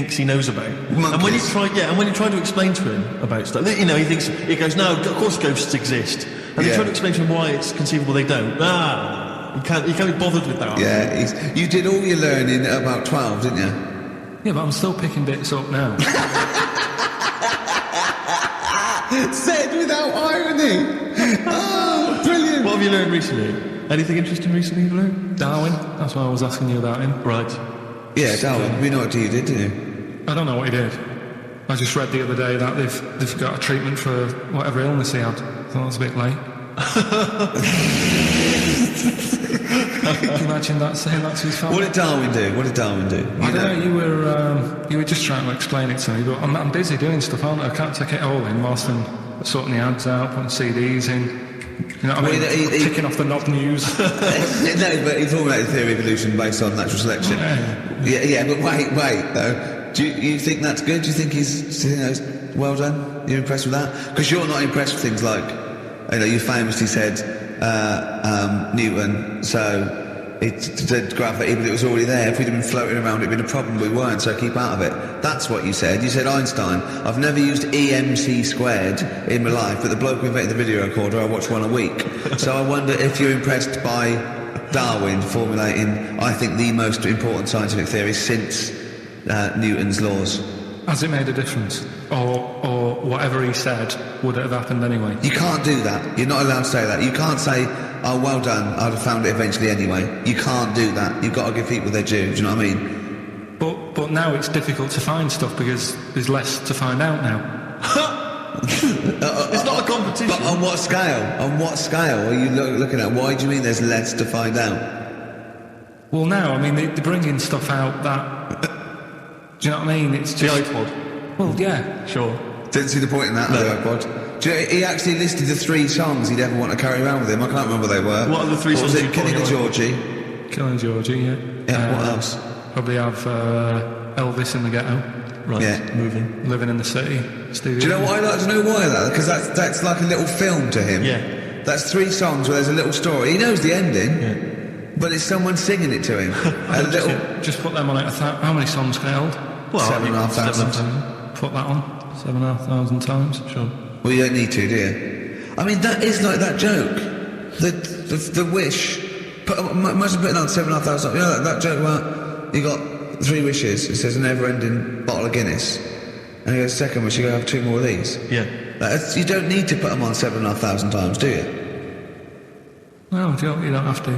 thinks he knows about. Monkeys. And when you try to explain to him about stuff, he thinks, he goes, no, of course ghosts exist. And you try to explain to him why it's conceivable they don't. You can't be bothered with that. Yeah, you did all your learning at about 12, didn't you? Yeah, but I'm still picking bits up now. Said without irony. Oh, brilliant. What have you learned recently? Anything interesting recently you've learned? Darwin, that's why I was asking you about him. Right. Yeah, Darwin. We know what you did, didn't you? I don't know what he did. I just read the other day that they've got a treatment for whatever illness he had. I thought it was a bit late. Can you imagine that, saying that to his family? What did Darwin do? I don't know, you were just trying to explain it to me, but I'm busy doing stuff, aren't I? I can't take it all in whilst I'm sorting the ads out, putting CDs in. You know what I mean? Ticking off the knob news. No, but he formulated the theory of evolution based on natural selection. Yeah, but wait, though. Do you think that's good? Do you think he's well done? You're impressed with that? Because you're not impressed with things like, you famously said Newton, so it said gravity, but it was already there. If we'd have been floating around, it'd been a problem. We weren't, so keep out of it. That's what you said. You said Einstein. I've never used EMC squared in my life, but the bloke who invented the video recorder, I watch one a week. So I wonder if you're impressed by Darwin formulating, I think, the most important scientific theory since Newton's laws. Has it made a difference? Or whatever he said, would it have happened anyway? You can't do that. You're not allowed to say that. You can't say, oh, well done, I'd have found it eventually anyway. You can't do that. You've got to give people their due, do you know what I mean? But now it's difficult to find stuff because there's less to find out now. It's not a competition. But on what scale? On what scale are you looking at? Why do you mean there's less to find out? Well, now, I mean, they're bringing stuff out that... Do you know what I mean? It's just... The iPod. Well, yeah. Sure. Didn't see the point in that, no. The iPod. Do you know, he actually listed the 3 songs he'd ever want to carry around with him. I can't remember what they were. What are the 3 songs? Was it Killing a Georgie? Killing Georgie, yeah. Yeah, what else? Probably have Elvis in the Ghetto. Right, yeah. Living in the City. Stevie. Do you know what I like to know why that? Because that's like a little film to him. Yeah. That's 3 songs where there's a little story. He knows the ending. Yeah. But it's someone singing it to him. Just put them on it. How many songs can it hold? Well, 7,500. Put that on 7,500 times. Sure. Well, you don't need to, do you? I mean, that is like that joke. The wish. Imagine putting on 7,500. You know that joke about you got 3 wishes. It says a never-ending bottle of Guinness, and you go second wish, you go have 2 more of these. Yeah. You don't need to put them on 7,500 times, do you? No, you don't have to.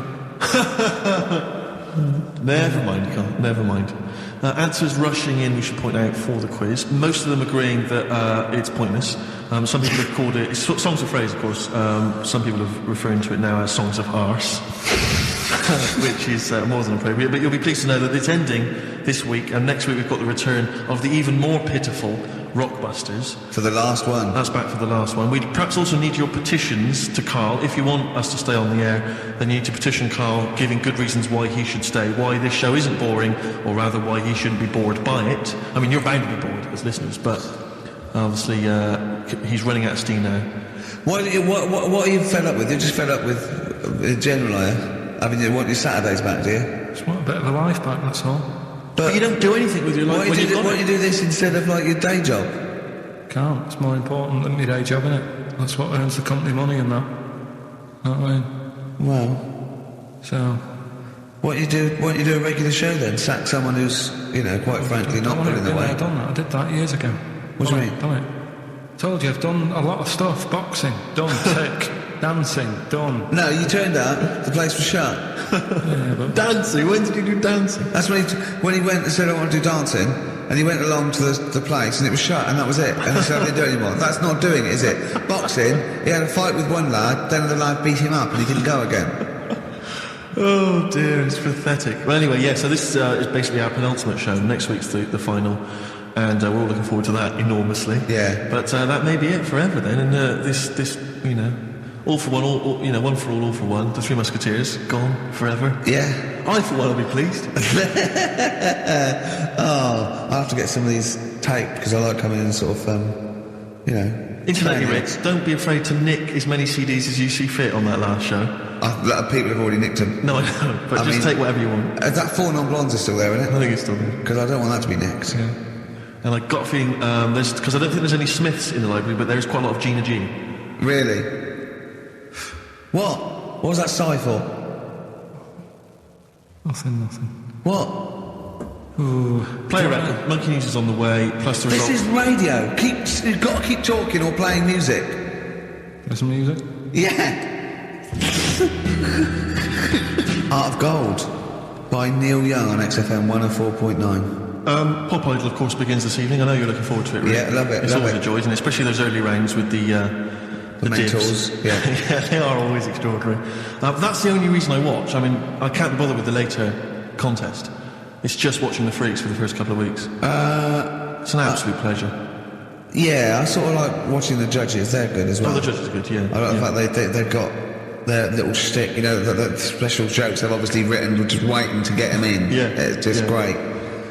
Never mind, Carl. Never mind. Answers rushing in, we should point out, for the quiz. Most of them agreeing that it's pointless. Some people have called it... It's songs of phrase, of course. Some people are referring to it now as songs of arse, which is more than appropriate. But you'll be pleased to know that it's ending this week, and next week we've got the return of the even more pitiful Rockbusters. For the last one. That's back for the last one. We perhaps also need your petitions to Karl. If you want us to stay on the air, then you need to petition Karl, giving good reasons why he should stay, why this show isn't boring, or rather why he shouldn't be bored by it. I mean, you're bound to be bored as listeners, but obviously he's running out of steam now. What are you fed up with? You're just fed up with in general, are you? I mean, you want your Saturdays back, do you? Just want a bit of a life back, that's all. But you don't do anything with your life. Why don't you do this instead of like your day job? Can't. It's more important than my day job, innit? That's what earns the company money and that. Know what I mean? Well. So. Why don't you do a regular show then? Sack someone who's, quite frankly, not pulling the weight. I've done that. I did that years ago. What do you mean? Done it. Told you I've done a lot of stuff. Boxing, done. Tick. Dancing, done. No, you turned out, the place was shut. Yeah, but... Dancing? When did you do dancing? That's when he went and said, I want to do dancing, and he went along to the place, and it was shut, and that was it. And he said, I didn't do it anymore. That's not doing it, is it? Boxing, he had a fight with one lad, then the lad beat him up, and he didn't go again. Oh dear, it's pathetic. Well, anyway, yeah, so this is basically our penultimate show. Next week's the final. And we're all looking forward to that enormously. Yeah. But that may be it forever then. And this all for one, one for all for one. The Three Musketeers, gone forever. Yeah. I, for one, will be pleased. I'll have to get some of these taped, because I like coming in and sort of, Incidentally, Rick, don't be afraid to nick as many CDs as you see fit on that last show. People have already nicked them. No, I know, but just take whatever you want. That 4 Non-Blondes is still there, isn't it? I think it's still there. Because I don't want that to be nicked. Yeah. And I got a feeling because I don't think there's any Smiths in the library, but there is quite a lot of Gina G. Really? What was that sigh for? Nothing. What? Ooh. Play a record. Monkey News is on the way. Plus the This results. is radio. You've got to keep talking or playing music. There's some music? Yeah. Art of Gold by Neil Young on XFM 104.9. Pop Idol, of course, begins this evening. I know you're looking forward to it, Rick. Yeah, love it. It's love always it. a joy, isn't it? Especially those early rounds with the mentors. divs. Yeah. Yeah, they are always extraordinary. That's the only reason I watch. I mean, I can't be bothered with the later contest. It's just watching the freaks for the first couple of weeks. It's an absolute pleasure. Yeah, I sort of like watching the judges. They're good as well. Oh, the judges are good, yeah. I like the fact they've got their little shtick, the special jokes they've obviously written, just waiting to get them in. Yeah. It's just great.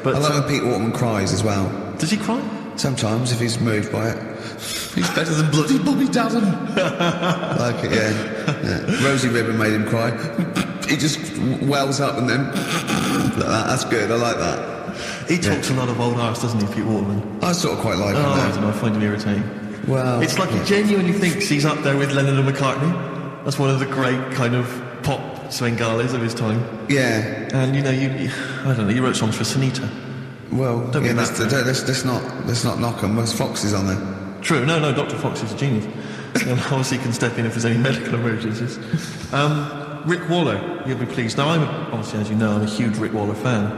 But I like when Pete Waterman cries as well. Does he cry? Sometimes, if he's moved by it. He's better than bloody Bobby Dazzle. Like it, yeah. Rosie Ribbon made him cry. He just wells up and then... That's good, I like that. He talks a lot of old arse, doesn't he, Pete Waterman? I sort of quite like him I though. don't know, I find him irritating. Well... It's like he genuinely thinks he's up there with Lennon and McCartney. That's one of the great kind of pop Svengalis of his time. Yeah. And, I don't know, he wrote songs for Sunita. Well, Don't be let's not knock him. Where's Foxy's on there? True, no, Dr. Fox is a genius. And obviously can step in if there's any medical emergencies. Rick Waller, you'll be pleased. Now, obviously, as you know, I'm a huge Rick Waller fan.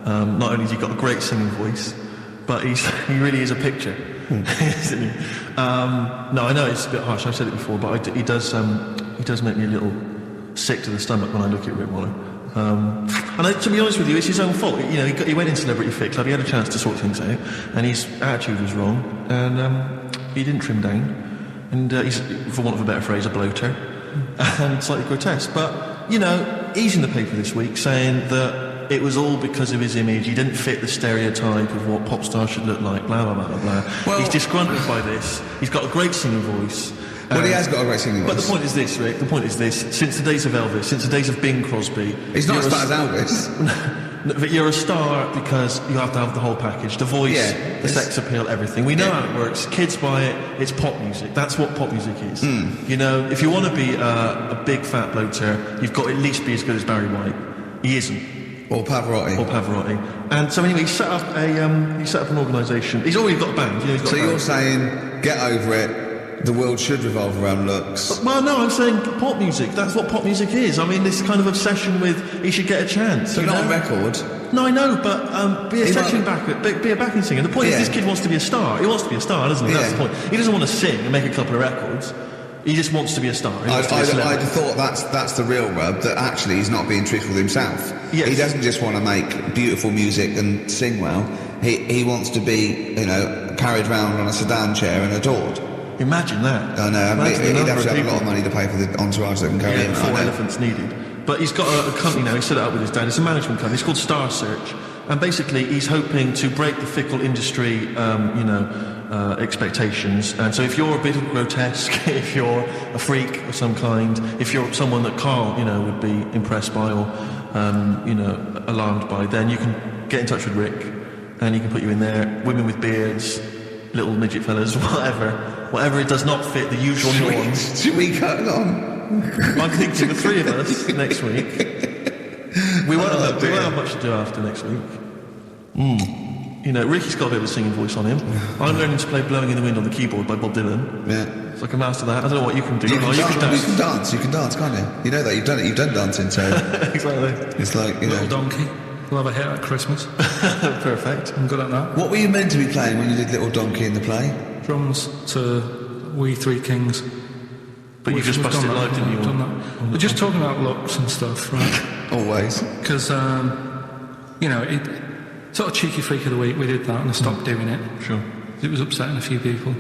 Not only has he got a great singing voice, but he really is a picture, isn't he? No, I know it's a bit harsh. I've said it before, but he does make me a little sick to the stomach when I look at Rick Waller. And to be honest with you, it's his own fault. He went in Celebrity Fit Club. He had a chance to sort things out, and his attitude was wrong, and he didn't trim down. And he's, for want of a better phrase, a bloater, and slightly grotesque. But he's in the paper this week saying that it was all because of his image. He didn't fit the stereotype of what pop stars should look like. Blah blah blah blah. Well, he's disgruntled by this. He's got a great singing voice. Well, he has got a great singing voice. But the point is this, Rick. The point is this. Since the days of Elvis, since the days of Bing Crosby... He's not as bad as Elvis. But you're a star because you have to have the whole package. The voice, the sex appeal, everything. We know how it works. Kids buy it. It's pop music. That's what pop music is. If you want to be a big fat bloater, you've got to at least be as good as Barry White. He isn't. Or Pavarotti. And so anyway, he set up an organisation. He's already got a band. So you're saying, get over it. The world should revolve around looks. Well, no, I'm saying pop music. That's what pop music is. I mean, this kind of obsession with he should get a chance. So not on record. No, I know, but be a backing singer. The point is, this kid wants to be a star. He wants to be a star, doesn't he? That's the point. He doesn't want to sing and make a couple of records. He just wants to be a star. I'd thought that's the real rub, that actually he's not being truthful with himself. Yes. He doesn't just want to make beautiful music and sing well. He wants to be, carried around on a sedan chair and adored. Imagine that. I know. He'd have to have a lot of money to pay for the entourage that can carry him. 4 elephants needed. But he's got a company now. He set it up with his dad. It's a management company. It's called Star Search. And basically, he's hoping to break the fickle industry, expectations. And so if you're a bit of grotesque, if you're a freak of some kind, if you're someone that Karl, would be impressed by or, alarmed by, then you can get in touch with Rick and he can put you in there. Women with beards, little midget fellas, whatever it does not fit the usual norms. Should we cut it on? I'm thinking the three of us next week. We won't have much to do after next week. Ricky's got a bit of a singing voice on him. I'm learning to play Blowing in the Wind on the keyboard by Bob Dylan. Yeah. It's like a master that. I don't know what you can do. You can dance, can't you? You know that, you've done it, you've done dancing, so... Exactly. It's like, Little Donkey. We'll have a hit at Christmas. Perfect. I'm good at that. What were you meant to be playing when you did Little Donkey in the play? Drums to We Three Kings. But you just busted live, didn't you? We're just talking about looks and stuff, right? Always. Because, sort of cheeky freak of the week, we did that and I stopped doing it. Sure. It was upsetting a few people.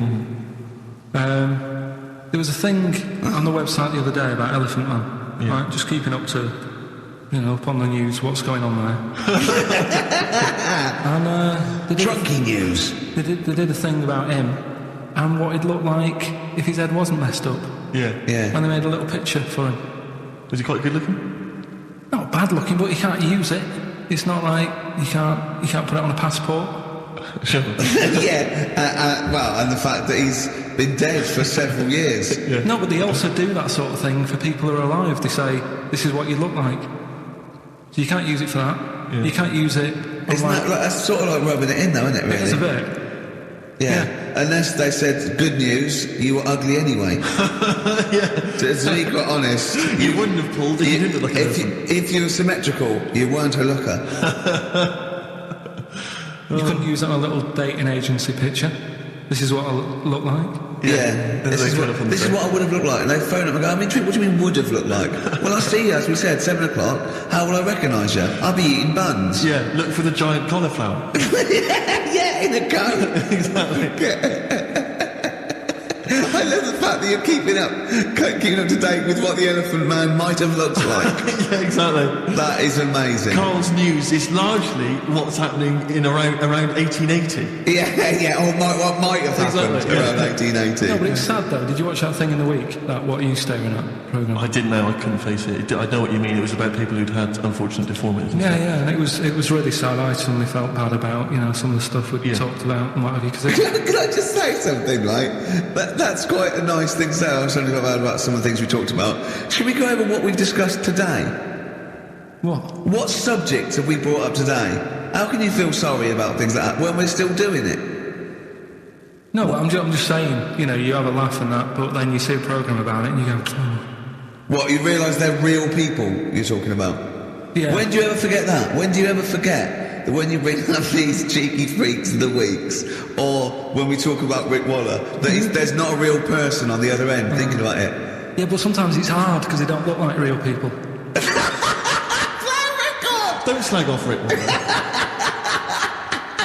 There was a thing on the website the other day about Elephant Man, right? Just keeping up to, up on the news, what's going on there. And they did Drunky news. They did a thing about him and what he'd look like if his head wasn't messed up. Yeah. And they made a little picture for him. Was he quite good looking? Not bad looking, but you can't use it. It's not like you can't put it on a passport. Sure. Well, and the fact that he's been dead for several years. Yeah. No, but they also do that sort of thing for people who are alive. They say, this is what you look like. So you can't use it for that. Yeah. You can't use it... That's sort of like rubbing it in, though, isn't it, really? It is a bit. Yeah. Unless they said, good news, you were ugly anyway. Yeah. To be quite honest... You wouldn't have pulled if you didn't look like if you were symmetrical, you weren't a looker. You couldn't use it on a little dating agency picture. This is what I look like. Yeah. This is what I would have looked like. And they phone up and go, I'm intrigued, what do you mean would have looked like? Well, I see you, as we said, 7 o'clock. How will I recognise you? I'll be eating buns. Yeah, look for the giant cauliflower. Yeah, in a cone. Exactly. I love the fact that you're keeping up to date with what the Elephant Man might have looked like. Yeah, exactly. That is amazing. Karl's news is largely what's happening in around 1880. Yeah, or what might have happened around 1880. No, but it's sad though. Did you watch that thing in the week? That What Are You Staring At programme? I didn't know. I couldn't face it. I know what you mean. It was about people who'd had unfortunate deformities. Yeah, and it was really sad. I suddenly felt bad about some of the stuff we talked about and what have you. Can I just say something? That's quite a nice thing to say. I was only about some of the things we talked about. Should we go over what we've discussed today? What subjects have we brought up today? How can you feel sorry about things like that when we're still doing it? No, I'm just saying, you have a laugh and that, but then you see a programme about it and you go, oh. What, you realise they're real people you're talking about? Yeah. When do you ever forget that? When do you ever forget that when you bring up these cheeky freaks of the weeks, or when we talk about Rick Waller, that there's not a real person on the other end thinking about it? Yeah, but sometimes it's hard because they don't look like real people. Don't slag off Rick Waller.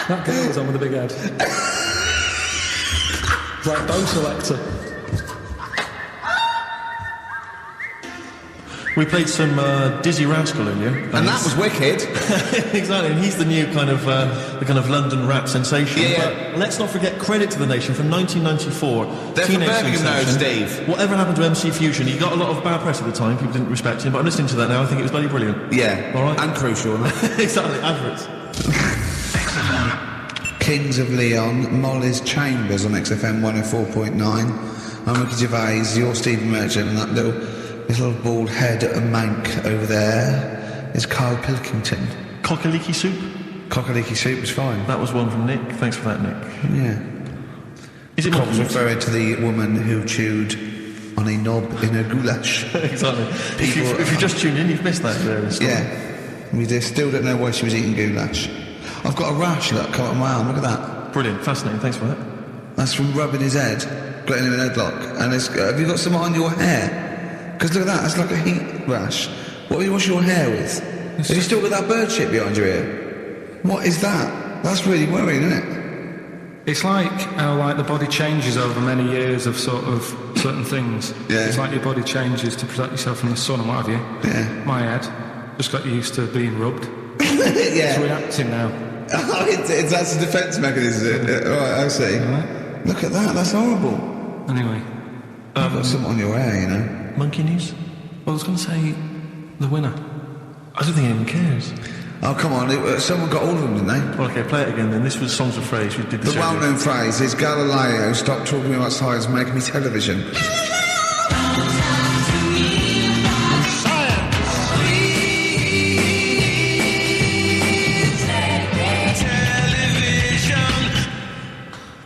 That girl was on with a big head. It's like Bo Selector. We played some Dizzy Rascal earlier, and that was wicked. Exactly, and he's the new kind of London rap sensation. Yeah. But let's not forget Credit to the Nation from 1994. They're from Birmingham now, Steve. Whatever happened to MC Fusion? He got a lot of bad press at the time. People didn't respect him, but I'm listening to that now. I think it was bloody brilliant. Yeah, all right, and crucial. Exactly, adverts. Kings of Leon, Molly's Chambers on XFM 104.9. I'm Ricky Gervais, you're Stephen Merchant, and that little bald head of a mank over there is Karl Pilkington. Cock-a-leaky soup? Cock-a-leaky soup is fine. That was one from Nick. Thanks for that, Nick. Yeah. Is it referring to the woman who chewed on a knob in a goulash? Exactly. If you just tuned in, you've missed that there. Yeah. We still don't know why she was eating goulash. I've got a rash that come up my arm. Look at that. Brilliant. Fascinating. Thanks for that. That's from rubbing his head, getting him in a headlock. And have you got some on your hair? Because look at that, that's like a heat rash. What do you wash your hair with? Have you still got that bird shit behind your ear? What is that? That's really worrying, isn't it? It's like how the body changes over many years of sort of certain things. Yeah. It's like your body changes to protect yourself from the sun and what have you. Yeah. My head just got used to being rubbed. Yeah. It's reacting now. Oh, that's a defence mechanism, is it? Right, I see. Right. Look at that, that's horrible. Anyway. You've got something on your hair, Monkey news? Well, I was going to say the winner. I don't think anyone cares. Oh, come on, someone got all of them, didn't they? Well, okay, play it again then. This was Songs of Phrase. We did this. The well-known phrase is Galileo, stop talking about science, make me television.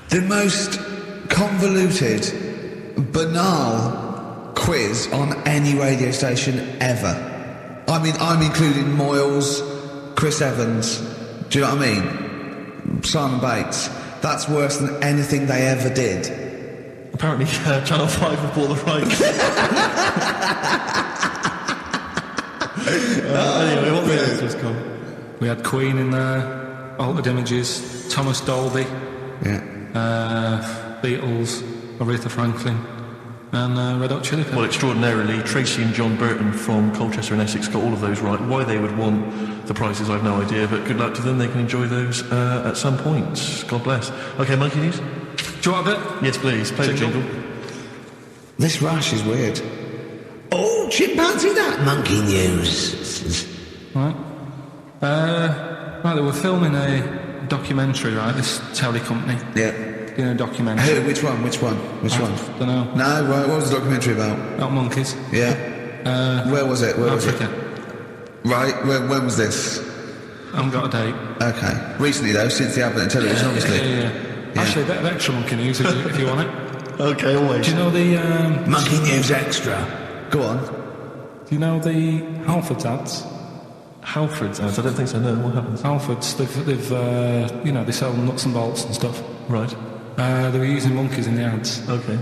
The most convoluted, banal quiz on any radio station ever. I mean, I'm including Moyles, Chris Evans, do you know what I mean? Simon Bates. That's worse than anything they ever did. Apparently, Channel 5 have bought the rights. Anyway, what radio was called? We had Queen in there, Altered Images, Thomas Dolby. Yeah. Beatles, Aretha Franklin, and Red Hot Chili Peppers. Well, extraordinarily, Tracy and John Burton from Colchester and Essex got all of those right. Why they would want the prizes, I've no idea, but good luck to them. They can enjoy those at some point. God bless. Okay, Monkey News? Do you want a bit? Yes, please. Play the jingle. This rash is weird. Oh, chimpanzee that! Monkey News. Right. Right, they were filming a documentary, right? This telly company. Yeah. Doing a documentary. Which one? I don't know. No, right, what was the documentary about? About monkeys. Yeah. Where was it? Africa. Right, when was this? I haven't got a date. Okay. Recently, though, since the advert of television, obviously. Yeah. Actually, a bit of extra monkey news if you want it. Okay, always. Do you know the... Monkey News Extra. Go on. Do you know the Halfords ads? Halfords ads? I don't think so, no. What happens? Halfords, they've they sell nuts and bolts and stuff. Right. They were using monkeys in the ads. Okay.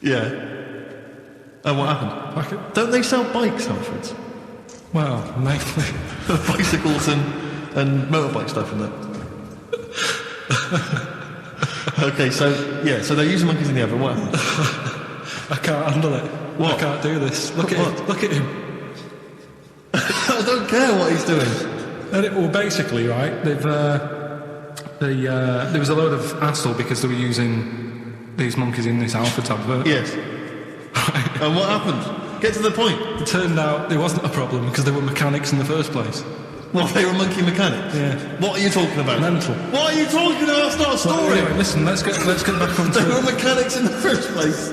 Yeah. And what happened? Don't they sell bikes, Halfords? Well, maybe. Bicycles and motorbike stuff and that. Okay, so they're using monkeys in the oven. What happened? I can't handle it. What? I can't do this. Look at him. I don't care what he's doing. Well, basically, right, there was a load of hassle because they were using these monkeys in this Alfred's advert. Yes. Right. And what happened? Get to the point. It turned out there wasn't a problem because they were mechanics in the first place. Well, they were monkey mechanics? Yeah. What are you talking about? Mental. What are you talking about? That's not a story. Well, anyway, listen, let's get back on They to were mechanics in the first place.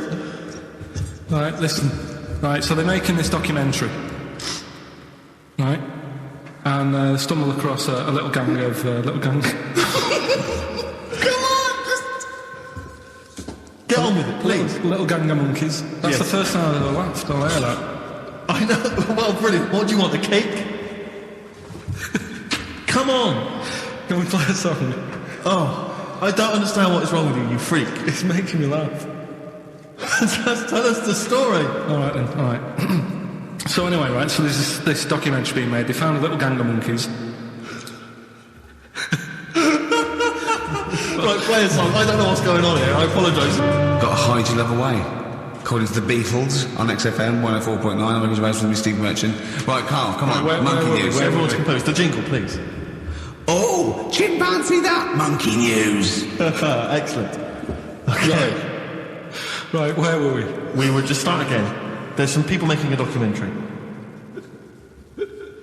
Right, listen. Right, so they're making this documentary. Right? And stumble across a little gang of... Come on! Get on with it, please. Little gang of monkeys. That's the first time I've ever laughed. I'll hear that. I know. Well, brilliant. What do you want, the cake? Come on! Can we play a song? Oh, I don't understand what is wrong with you, you freak. It's making me laugh. Just tell us the story. Alright then, alright. So anyway, right, so there's this documentary being made. They found a little gang of monkeys. Right, play a song. I don't know what's going on here. I apologise. Got a hide your love away. According to the Beatles on XFM 104.9. I'm going to raise from Steve Merchant. Right, Carl, come on. Monkey News. Everyone's composed. The jingle, please. Oh, chimpanzee that monkey news. Excellent. Okay. Right, where were we? We would just start again. There's some people making a documentary.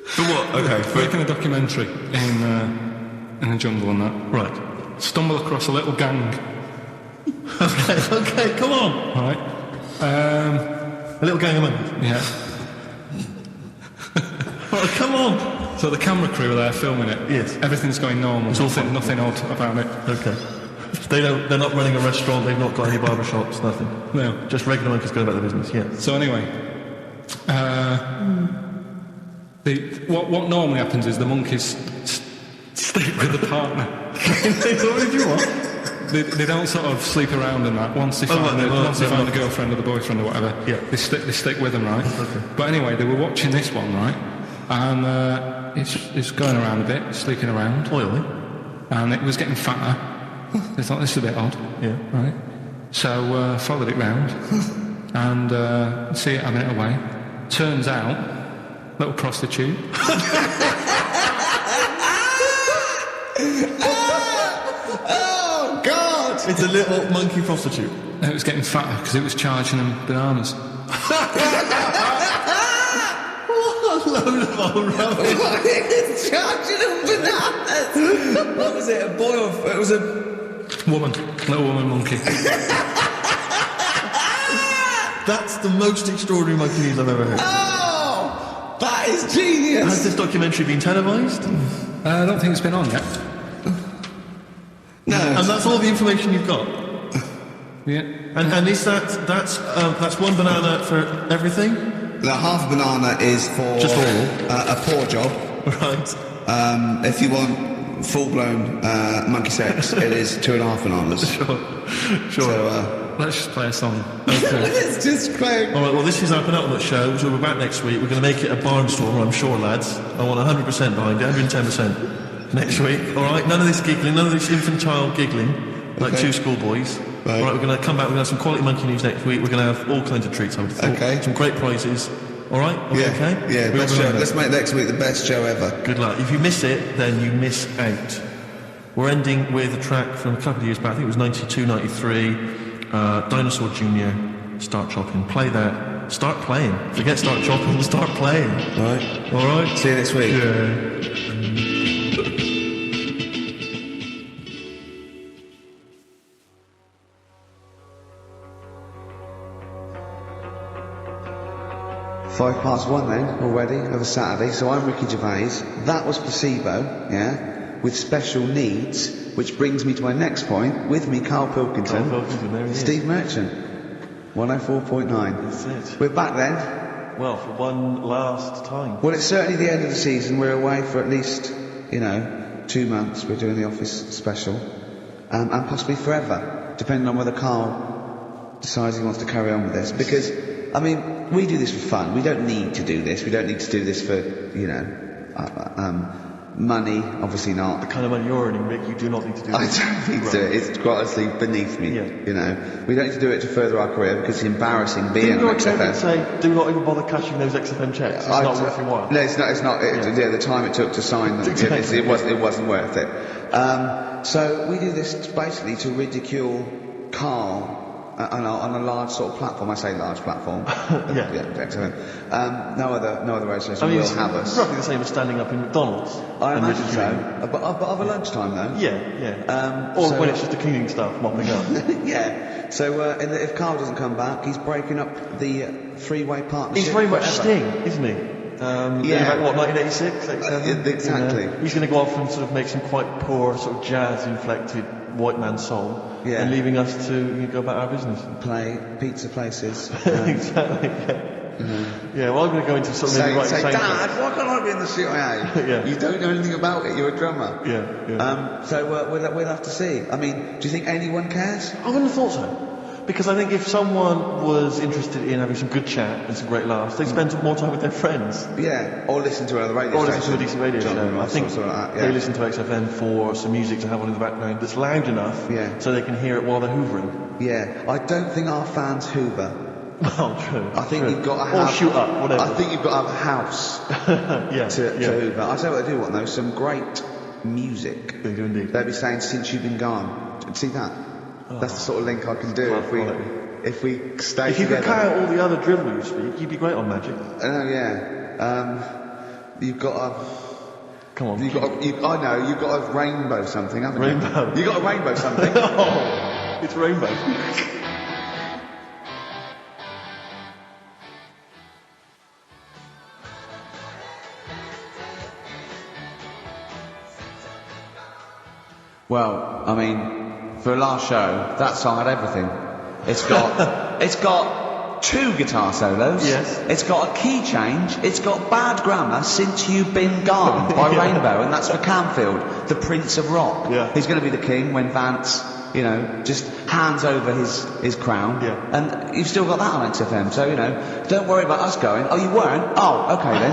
For what? Okay. Making a documentary in a jungle and that. Right. Stumble across a little gang. Okay, come on. Right. A little gang of monkeys. Yeah. Right, come on. So the camera crew are there filming it. Yes. Everything's going normal. It's all fine. Nothing odd about it. Okay. They're not running a restaurant, they've not got any barber shops, nothing. No. Just regular monkeys going about their business, yeah. So anyway, what normally happens is the monkeys stick with the partner. What did you want? They don't sort of sleep around and that. Once they find a girlfriend or the boyfriend or whatever, they stick with them, right? Okay. But anyway, they were watching this one, right? And it's going around a bit, sleeping around. Oily. And it was getting fatter. They thought this is a bit odd. Yeah. Right? So followed it round and see it having it away. Turns out, little prostitute. Oh, God! It's a little monkey prostitute. And it was getting fatter because it was charging them bananas. What a load of old rubbish. It's charging them bananas! What was it, a boy or... It was a... Woman. Little woman monkey. That's the most extraordinary monkey news I've ever heard. Oh! That is genius! Has this documentary been televised? I don't think it's been on yet. No. And that's all the information you've got? Yeah. And is that's one banana for everything? The half a banana is for... Just all? A poor job. Right. If you want full-blown monkey sex, it is 2.5 bananas. Sure. So, Let's just play a song. Okay. let's just play... All right, well, this is our penultimate show, so we're back next week. We're going to make it a barnstormer, I'm sure, lads. I want 100% behind it, 110% next week. All right, none of this giggling, none of this infantile giggling, like two schoolboys. Right. All right, we're going to come back, we're going to have some quality monkey news next week. We're going to have all kinds of treats, I would have thought. Okay. Some great prizes. All right? Okay? Yeah, best show. Let's make next week the best show ever. Good luck. If you miss it, then you miss out. We're ending with a track from a couple of years back. I think it was 92, 93. Dinosaur Jr. Start Chopping. Play that. Start playing. Forget start chopping, start playing. Right. All right? See you next week. Yeah. Five past one then, already, of a Saturday. So I'm Ricky Gervais. That was Placebo, yeah, with special needs, which brings me to my next point. With me, Karl Pilkington. Karl Pilkington, there he is. Steve Merchant, 104.9. That's it. We're back then. Well, for one last time. Well, it's certainly the end of the season. We're away for at least, 2 months. We're doing the Office special. And possibly forever, depending on whether Karl decides he wants to carry on with this. Because, we do this for fun. We don't need to do this. We don't need to do this for, money. Obviously not. The kind of money you're earning, Rick, you do not need to do this. I don't need to do it. It's quite honestly beneath me. Yeah. We don't need to do it to further our career because it's embarrassing being on XFM. Didn't say, do not even bother cashing those XFM checks. It's not worth your while. No, it's not. The time it took to sign them, Exactly. it wasn't worth it. So we do this basically to ridicule Karl on a large sort of platform. I say large platform. XFM. No other radio station will have us. It's roughly the same as standing up in McDonald's. I imagine so. But of a lunchtime though. Yeah. Or when it's just the cleaning staff mopping up. Yeah. So if Karl doesn't come back, he's breaking up the three-way partnership. He's very much forever. Sting, isn't he? About, 1986, 87? Exactly. He's going to go off and sort of make some quite poor, sort of jazz-inflected white man soul, and leaving us to go about our business. Play pizza places. Exactly. Yeah. Well, I'm going to go into something right. Say, Dad, why can't I be in the CIA? Yeah. You don't know anything about it. You're a drummer. Yeah. So we'll have to see. Do you think anyone cares? I wouldn't have thought so. Because I think if someone was interested in having some good chat and some great laughs, they'd spend more time with their friends. Yeah, or listen to another radio station. Or listen to a decent radio show. I think they listen to XFM for some music to have on in the background that's loud enough so they can hear it while they're hoovering. Yeah, I don't think our fans hoover. Well, true. I think you've got to have... Or shoot up, whatever. I think you've got to have a house to hoover. I tell you what I do want though, some great music. They do indeed. They'll be saying, since you've been gone. See that? That's the sort of link I can do if we stay If you together. could cut out all the other drivel you speak, you'd be great on Magic. Oh yeah. You've got a... Come on. You've got a rainbow something, haven't you? Rainbow. You got a rainbow something. Oh, it's rainbow. Well, for a last show, that song had everything. It's got 2 guitar solos. Yes. It's got a key change. It's got bad grammar, Since You've Been Gone by Rainbow, and that's for Canfield, the Prince of Rock. Yeah. He's going to be the king when Vance, just hands over his crown. Yeah. And you've still got that on XFM, so don't worry about us going. Oh, you weren't? Oh, okay then.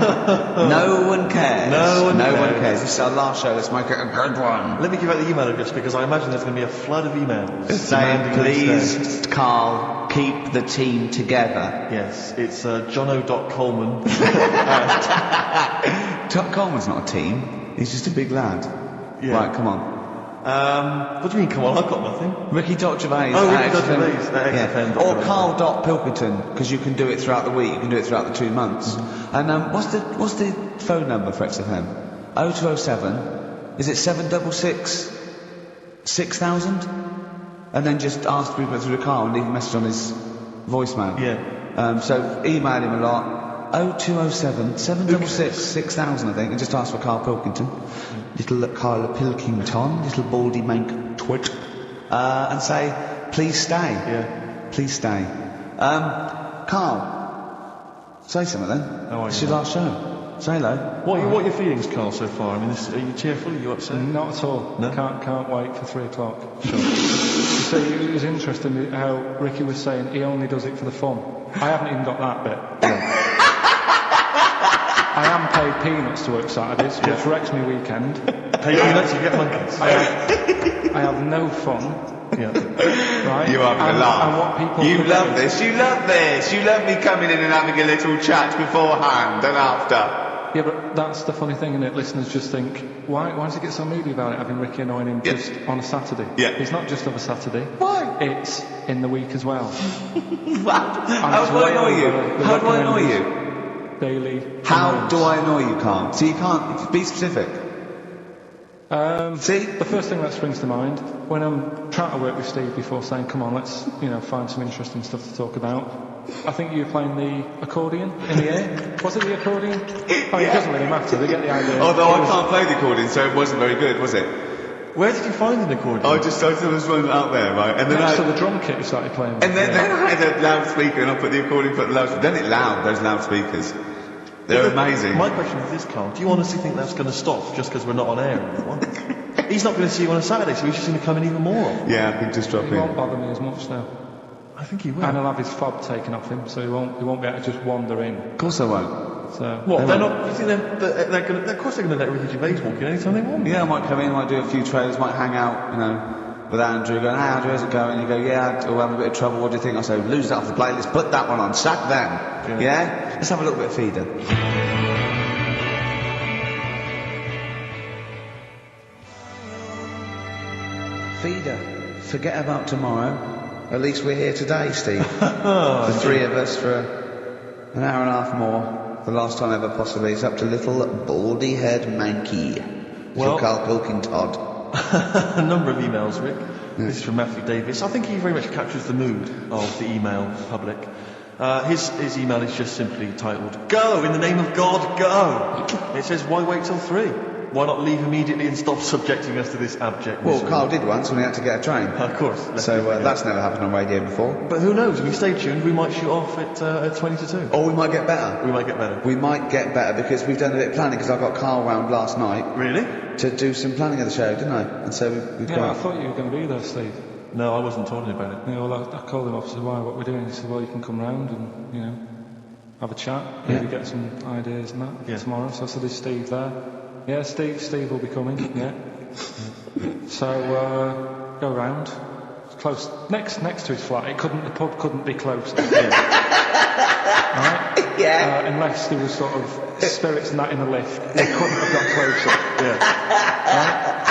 No one cares. No one cares. This is our last show. Let's make it a good one. Let me give out the email address because I imagine there's going to be a flood of emails. Saying, please, Karl, keep the team together. Yes, it's jono.coleman. Coleman's not a team. He's just a big lad. Yeah. Right, come on. What do you mean, come on? I've got nothing. Ricky.Gervais. Oh, Ricky.Gervais at XFM. Or Karl.Pilkington, because you can do it throughout the week. You can do it throughout the 2 months. And what's the phone number for XFM? 0207. Is it 766 6000? And then just ask people through the car and leave a message on his voicemail. Yeah. So email him a lot. 0207 766 6000, I think, and just ask for Karl Pilkington. Little Karl Pilkington, little baldy mank twit. And say, please stay. Yeah. Please stay. Karl, say something then. It's your last show. Say hello. What are your feelings, Karl, so far? Are you cheerful? Are you upset? Not at all. No? Can't wait for 3 o'clock. Sure. So it was interesting how Ricky was saying he only does it for the fun. I haven't even got that bit. I am paid peanuts to work Saturdays, which wrecks me weekend. Paid peanuts, you get monkeys. I have no fun. Yeah. Right? You are going to laugh. And what people You love this. You love me coming in and having a little chat beforehand and after. Yeah, but that's the funny thing, isn't it? Listeners just think, why does he get so moody about it, having Ricky annoying him just on a Saturday? Yeah. It's not just of a Saturday. Why? It's in the week as well. How do I annoy you? How do I annoy you? Daily. How do I annoy you, Carl? So you can't be specific. See? The first thing that springs to mind, when I'm trying to work with Steve before saying, come on, let's find some interesting stuff to talk about, I think you were playing the accordion in the air. Was it the accordion? Oh, it doesn't really matter, they get the idea. Although I can't play the accordion, so it wasn't very good, was it? Where did you find an accordion? I just was running out there, right? And then next to the drum kit you started playing with. And then I had a loudspeaker, and I put the accordion, put the loudspeaker. Then it loud, those loudspeakers. They're amazing. My question is this, Carl. Do you honestly think that's going to stop just because we're not on air anymore? He's not going to see you on a Saturday, so he's just going to come in even more. Yeah, I can just drop in. He won't bother me as much now. I think he will. And he'll have his fob taken off him, so he won't be able to just wander in. Of course I won't. So what? They're not. You think they're going? Of course they're going to let Ricky Gervais walk in anytime they want. Yeah, I might come in, might do a few trailers, might hang out, with Andrew, going, "Hey Andrew, how's it going?" And you go, "Yeah, we'll have a bit of trouble. What do you think?" I say, "Lose that off the playlist. Put that one on. Sack them. Yeah? Let's have a little bit of feeder." Feeder. Forget about tomorrow. At least we're here today, Steve. The three of us for an hour and a half more. The last time ever, possibly. It's up to little baldy head Mankey. Well, Karl Pilkington. A number of emails, Rick. This is from Matthew Davis. I think he very much captures the mood of the email public. His email is just simply titled, "Go! In the name of God, go!" It says, why wait till 3? Why not leave immediately and stop subjecting us to this abject misery? Well, Carl did once when he had to get a train. Of course. So that's never happened on radio before. But who knows? If you stay tuned, we might shoot off at 20 to 2. Or we might get better. We might get better. We might get better because we've done a bit of planning, because I got Carl round last night. Really? To do some planning of the show, didn't I? And so we've got... I thought you were going to be there, Steve. No, I wasn't talking about it. Yeah, well, I called him up and said, "Why, what we're doing?" He said, "Well, you can come round and, have a chat, maybe get some ideas and that tomorrow." So I said, "Is Steve there?" "Yeah, Steve will be coming, yeah." So, go round. It's close, next to his flat. The pub couldn't be closer. Right? Yeah. Unless there was sort of spirits and that in the lift, they couldn't have got closer. Right?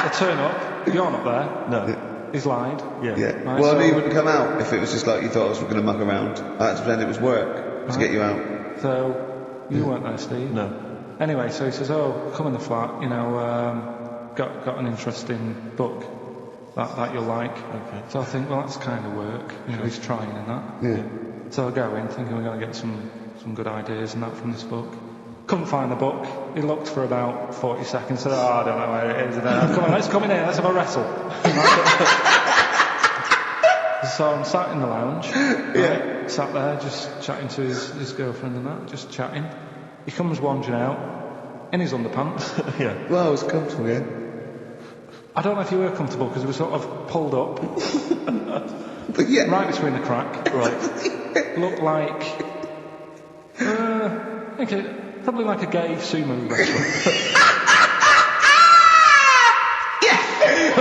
I turn up, you're not there. No. He's lied. Yeah. Right, Well, I knew you wouldn't come out if it was just like you thought I was going to muck around. I had to pretend it was work to get you out. So, you weren't there, Steve? No. Anyway, so he says, "Oh, come in the flat, got an interesting book that you'll like." Okay. So I think, well, that's kind of work, he's trying and that. Yeah. So I go in thinking we're going to get some good ideas and that from this book. Couldn't find the book. He looked for about 40 seconds, said, "Oh, I don't know where it is." "Come on, let's come in here, let's have a wrestle." So I'm sat in the lounge, right, sat there just chatting to his girlfriend and that, just chatting. He comes wandering out in his underpants. Yeah. Well, I was comfortable, yeah. I don't know if you were comfortable because we were sort of pulled up, But yeah. right between the crack. Right. Looked like, probably like a gay sumo wrestler.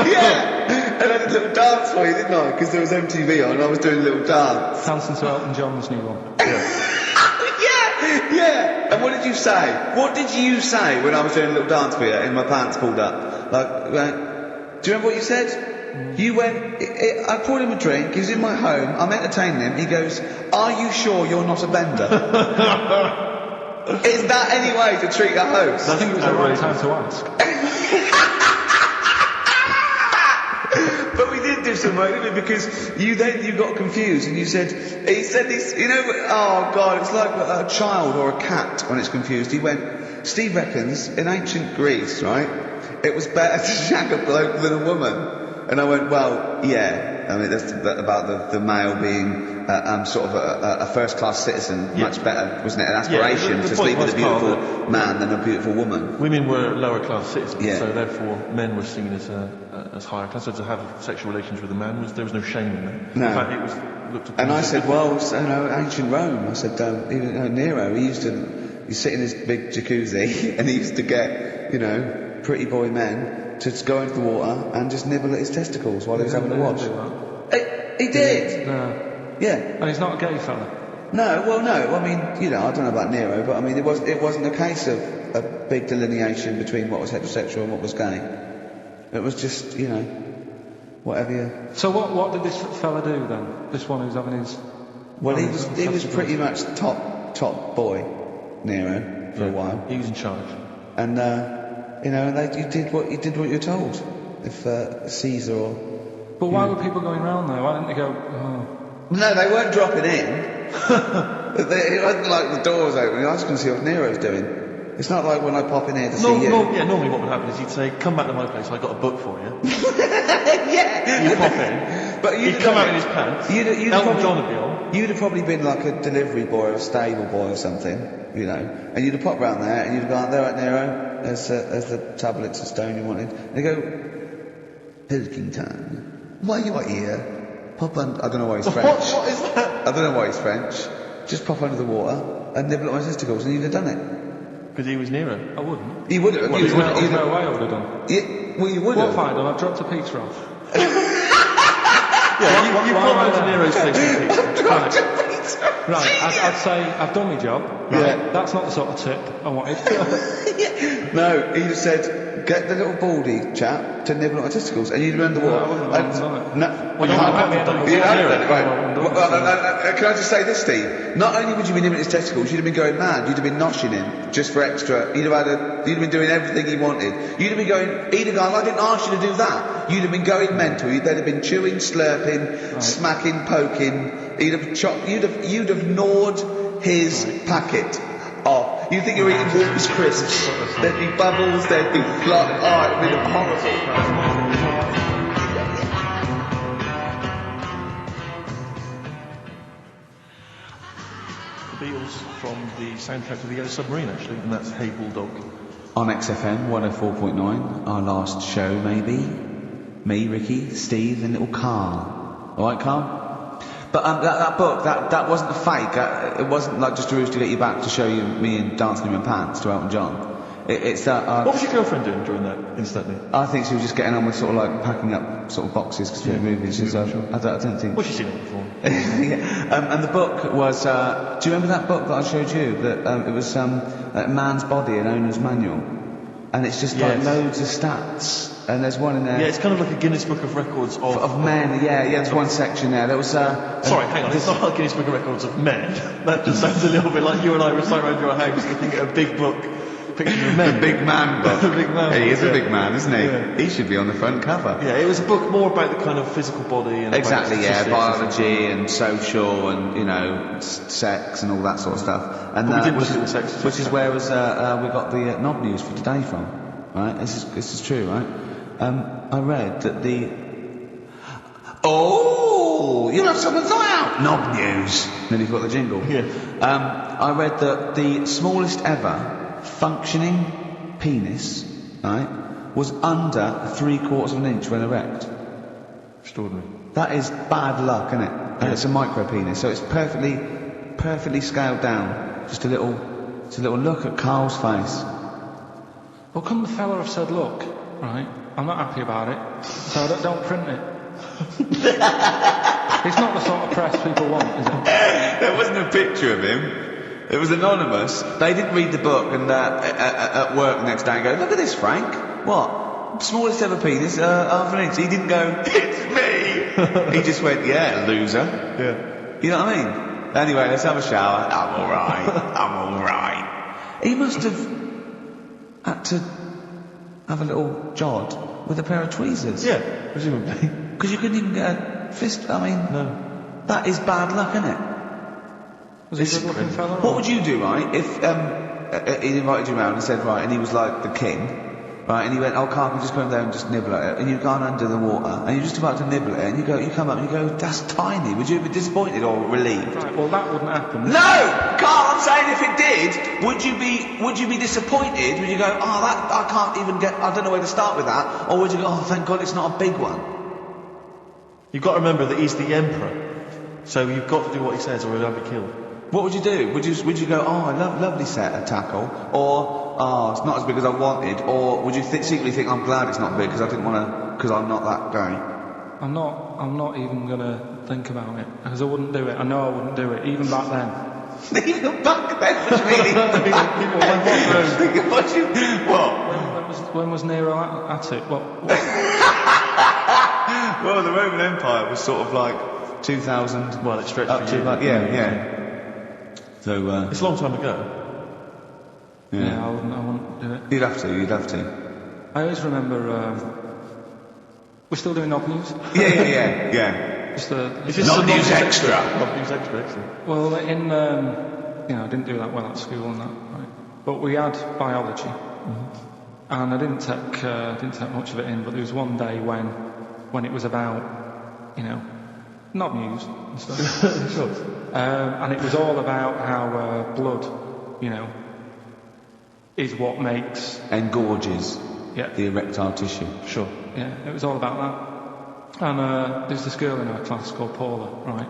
Yeah. And I did a little dance for you, didn't I? Because there was MTV on and I was doing a little dance. Dancing to Elton John's new one. Yeah. And what did you say? What did you say when I was doing a little dance for you and my pants pulled up? Do you remember what you said? You went, I poured him a drink, he was in my home, I'm entertaining him, he goes, "Are you sure you're not a bender?" Is that any way to treat a host? I think it was the right time to ask. But we did do some work, didn't we? Because you got confused and he said this, oh God, it's like a child or a cat when it's confused. He went, "Steve reckons in ancient Greece, right, it was better to shag a bloke than a woman." And I went, "Well, yeah. I mean, that's about the male being sort of a first-class citizen, much better, wasn't it? An aspiration to sleep with a beautiful man than a beautiful woman." Women were lower-class citizens, so Yeah. therefore men were seen as higher class. So to have sexual relations with a man, there was no shame in that. No. In fact, it was looked upon. And I said, "Well, ancient Rome." I said, even Nero, he'd sit in his big jacuzzi and he used to get, pretty boy men to just go into the water and just nibble at his testicles while he was having a watch. He did. No. Yeah. And he's not a gay fella. No. Well, no. I mean, I don't know about Nero, but I mean, it wasn't a case of a big delineation between what was heterosexual and what was gay. It was just, whatever you... So what did this fella do then? This one who's having his... Well, he was pretty much top boy, Nero, for a while. He was in charge. And, you did what you were told. If Caesar or... But why were people going round there? Why didn't they go, oh... No, they weren't dropping in. It wasn't like the door was open. I was going to see what Nero's doing. It's not like when I pop in here to see you. Normally what would happen is you'd say, come back to my place, I got a book for you. Yeah! You pop in, but he'd come out in his pants, Elton John would be on. You'd have probably been like a delivery boy or a stable boy or something, and you'd have popped round there and you'd have gone, there, right, Nero, there's the tablets of stone you wanted. And they go, Pilkington, why are you here? Pop on, I don't know why he's French. What is that? I don't know why he's French. Just pop under the water and nibble at my testicles and you'd have done it. Because he was Nero. I wouldn't. You would have. Well, there's no way I would have done. Yeah, well, you would have. What have I done? I've dropped a pizza off. Yeah, you pop round to Nero's place with pizza. Right, I'd say I've done my job. Right? Yeah. That's not the sort of tip I wanted. No, he just said, get the little baldy chap to nibble at my testicles, and you'd run the water. No, I wouldn't have done it. No, well, you haven't done it. You haven't done it, right. Can I just say this, Steve? Not only would you be nibbling his testicles, you'd have been going mad. You'd have been noshing him just for extra. You'd have been doing everything he wanted. You'd have been going, he'd have gone, I didn't ask you to do that. You'd have been going mental. They'd have been chewing, slurping, smacking, poking. You'd have gnawed his packet off. You think you're eating Walker's crisps? There'd be bubbles, there'd be blood. Oh, it'd be horrible. The Beatles from the soundtrack to The Yellow Submarine, actually, and that's Hey Bulldog. On XFM 104.9, our last show, maybe. Me, Ricky, Steve, and little Karl. All right, Karl? But that book, that wasn't a fake. It wasn't like just a ruse to get you back to show you me and dancing in my pants to Elton John. It's that. What was your girlfriend doing during that, incidentally? I think she was just getting on with sort of like packing up sort of boxes because we were movies. I don't think. Well, she's seen it before. Yeah. And the book was. Do you remember that book that I showed you? That it was Man's Body, an Owner's Manual, and it's just like loads of stats. And there's one in there. Yeah, it's kind of like a Guinness Book of Records of men. Yeah, there's one section there. There was. Sorry, hang on. It's not like Guinness Book of Records of men. That just sounds a little bit like you and I were sat around your house looking at a big book. Picture of men. The Big Man book. The Big Man. He is a big man, isn't he? Yeah. He should be on the front cover. Yeah, it was a book more about the kind of physical body and exactly. Biology and social and sex and all that sort of stuff. And but we didn't look at the sex, which is where we got the knob news for today from. Right? This is true, right? I read that you'll have someone's eye out! Knob news! Nearly got the jingle. Yeah. I read that the smallest ever functioning penis, right, was under 3/4 of an inch when erect. Extraordinary. That is bad luck, isn't it? And it's a micro penis, so it's perfectly scaled down. Just a little look at Karl's face. Well, couldn't the fella have said, look, right, I'm not happy about it, so don't print it. It's not the sort of press people want, is it? There wasn't a picture of him. It was anonymous. They didn't read the book and at work the next day and go, look at this, Frank. What? Smallest ever penis, half an inch. He didn't go, it's me. He just went, yeah, loser. Yeah. You know what I mean? Anyway, let's have a shower. I'm all right. He must have had to have a little jod with a pair of tweezers. Yeah, presumably. Because you couldn't even get a fist. I mean, no. That is bad luck, isn't it? Was he a good-looking fella? What would you do, right, if he invited you round and said, right, and he was like the king, right, and he went, Karl, can you just come there and just nibble at it? And you've gone under the water, and you're just about to nibble at it, and you come up and you go, that's tiny. Would you be disappointed or relieved? Right, well, that wouldn't happen. No! Karl, I'm saying if it did, would you be disappointed? Would you go, I can't even I don't know where to start with that? Or would you go, thank God it's not a big one? You've got to remember that he's the emperor, so you've got to do what he says or he'll have you killed. What would you do? Would you go, lovely set of tackle, or it's not as big as I wanted, or would you secretly think I'm glad it's not big because I didn't want to, because I'm not that guy? I'm not even gonna think about it because I wouldn't do it. I know I wouldn't do it even back then. Even back When was Nero at it? What? Well, the Roman Empire was sort of like 2000. Well, it stretched up for to years. like yeah. So It's a long time ago. Yeah, I wouldn't do it. You'd have to. I always remember. We're still doing Knob News. Yeah. Just Knob News extra. Knob News extra, excellent. Well, I didn't do that well at school and that, right? But we had biology, and I didn't take much of it in. But there was one day when it was about, Knob News and stuff. Sure. And it was all about how blood, is what makes engorges the erectile tissue. Sure. Yeah, it was all about that. And there's this girl in our class called Paula, right?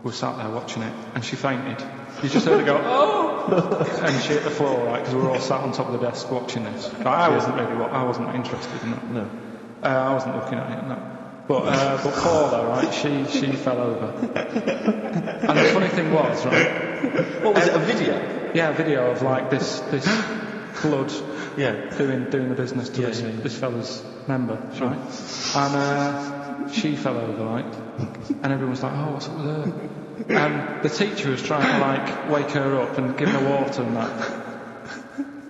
We were sat there watching it, and she fainted. You just heard her go, oh! And she hit the floor, right? Because we were all sat on top of the desk watching this. But I wasn't interested in that. No. I wasn't looking at it. No. But Paula, right? She fell over. And the funny thing was, right? What was it? A video? Yeah, a video of like this blood. Yeah. Doing the business to this fella's member, right? And she fell over, right? And everyone was like, oh, what's up with her? And the teacher was trying to like wake her up and give her water and that.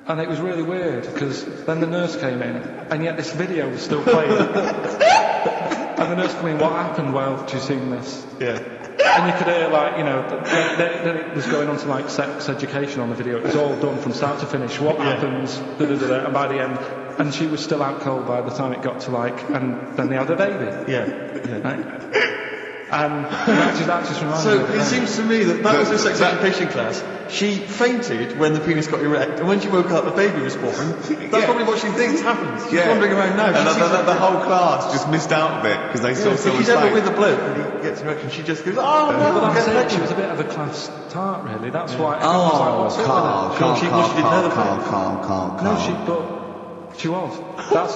And it was really weird because then the nurse came in and yet this video was still playing. And the nurse came in, what happened while you seen this? Yeah. And you could hear then it was going on to like sex education on the video. It was all done from start to finish. What happens? And by the end, and she was still out cold by the time it got to and then they had a baby. Yeah. Right? And that just reminds me. So it seems to me that was her sex education class. She fainted when the penis got erect, and when she woke up, the baby was born. That's probably what she thinks happens. She's wandering around now. And the whole class just missed out a bit because they saw someone's face. If she's ever with a bloke and he gets an erection, she just goes, oh no, well, that's it. She was a bit of a class tart, really. That's why everyone was like, what's up with her? She didn't know the thing. No, she was.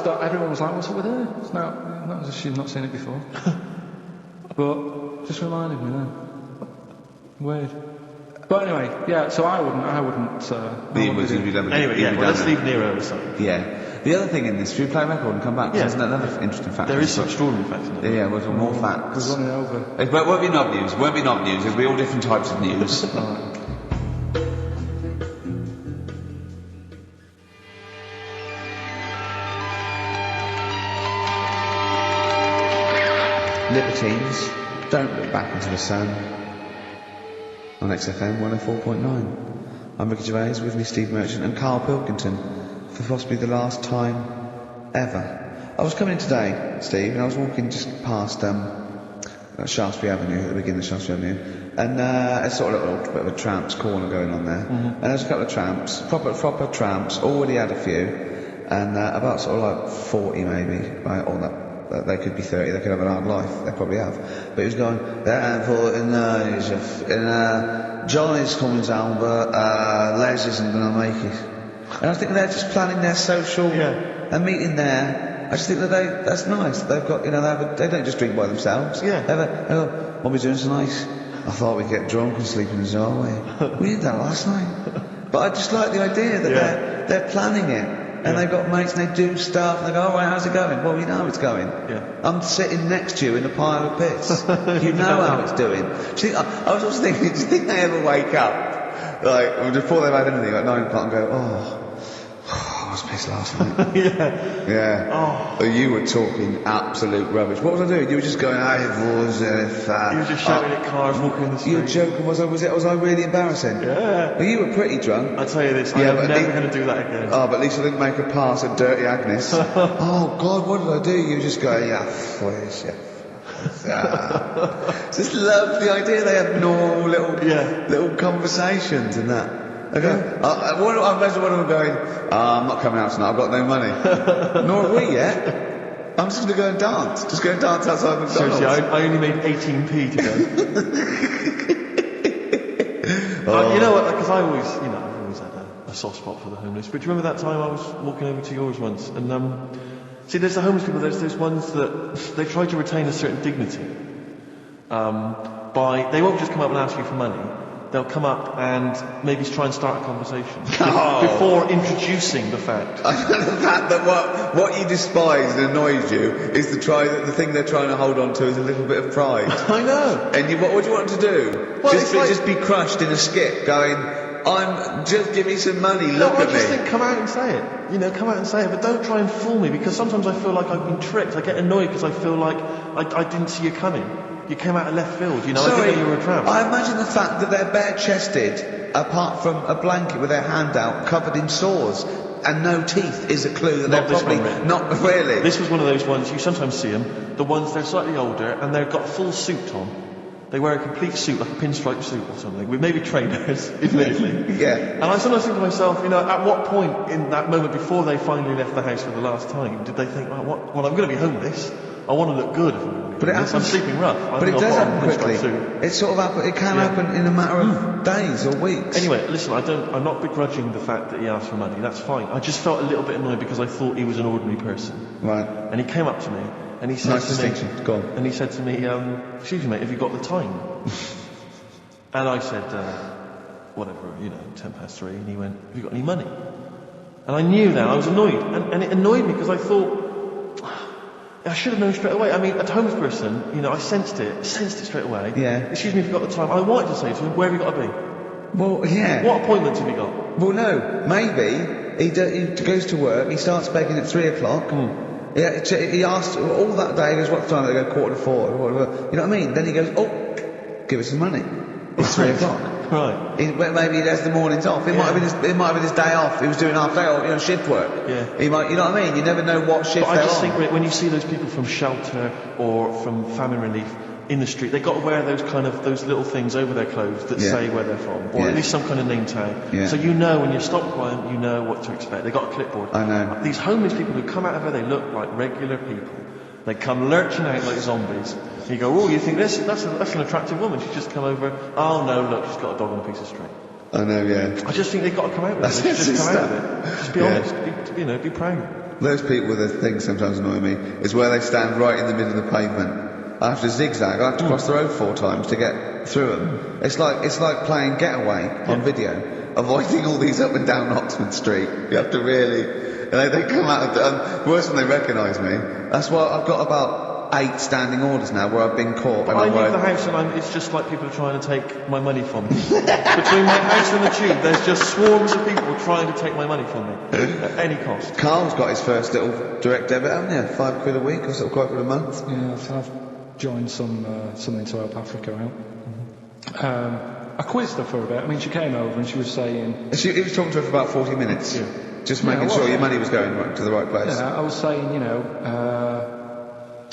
Everyone was like, what's up with her? No, she's not seen it before. But just reminded me then. Weird. But anyway, so I wouldn't. Let's leave Nero aside. Yeah. The other thing in this, should we play a record and come back? There's another interesting fact. There is some extraordinary facts in it. Yeah, we'll do more facts. We're running over. It won't be Knob News. It'll be all different types of news. Libertines, don't look back into the sun. On XFM 104.9. I'm Ricky Gervais, with me Steve Merchant and Karl Pilkington for possibly the last time ever. I was coming in today, Steve, and I was walking just past Shaftesbury Avenue, at the beginning of Shaftesbury Avenue, and it's sort of a little bit of a tramps corner going on there. And there's a couple of tramps, proper tramps, already had a few, and about sort of like 40 maybe, right, all that. They could be 30, they could have an hard life, they probably have. But he was going, Johnny's coming down, but Les isn't going to make it. And I think they're just planning their social a meeting there. I just think that that's nice. They've got, they don't just drink by themselves. Yeah. What are we doing tonight? I thought we'd get drunk and sleep in the doorway. We did that last night. But I just like the idea that they're planning it. And they've got mates and they do stuff and they go, all right, how's it going? Well, you know how it's going. Yeah. I'm sitting next to you in a pile of piss. You know how it's doing. Do you think, I was also thinking, do you think they ever wake up, like, before they've had anything, like 9 o'clock and go, I was pissed last night. Yeah. You were talking absolute rubbish. What was I doing? You were just going, You were just shouting at cars walking in the street. You were joking. Was I really embarrassing? Yeah. Well, you were pretty drunk. I'll tell you this, I'm never going to do that again. Oh, but at least I didn't make a pass at Dirty Agnes. Oh, God, what did I do? You were just going, Just love the idea they have normal little conversations and that. Okay. I imagine one of them going, I'm not coming out tonight, I've got no money. Nor have we yet. I'm just going to go and dance. Just go and dance outside McDonald's. Seriously, I only made 18p today. You know what, because I've always had a soft spot for the homeless. But do you remember that time I was walking over to yours once? And, see, there's the homeless people, there's those ones that they try to retain a certain dignity. They won't just come up and ask you for money. they'll come up and maybe try and start a conversation before introducing the fact. The fact that what you despise and annoys you is the thing they're trying to hold on to is a little bit of pride. I know. And what do you want to do? Well, just be crushed in a skip, going, just give me some money, look at me. I just think come out and say it. You know, come out and say it, but don't try and fool me, because sometimes I feel like I've been tricked. I get annoyed because I feel like I didn't see you coming. You came out of left field, you know. Sorry, I didn't know you were a tramp. I imagine the fact that they're bare-chested, apart from a blanket with their hand out, covered in sores, and no teeth, is a clue that they're probably not really. This was one of those ones, you sometimes see them, the ones they're slightly older, and they've got a full suit on. They wear a complete suit, like a pinstripe suit or something, with maybe trainers, admittedly. Yeah. And I sometimes think to myself, you know, at what point in that moment before they finally left the house for the last time, did they think, well, I'm going to be homeless, I want to look good if I'm going to be homeless. I'm sleeping rough. But it does happen quickly. It sort of it can happen in a matter of days or weeks. Anyway, listen, I'm not begrudging the fact that he asked for money, that's fine. I just felt a little bit annoyed because I thought he was an ordinary person. Right. And he came up to me, and he said nice distinction. Go on. And he said to me, excuse me mate, have you got the time? And I said, whatever, 3:10. And he went, have you got any money? And I knew then, I was annoyed. And it annoyed me because I thought, I should have known straight away. I mean, a homeless person, I sensed it straight away. Yeah. Excuse me if you've got the time. I wanted to say to him, where have you got to be? Well, yeah. What appointments have you got? Well, no, maybe he goes to work, he starts begging at 3 o'clock. Yeah, he asks all that day, he goes, what time? They go 3:45, or whatever. You know what I mean? Then he goes, give us some money. It's 3 o'clock. Right. Maybe he has the mornings off. It might have been his day off. He was doing half day or shift work. Yeah. He might, you know what I mean? You never know what shift they're on. But I just think when you see those people from shelter or from famine relief in the street, they've got to wear those little things over their clothes that say where they're from, or at least some kind of name tag. Yeah. So when you're stopped by them, you know what to expect. They've got a clipboard. I know. These homeless people who come out of there, they look like regular people. They come lurching out like zombies. And you go, oh, you think that's an attractive woman? She's just come over. Oh no, look, she's got a dog on a piece of string. I know, yeah. I just think they've got to come out with it. They should just come out of it. Just be honest. Be proud. Those people with the things sometimes annoy me is where they stand right in the middle of the pavement. I have to zigzag. I have to cross the road 4 times to get through them. It's like playing Getaway on video, avoiding all these up and down Oxford Street. You have to really. And they come out of worse when they recognise me. That's why I've got about 8 standing orders now where I've been caught. I leave the house and it's just like people are trying to take my money from me. Between my house and the tube, there's just swarms of people trying to take my money from me at any cost. Carl's got his first little direct debit, haven't you? £5 a week or sort of quite for a month. Yeah, I've joined something to help Africa out. I quizzed her for a bit. I mean, she came over and she was saying... He was talking to her for about 40 minutes. Yeah. Just making sure your money was going to the right place. Yeah, I was saying,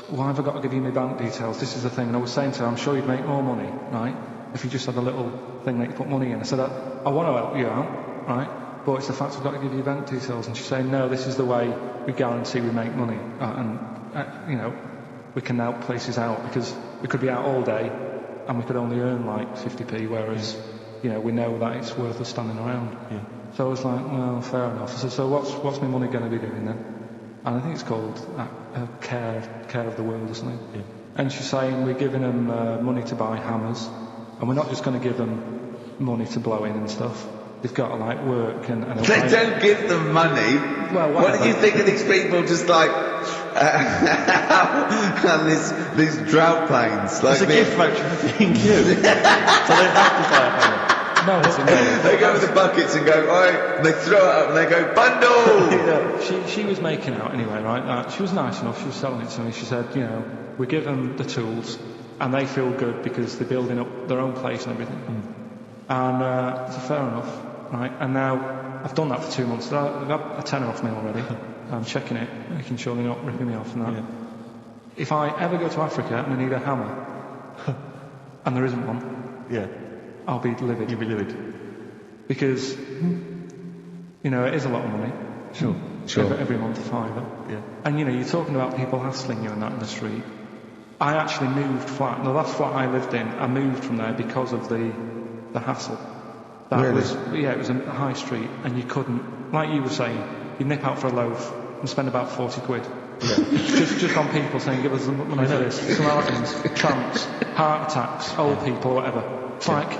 why have I got to give you my bank details? This is the thing. And I was saying to her, I'm sure you'd make more money, right, if you just had a little thing that you put money in. I said, I want to help you out, right, but it's the fact I've got to give you bank details. And she's saying, no, this is the way we guarantee we make money. We can help places out because we could be out all day and we could only earn like 50p, whereas, we know that it's worth us standing around. Yeah. So I was like, well, fair enough. I said, so what's my money going to be doing then? And I think it's called care of the world or something. Yeah. And she's saying we're giving them money to buy hammers, and we're not just going to give them money to blow in and stuff. They've got to work and they don't give them money. Well, what do you think of these people just and these drought planes? It's a gift voucher for being you. So they have to buy a hammer. No, they go with the buckets and go, oi, and they throw it up and they go, bundle! She was making out anyway, right? She was nice enough, she was selling it to me. She said, we give them the tools and they feel good because they're building up their own place and everything. And so fair enough, right? And now I've done that for 2 months. I've got a tenner off me already. I'm checking it, making sure they're not ripping me off and that. Yeah. If I ever go to Africa and I need a hammer, and there isn't one, I'll be livid. You'll be livid. Because, it is a lot of money. Sure. Every month, £5. Yeah. And, you're talking about people hassling you and that in the street. I actually moved flat. The last flat I lived in, I moved from there because of the hassle. It was a high street, and you couldn't, like you were saying, you'd nip out for a loaf and spend about 40 quid. Yeah. just on people saying, give us some money for this. Samaritans, tramps, heart attacks, old people, whatever. It's like...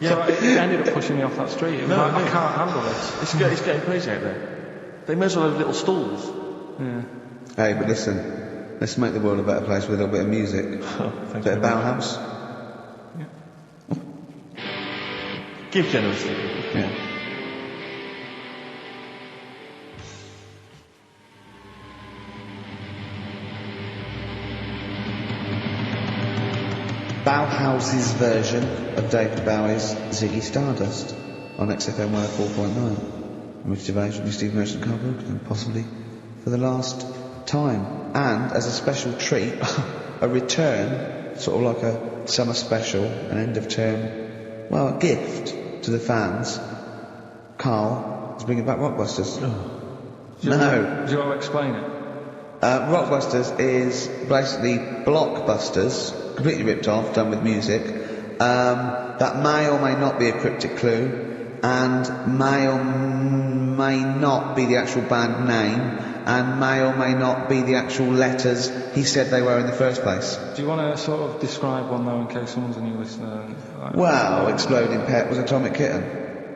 So it ended up pushing me off that street. It was I can't handle this. It's getting crazy out there. They may as well have little stalls. Yeah. Hey, but listen, let's make the world a better place with a little bit of music. A bit of Bauhaus. Yeah. Give generously. Yeah. Bauhaus's version of David Bowie's Ziggy Stardust on XFM 104.9. With Gervais, Steve Merchant, Karl Pilkington, possibly for the last time. And as a special treat, a return, sort of like a summer special, an end of term, well, a gift to the fans. Karl is bringing back Rockbusters. Do you want to explain it? Rockbusters is basically blockbusters, completely ripped off, done with music, that may or may not be a cryptic clue, and may or may not be the actual band name, and may or may not be the actual letters he said they were in the first place. Do you want to sort of describe one though, in case someone's a new listener? Well, Exploding Pet was Atomic Kitten.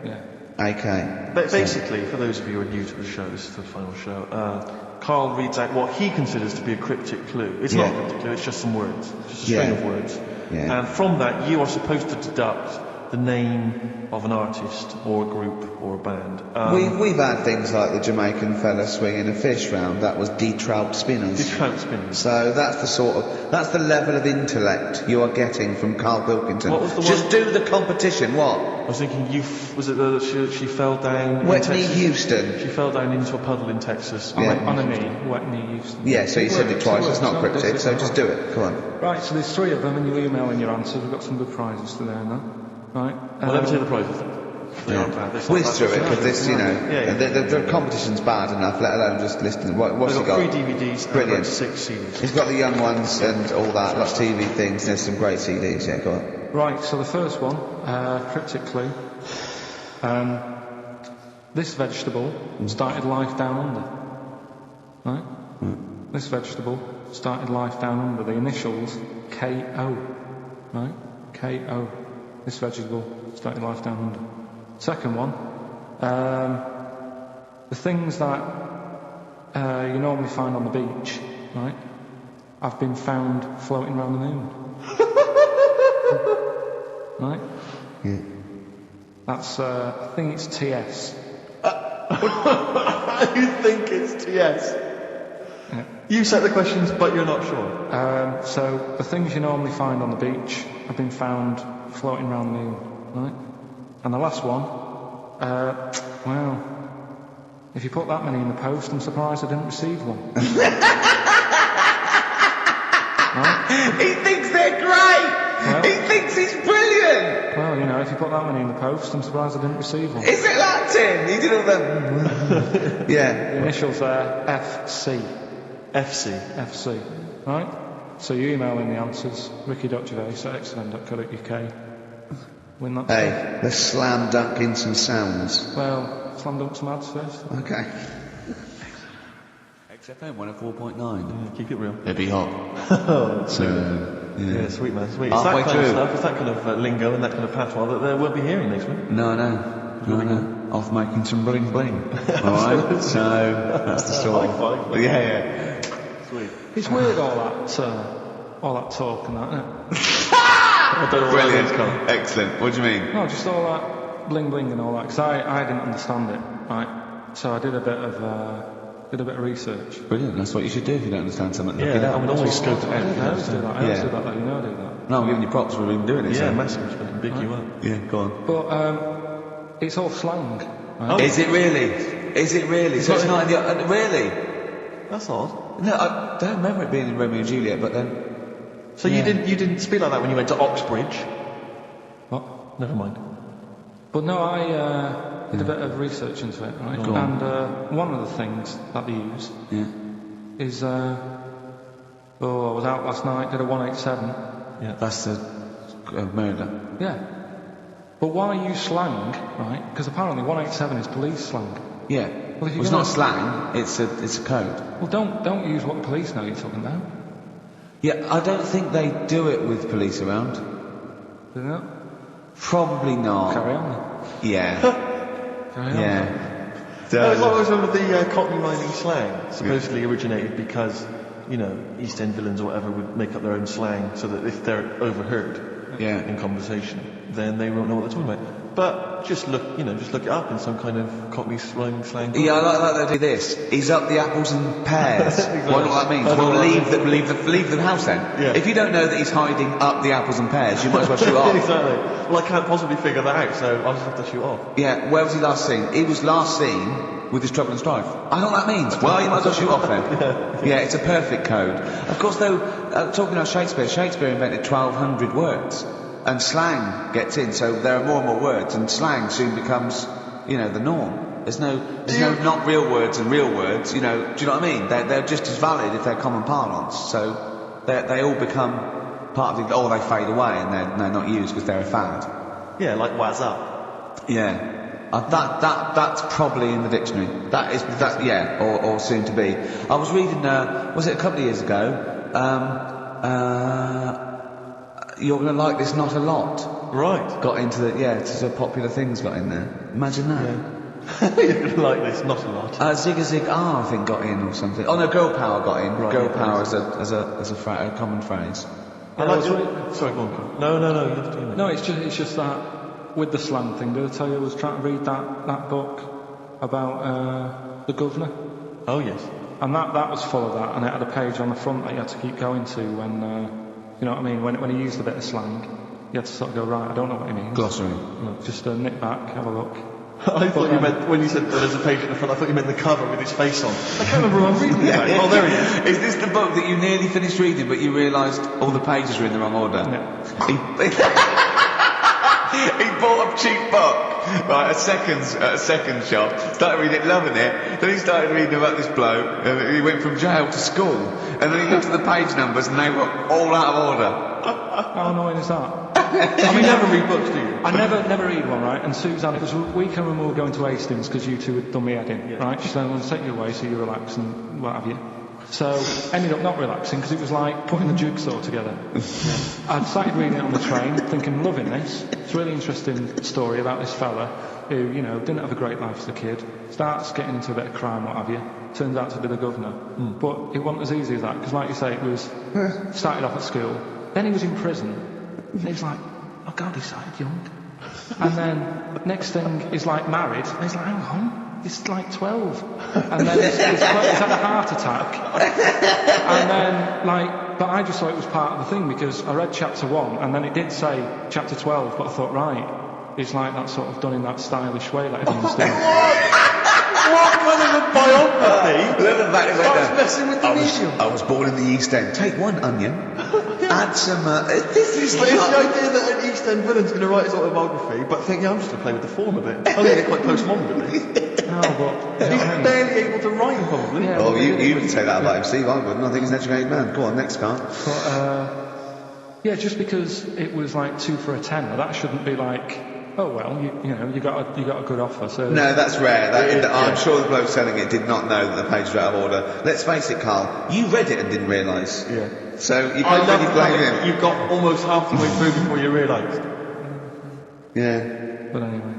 Yeah. AK. But basically, for those of you who are new to the show, this is the final show, Karl reads out what he considers to be a cryptic clue. It's not a cryptic clue, it's just some words. Just a string of words. Yeah. And from that, you are supposed to deduct the name of an artist or a group or a band. We've had things like the Jamaican fella swinging a fish round. That was De-Trout Spinners. De-Trout Spinners. So that's the level of intellect you are getting from Karl Pilkington. What was the Just one? do the competition. What? I was thinking, was it that she fell down? Whitney Houston. She fell down into a puddle in Texas. On a knee, Whitney Houston. Yeah, so you said it twice. It's not cryptic, so just do it. Come on. Right, so there's 3 of them, and you email in your answers. We've got some good prizes today and that. Right. Well, let me tell you the prizes. They aren't bad. Whiz through it, because this, the competition's bad enough, let alone just listing. What's he got? 3 DVDs Brilliant. and 6 CDs. He's got the young ones and all that, lots of TV things. There's some great CDs, yeah, go on. Right, so the first one, cryptic clue. This vegetable started life down under. Right? This vegetable started life down under. The initials KO. Right? KO. This vegetable started life down under. Second one, the things that you normally find on the beach, right, have been found floating around the moon. Right? Yeah. That's, I think it's TS. You think it's TS? Yeah. You set the questions, but you're not sure. So the things you normally find on the beach have been found floating around the moon, right? And the last one, well, if you put that many in the post, I'm surprised I didn't receive one. Right? He thinks they're great! Well, he thinks he's brilliant! Well, if you put that many in the post, I'm surprised I didn't receive one. Is it Latin? He did all the... Yeah. The initials there, FC. FC. Right? So you email in the answers, ricky.gervais@xfm.co.uk. Win that Hey, stuff. let's slam dunk in some sounds. Well, slam dunk some ads first. Okay. XFM 104.9. Yeah, keep it real. It'd be hot. Yeah, sweet man, sweet. Halfway It's that kind of through. stuff, it's that kind of lingo and that kind of patois that they won't be hearing next week. No. Off making some bling bling. Alright? So, that's the story. High five. Yeah. Sweet. It's weird all that talk and that, isn't it? I don't know Brilliant. where that's come. Excellent. What do you mean? No, just all that bling bling and all that, because I didn't understand it, right? So I did a bit of research. Brilliant. That's what you should do if you don't understand something. Look it Yeah, up. I would always scope it I always out. do that. I always do that, though. You know I do that. No, I'm giving you props for even doing it. Yeah, so. massive respect. Big you up. Yeah, go on. But it's all slang. Right? Is it really? So it's not in the... really? That's odd. No, I don't remember it being in Romeo and Juliet, but then... So you didn't speak like that when you went to Oxbridge? What? Never mind. But no, I did a bit of research into it, right? Go And one of the things that they use is... I was out last night, did a 187. Yeah. That's the murder. Yeah. But why use slang, right? Because apparently 187 is police slang. Yeah. Well, if you're it's gonna- not slang, it's a code. Well, don't use what the police know you're talking about. Yeah, I don't think they do it with police around. Do you know? Probably not. Carry on. Yeah. Carry on. Yeah. I always remember the Cockney rhyming slang supposedly originated because, East End villains or whatever would make up their own slang so that if they're overheard in conversation, then they won't know what they're talking about. But just look it up in some kind of Cockney rhyming slang. Yeah, I like they do this. He's up the apples and pears. Exactly. What that means? Well, leave the house then. Yeah. If you don't know that he's hiding up the apples and pears, you might as well shoot off. Exactly. Well, I can't possibly figure that out, so I'll just have to shoot off. Yeah, where was he last seen? He was last seen with his trouble and strife. I know what that means. Well, you might as well shoot off then. Yeah, it's a perfect code. Of course, though, talking about Shakespeare invented 1,200 words. And slang gets in, so there are more and more words, and slang soon becomes, the norm. There's no not real words and real words, do you know what I mean? They're just as valid if they're common parlance, so they all become part of or they fade away and they're not used because they're a fad. Yeah, like what's up. Yeah. That's probably in the dictionary. Or soon to be. I was reading, was it a couple of years ago, You're Going to Like This Not a Lot. Right. Got into it's a popular things got in there. Imagine that. Yeah. You're Going to Like This Not a Lot. Zig Zig I think got in or something. Oh no, Girl Power got in. Right, Girl Power as a common phrase. Sorry, go on. No. No, it's just that with the slang thing. Did I tell you I was trying to read that book about the governor? Oh yes. And that was full of that, and it had a page on the front that you had to keep going to when. You know what I mean? When he used a bit of slang, you had to sort of go, right, I don't know what he means. Glossary. Just nip back, have a look. I thought you meant, when you said there's a page at the front, I thought you meant the cover with his face on. I can't remember who I'm reading it about. Oh, there he is. Is this the book that you nearly finished reading, but you realised all the pages were in the wrong order? Yeah. He bought a cheap book. Right, at a second shop, started reading it, loving it, then he started reading about this bloke, and he went from jail to school, and then he looked at the page numbers and they were all out of order. How annoying is that? You never read books, do you? I never read one, right? And Suzanne, it was a weekend when we were going to Hastings because you two had done me head in, right? She said, I'm going to take you away so you relax and what have you. So, ended up not relaxing because it was like putting the jigsaw together. I'd started reading it on the train, thinking, loving this. It's a really interesting story about this fella who, didn't have a great life as a kid, starts getting into a bit of crime, what have you, turns out to be the governor. But it wasn't as easy as that, because like you say, it was, started off at school, then he was in prison, and he's like, oh God, he started young. And then, next thing, he's like married, and he's like, hang on, he's like 12. And then he's had a heart attack. And then, but I just thought it was part of the thing, because I read chapter 1, and then it did say chapter 12, but I thought, right, it's like that sort of done in that stylish way that everyone's doing. What kind of a biography? Starts messing with the medium. I was born in the East End. Take one onion, add some... This is the idea that an East End villain's going to write his autobiography, but think, I'm just going to play with the form a bit. I'm going to get quite postmodern, really. No, but... He's barely able to rhyme, probably. Yeah, well, you would say that about him, Steve. I wouldn't. I think he's an educated man. Go on, next card. But, just because it was like 2 for a tenner, that shouldn't be like... Oh well, you got a good offer. So no, that's rare. I'm sure the bloke selling it did not know that the pages were out of order. Let's face it, Carl. You read it and didn't realise. Yeah. So you can't really blame him. You got almost half the way through before you realised. Yeah. But anyway,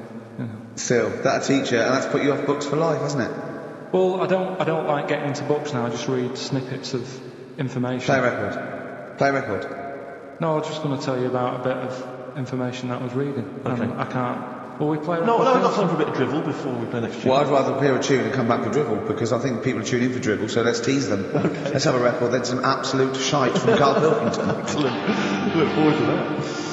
Still, that'll teach you, and that's put you off books for life, hasn't it? Well, I don't like getting into books now. I just read snippets of information. Play record. No, I was just going to tell you about a bit of information that I was reading. Okay. I can't... Will we play record? No, I've got time for a bit of drivel before we play next tune. Well, I'd rather hear a tune and come back for drivel, because I think people tune in for drivel, so let's tease them. Okay. Let's have a record, then some absolute shite from Karl Pilkington. Excellent. Look forward to that.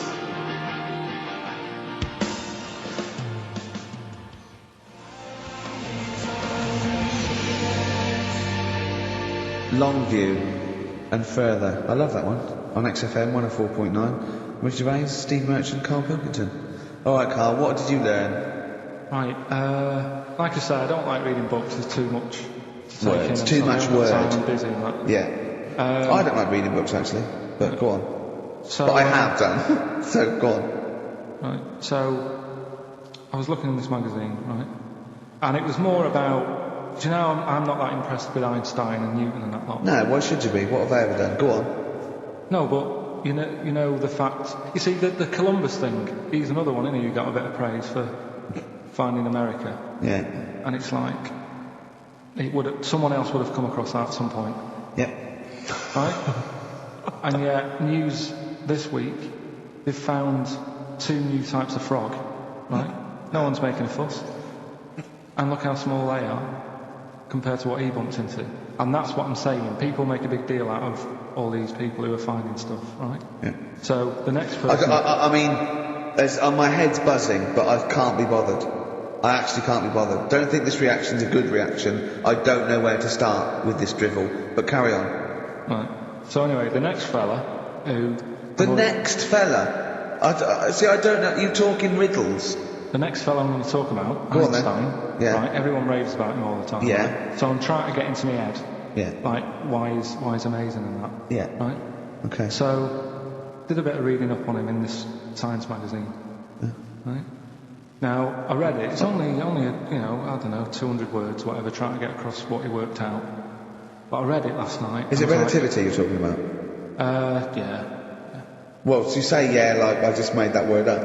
Longview and Further. I love that one. On XFM 104.9. Richard Gervais, Steve Merchant, Karl Pilkington. Alright, Karl, what did you learn? Right, like I say, I don't like reading books. There's too much to take in. It's too much word. I'm busy and that. Yeah. I don't like reading books, actually, but go on. So, but I have done, so go on. Right, so I was looking in this magazine, right, and it was more about, do you know, I'm not that impressed with Einstein and Newton and that lot. No, why should you be? What have they ever done? Go on. No, but you know the fact. You see, the Columbus thing. He's another one, isn't he? Who got a bit of praise for finding America. Yeah. And it's like someone else would have come across that at some point. Yep. Right. And yet, news this week, they've found 2 new types of frog. Right. No one's making a fuss. And look how small they are compared to what he bumped into. And that's what I'm saying. People make a big deal out of all these people who are finding stuff, right? Yeah. So the next person... I mean, my head's buzzing, but I can't be bothered. I actually can't be bothered. Don't think this reaction's a good reaction. I don't know where to start with this drivel, but carry on. Right. So anyway, the next fella who... Next fella? I don't know. You talk in riddles. The next fella I'm going to talk about, Einstein. Yeah. Right, everyone raves about him all the time. Yeah. Right? So I'm trying to get into my head. Yeah. Like, why he's amazing and that. Yeah. Right? Okay. So, did a bit of reading up on him in this science magazine. Yeah. Right? Now, I read it. It's only I don't know, 200 words, whatever, trying to get across what he worked out. But I read it last night. Is it relativity you're talking about? Yeah. Well, so you say like I just made that word up.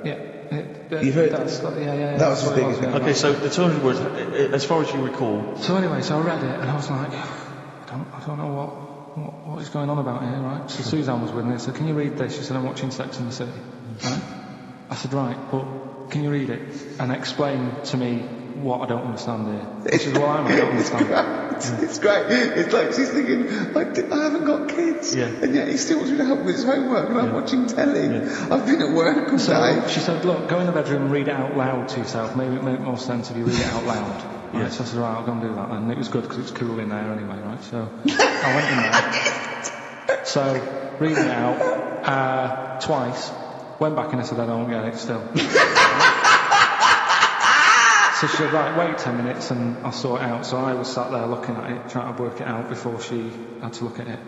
Yeah. You've heard that? Yeah. That was his biggest thing. Okay, so the 200 words, as far as you recall. So anyway, so I read it and I was like, I don't know what is going on about here, right? So Suzanne was with me. I said, can you read this? She said, I'm watching Sex and the City. Right? I said, right, but can you read it and explain to me what I don't understand here? She said, well, I don't understand. It's great. It's like she's thinking, I haven't got kids, and yet he still wants me to help with his homework, and I'm watching telly. Yeah. I've been at work all day. She said, look, go in the bedroom and read it out loud to yourself. Maybe it make more sense if you read it out loud. Right? So I said, right, I'll go and do that. And it was good because it's cool in there anyway, right? So I went in there. So reading it out twice. Went back and I said, I don't get it still. So she said, right, wait 10 minutes and I'll sort it out. So I was sat there looking at it, trying to work it out before she had to look at it.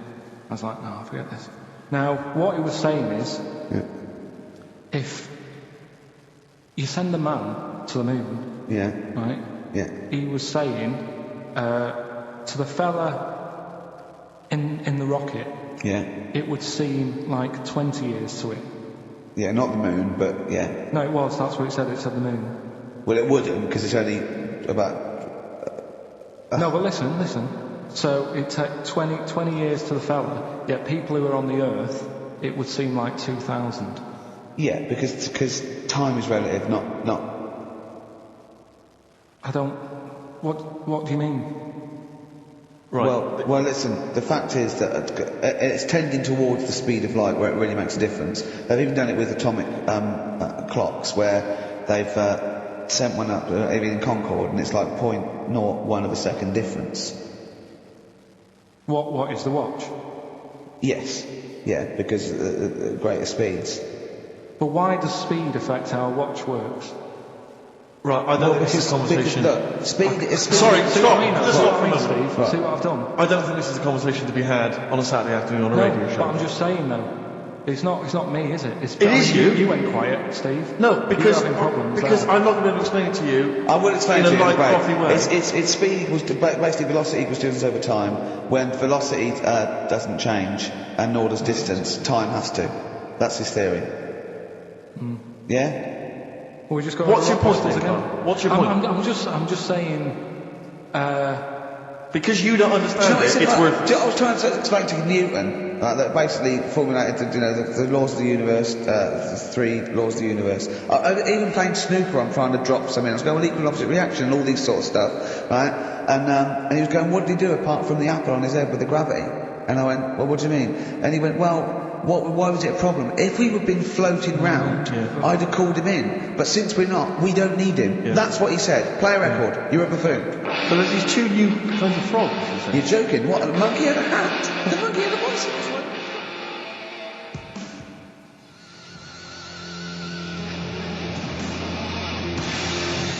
I was like, no, forget this. Now, what he was saying is, if you send a man to the moon, right? Yeah. He was saying to the fella in the rocket, it would seem like 20 years to it. Yeah, not the moon, but yeah. No, it was. That's what it said. It said the moon. Well, it wouldn't, because it's only about... No, but listen. So it took 20 years to the fella, yet people who are on the Earth, it would seem like 2,000. Yeah, because time is relative, not... I don't... What do you mean? Right. Well, listen, the fact is that it's tending towards the speed of light where it really makes a difference. They've even done it with atomic clocks, where they've... sent one up in Concorde, and it's like 0.01 of a second difference. What is the watch? Yes, yeah, because greater speeds. But why does speed affect how a watch works? Right, I don't think this is a conversation. Look, speed is... Sorry, stop. Steve. Right. See what I've done? I don't think this is a conversation to be had on a Saturday afternoon on a radio show. But I'm just saying, though. It's not me, is it? It is you. You went quiet, Steve. No, because I'm not going to be able to explain it to you. I will explain to you in a light, frothy way. It's speed equals basically velocity equals distance over time. When velocity doesn't change, and nor does distance, time has to. That's his theory. Yeah. Well, we just got. What's your point, again? What's your point? I'm just saying. Because you don't understand it's worth... I was trying to explain to Newton that basically formulated the laws of the universe, the 3 laws of the universe. Even playing snooker, I'm trying to drop something. I was going, well, equal and opposite reaction and all these sort of stuff, right? And he was going, what did he do apart from the apple on his head with the gravity? And I went, well, what do you mean? And he went, well... why was it a problem? If we had been floating round, I'd have called him in. But since we're not, we don't need him. Yeah. That's what he said. Play a record. You're a buffoon. But there's these 2 new kinds of frogs. You're joking. What? The monkey had a hat. The monkey had a bicycle.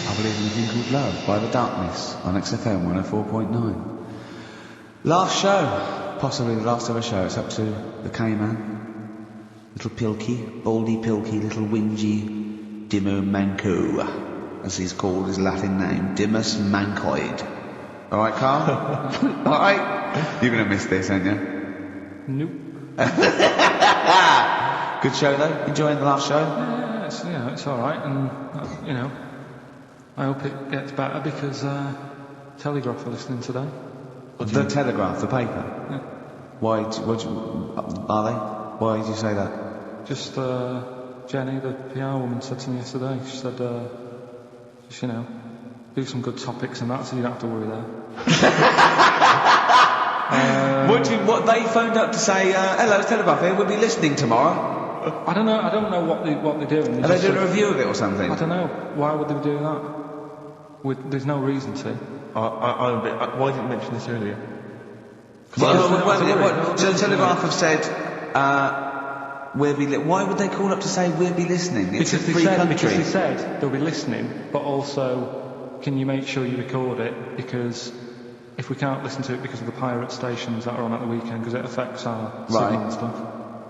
I Believe in a Thing Called Love by The Darkness on XFM 104.9. Last show. Possibly the last ever show. It's up to the K-Man, little Pilky, Baldy Pilky, little whingy Dimmer Manco, as he's called his Latin name, Dimmus Mancoid. Alright, Carl? Alright? You're going to miss this, aren't you? Nope. Good show though. Enjoying the last show? Yeah, it's all right, and I hope it gets better because Telegraph are listening today. The Telegraph, the paper. Yeah. Why? Are they? Why did you say that? Just Jenny, the PR woman, said to me yesterday. She said, just do some good topics and that, so you don't have to worry there. What they phoned up to say? Hello, it's Telegraph here. We'll be listening tomorrow. I don't know what they're doing. Are they doing a review of it or something? I don't know. Why would they be doing that? There's no reason to. Why didn't you mention this earlier? So the Telegraph have said, why would they call up to say we'll be listening? It's a free country. Because they said they'll be listening, but also, can you make sure you record it? Because if we can't listen to it because of the pirate stations that are on at the weekend, because it affects our signal and stuff.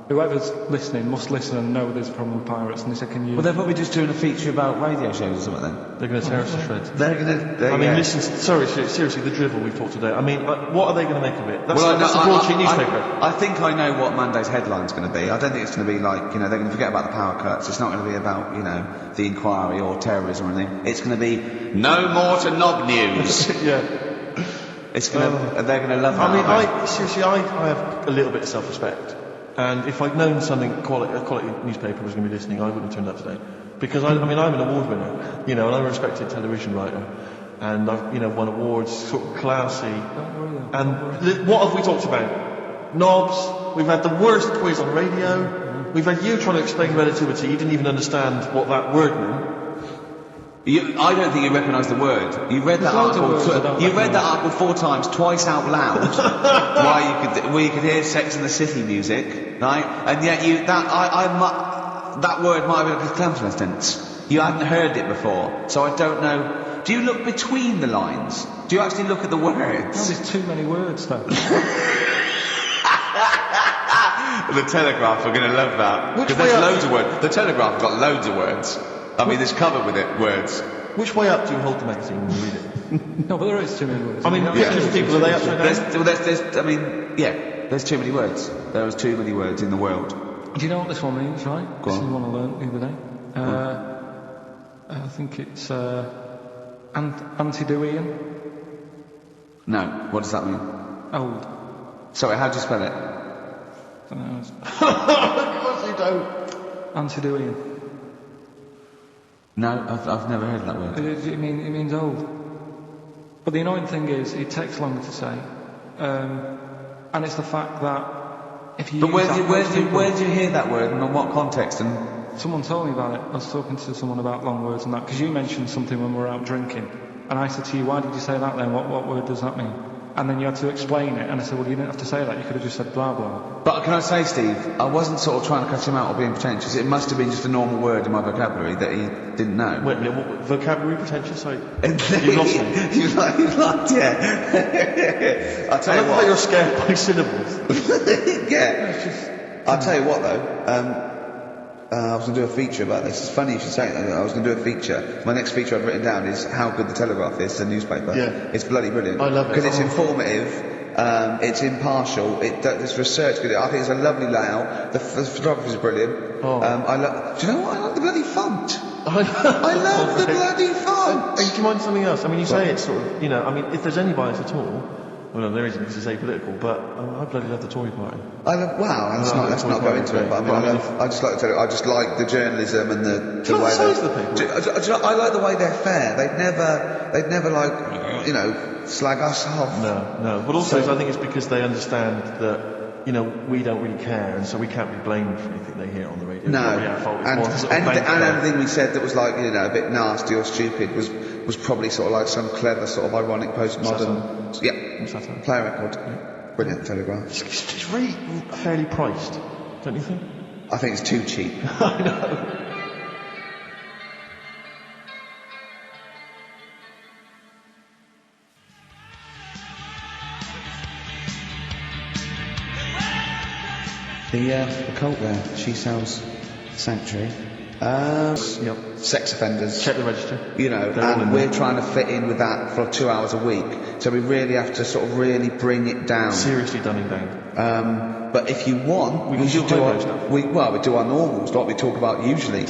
Whoever's listening must listen and know there's a problem with pirates, and they said, can you... Well, they're probably just doing a feature about radio shows or something then. They're going to tear us to shreds. They're going to... listen, seriously, the drivel we've talked today, what are they going to make of it? That's a broadsheet newspaper. I think I know what Monday's headline's going to be. I don't think it's going to be like, they're going to forget about the power cuts. It's not going to be about, the inquiry or terrorism or anything. It's going to be, no more to knob news. Yeah. It's going to... they're going to love that. I have a little bit of self-respect. And if I'd known a quality newspaper was going to be listening, I wouldn't have turned up today. Because I'm an award winner, and I'm a respected television writer, and I've won awards, sort of classy. And what have we talked about? Knobs. We've had the worst quiz on radio. We've had you trying to explain relativity. You didn't even understand what that word meant. I don't think you recognise the word. You read that article. You read that article 4 times, twice out loud, where you could hear Sex and the City music, right? And yet that word might have been a coincidence. You hadn't heard it before, so I don't know. Do you look between the lines? Do you actually look at the words? No, there's too many words, though. The Telegraph are going to love that because there's loads of words. The Telegraph have got loads of words. It's covered with words. Which way up do you hold the magazine when you read it? No, but there is too many words. People, are they upside down? There's too many words. There was too many words in the world. Do you know what this one means, right? Go on. This is one I learned the other day. I think it's Antediluvian. No, what does that mean? Old. Sorry, how do you spell it? I don't know. Of course you don't. Antediluvian. No, I've never heard that word. It means old. But the annoying thing is, it takes longer to say. And it's the fact that if you. But where did you hear that word and in what context? And someone told me about it. I was talking to someone about long words and that because you mentioned something when we were out drinking, and I said to you, "Why did you say that then? What word does that mean?" And then you had to explain it, and I said, well, you didn't have to say that, you could have just said blah blah. But can I say, Steve, I wasn't sort of trying to cut him out or being pretentious. It must have been just a normal word in my vocabulary that he didn't know. Wait a minute, what vocabulary pretentious? You've lost me. You've lost, yeah. I'll tell you what. You're scared by syllables. Yeah. I'll tell you what though, I was going to do a feature about this. It's funny you should say it. I was going to do a feature. My next feature I've written down is how good the Telegraph is, the newspaper. Yeah. It's bloody brilliant. I love it. Because it's informative, it's impartial, there's research good. I think it's a lovely layout. The photography is brilliant. Do you know what? I like the bloody font. I love the bloody font. Do you mind something else? You say it's sort of, if there's any bias at all, well, no, there isn't because it's apolitical, but I bloody love the Tory party. Let's not go into it, but I just like the journalism and the way I like the way they're fair. They'd never slag us off. No. But also, I think it's because they understand that, we don't really care, and so we can't be blamed for anything they hear on the radio. No. And anything we said that was like, a bit nasty or stupid was probably sort of like some clever sort of ironic postmodern. Player record. Yeah. Brilliant Telegraph. It's really fairly priced, don't you think? I think it's too cheap. I know. The cult there, She Sells Sanctuary. Sex offenders. Check the register. And we're trying to fit in with that for 2 hours a week. So we really have to sort of really bring it down. Seriously dumbing down. But if you want, we should do our stuff. We do our normals, like we talk about usually.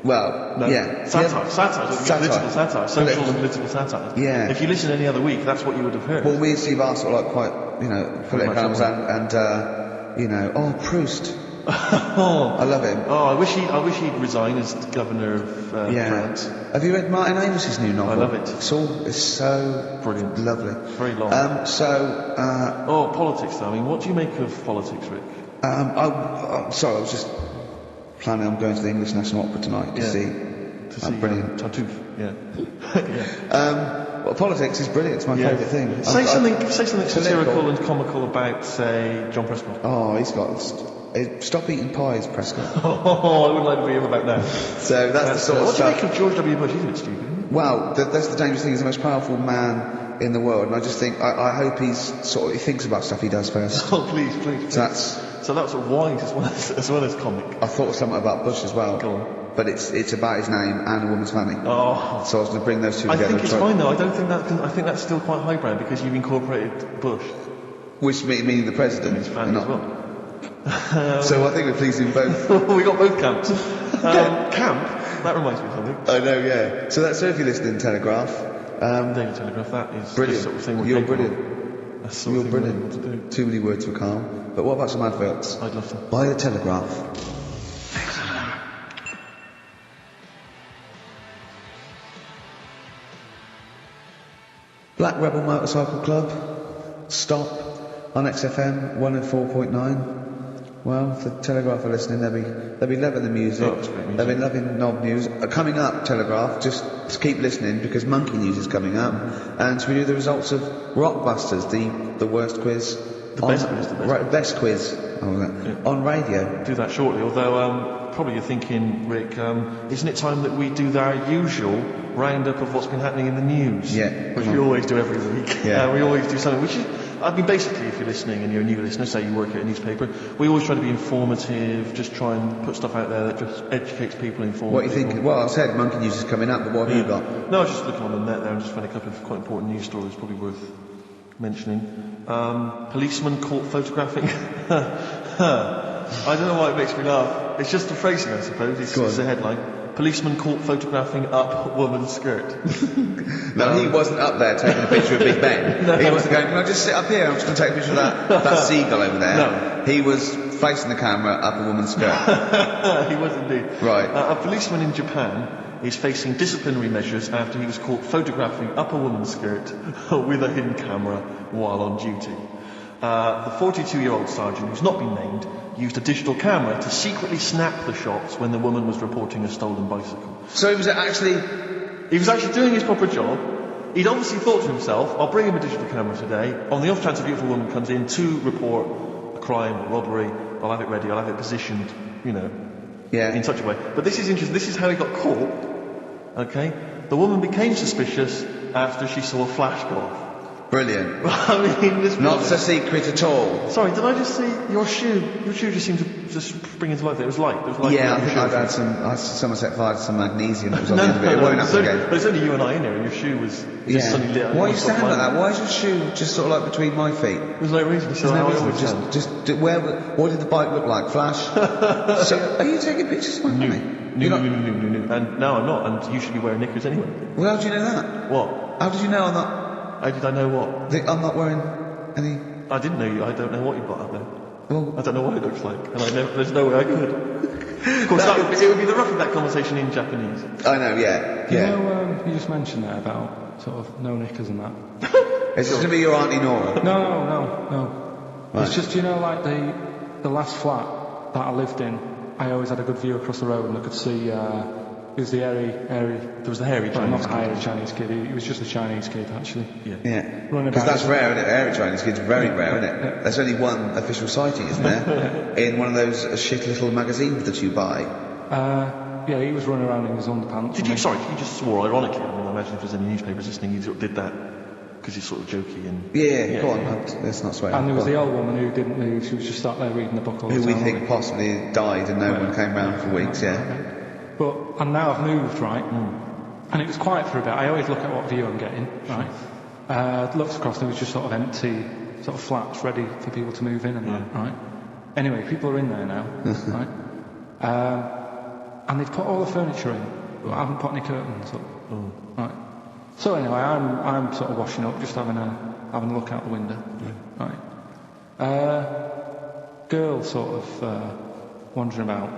Well, no. Yeah. Satire. Political satire. Social and political satire. Yeah. If you listen any other week, that's what you would have heard. Well, we and Steve are sort of like quite, political animals and Proust. I love him. I wish he'd resign as governor of France. Have you read Martin Amos's new novel? I love it. It's so brilliant, lovely. Very long. Politics though. I mean, what do you make of politics, Rick? I'm sorry, I was just planning on going to the English National Opera tonight to see brilliant Tartuffe. Well, politics is brilliant. It's my favourite thing. Say something satirical and comical about, say, John Prescott. Oh, he's got. Stop eating pies, Prescott. I wouldn't like to be him about that. So that's the sort of what stuff. What do you make of George W. Bush? He's a bit stupid, isn't he? Well, that's the dangerous thing. He's the most powerful man in the world, and I just think I hope he thinks about stuff he does first. Oh, please. So that's wise as well as comic. I thought of something about Bush as well. Go on. But it's about his name and a woman's fanny. Oh. So I was going to bring those two together. I think it's fine though. I think that's still quite highbrow because you've incorporated Bush. Which meaning the president. His fanny as well. So I think we're pleasing both. We got both camps. Camp? That reminds me of something. I know, yeah. So if you're listening to Telegraph. Daily Telegraph, that is brilliant. The sort of thing You're brilliant. That's the sort You're of thing brilliant. we want to do. Too many words for Karl. But what about some adverts? I'd love to. Buy the Telegraph. Black Rebel Motorcycle Club. Stop. On XFM 104.9. Well, if the Telegraph are listening, they'll be loving the music. They'll be loving Knob News. Coming up, Telegraph, just keep listening because Monkey News is coming up. And we do the results of Rockbusters, the worst quiz. Best quiz on radio. Do that shortly, although probably you're thinking, Rick, isn't it time that we do our usual roundup of what's been happening in the news? Yeah. Which we always do every week. Yeah. We always do something, which is... I mean, basically, if you're listening and you're a new listener, say you work at a newspaper, we always try to be informative, just try and put stuff out there that just educates people, informs What are you thinking? Well, I said Monkey News is coming up, but what have you got? No, I was just looking on the net there and just found a couple of quite important news stories probably worth mentioning. Policeman caught photographing... I don't know why it makes me laugh. It's just the phrasing, I suppose. It's a headline. Policeman caught photographing up woman's skirt. No, he wasn't up there taking a picture of Big Ben. No. He wasn't going, can I just sit up here? I'm just going to take a picture of that seagull over there. No. He was facing the camera up a woman's skirt. He was indeed. Right. A policeman in Japan is facing disciplinary measures after he was caught photographing up a woman's skirt with a hidden camera while on duty. The 42-year-old sergeant, who's not been named, used a digital camera to secretly snap the shots when the woman was reporting a stolen bicycle. So he was actually doing his proper job. He'd obviously thought to himself, I'll bring him a digital camera today. On the off chance a beautiful woman comes in to report a crime or robbery, I'll have it ready, I'll have it positioned, in such a way. But this is interesting. This is how he got caught. Okay? The woman became suspicious after she saw a flash go off. Brilliant. I mean, this not a secret at all. Sorry, did I just see your shoe? Your shoe just seemed to just spring into life there. It was light. Yeah, I think I've had someone set fire to some magnesium that was on the end of it. It won't happen again. But it's only you and I in there, and your shoe was just suddenly lit up. Why are you standing like that? Why is your shoe just sort of like between my feet? There's no reason. There's no reason. What did the bike look like? Flash? So, are you taking pictures of my money? No. And no, I'm not. And you should be wearing knickers anyway. Well, how do you know that? What? How did you know I'm not? How did I know what? I'm not wearing any... I didn't know you. I don't know what you've got up there. Well, I don't know what it looks like. And there's no way I could. Of course, it would be the rough of that conversation in Japanese. I know, yeah. You know, you just mentioned there about sort of no knickers and that. Is this going to be your Auntie Nora? No. Right. It's just, like the last flat that I lived in, I always had a good view across the road and I could see... It was the airy... There was the hairy Chinese kid. Not hairy Chinese kid, he was just a Chinese kid, actually. Yeah. Because that's rare, isn't it? Hairy Chinese kid's very rare, isn't it? Yeah. There's only one official sighting, isn't there? In one of those shit little magazines that you buy. Yeah, he was running around in his underpants. You just swore ironically. I mean, I imagine if there's any newspapers listening, you sort of did that because he's sort of jokey and... Yeah, go on, let's not swear. And there was the old woman who didn't move, she was just sat there reading the book all the time. Who we think possibly died and no one came round for weeks, And now I've moved, right? And it was quiet for a bit. I always look at what view I'm getting, right? Looked across and it was just sort of empty sort of flats ready for people to move in and that, right? Anyway, people are in there now, right? And they've put all the furniture in, but I haven't put any curtains up, right? So anyway, I'm sort of washing up, just having a look out the window, right? Girl sort of wandering about,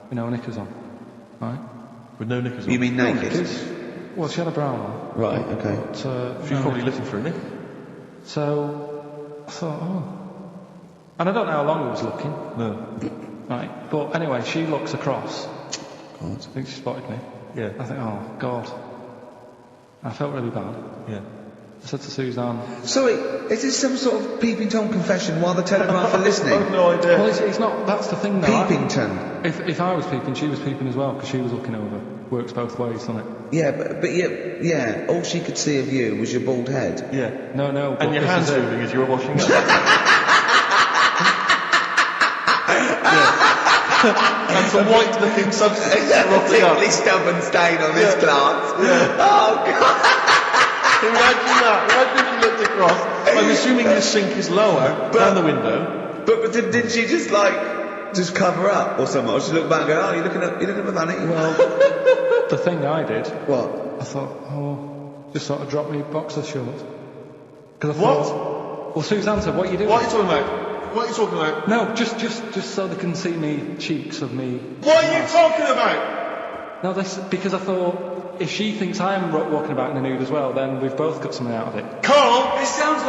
with no knickers on, right? With no knickers on? You mean naked? Well, she had a bra on. Right, okay. But, she's probably looking for a nick. So I thought, and I don't know how long I was looking. No. Right, but anyway, she looks across. God. I think she spotted me. Yeah. I think, oh God. I felt really bad. Yeah. I said to Suzanne... Sorry, is this some sort of Peeping Tom confession while the Telegraph are listening? I've no idea. Well, it's not, that's the thing though. Peepington. If I was peeping, she was peeping as well, because she was looking over. Works both ways, doesn't it? Yeah, but yeah, all she could see of you was your bald head. Yeah. No. And your hands moving as you were washing up. And some white-looking substance rotting up. Particularly stubborn stain on this glass. Yeah. Oh, God. Imagine that. Imagine if you looked across. I'm assuming the sink is lower than the window. But did she just cover up or something? Or she looked back and go, oh, you're looking at the vanity? Well, the thing I did... What? I thought, just sort of drop me boxer shorts. Cause I What? thought, well, Suzanne said, what are you doing? What are you talking about? What are you talking about? No, just so they can see me cheeks of me. What are you talking about? No, because I thought, if she thinks I'm walking about in the nude as well, then we've both got something out of it. Carl! This sounds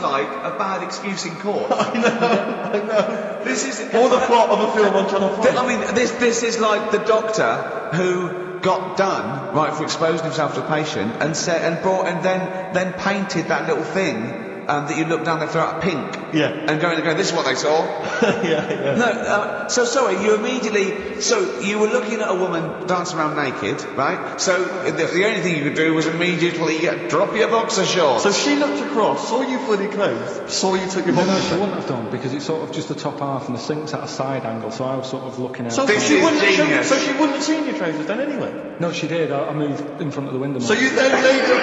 like a bad excuse in court. I know. This is or the plot of a film on Channel 5. I mean, this is like the doctor who got done right for exposing himself to a patient and then painted that little thing that you look down their throat pink. Yeah. And going, this is what they saw. yeah. No, so sorry, you were looking at a woman dancing around naked, right? So the only thing you could do was immediately drop your boxer shorts. So she looked across, saw you fully clothed, saw you took your boxer No, she shorts. wouldn't have done, because it's sort of just the top half and the sink's at a side angle, so I was sort of looking out. So she wouldn't have seen your trousers then anyway? No, she did. I moved in front of the window. So you then laid your...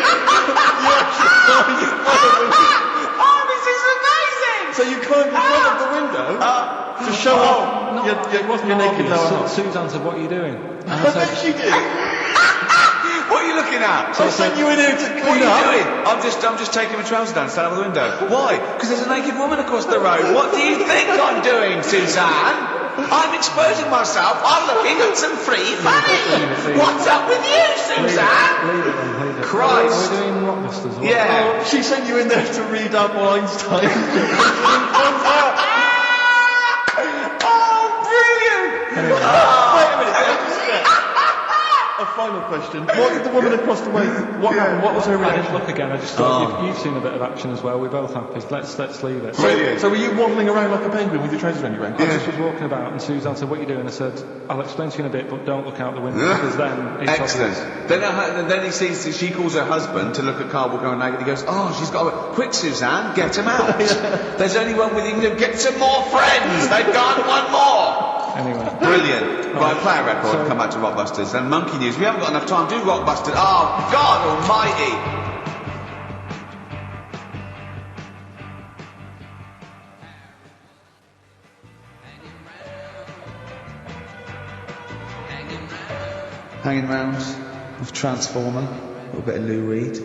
So you climbed in front of the window to show off your naked lower half. Suzanne said, what are you doing? And I bet she did. What are you looking at? So I sent you in here to What clean are up. you doing? I'm just taking my trousers down, stand over the window. Why? Because there's a naked woman across the road. What do you think I'm doing, Suzanne? I'm exposing myself. I'm looking at some free funny. What's up with you, Suzanne? Leave it. Christ. Are we doing Rockbusters? Or Yeah. Oh, she sent you in there to read up on Einstein. Oh, brilliant! Wait a minute. A final question. What did the woman across the way... What happened? What was her I reaction? didn't look again. I just thought you've seen a bit of action as well. We're both happy. Let's leave it. So were you waddling around like a penguin with your trousers around your ankles? I just was walking about, and Suzanne said, what are you doing? I said, I'll explain to you in a bit, but don't look out the window, because then it's Excellent. obvious. Then he sees, she calls her husband to look at Karl going naked. He goes, oh, she's got a... Quick, Suzanne, get him out. There's only one with you. Get some more friends. They've got one more. Anyway. Brilliant. Right, play a record, come back to Rockbusters. And Monkey News. We haven't got enough time. Do Rockbusters. Oh, God almighty. Hanging round with Transformer, a little bit of Lou Reed.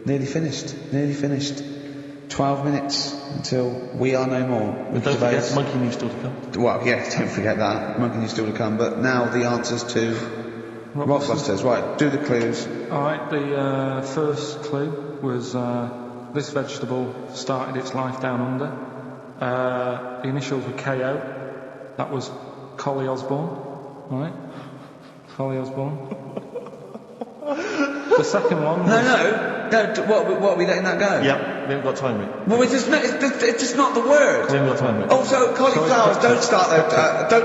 Nearly finished. 12 minutes until We Are No More. And don't forget, Monkey News still to come. Well, yeah, don't forget that. Monkey News still to come. But now the answers to Rockbusters. Right, do the clues. Alright, the first clue was this vegetable started its life down under. The initials were KO. That was Collie Osborne. Alright? Collie Osborne. The second one was... No, what are we letting that go? Yep, we haven't got time, mate. Well, it's just not the word. We haven't got time, mate. Also, cauliflowers don't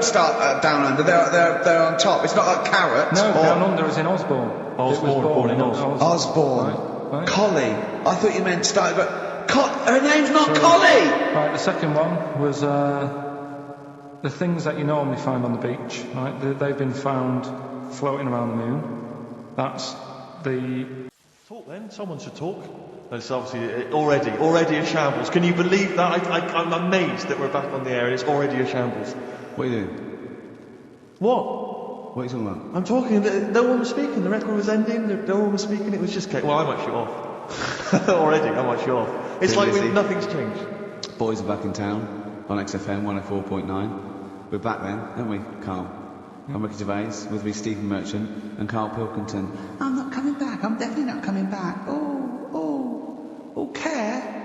start down under. They're on top. It's not like carrots. No, down under is in Osborne. Osborne, born in Oz. Osborne. Right. Collie. I thought you meant started, but her name's not Collie. Right, the second one was the things that you normally find on the beach. Right, they've been found floating around the moon. That's the... Talk then, someone should talk. It's obviously already a shambles. Can you believe that? I'm amazed that we're back on the air and it's already a shambles. What are you doing? What? What are you talking about? I'm talking, no one was speaking, the record was ending, no one was speaking, it was just... Well, I'm actually off. Already, I'm actually off. It's like nothing's changed. Boys are back in town on XFM 104.9. We're back then, aren't we, Carl? I'm Ricky Gervais, with me Stephen Merchant and Karl Pilkington. I'm not coming back, I'm definitely not coming back.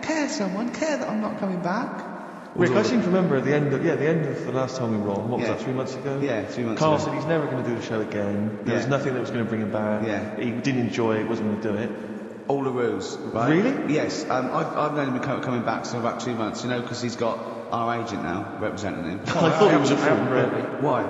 Care someone, care that I'm not coming back. Rick, I seem to remember at the end of the last time we were on, what was that, 3 months ago? Yeah, 3 months Carl ago. said he's never going to do the show again. There was nothing that was going to bring him back. Yeah. He didn't enjoy it, wasn't going to do it. All the rules, right? Really? Yes. I've known him coming back for about 2 months, because he's got our agent now representing him. I thought he was a fool, really. Why?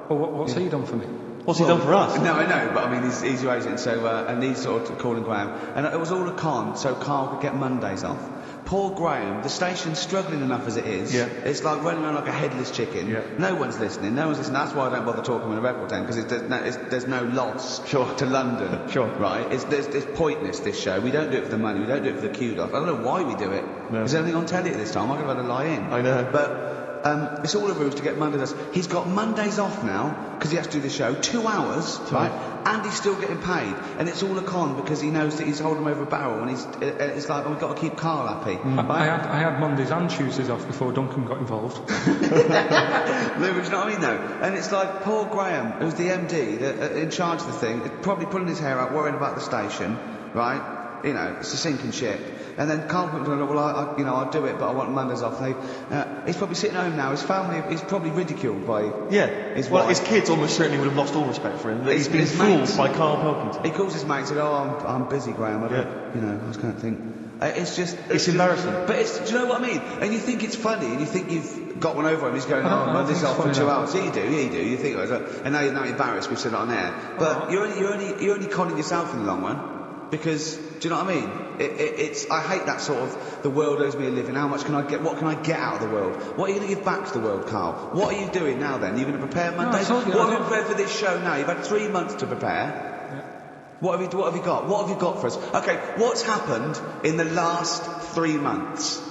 Well, what's he done for me? What's he done for us? No, I know, but I mean, he's your agent, so, and he's sort of calling Graham. And it was all a con, so Carl could get Mondays off. Poor Graham, the station's struggling enough as it is. Yeah. It's like running around like a headless chicken. Yeah. No one's listening. That's why I don't bother talking on a record then, because there's no loss to London. Sure. Right? It's pointless, this show. We don't do it for the money, we don't do it for the kudos. I don't know why we do it. No. Is there anything on telly at this time? I could have had a lie in. I know. But it's all a ruse to get Mondays. He's got Mondays off now because he has to do the show 2 hours, right? And he's still getting paid, and it's all a con because he knows that he's holding him over a barrel, and it's like, we've got to keep Carl happy. I had Mondays and Tuesdays off before Duncan got involved. You know what I mean, though? And it's like poor Graham, who's the MD in charge of the thing, probably pulling his hair out, worrying about the station, right? It's a sinking ship. And then Karl went, well, I'll do it, but I want Mondays off. He's probably sitting home now. His family, he's probably ridiculed by his wife. His kids almost certainly would have lost all respect for him. He's been fooled by Karl Pilkington. He calls his mate and said, I'm busy, Graham. I was kind of think. It's embarrassing. But do you know what I mean? And you think it's funny, and you think you've got one over him. He's going, Mondays off for 2 hours. Yeah, you do. You think, and now you're embarrassed. We've said it on air. But you're only conning yourself in the long run. Because, do you know what I mean? I hate that sort of, the world owes me a living, what can I get out of the world? What are you going to give back to the world, Karl? What are you doing now then? You're going to prepare Mondays? What have you prepared for this show now? You've had 3 months to prepare. Yeah. What have you got? What have you got for us? Okay, what's happened in the last 3 months?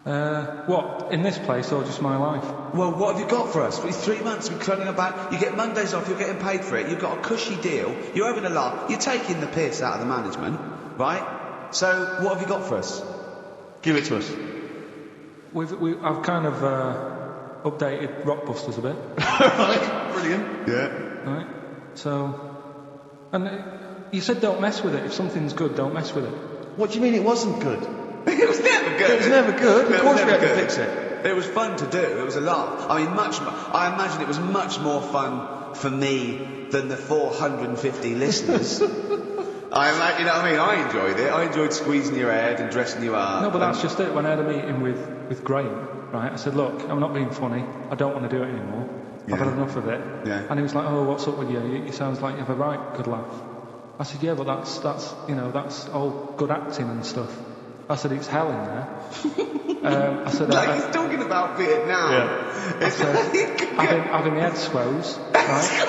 What? In this place or just my life? Well, what have you got for us? For 3 months, we're cloning about. You get Mondays off, you're getting paid for it. You've got a cushy deal. You're having a laugh. You're taking the piss out of the management, right? So, what have you got for us? Give it to us. I've kind of updated Rockbusters a bit. Right, brilliant. Yeah. Right. So, and you said don't mess with it. If something's good, don't mess with it. What do you mean it wasn't good? It was never good. It was never good. Of course we had to fix it. It was fun to do. It was a laugh. I mean, I imagine it was much more fun for me than the 450 listeners. I imagine, you know what I mean? I enjoyed it. I enjoyed squeezing your head and dressing you up. No, but that's just it. When I had a meeting with Graham, right, I said, look, I'm not being funny. I don't want to do it anymore. I've had enough of it. Yeah. And he was like, oh, what's up with you? It sounds like you have a right good laugh. I said, yeah, but that's all good acting and stuff. I said, it's hell in there. I said, he's talking about Vietnam. Yeah. It's having the head squoze, right?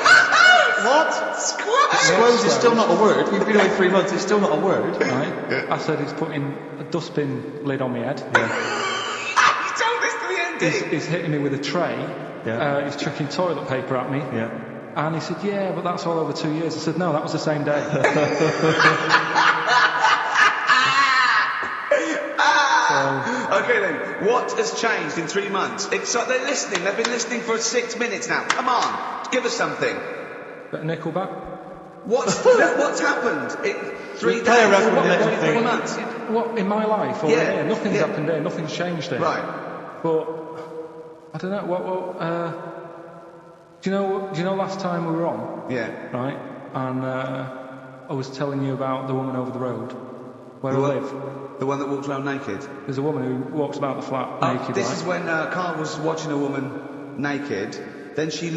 What? Squoze is still not a word. We've been away 3 months, it's still not a word. Right? Yeah. I said, he's putting a dustbin lid on my head. Yeah. You told this to the MD? He's hitting me with a tray. Yeah. He's chucking toilet paper at me. Yeah. And he said, yeah, but that's all over 2 years. I said, no, that was the same day. Okay then, what has changed in 3 months? They're listening, they've been listening for 6 minutes now. Come on, give us something. Bit of Nickelback. What's happened? 3 days, play around with 3 months. What, in my life? Or here? Nothing's happened there, nothing's changed there. Right. But, I don't know, do you know last time we were on? Yeah. Right? And I was telling you about the woman over the road, where I live. The one that walks around naked? There's a woman who walks about the flat naked, This right? is when Karl was watching a woman naked, then she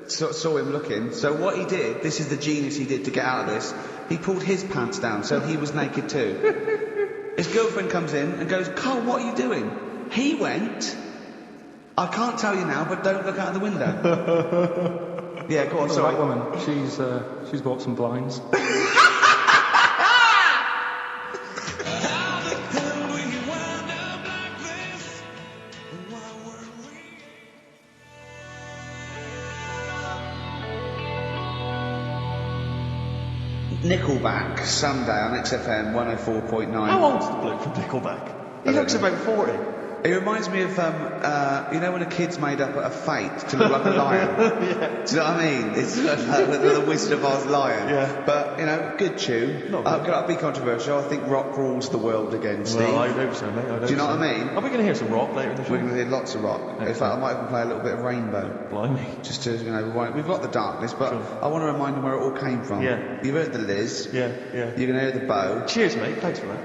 saw him looking, so what he did, this is the genius he did to get out of this, he pulled his pants down, so he was naked too. His girlfriend comes in and goes, Karl, what are you doing? He went, I can't tell you now, but don't look out the window. Yeah, go on, sorry. That woman, she's bought some blinds. Nickelback, Sunday on XFM 104.9. How old's the bloke from Nickelback? He looks about 40. It reminds me of, you know when a kid's made up a fate to look like a lion? Yeah. Do you know what I mean? It's like the Wizard of Oz lion. Yeah. But, you know, good tune. I'll be controversial. I think rock rules the world again, Steve. Well, I hope so, mate. Do you know what I mean? Are we going to hear some rock later in the show? We're going to hear lots of rock. In fact, I might even play a little bit of Rainbow. Blimey. Just to, you know, we've got the darkness, but Sure. I want to remind them where it all came from. Yeah. You've heard the Liz. Yeah. You're going to hear the Bow. Cheers, mate. Thanks for that.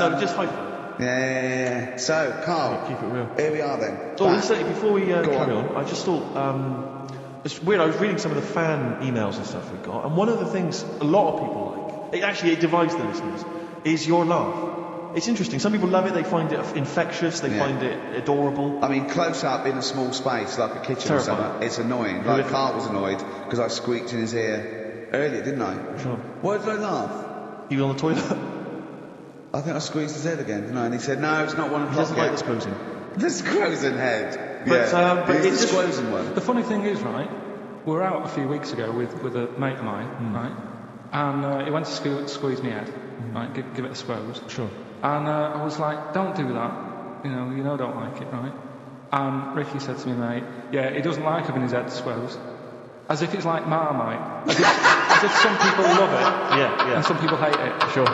No, just hype it. Yeah. So, Carl. Keep it real. Here we are then. Oh, listen, before we carry on, I just thought, it's weird, I was reading some of the fan emails and stuff we got, and one of the things a lot of people like, it divides the listeners, is your laugh. It's interesting. Some people love it, they find it infectious, they find it adorable. I mean, close up in a small space, like a kitchen or something, it's annoying. Like, Carl was annoyed because I squeaked in his ear earlier, didn't I? Sure. Why did I laugh? You were on the toilet? I think I squeezed his head again, didn't I? And he said, no, it's not 1 o'clock He doesn't yet. like disclosing. The disclosing head. But it's the disclosing one. The funny thing is, right, we were out a few weeks ago with a mate of mine, right, and he went to squeeze my head, right, give it a squoze. Sure. And I was like, don't do that, you know, don't like it, right? And Ricky said to me, mate, yeah, he doesn't like having his head squoze. As if it's like Marmite. As if some people love it, and some people hate it. Sure.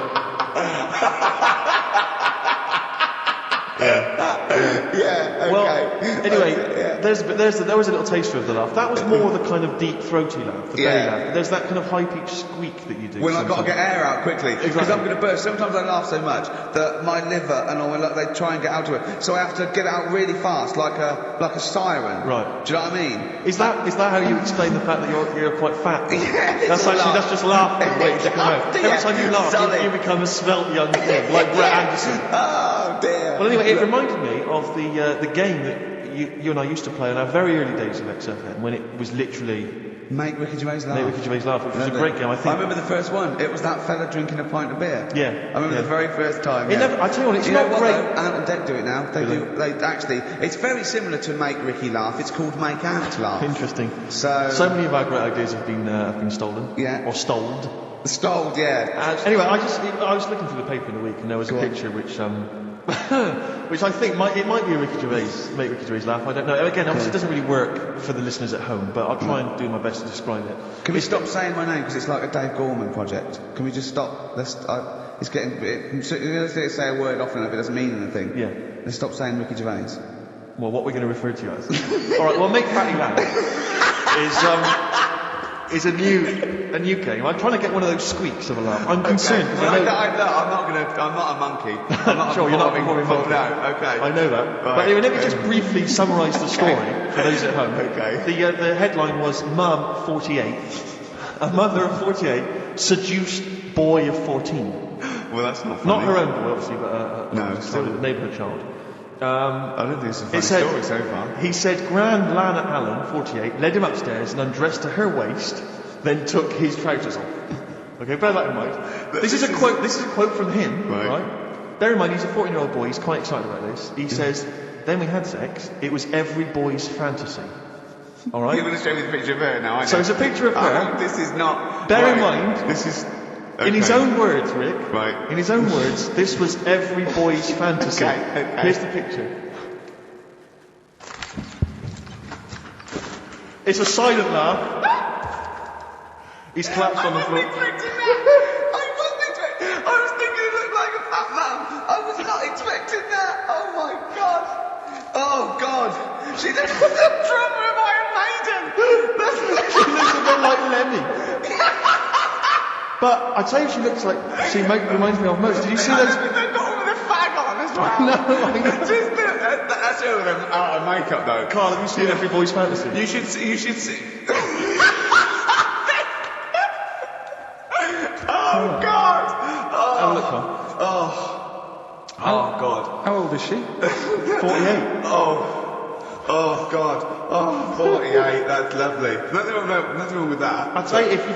Okay. Well, anyway, there was a little taster of the laugh. That was more the kind of deep throaty laugh, the belly laugh. But there's that kind of high-pitched squeak that you do. Well, I've got to get air out quickly because I'm going to burst. Sometimes I laugh so much that my liver and all my they try and get out of it. So I have to get it out really fast, like a siren. Right. Do you know what I mean? Is that how you explain the fact that you're quite fat? Yeah, that's just laughing waiting to come out. Every time you laugh, you become a svelte young thing, like Brett Anderson. Oh dear. Well, anyway, it reminded me of the game that you and I used to play in our very early days of XFM, when it was literally Make Ricky Gervais laugh. Make Ricky Gervais laugh, which was a great game. I remember the first one. It was that fella drinking a pint of beer. Yeah. I remember the very first time. I tell you what, it's not great. Ant and Dec do it now. They actually. It's very similar to Make Ricky Laugh. It's called Make Ant Laugh. Interesting. So many of our great ideas have been stolen. Yeah. Or stoled. Stoled, yeah. Anyway, I was looking through the paper in the week, and there was a picture which which I think might be a Ricky Gervais, Make Ricky Gervais laugh. I don't know. Again, obviously, it doesn't really work for the listeners at home, but I'll try and do my best to describe it. Can we stop saying my name because it's like a Dave Gorman project? Can we just stop? It's getting. Let's say a word often if it doesn't mean anything. Yeah. Let's stop saying Ricky Gervais. Well, what we're going to refer to you as. All right. Well, Make Fatty Laugh is a new game. I'm trying to get one of those squeaks of a laugh. I'm concerned. Well, I'm not a monkey. I'm not sure, you're not a monkey. No, okay. I know that. Right. But anyway, let me just briefly summarise the story for those at home. Okay. The headline was Mum 48, a mother of 48 seduced boy of 14. Well, that's not funny. Not her own boy, obviously, but still a neighbourhood child. I don't think it's a funny story so far. He said, Grand Lana Allen, 48, led him upstairs and undressed to her waist, then took his trousers off. Okay, bear that in mind. This is a quote from him, right? Bear in mind, he's a 14-year-old boy, he's quite excited about this. He says, then we had sex, it was every boy's fantasy. Alright? You're going to show me the picture of her now, So it's a picture of her. This is not... Bear in mind... This is... Okay. In his own words, Rick. Right. In his own words, this was every boy's fantasy. Okay. Here's the picture. It's a silent laugh. He's collapsed on the floor. I was thinking it looked like a fat man. I was not expecting that. Oh my god. Oh god. She looks like the drummer of Iron Maiden. She looks a bit like Lemmy. But I tell you, she looks like reminds me of most. Did you see those? They've got all the fag on as well. No, that's her with them out of makeup though. Carl, have you seen Every Boy's Fantasy? You should see. Oh God! Have a look, Carl. Oh God! How old is she? 48. Oh God! Oh, 48. That's lovely. Nothing wrong with that. I'll tell you, if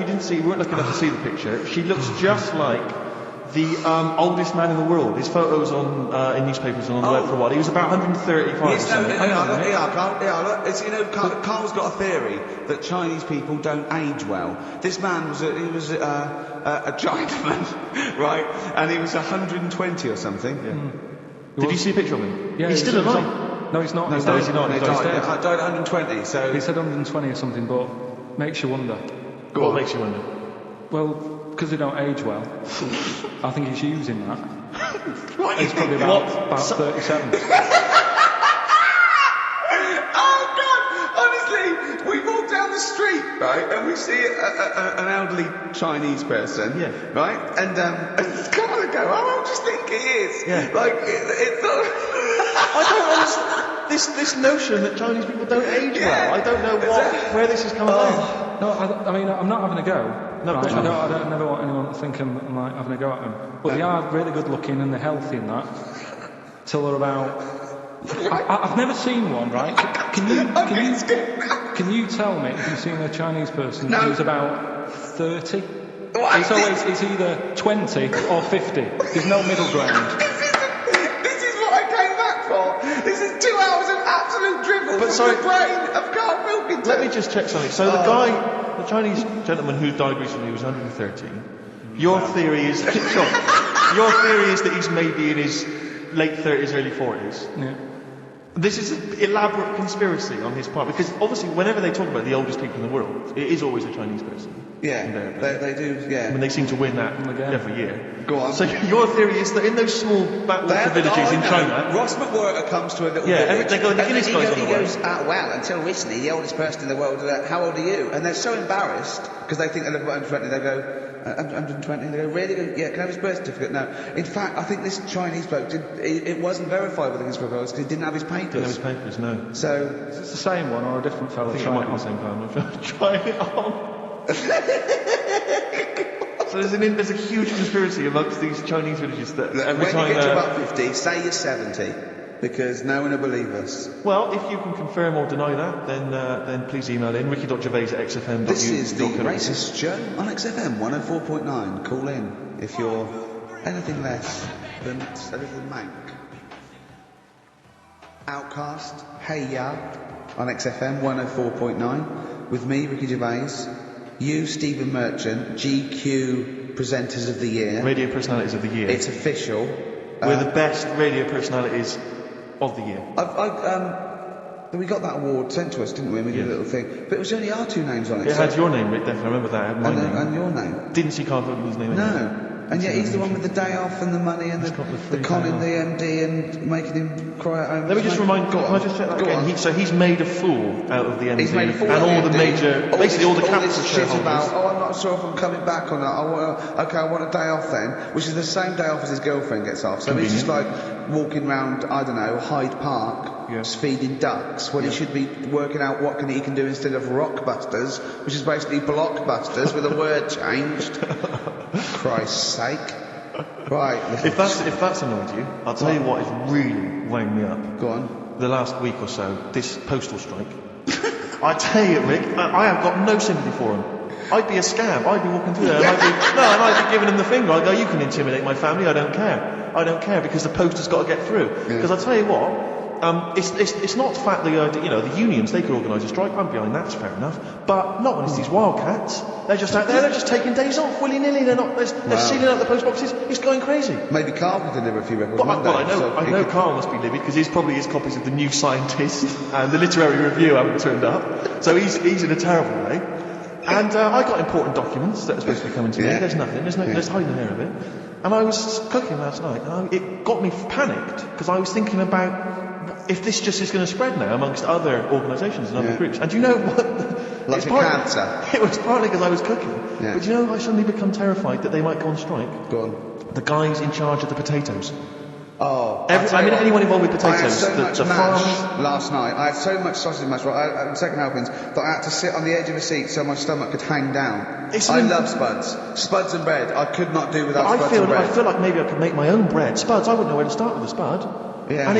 you didn't see, you weren't lucky enough to see the picture. She looks just like the oldest man in the world. His photos on in newspapers and on the web for a while. He was about 135 or something. Carl's got a theory that Chinese people don't age well. This man was a Chinaman, right? And he was 120 or something. Yeah. Did you see a picture of him? Yeah, he's still alive. No, he's not. No, he's not. He's died at 120. So he said 120 or something, but makes you wonder. What makes you wonder? Well, because they don't age well. I think he's using that. What? He's probably about 37. Oh God! Honestly, we walk down the street, right, and we see an elderly Chinese person, right, and it's kind of go, how old do you think he is? Yeah. Like it's not. I don't understand this notion that Chinese people don't age well. I don't know where this is coming from. No, I mean, I'm not having a go. No, right? I don't never want anyone to think I'm like having a go at them. But they are really good looking and they're healthy and that. Till they're about. I've never seen one, right? Can you tell me if you've seen a Chinese person who's about 30? It's either 20 or 50. There's no middle ground. This is what I came back for. This is 2 hours of absolute dribble from the brain of Karl Pilkington. Let me just check something. So the Chinese gentleman who died recently was 113. Your theory is that he's maybe in his late 30s, early 40s. Yeah. This is an elaborate conspiracy on his part, because obviously whenever they talk about the oldest people in the world, it is always a Chinese person. Yeah, they do, yeah. I mean, they seem to win that every year. Go on. So your theory is that in those small backwater villages in China... Ross McWhirter comes to a little village. They go, the Guinness guy's on the way. He goes, well, until recently, the oldest person in the world, how old are you? And they're so embarrassed, because they think they're 120, they go, 120, they go, really? Yeah, can I have his birth certificate? No. In fact, I think this Chinese bloke, it wasn't verified with his proposals, because he didn't have his papers. Didn't have his papers, no. So, is this the same one or a different fellow? I think it might be the same fellow. Trying it on. So there's a huge conspiracy amongst these Chinese villages that every when time... you get to about 50, say you're 70, because no one will believe us. Well, if you can confirm or deny that, then please email in ricky.gervais@xfm.uk. This is the Racist Show on XFM 104.9. Call in if you're anything less than a little mank. Outcast, Hey Ya, on XFM 104.9, with me, Ricky Gervais. You, Stephen Merchant, GQ Presenters of the Year. Radio Personalities of the Year. It's official. We're the best radio personalities of the year. We got that award sent to us, didn't we? We did a little thing. But it was only our two names on it. It had your name, Rick, definitely. I remember that. It had my name. And your name. Didn't see Karl Pilkington's name No. anyway. And yet he's the one with the day off and the money and the conning the MD and making him cry at home. Let me just remind... Can I just check that again? So he's made a fool out of the MD. He's made a fool and out all of the MD. major... Basically all the capital shareholders. About, I'm not sure if I'm coming back or not. I want a day off then, which is the same day off as his girlfriend gets off. So he's just like walking around, I don't know, Hyde Park, just feeding ducks, when he should be working out what he can do instead of Rockbusters, which is basically Blockbusters with a word changed. Christ's sake. Right. If that's annoyed you, I'll tell you what is really weighing me up. Go on. The last week or so, this postal strike. I tell you, Rick, I have got no sympathy for him. I'd be a scab. I'd be walking through there and I'd be giving him the finger. I'd go, you can intimidate my family, I don't care. I don't care, because the post has got to get through. Because I'll tell you what, it's not the fact that, the unions, they could organise a strike, I'm behind that, it's fair enough. But not when it's these wildcats. They're just out there, they're just taking days off, willy-nilly, they're sealing out the post boxes, it's going crazy. Maybe Karl can deliver a few records Monday. Well, I know Karl must be livid, because his copies of The New Scientist and the Literary Review haven't turned up. So he's in a terrible way. And I got important documents that are supposed to be coming to me. There's nothing, there's hiding there of it. And I was cooking last night, and it got me panicked, because I was thinking about if this just is going to spread now amongst other organisations and other groups. And do you know what? Like a cancer. It was partly because I was cooking. Yeah. But do you know, I suddenly become terrified that they might go on strike. Go on. The guys in charge of the potatoes. Oh, anyone involved with potatoes. I had so much mash farms. last night. I had so much sausage mash, right, second helpings, that I had to sit on the edge of a seat so my stomach could hang down. I love spuds. Spuds and bread. I could not do without spuds and bread. I feel like maybe I could make my own bread. Spuds, I wouldn't know where to start with a spud. Yeah. And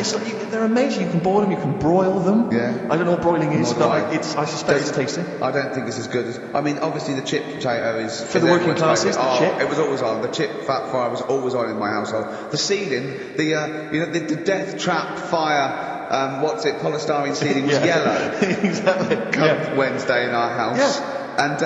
they're amazing. You can boil them, you can broil them. Yeah. I don't know what broiling is, Not but right. I suspect it's tasty. I don't think it's as good as... I mean, obviously the chip potato is... For the working classes, the chip? It was always on. The chip fat fire was always on in my household. The ceiling, the death trap fire, polystyrene ceiling was yellow. Exactly. Come Wednesday in our house. Yeah. And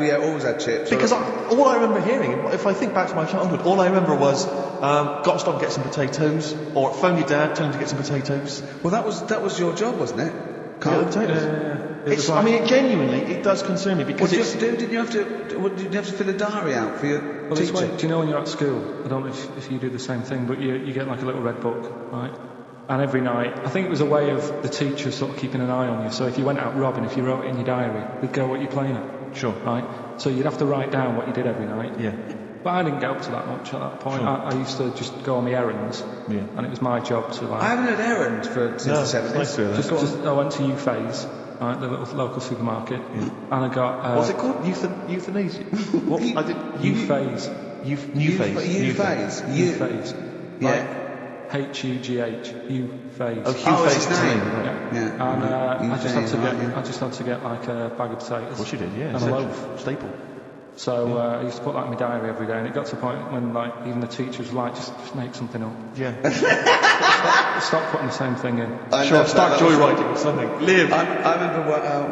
we always had chips. Because all I remember hearing, if I think back to my childhood, all I remember was, got to stop and get some potatoes, or phone your dad, tell him to get some potatoes. Well, that was your job, wasn't it? Yeah, potatoes. I mean, genuinely, it does concern me because what did you have to fill a diary out for your teacher? Do you know when you're at school? I don't know if you do the same thing, but you get like a little red book, right? And every night, I think it was a way of the teacher sort of keeping an eye on you. So if you went out robbing, if you wrote it in your diary, they'd go, what you're playing at. Sure. Right? So you'd have to write down what you did every night. Yeah. But I didn't get up to that much at that point. Sure. I used to just go on my errands. Yeah. And it was my job to like... I haven't had errands since the 70s. Nice I went to Gervais, right, the little local supermarket, and I got... what's it called? Euthanasia? What? I did... Gervais. Gervais. Yeah. H-U-G-H, Gervais. Oh, Gervais' his name. Yeah. And I just had to get like a bag of potatoes. Of course you did, yeah. And a loaf. Staple. So I used to put that in my diary every day, and it got to a point when like even the teachers were like, just make something up. Yeah. Stop putting the same thing in. Start joyriding or something. Live. I remember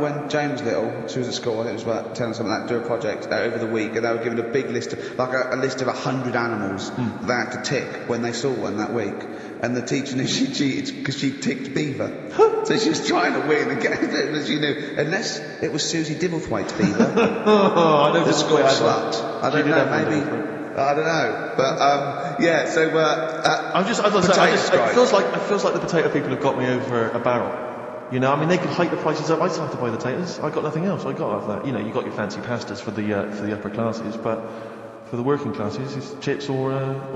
when James was little, she was at school, I think it was about 10 or something like that, do a project over the week, and they were given a big list of, like a list of 100 animals that they had to tick when they saw one that week. And the teacher knew she cheated because she ticked beaver. So she was trying to win and get it, as you knew. Unless it was Susie Dibblethwaite's beaver. I don't the school slut. I don't know, maybe. I don't know. But, yeah, so... it feels like the potato people have got me over a barrel. You know, I mean, they could hike the prices up. I still have to buy the potatoes. I got nothing else. I got to have that. You know, you got your fancy pastas for the upper classes, but... For the working classes, it's chips or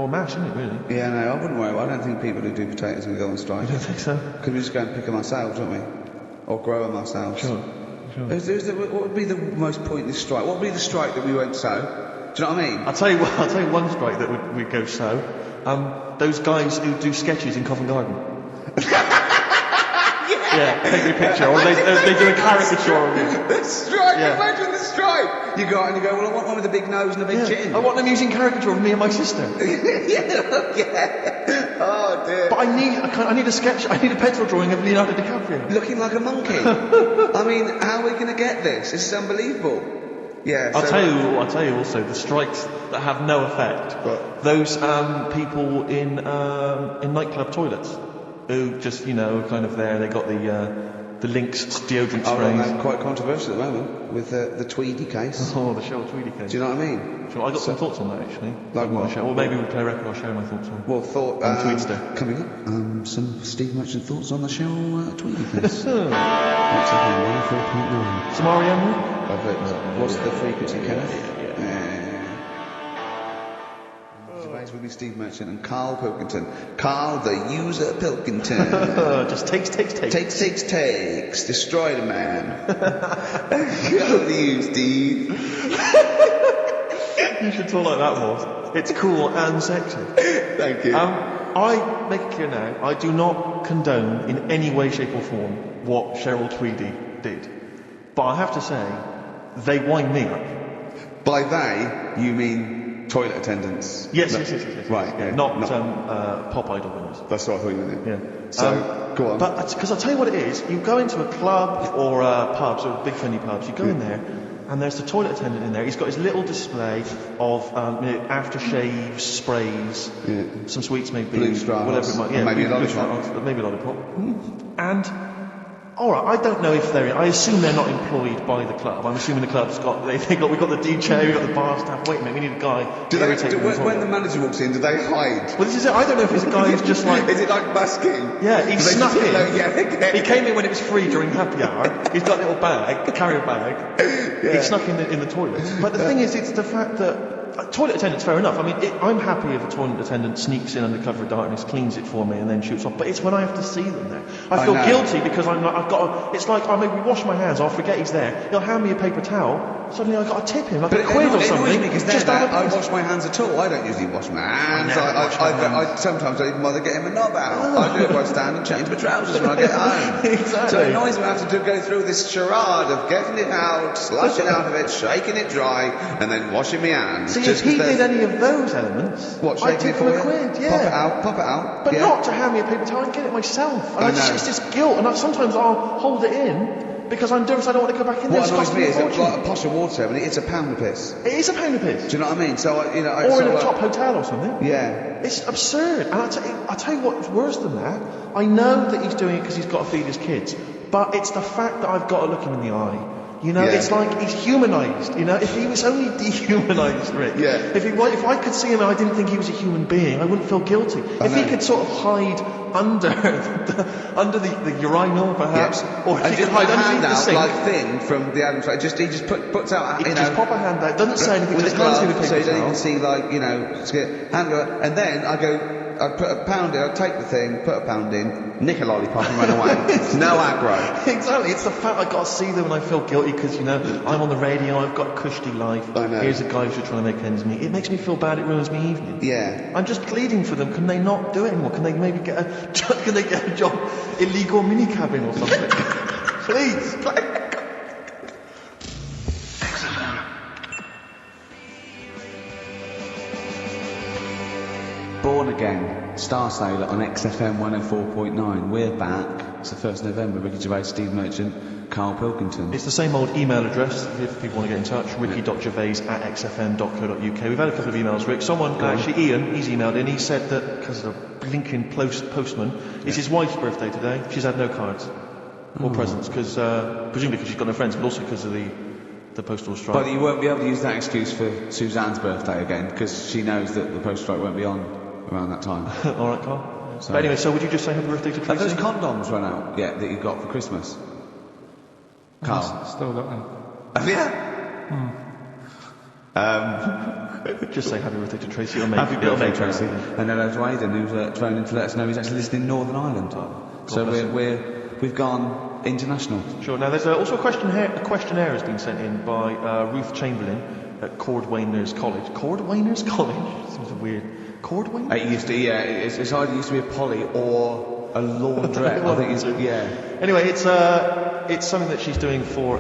mash, isn't it, really? Yeah, no, I wouldn't worry. I don't think people who do potatoes will go on strike. You don't think so? Because we just go and pick them ourselves, don't we? Or grow them ourselves. Sure. What would be the most pointless strike? What would be the strike that we won't sow? Do you know what I mean? I'll tell you one strike that would go sow. Those guys who do sketches in Covent Garden. Yeah, take me a picture. Or they do a caricature of you. The strike, imagine the strike. You go out and you go, well, I want one with a big nose and a big chin. I want them using caricature of me and my sister. Yeah. Oh, dear. But I need a sketch, I need a pencil drawing of Leonardo DiCaprio. Looking like a monkey. I mean, how are we going to get this? This is unbelievable. Yeah. I'll tell you also, the strikes that have no effect. What? Those people in nightclub toilets. Who just, you know, kind of there, they got the Lynx deodorant sprays. Well, quite controversial at the moment with the Tweedy case. Oh, the Cheryl Tweedy case. Do you know what I mean? Sure, I got some thoughts on that actually. Like what? Or maybe we'll play a record, I'll share my thoughts on. Well, on Tweedster. Coming up, some Steve Merchant thoughts on the Cheryl Tweedy case. What's happening? 104.9. Some R.E.M. Love it. What's the frequency, Kenneth? With me, Steve Merchant and Karl Pilkington. Karl, the user Pilkington. Just takes. Takes. Destroy the man. Go to you, Steve. You should talk like that, Moss. It's cool and sexy. Thank you. I make it clear now, I do not condone in any way, shape or form what Cheryl Tweedy did. But I have to say, they wind me up. By they, you mean... toilet attendants? Yes. Right, yeah. Not pop idol winners. That's what I thought you meant. Yeah. So, go on. But, because I'll tell you what it is, you go into a club or pubs, or big friendly pubs, you go in there, and there's the toilet attendant in there. He's got his little display of aftershave sprays, some sweets maybe, blue straws, whatever it might be. Yeah, maybe a lollipop. Maybe a lollipop. And... Alright, I don't know if I assume they're not employed by the club. I'm assuming the club's we've got the DJ, we've got the bar staff. Wait a minute, we need a guy. When the manager walks in, do they hide? Well, this is it. I don't know if it's a guy who's just like... Is it like busking? Yeah, he snuck in. Okay. He came in when it was free during happy hour. He's got a little bag, a carrier bag. Yeah. He snuck in the toilet. But the thing is, it's the fact that toilet attendants, fair enough. I mean, I'm happy if a toilet attendant sneaks in under cover of darkness, cleans it for me, and then shoots off. But it's when I have to see them there. I feel guilty because it's like I maybe wash my hands, I'll forget he's there. He'll hand me a paper towel. Suddenly I've got to tip him like a quid or something. I wash my hands at all. I don't usually wash my hands. Sometimes I even bother getting my knob out. I do it by stand and change my trousers when I get home. Exactly. So it annoys me I have to go through this charade of getting it out, slushing out of it, shaking it dry, and then washing my hands. See, if he did any of those elements, I'd tip him a quid, yeah. Pop it out. But not to hand me a paper towel, I'd get it myself. And it's just guilt, and sometimes I'll hold it in, because I'm nervous I don't want to go back in there. What annoys me is like a pot of water, and it's £1 a piss. It is £1 a piss. Do you know what I mean? So, or in a top hotel or something. Yeah. It's absurd. And I tell you what's worse than that. I know that he's doing it because he's got to feed his kids, but it's the fact that I've got to look him in the eye. You know, it's like he's humanised. You know, if he was only dehumanised, Rick. Yeah. If I could see him and I didn't think he was a human being, I wouldn't feel guilty. If he could sort of hide under the urinal, perhaps, or if he could hide underneath the sink, like Finn from the Adams Family. He just puts out. He just pop a hand out. Doesn't say anything. With just a glove, hands me the paper so you don't towel. even see hand go, and then I go. I'd put £1 in, I'd take the thing, put £1 in, nick a lollipop and run away. No aggro. Exactly, it's the fact I've got to see them and I feel guilty because, I'm on the radio, I've got a cushy life. I know. Here's a guy who's just trying to make ends meet. It makes me feel bad, it ruins my evening. Yeah. I'm just pleading for them, can they not do it anymore? Can they maybe get a job, illegal minicabin or something? Please. Born Again, Star Sailor on XFM 104.9. We're back. It's the 1st of November. Ricky Gervais, Steve Merchant, Karl Pilkington. It's the same old email address if people want to get in touch. ricky.gervais@xfm.co.uk. We've had a couple of emails, Rick. Someone, actually Ian, he's emailed in. He said that because of the blinking postman, it's his wife's birthday today. She's had no cards or presents, presumably because she's got no friends, but also because of the postal strike. But you won't be able to use that excuse for Suzanne's birthday again, because she knows that the postal strike won't be on around that time. All right, Carl. So, but anyway, so would you just say happy birthday to Tracy? Have those condoms run out yet that you got for Christmas? Carl? Still got them. Have you? Just say happy birthday to Tracy. Happy birthday, Tracy. And hello to Aidan, who's phoned in to let us know he's actually listening in Northern Ireland. So we've gone international. Sure. Now there's also a questionnaire has been sent in by Ruth Chamberlain at Cordwainers College. Cordwainers College? Seems weird. Cordwainers? It used to, it's either used to be a poly or a laundrette. I think it's, Anyway, it's something that she's doing for,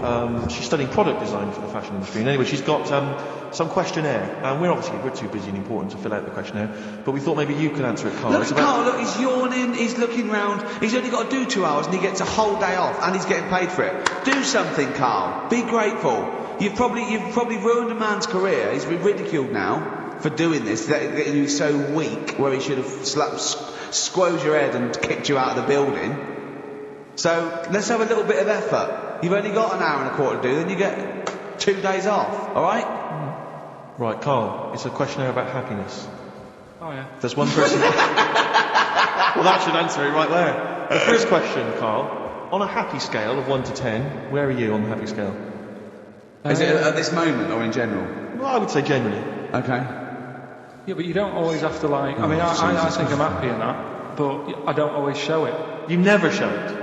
she's studying product design for the fashion industry. And anyway, she's got some questionnaire. And we're too busy and important to fill out the questionnaire. But we thought maybe you could answer it, Carl. Look, he's yawning, he's looking round. He's only got to do 2 hours and he gets a whole day off and he's getting paid for it. Do something, Carl. Be grateful. You've probably ruined a man's career. He's been ridiculed now for doing this, that you're so weak, where he should have squozed your head and kicked you out of the building. So let's have a little bit of effort. You've only got an hour and a quarter to do, then you get 2 days off, alright? Right, Carl, it's a questionnaire about happiness. Oh, yeah. There's one person... Well, that should answer it right there. The first question, Carl, on a happy scale of 1 to 10, where are you on the happy scale? Is it at this moment or in general? Well, I would say generally. Okay. Yeah, but you don't always have to I think I'm happy in that, but I don't always show it. You never show it?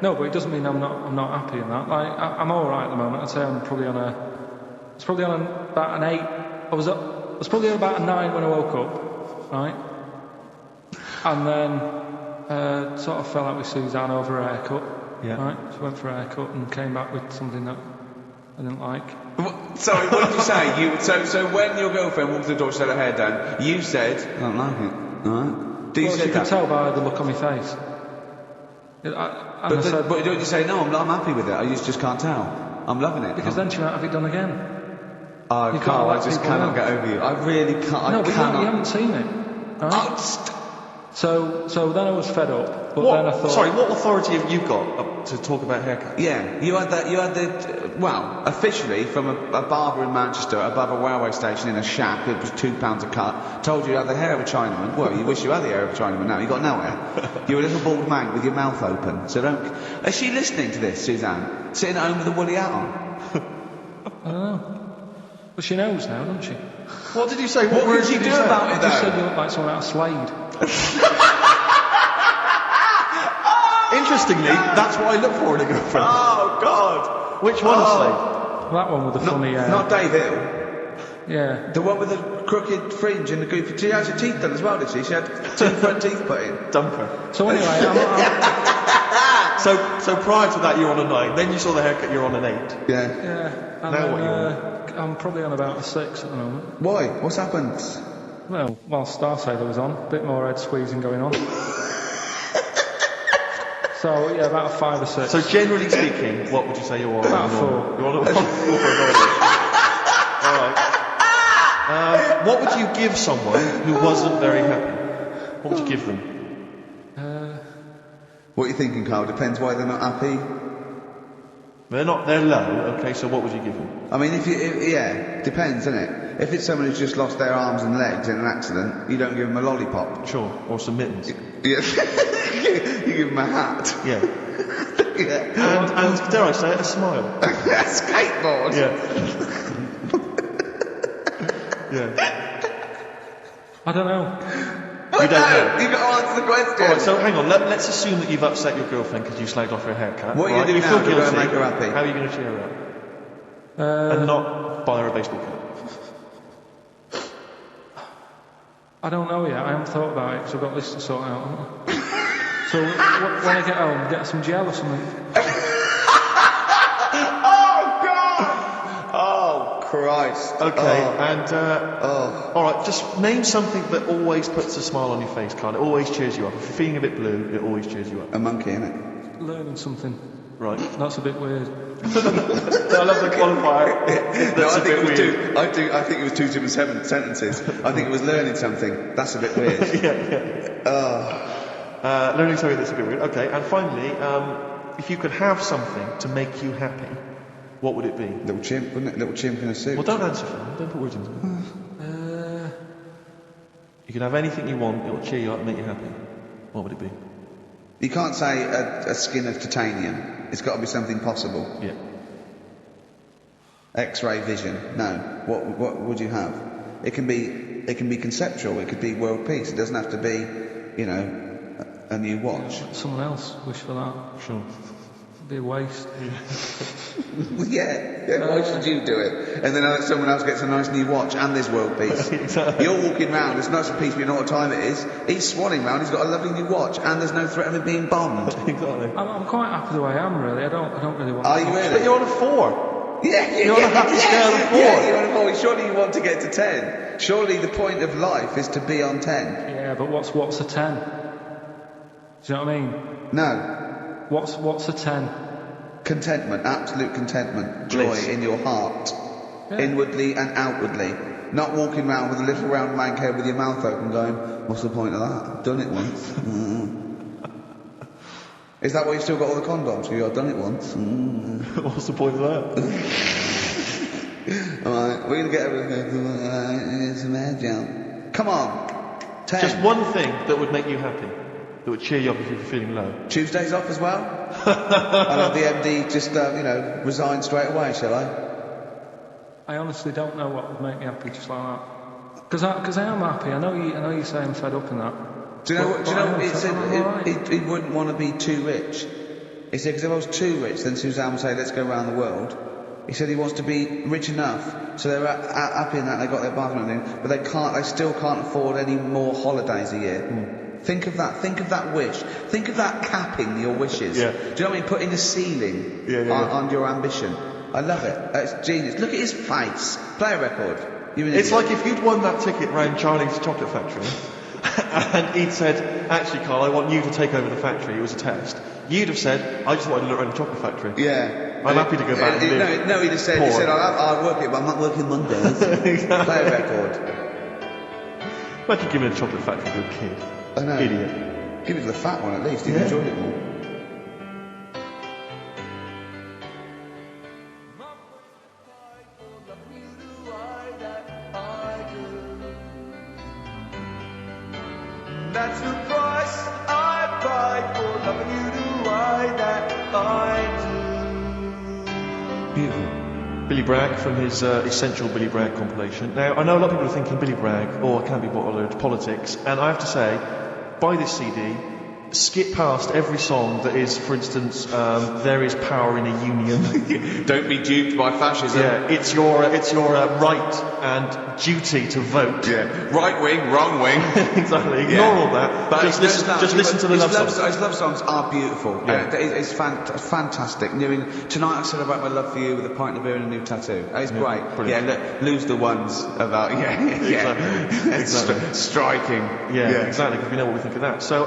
No, but it doesn't mean I'm not happy in that. I'm all right at the moment. I'd say I'm probably on about an 8. I was probably on about a 9 when I woke up, right? And then sort of fell out with Suzanne over a haircut. Yeah. Right. She went for a haircut and came back with something that I didn't like. Sorry, what did you say? So when your girlfriend walked to the door, she had her hair done, you said, I don't like it. Alright? You could tell by the look on my face. But don't you say, no, I'm happy with it, I just can't tell. I'm loving it. Because then she might have it done again. Oh, Carl, I just cannot get over you. I really can't. No, but you haven't seen it. Right? So then I was fed up. But then I thought... Sorry, what authority have you got to talk about haircuts? Yeah, you had officially from a barber in Manchester above a railway station in a shack, it was £2 a cut, told you had the hair of a Chinaman. Well, you wish you had the hair of a Chinaman now, you've got no hair. You're a little bald man with your mouth open, so don't... Is she listening to this, Suzanne? Sitting at home with a woolly hat on? I don't know. But she knows now, doesn't she? What did you say? What would you do about it, I just said you look like someone out of Slade. Interestingly, that's what I look for in a girlfriend. Oh, God. Which one, Slade? Well, that one with the funny... Not Dave Hill. Yeah. The one with the crooked fringe and the goofy... She had her teeth done as well, did she? She had 2 front teeth put in. Dumper. So anyway, I'm So prior to that, you're on a 9. Then you saw the haircut, you're on an 8. Yeah. Yeah. And Now then, what are you I'm probably on about a 6 at the moment. Why? What's happened? Well, while Star Sailor was on, a bit more head squeezing going on. So, yeah, about a 5 or 6. So generally speaking, what would you say you're on? About a 4. You're on a 4. Alright. What would you give someone who wasn't very happy? What would you give them? What are you thinking, Carl? Depends why they're not happy. They're low, okay, so what would you give them? I mean, yeah, depends, doesn't it? If it's someone who's just lost their arms and legs in an accident, you don't give them a lollipop. Sure, or some mittens. Yeah. You give them a hat. Yeah. Yeah. And dare I say it, a smile. A skateboard. Yeah. Yeah. I don't know. You don't know? You've got to answer the question. Alright, so hang on, let's assume that you've upset your girlfriend because you slagged off her haircut. What are you doing now to go and make her happy? How are you going to cheer her up? And not buy her a baseball cap. I don't know yet. I haven't thought about it because I've got this to sort out. So when I get home, get some gel or something. Christ. Okay, alright, just name something that always puts a smile on your face, Carl. It always cheers you up. If you're feeling a bit blue, it always cheers you up. A monkey, innit? Learning something. Right. That's a bit weird. I love the qualifier. No, I think it was 2 different sentences. I think it was learning something. That's a bit weird. Yeah. Learning something that's a bit weird. Okay, and finally, if you could have something to make you happy, what would it be? Little chimp, wouldn't it? Little chimp in a suit. Well, don't answer for me. Don't put words into it. You can have anything you want. It will cheer you up and make you happy. What would it be? You can't say a skin of titanium. It's got to be something possible. Yeah. X-ray vision. No. What would you have? It can be conceptual. It could be world peace. It doesn't have to be, a new watch. Someone else wish for that. Sure. It'd be a waste. Yeah. Why should you do it? And then someone else gets a nice new watch and there's world peace. Exactly. You're walking round, it's nice and peace, but you know what time it is. He's swanning round, he's got a lovely new watch, and there's no threat of him being bombed. Exactly. I'm quite happy the way I am, really. I don't really want. Are you really? But you're on a 4. Yeah, you're on a happy scale of 4. Yeah, you're on a 4. Surely you want to get to 10. Surely the point of life is to be on 10. Yeah, but what's a 10? Do you know what I mean? No. What's a 10? Contentment, absolute contentment, joy Bliss. in your heart, inwardly and outwardly. Not walking around with a little round mank head with your mouth open going, what's the point of that? I've done it once. Is that why you've still got all the condoms? I've done it once. What's the point of that? Alright, we're going to get everything. It's a mad jump. Come on. 10. Just one thing that would make you happy. That would cheer you up if you were feeling low. Tuesdays off as well? I'll have the MD just, resign straight away, shall I? I honestly don't know what would make me happy just like that. Because I am happy. I know you say I'm fed up and that. Do you know? He said he wouldn't want to be too rich. He said because if I was too rich, then Suzanne would say, "Let's go around the world." He said he wants to be rich enough so they're happy in that they got their bathroom in, but they still can't afford any more holidays a year. Think of that wish. Think of that capping your wishes. Yeah. Do you know what I mean? Putting a ceiling on your ambition. I love it. It's genius. Look at his face. Play a record. It's like if you'd won that ticket round Charlie's Chocolate Factory and he'd said, actually, Carl, I want you to take over the factory. It was a test. You'd have said, I just wanted to look around the chocolate factory. Yeah. I'm happy to go back and live. No, he'd have said, I'll work it, but I'm not working Mondays. Play a record. Imagine giving a chocolate factory to a kid. I know. Idiot. Give it to the fat one at least. He'd enjoy it more. That's the price I paid for loving you the way that I do. Beautiful. Billy Bragg from his Essential Billy Bragg compilation. Now, I know a lot of people are thinking Billy Bragg, I can't be bothered, politics, and I have to say, buy this CD, skip past every song that is, for instance, there is power in a union. Don't be duped by fascism. Yeah, it's your right and duty to vote. Yeah, right wing, wrong wing. Exactly. Ignore all that. But just listen to the love songs. His love songs are beautiful. Yeah. It's fantastic. Tonight I celebrate my love for you with a pint of beer and a new tattoo. It's great. Brilliant. Yeah, lose the ones about Exactly. Striking. Yeah, exactly. Because we know what we think of that. So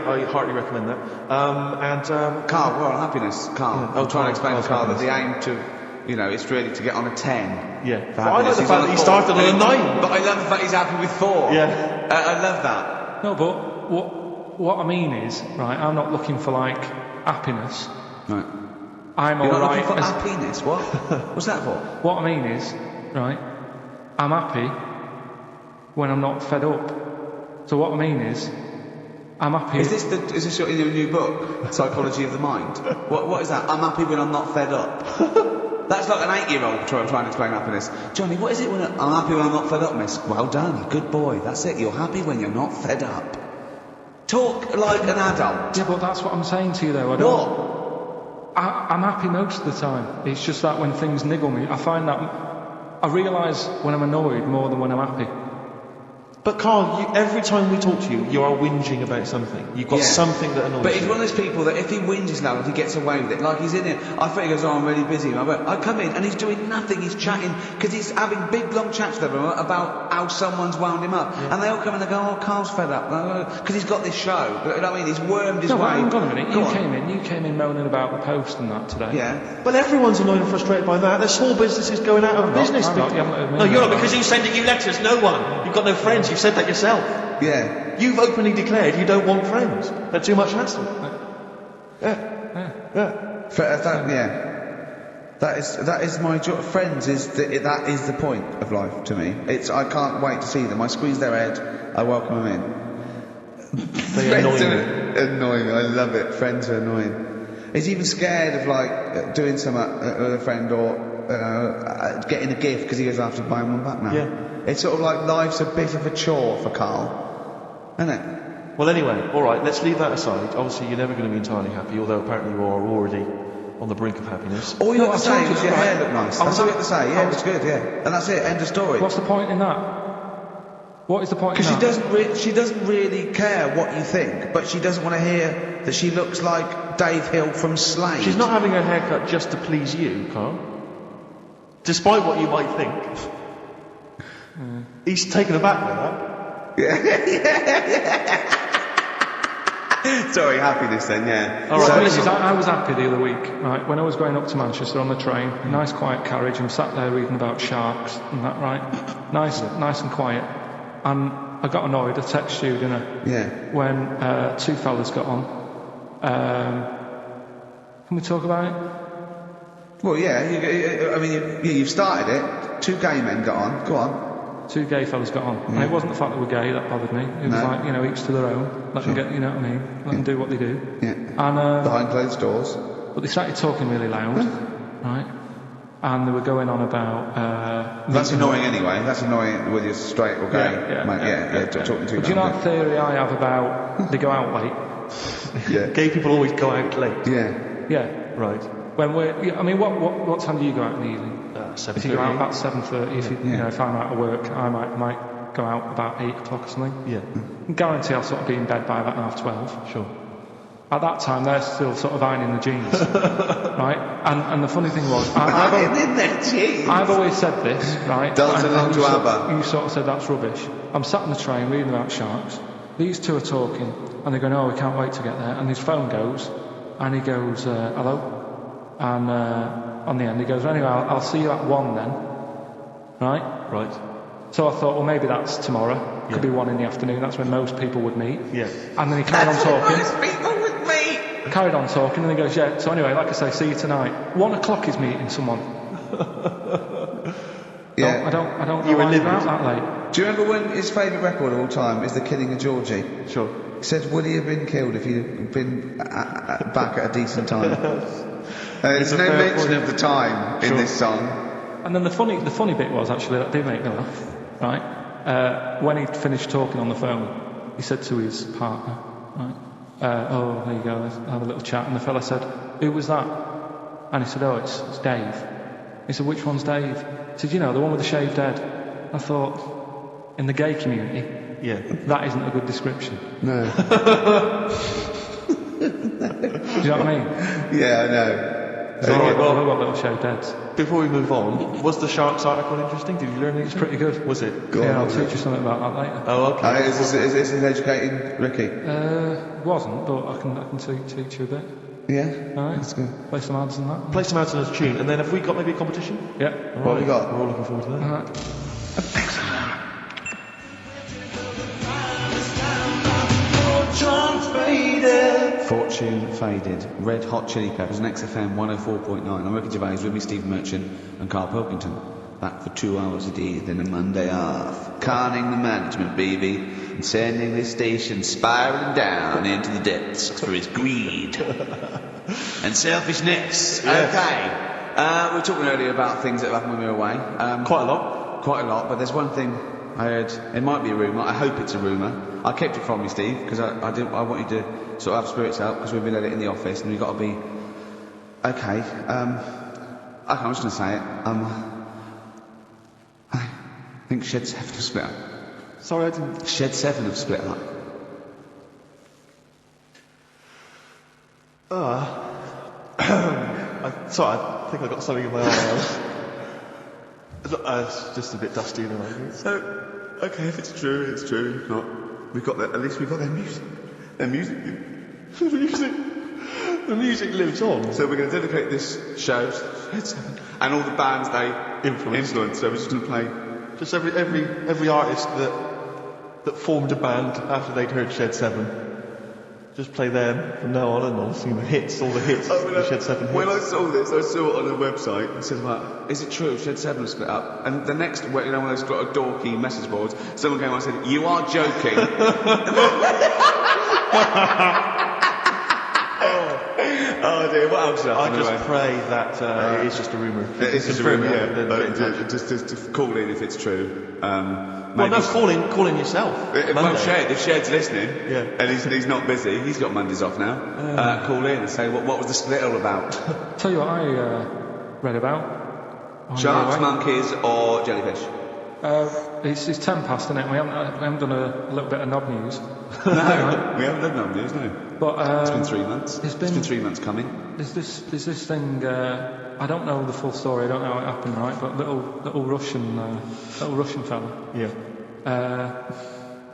I heartily recommend that. Carl, we're on happiness. Carl, I'll try and explain to Carl that the aim to, it's really to get on a 10. Yeah. But I like the fact that he started on a 9. But I love the fact he's happy with 4. Yeah. I love that. No, but what I mean is, right, I'm not looking for, like, happiness. Right. I'm You're alright. not looking for happiness? What? What's that for? What I mean is, right, I'm happy when I'm not fed up. So what I mean is, I'm happy. Is this your new book, Psychology of the Mind? What is that? I'm happy when I'm not fed up. That's like an 8-year-old trying to explain happiness. Johnny, what is it when I'm happy when I'm not fed up, miss? Well done, good boy. That's it. You're happy when you're not fed up. Talk like an adult. Yeah, but that's what I'm saying to you, though. I'm happy most of the time. It's just that when things niggle me, I find that I realise when I'm annoyed more than when I'm happy. But Carl, every time we talk to you, you are whinging about something. You've got something that annoys you. But he's one of those people that if he whinges loud, he gets away with it. Like he's in here, I think he goes, I'm really busy. I come in and he's doing nothing, he's chatting, because he's having big long chats with everyone about how someone's wound him up. Yeah. And they all come and they go, Carl's fed up. Because he's got this show. But, you know what I mean? He's wormed his way. No, hang on a minute. You came in moaning about the Post and that today. Yeah. Well, everyone's annoyed and frustrated by that. There's small businesses going out of business. You haven't heard me. No, you're not, because who's sending you letters? No one. You've got no friends. You've said that yourself. Yeah. You've openly declared you don't want friends. They're too much hassle. Yeah. That is my joy. Friends that is the point of life to me. I can't wait to see them. I squeeze their head. I welcome them in. They annoy me. I love it. Friends are annoying. He's even scared of like doing something with a friend or getting a gift because he goes after buying one back now. Yeah. It's sort of like life's a bit of a chore for Carl, isn't it? Well, anyway, all right. Let's leave that aside. Obviously, you're never going to be entirely happy, although apparently you are already on the brink of happiness. All you have to say is your hair looked nice. That's all you have to say. Yeah, it was good. Yeah, and that's it. End of story. What's the point in that? What is the point in that? Because she doesn't really care what you think, but she doesn't want to hear that she looks like Dave Hill from Slade. She's not having her haircut just to please you, Carl. Despite what you might think. He's taken aback by that. Sorry, happiness then, yeah. All right, so I was happy the other week, right? When I was going up to Manchester on the train, nice quiet carriage, I'm sat there reading about sharks and that, right? Nice and quiet. And I got annoyed, I texted you, didn't I? Yeah. When 2 fellas got on. Can we talk about it? Well, yeah, you've started it. 2 gay men got on. Go on. 2 gay fellas got on. And it wasn't the fact that we're gay that bothered me. It was like, each to their own. Let them get, you know what I mean? Let them do what they do. Yeah. And, behind closed doors. But they started talking really loud, right? And they were going on about... that's annoying anyway. That's annoying whether you're straight or gay. Talking to you. But do you know that theory I have about they go out late? Yeah. Gay people always go out late. Yeah. Yeah. Right. When what time do you go out in the evening? 7:30. If you go out about 7:30, if I'm out of work, I might go out about 8 o'clock or something. Yeah. I guarantee I'll sort of be in bed by about 12:30. Sure. At that time, they're still sort of ironing the jeans, right? And the funny thing was, I've always said this, right? Dancing along to ABBA. You sort of said that's rubbish. I'm sat on the train reading about sharks. These 2 are talking, and they're going, "Oh, we can't wait to get there." And his phone goes, and he goes, "Hello," and on the end he goes, "Anyway, I'll see you at 1 then," right? Right. So I thought, well, maybe that's tomorrow. Could be 1 in the afternoon. That's when most people would meet. Yeah. And then he carried on talking. Most people would meet. Carried on talking, and he goes, "Yeah." So anyway, like I say, see you tonight. 1 o'clock he's meeting someone. Yeah. I don't know You were why he's livid. out that late. Do you remember when his favourite record of all time is The Killing of Georgie? Sure. He said, would he have been killed if he'd been back at a decent time? There's no mention of the time in this song. And then the funny bit was actually that did make me laugh, right? When he'd finished talking on the phone, he said to his partner, right? Oh, there you go, let's have a little chat. And the fella said, who was that? And he said, oh, it's Dave. He said, which one's Dave? He said, you know, the one with the shaved head. I thought, in the gay community, that isn't a good description. No. Do you know what I mean? Yeah, I know. I've got little shaved heads. Before we move on, was the Sharks article interesting? Did you learn anything? It's pretty good. Was it? I'll teach you something about that later. Oh, okay. Is this educating Ricky? Wasn't, but I can teach you a bit. Yeah? Alright. That's good. Play some ads and that. Play some ads and a tune, and then have we got maybe a competition? Yeah. What have we got? We're all looking forward to that. Alright. Fortune Faded. Red Hot Chili Peppers and XFM 104.9. I'm Ricky Gervais, with me Steve Merchant and Karl Pilkington. Back for 2 hours a day, then a Monday off. Conning the management, baby, and sending this station spiraling down into the depths for his greed and selfishness. Yes. Okay. We were talking earlier about things that happened when we were away. Quite a lot. Quite a lot, but there's one thing I heard. It might be a rumour. I hope it's a rumour. I kept it from you, Steve, because I want you to sort of have spirits out, because we've been at it in the office, and we've got to be okay. I'm just going to say it. I think Shed 7 have split up. Sorry, I didn't... Shed 7 have split up. Sorry, I think I got something in my eye. It's just a bit dusty in the way. So, okay, if it's true, it's true. If not, we've got at least we've got their music. Their music. The music lives on. So we're going to dedicate this show to Shed 7 and all the bands they influenced. So we're just going to play just every artist that formed a band after they'd heard Shed 7. Just play them from now on and on, sing the hits, all the hits, the Shed 7 hits. When I saw this, I saw it on a website. It says, like, is it true Shed 7 has split up? And the next, one of those dorky message boards, someone came on and said, you are joking. Oh dear, what else? I just pray that it is just a rumour. It's just a rumour, yeah. Just to call in if it's true. Well, no, call in yourself. If Shed's listening, and he's not busy, he's got Mondays off now. Call in and say what was the split all about. Tell you what I read about. Sharks, monkeys, or jellyfish? It's 10 past, isn't it? We haven't done a little bit of knob news. No, we haven't done knob news, no. But it's been 3 months. It's been 3 months coming. There's this thing. I don't know the full story. I don't know how it happened, right? But little Russian fella. Yeah.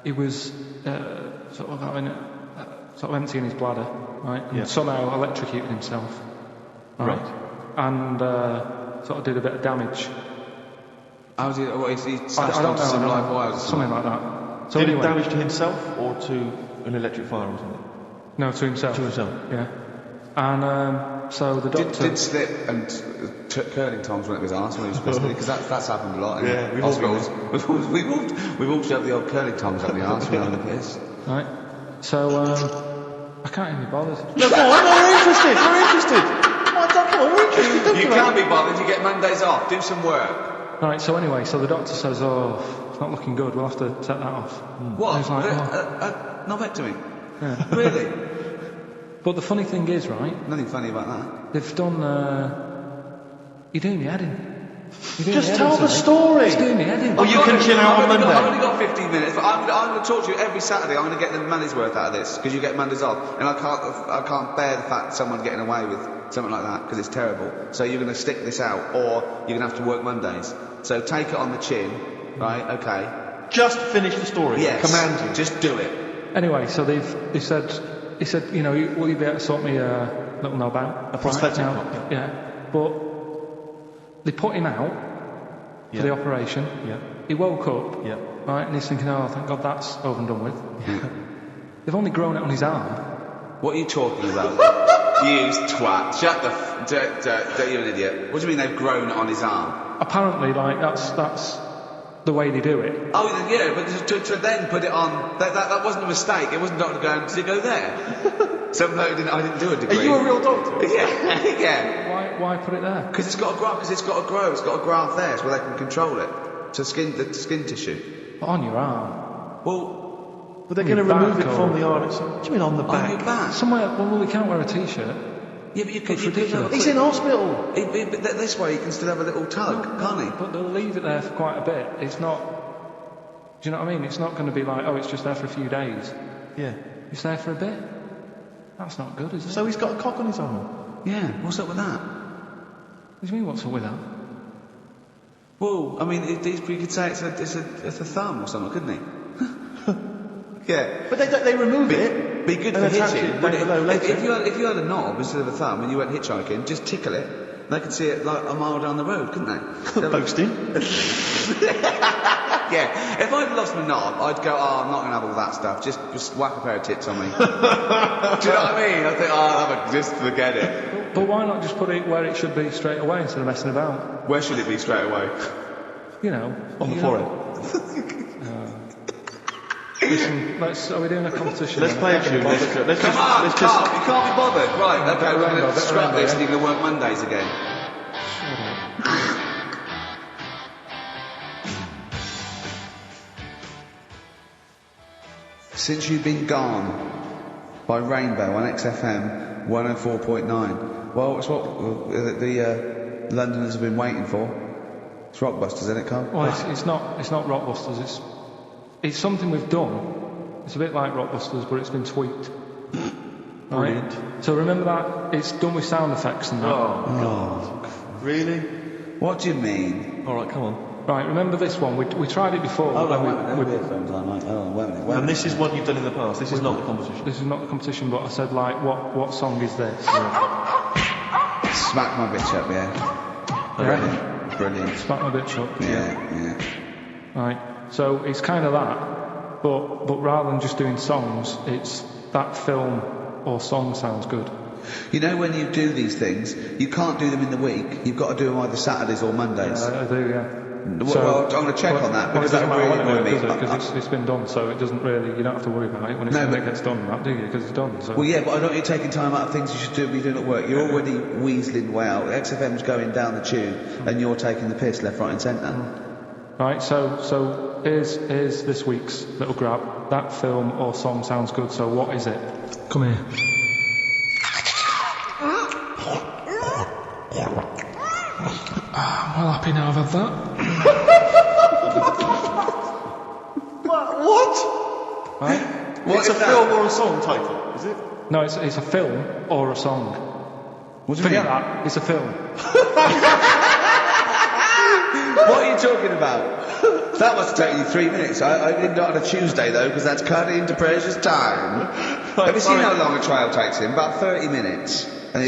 He was sort of emptying his bladder, right? And somehow electrocuted himself. Right. And sort of did a bit of damage. How did he slashed I don't onto know, some live wires or something like that. So did anyway, it damage to himself or to an electric fire or something? No, to himself. To himself. Yeah. And so the doctor did slip and curling tongs went up his arse when he was supposed to, because that's happened a lot. Yeah, we've all shoved the old curling tongs up the arse when we're having a piss. Right. So I can't even be bothered. No, go on. No, we're interested. We're interested. You can't be bothered. You get Mondays off. Do some work. Right. So anyway, so the doctor says, it's not looking good. We'll have to take that off. What? And he's like, Knobectomy? Yeah. Really? But the funny thing is, right? Nothing funny about that. They've done. You're doing your head in. Just tell the story. He's doing your head in. Oh, you can chill out on Monday. I've only got 15 minutes, but I'm going to talk to you every Saturday. I'm going to get the money's worth out of this, because you get Mondays off, and I can't bear the fact someone's getting away with something like that, because it's terrible. So you're going to stick this out, or you're going to have to work Mondays. So take it on the chin, right? Okay. Just finish the story. Yes. Command you. Just do it. Anyway, so he said, will you be able to sort me a little knob out? A prosthetic knob? Yeah. But they put him out for the operation. Yeah. He woke up. Yeah. Right, and he's thinking, thank God that's over and done with. They've only grown it on his arm. What are you talking about? You twat. Shut the... You're an idiot. What do you mean they've grown it on his arm? Apparently, that's the way they do it. Oh, yeah, but to then put it on... That wasn't a mistake. It wasn't doctor going, did it go there? Some bloke I didn't do a degree. Are you a real doctor? Yeah. Why Why put it there? Because it's got to grow. It's got a graph there, so they can control it. So the skin tissue. On your arm. But they're going to remove it from the arm. What do you mean on the back? On your back. Somewhere. Well, you can't wear a t-shirt. Yeah, but you could. He's in hospital. But this way, you can still have a little tug, can't he? But they'll leave it there for quite a bit. It's not. Do you know what I mean? It's not going to be like, oh, it's just there for a few days. Yeah. It's there for a bit. That's not good, is it? So he's got a cock on his arm. Yeah. What's up with that? What do you mean? What's up with that? Well, I mean, you could say it's a thumb or something, couldn't he? Yeah. But they remove it. Be good for hitching. If you had a knob instead of a thumb and you went hitchhiking, just tickle it. They could see it like a mile down the road, couldn't they? Boasting. Yeah. If I'd lost my knob, I'd go, I'm not going to have all that stuff. Just whack a pair of tits on me. Do you know what I mean? I think, just forget it. But why not just put it where it should be straight away instead of messing about? Where should it be straight away? You know. On the forehead. Listen, are we doing a competition? Let's play a tune. Come on, you can't be bothered. Right, okay, we're going to scrap this and you're going to work Mondays again. Since You've Been Gone by Rainbow on XFM 104.9. Well, it's what the Londoners have been waiting for. It's Rockbusters, isn't it, Carl? Well, it's not Rockbusters. It's something we've done. It's a bit like Rockbusters, but it's been tweaked. Brilliant. Right? So remember that it's done with sound effects and that. Oh, God. Really? What do you mean? All right, come on. Right, remember this one? We tried it before. Wait a minute. And this is what you've done in the past. This is not the competition. This is not the competition, but I said, like, what song is this? Smack my bitch up, yeah. Brilliant. Smack my bitch up. Yeah. Right. So it's kind of that, but rather than just doing songs, it's that film or song sounds good. You know, when you do these things, you can't do them in the week. You've got to do them either Saturdays or Mondays. Yeah, I do, yeah. Well, I'm going to check on that because that really annoyed me. Because it's been done, so it doesn't really. You don't have to worry about it when it gets done, do you? Because it's done. So. Well, yeah, but I don't want you taking time out of things you should be doing at work. You're already weaseling way out. XFM's going down the tube, and you're taking the piss left, right, and centre. Right. So here's this week's little grab. That film or song sounds good. So what is it? Come here. I'm well happy now I've had that. What? Right? It's a film or a song title, is it? No, it's a film or a song. What do you Forget mean? that. It's a film. What are you talking about? That must take you 3 minutes. I did not on a Tuesday though, because that's cutting into precious time. Have you seen how long a trial takes him? About 30 minutes. And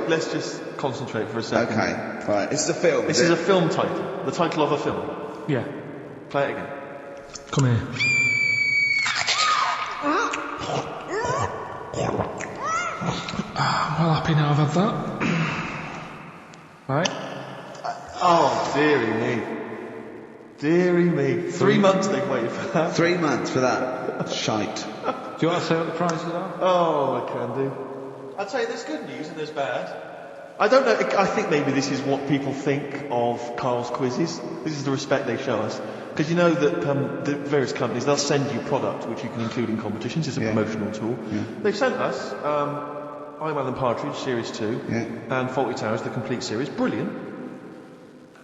Let's just concentrate for a second. Okay, right. It's a film. This is a film title. The title of a film. Yeah. Play it again. Come here. I'm well happy now I've had that. Right? Oh, dearie me. Dearie me. 3 months they've waited for that. 3 months for that. Shite. Do you want to say what the prizes are? Oh, I can do. I'd say there's good news and there's bad. I don't know, I think maybe this is what people think of Karl's quizzes. This is the respect they show us. Because you know that the various companies, they'll send you product which you can include in competitions. It's a promotional tool. Yeah. They've sent us I'm Alan Partridge, Series 2, and Fawlty Towers, the complete series. Brilliant.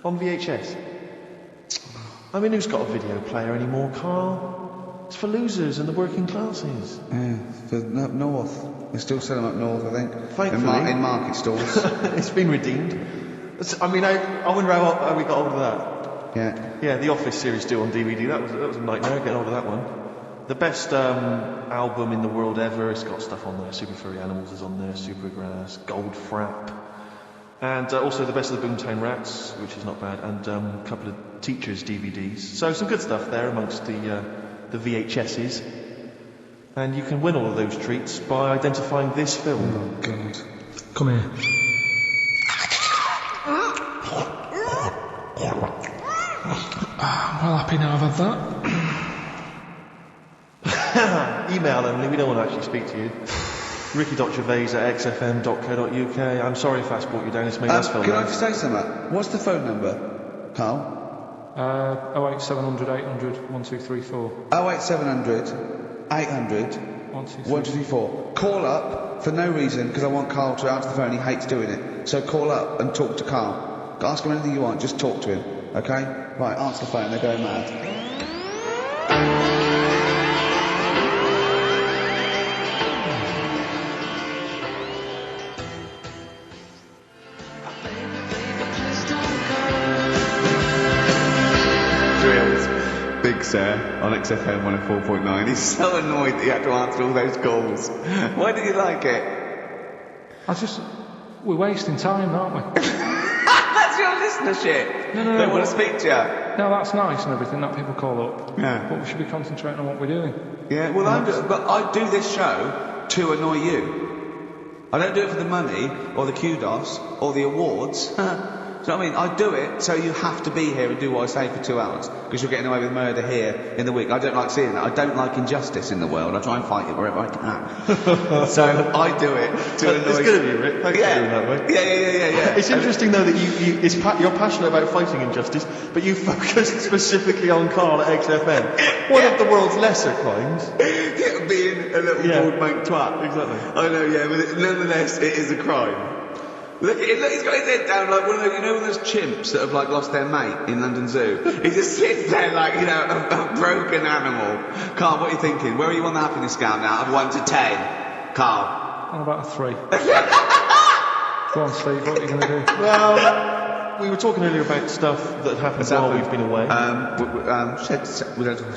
On VHS. I mean, who's got a video player anymore, Karl? It's for losers and the working classes. Yeah, for up north. They still sell them up north, I think. Thankfully. In market stores. It's been redeemed. I mean, I wonder how we got hold of that. Yeah. Yeah, the Office Series 2 on DVD. That was a nightmare getting hold of that one. The best album in the world ever. It's got stuff on there. Super Furry Animals is on there. Supergrass, Gold Frap. And also the best of the Boomtown Rats, which is not bad. And a couple of Teachers DVDs. So some good stuff there amongst the VHSs. And you can win all of those treats by identifying this film. Oh, God. Come here. I'm well happy now I've had that. Email Emily, we don't want to actually speak to you. ricky.gervais@xfm.co.uk. I'm sorry if that's brought you down. It's made us feel Can I bad. just say something? What's the phone number, Carl? 08700 800 1234. 08700 800 1234. Call up for no reason because I want Carl to answer the phone. He hates doing it. So call up and talk to Carl. Ask him anything you want. Just talk to him. Okay? Right. Answer the phone. They're going mad. Big Sir on XFM 104.9. He's so annoyed that he had to answer all those calls. Why did you like it? We're wasting time, aren't we? That's your listenership. No, they want to speak to you. No, that's nice and everything that people call up. Yeah. But we should be concentrating on what we're doing. Yeah, well, but I do this show to annoy you. I don't do it for the money, or the kudos, or the awards. Do you know what I mean? I do it so you have to be here and do what I say for 2 hours because you're getting away with murder here in the week. I don't like seeing that. I don't like injustice in the world. I try and fight it wherever I can. So I do it to annoy. It's good of you, Rick. Thanks for doing that, mate. Yeah. It's interesting though that you're passionate about fighting injustice, but you focused specifically on Karl at XFM. One of the world's lesser crimes. Being a little bald mank twat. Exactly. I know, yeah, but nonetheless, it is a crime. Look, he's got his head down like one of those, one of those chimps that have like lost their mate in London Zoo. He just sits there like, a broken animal. Carl, what are you thinking? Where are you on the happiness scale now? Of 1 to 10. Carl. I'm about a 3. Go on, Steve, what are you going to do? Well, we were talking earlier about stuff that happened while we've been away. We don't talk.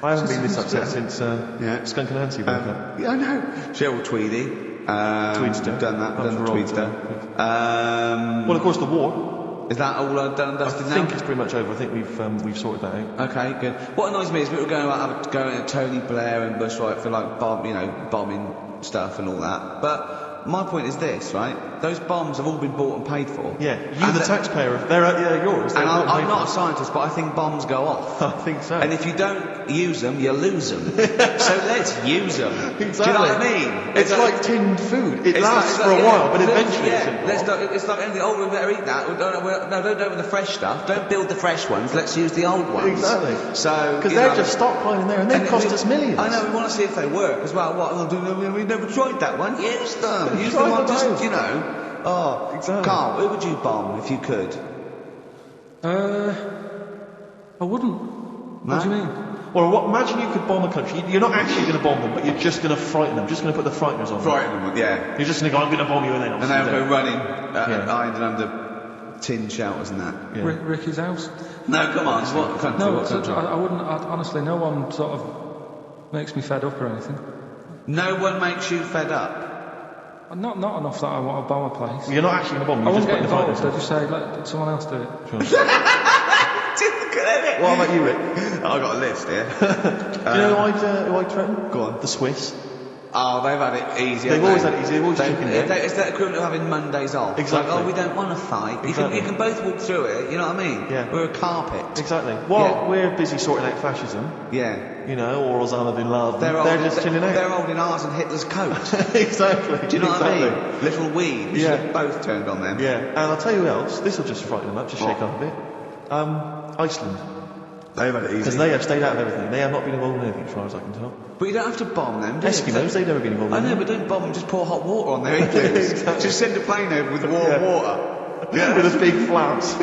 I haven't been this upset since Skunk and Nancy broke up. Yeah, I know. Cheryl Tweedy. Tweedster. Done the Tweedster. Well, of course, the war. Is that all done and dusted now? I think it's pretty much over. I think we've sorted that out. Okay, good. What annoys me is people going at Tony Blair and Bush, right, for like bombing stuff and all that. But my point is this, right? Those bombs have all been bought and paid for. Yeah, the taxpayer, they're yours. And I'm not a scientist, but I think bombs go off. I think so. And if you don't use them, you lose them. So let's use them. Exactly. Do you know what I mean? It's like tinned food. It lasts for a while, but eventually it's like anything. Oh, we better eat that. Don't do it with the fresh stuff. Don't build the fresh ones. Let's use the old ones. Exactly. So because they're just stockpiling there, and they cost us millions. I know. We want to see if they work as well. What? We never tried that one. Use them. Use Try them on them just out. Oh, exactly. Carl, who would you bomb if you could? I wouldn't. What do you mean? Well, imagine you could bomb a country. You're not actually going to bomb them, but you're just going to frighten them. Just going to put the frighteners on. Frighten them, yeah. You're just going to go, I'm going to bomb you, and then and they'll go running, hiding under tin shelters and that. Yeah. Ricky's house? No, come on. What country? No, what country? I wouldn't. Honestly, no one sort of makes me fed up or anything. No one makes you fed up? Not enough that I want to bomb a place. You're not actually going to bomb. I You're just wouldn't get putting the involved. frighteners on. I just say, let someone else do it. Sure. What about you, Rick? I've got a list here. Do you know who I'd threaten? Go on. The Swiss. Oh, they've had it easy. They've always had it easy. They've always chicken dinner. It's that equivalent of having Mondays off. Exactly. Like, we don't want to fight. Exactly. You can both walk through it. You know what I mean? Yeah. We're a carpet. Exactly. While we're busy sorting out fascism, yeah, or Osama bin Laden, they're just chilling out. They're holding ours and Hitler's coat. Exactly. Do you know what I mean? Little weed. We should have both turned on them. Yeah. And I'll tell you who else. This will just frighten them up. Just shake up a bit. Iceland. They've had it easy. Because they have stayed out of everything. They have not been involved in anything, as far as I can tell. But you don't have to bomb them, do you? Eskimos, they've never been involved in I know, anything. but don't bomb them, just pour hot water on their igloos. Exactly. Just send a plane over with warm water. Yeah. With those big flaps.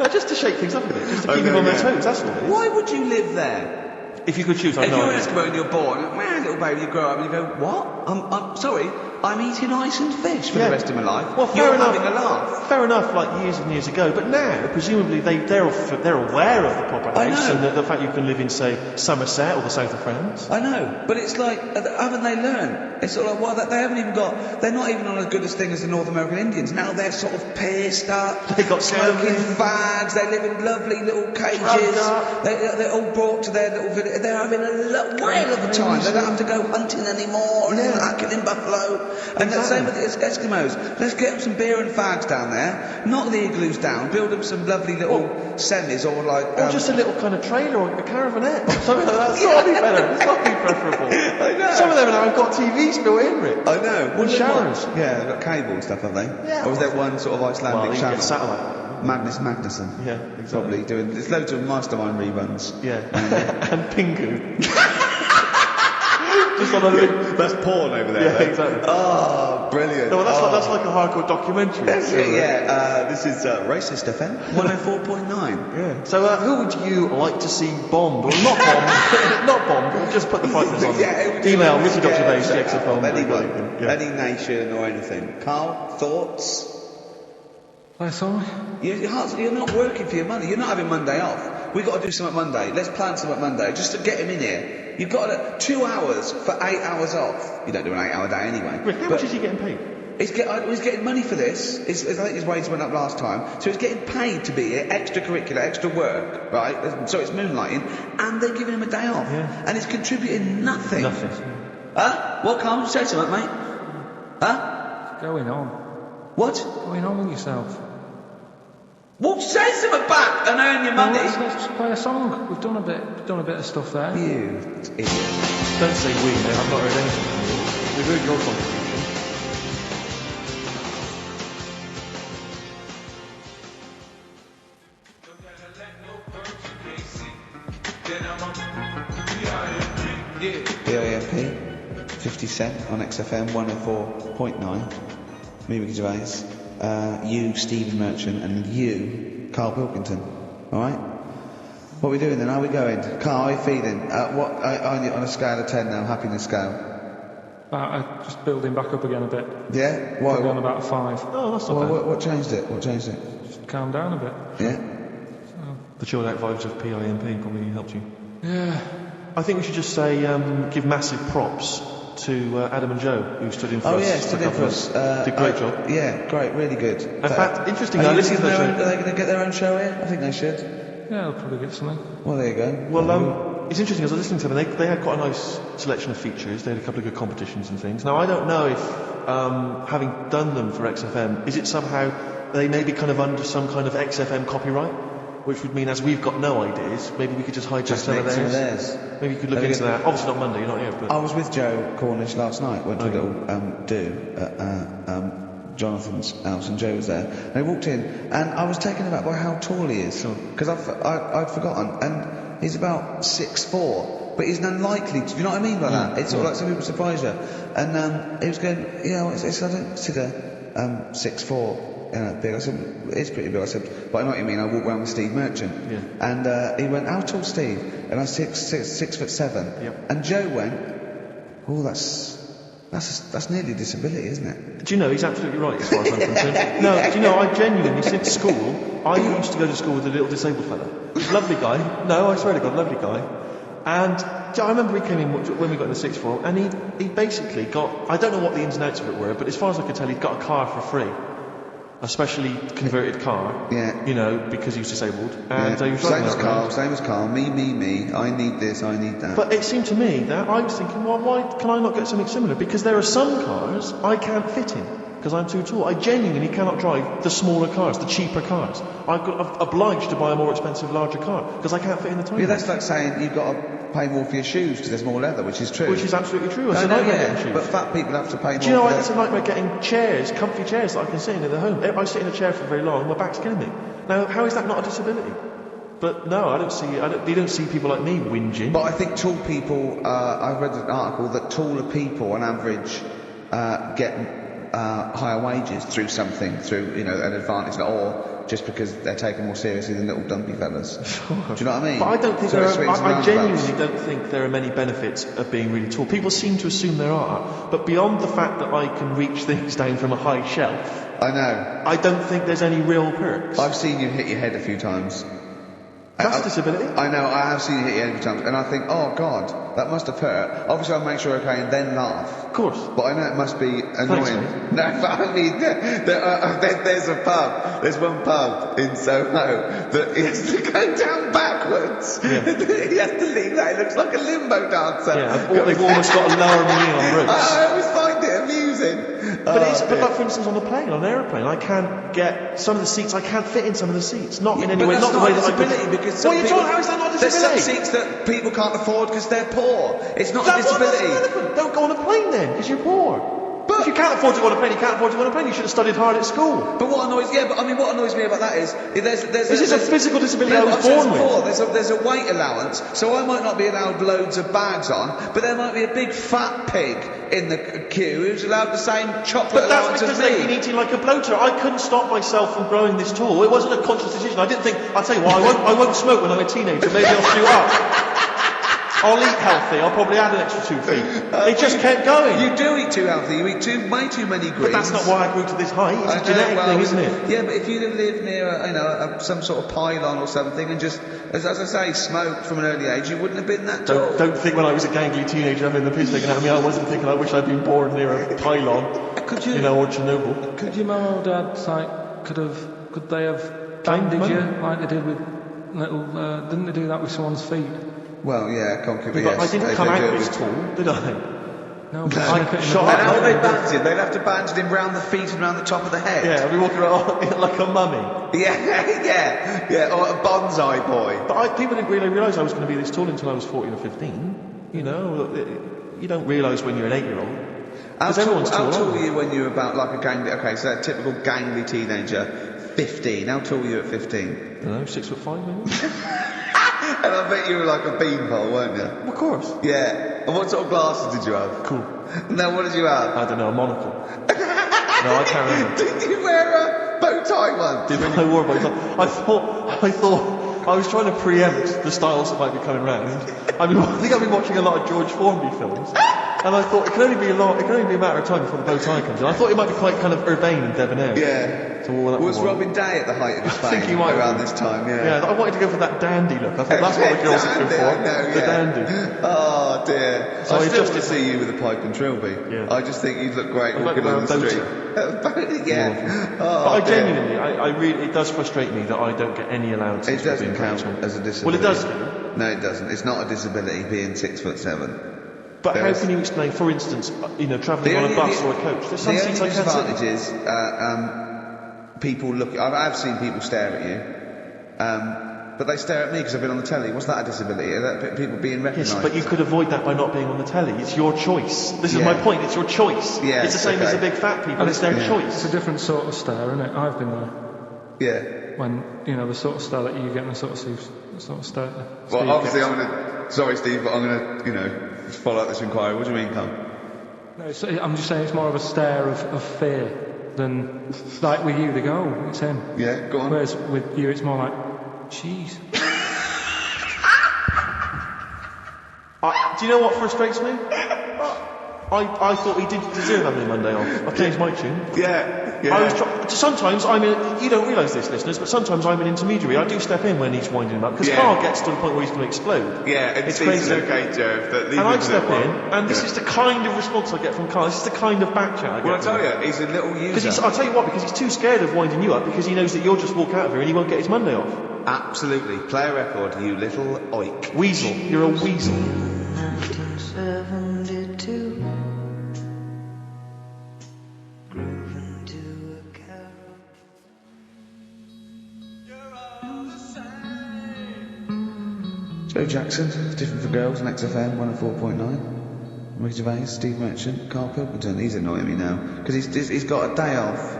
No, just to shake things up a bit. Just to keep them on their toes, that's all it is. Why would you live there? If you could choose, If you're an Eskimo and you're born, man, little baby, you grow up and you go, what? I'm sorry, I'm eating ice and fish for the rest of my life. Well, fair enough. Having a laugh. Fair enough, like years and years ago. But now, presumably, they're aware of the proper house and the fact you can live in, say, Somerset or the south of France. I know, but it's like, haven't they learned? It's sort of like, well, they haven't even got, they're not even on as good a thing as the North American Indians. Now they're sort of pierced up, They got smoking fags, they live in lovely little cages, they're all brought to their little village, they're having a whale of a time. They don't have to go hunting anymore and killing buffalo. And the same with the Eskimos. Let's get them some beer and fags down there, knock the igloos down, build them some lovely little semis or like... Or just a little kind of trailer or a caravanette or something like that. It's got to be better. It's got to be preferable. I know. Some of them now have got TVs built in, Rick. I know. And showers. Yeah, they've got cable and stuff, have they? Yeah. Or is there one sort of Icelandic Well, channel? get satellite. Magnus Magnuson. Yeah, exactly. Probably doing... There's loads of Mastermind reruns. Yeah. And Pingu. Just on a bit. That's porn over there. Yeah, exactly. Oh, brilliant. No, well, that's like a hardcore documentary. That's it, yeah. This is Racist FM 104.9. Yeah. So who would you like to see bombed? Or not bombed. Not bombed. We'll just put the fighters on. Email Ricky.Gervais, anyone. Any nation or anything. Carl, thoughts? Sorry? You're not working for your money. You're not having Monday off. We've got to do something Monday. Let's plan something Monday, just to get him in here. You've got 2 hours for 8 hours off. You don't do an 8-hour day anyway. Rick, how much is he getting paid? He's getting money for this. I think his wage went up last time. So he's getting paid to be here, extracurricular, extra work, right? So it's moonlighting, and they're giving him a day off. Yeah. And it's contributing nothing. Nothing. Huh? What, Carl? Say something, mate. Huh? What's going on? What's Going on with yourself? Well, say something back and earn your money. Let's play a song. We've done a bit of stuff there. You idiot. Don't say we, mate. I've not heard anything from you. We've heard your contribution. BIMP, 50 Cent on XFM 104.9. Me, Ricky Gervais. You, Stephen Merchant, and you, Karl Pilkington. Alright? What are we doing then? How are we going? Carl, how are you feeling? On a scale of 10 now, happiness scale? Just building back up again a bit. Yeah? Why? Probably on about 5. Oh, that's not bad. What changed it? Just calm down a bit. Yeah? The chilled out vibes of PIMP probably helped you. Yeah. I think we should just say, give massive props to Adam and Joe, who stood in for us. Oh yeah, stood in for us. Did a great job. Yeah, great, really good. In fact, interestingly, are I listened to the show. Are they going to get their own show here? I think they should. Yeah, they'll probably get something. Well, there you go. Well, it's interesting, as I was listening to them, they had quite a nice selection of features. They had a couple of good competitions and things. Now, I don't know if, having done them for XFM, is it somehow they may be kind of under some kind of XFM copyright? Which would mean, as we've got no ideas, maybe we could just hijack some of theirs. Maybe you could look into that. Obviously not Monday, you're not here, but... I was with Joe Cornish last night, went to a little do at Jonathan's house, and Joe was there. And he walked in, and I was taken aback by how tall he is. Because I'd forgotten. And he's about 6'4", but he's unlikely to, do you know what I mean by that? It's sort of like some people surprise you. And he was going, I don't consider 6'4", big. I said, it's pretty big. I said, but I know what you mean. I walk around with Steve Merchant. Yeah. And he went, how tall, Steve? And I said, 6'7". Yep. And Joe went, oh, that's nearly a disability, isn't it? Do you know, he's absolutely right as far as I'm concerned. No, do you know, I genuinely, since school, I used to go to school with a little disabled fella. Lovely guy. No, I swear to God, lovely guy. And I remember he came in when we got in the sixth form, and he basically got, I don't know what the ins and outs of it were, but as far as I could tell, he'd got a car for free. A specially converted car, because he was disabled. And he was same as Carl, me, I need this, I need that. But it seemed to me that I was thinking, well, why can I not get something similar? Because there are some cars I can't fit in, because I'm too tall. I genuinely cannot drive the smaller cars, the cheaper cars. I'm obliged to buy a more expensive, larger car, because I can't fit in the tiny. Yeah, that's like saying you've got to pay more for your shoes because there's more leather, which is true. Which is absolutely true. It's a nightmare getting shoes. But fat people have to pay more. Do you know, it's a nightmare getting chairs, comfy chairs that I can sit in the home. I sit in a chair for very long, my back's killing me. Now, how is that not a disability? But no, you don't see people like me whinging. But I think tall people, I read an article that taller people on average get higher wages through an advantage, or just because they're taken more seriously than little dumpy fellas. Sure. Do you know what I mean? But I don't think I genuinely don't think there are many benefits of being really tall. People seem to assume there are, but beyond the fact that I can reach things down from a high shelf, I know. I don't think there's any real perks. I've seen you hit your head a few times. That's a disability. I know, I have seen you hit your head a few times, and I think, oh God, that must have hurt. Obviously I'll make sure you're okay and then laugh. Of course. But I know it must be annoying. Thanks, No, but I mean, there's a pub, there's one pub in Soho that he has to go down backwards. Yeah. He has to leave that, it looks like a limbo dancer. Yeah, they've almost got to lower me on roofs. I always find it amusing. But it is, but like for instance on a plane, on an aeroplane, I can't get some of the seats. I can't fit in some of the seats. Not in any way. Not the way that I could. Because What are you talking? How is that not a there's disability? some seats that people can't afford because they're poor. It's not a That's disability. irrelevant. Don't go on a plane then, because you're poor. But if you can't afford to go on a plane, you can't afford to go on a plane. You should have studied hard at school. But what annoys me about that is there's This is a physical disability I was I've said born with. before, there's a weight allowance, so I might not be allowed loads of bags on, but there might be a big fat pig in the queue who's allowed the same chocolate But that's allowance because as me. they've been eating like a bloater. I couldn't stop myself from growing this tall. It wasn't a conscious decision. I didn't think, I'll tell you what, I won't smoke when I'm a teenager. Maybe I'll shoot up. I'll eat healthy. I'll probably add an extra 2 feet. It just kept going. You do eat too healthy. You eat way too many greens. But that's not why I grew to this height. It's a genetic thing, isn't it? Yeah, but if you'd have lived near, some sort of pylon or something, and just, as I say, smoked from an early age, you wouldn't have been that tall. Don't think when I was a gangly teenager having the piss taken out of me, I wasn't thinking I wish I'd been born near a pylon. Or Chernobyl. Could your mum or dad, could they have bandaged you like they did with little? Didn't they do that with someone's feet? Well, yeah, concubine. Yes, I didn't come out this tall, did I? No, but I shot And how up. would they bandage him? They'd have to bandage him round the feet and round the top of the head. Yeah, I'd be walking around like a mummy. Yeah, or a bonsai boy. But people didn't really realise I was going to be this tall until I was 14 or 15. You know, you don't realise when you're an 8-year-old. How Everyone's tall tall. were you when you were about like a gangly? Okay, so a typical gangly teenager, 15. How tall were you at 15? I don't know, 6'5" maybe? And I bet you were like a beanpole, weren't you? Of course. Yeah. And what sort of glasses did you have? Cool. No, what did you have? I don't know, a monocle. No, I can't remember. Did you wear a bow tie one? Did I wore both? I thought I was trying to preempt the styles that might be coming round. I think I've been watching a lot of George Formby films, and I thought it can only be a matter of time before the bow tie comes in. I thought it might be quite kind of urbane and debonair. Yeah. So Was Robin Day at the height of his fame? I think he might around have. this time, yeah. Yeah, I wanted to go for that dandy look. I thought that's what the girls are looking for. The dandy. Oh dear. So I still want to see you with a pipe and trilby. Yeah. I just think you'd look great I'd walking like on to the wear a street. Yeah. Oh, But I dear. genuinely, I really, it does frustrate me that I don't get any allowance. It doesn't count as a disability. Well, it does. No, it doesn't. It's not a disability being 6'7". But There how is- can you explain, for instance, travelling on a bus or a coach? There's some the seats only I can't sit in. disadvantage is people look. I've seen people stare at you, but they stare at me because I've been on the telly. Was that a disability? Are that people being recognised? Yes, but you could avoid that by not being on the telly. It's your choice. This is Yeah. my point. It's your choice. Yeah, it's the same as the big fat people. It's their It's choice. a different sort of stare, isn't it? I've been there. Yeah. When, the sort of stare that you get and the sort of stare. Well, Steve obviously, gets. Sorry, Steve, but I'm gonna, follow up this inquiry. What do you mean, Carl? No, I'm just saying it's more of a stare of fear than, like with you, they go, it's him. Yeah, go on. Whereas with you, it's more like, jeez. Do you know what frustrates me? I thought he did deserve having a Monday off. I've changed my tune. Yeah. Sometimes you don't realise this, listeners, but sometimes I'm an intermediary. I do step in when he's winding him up, because Yeah. Karl gets to the point where he's going to explode. Yeah, it's crazy. okay, Joe. And I step in, and this is the kind of response I get from Karl. This is the kind of back chat I get. Well, I from tell him. you, he's a little user. I'll tell you what, because he's too scared of winding you up, because he knows that you'll just walk out of here and he won't get his Monday off. Absolutely. Play a record, you little oik. Weasel. You're a weasel. 1972, grooving to a carol. Joe Jackson, Different for Girls on XFM 104.9. Ricky Gervais, Steve Merchant, Karl Pilkington. He's annoying me now because he's got a day off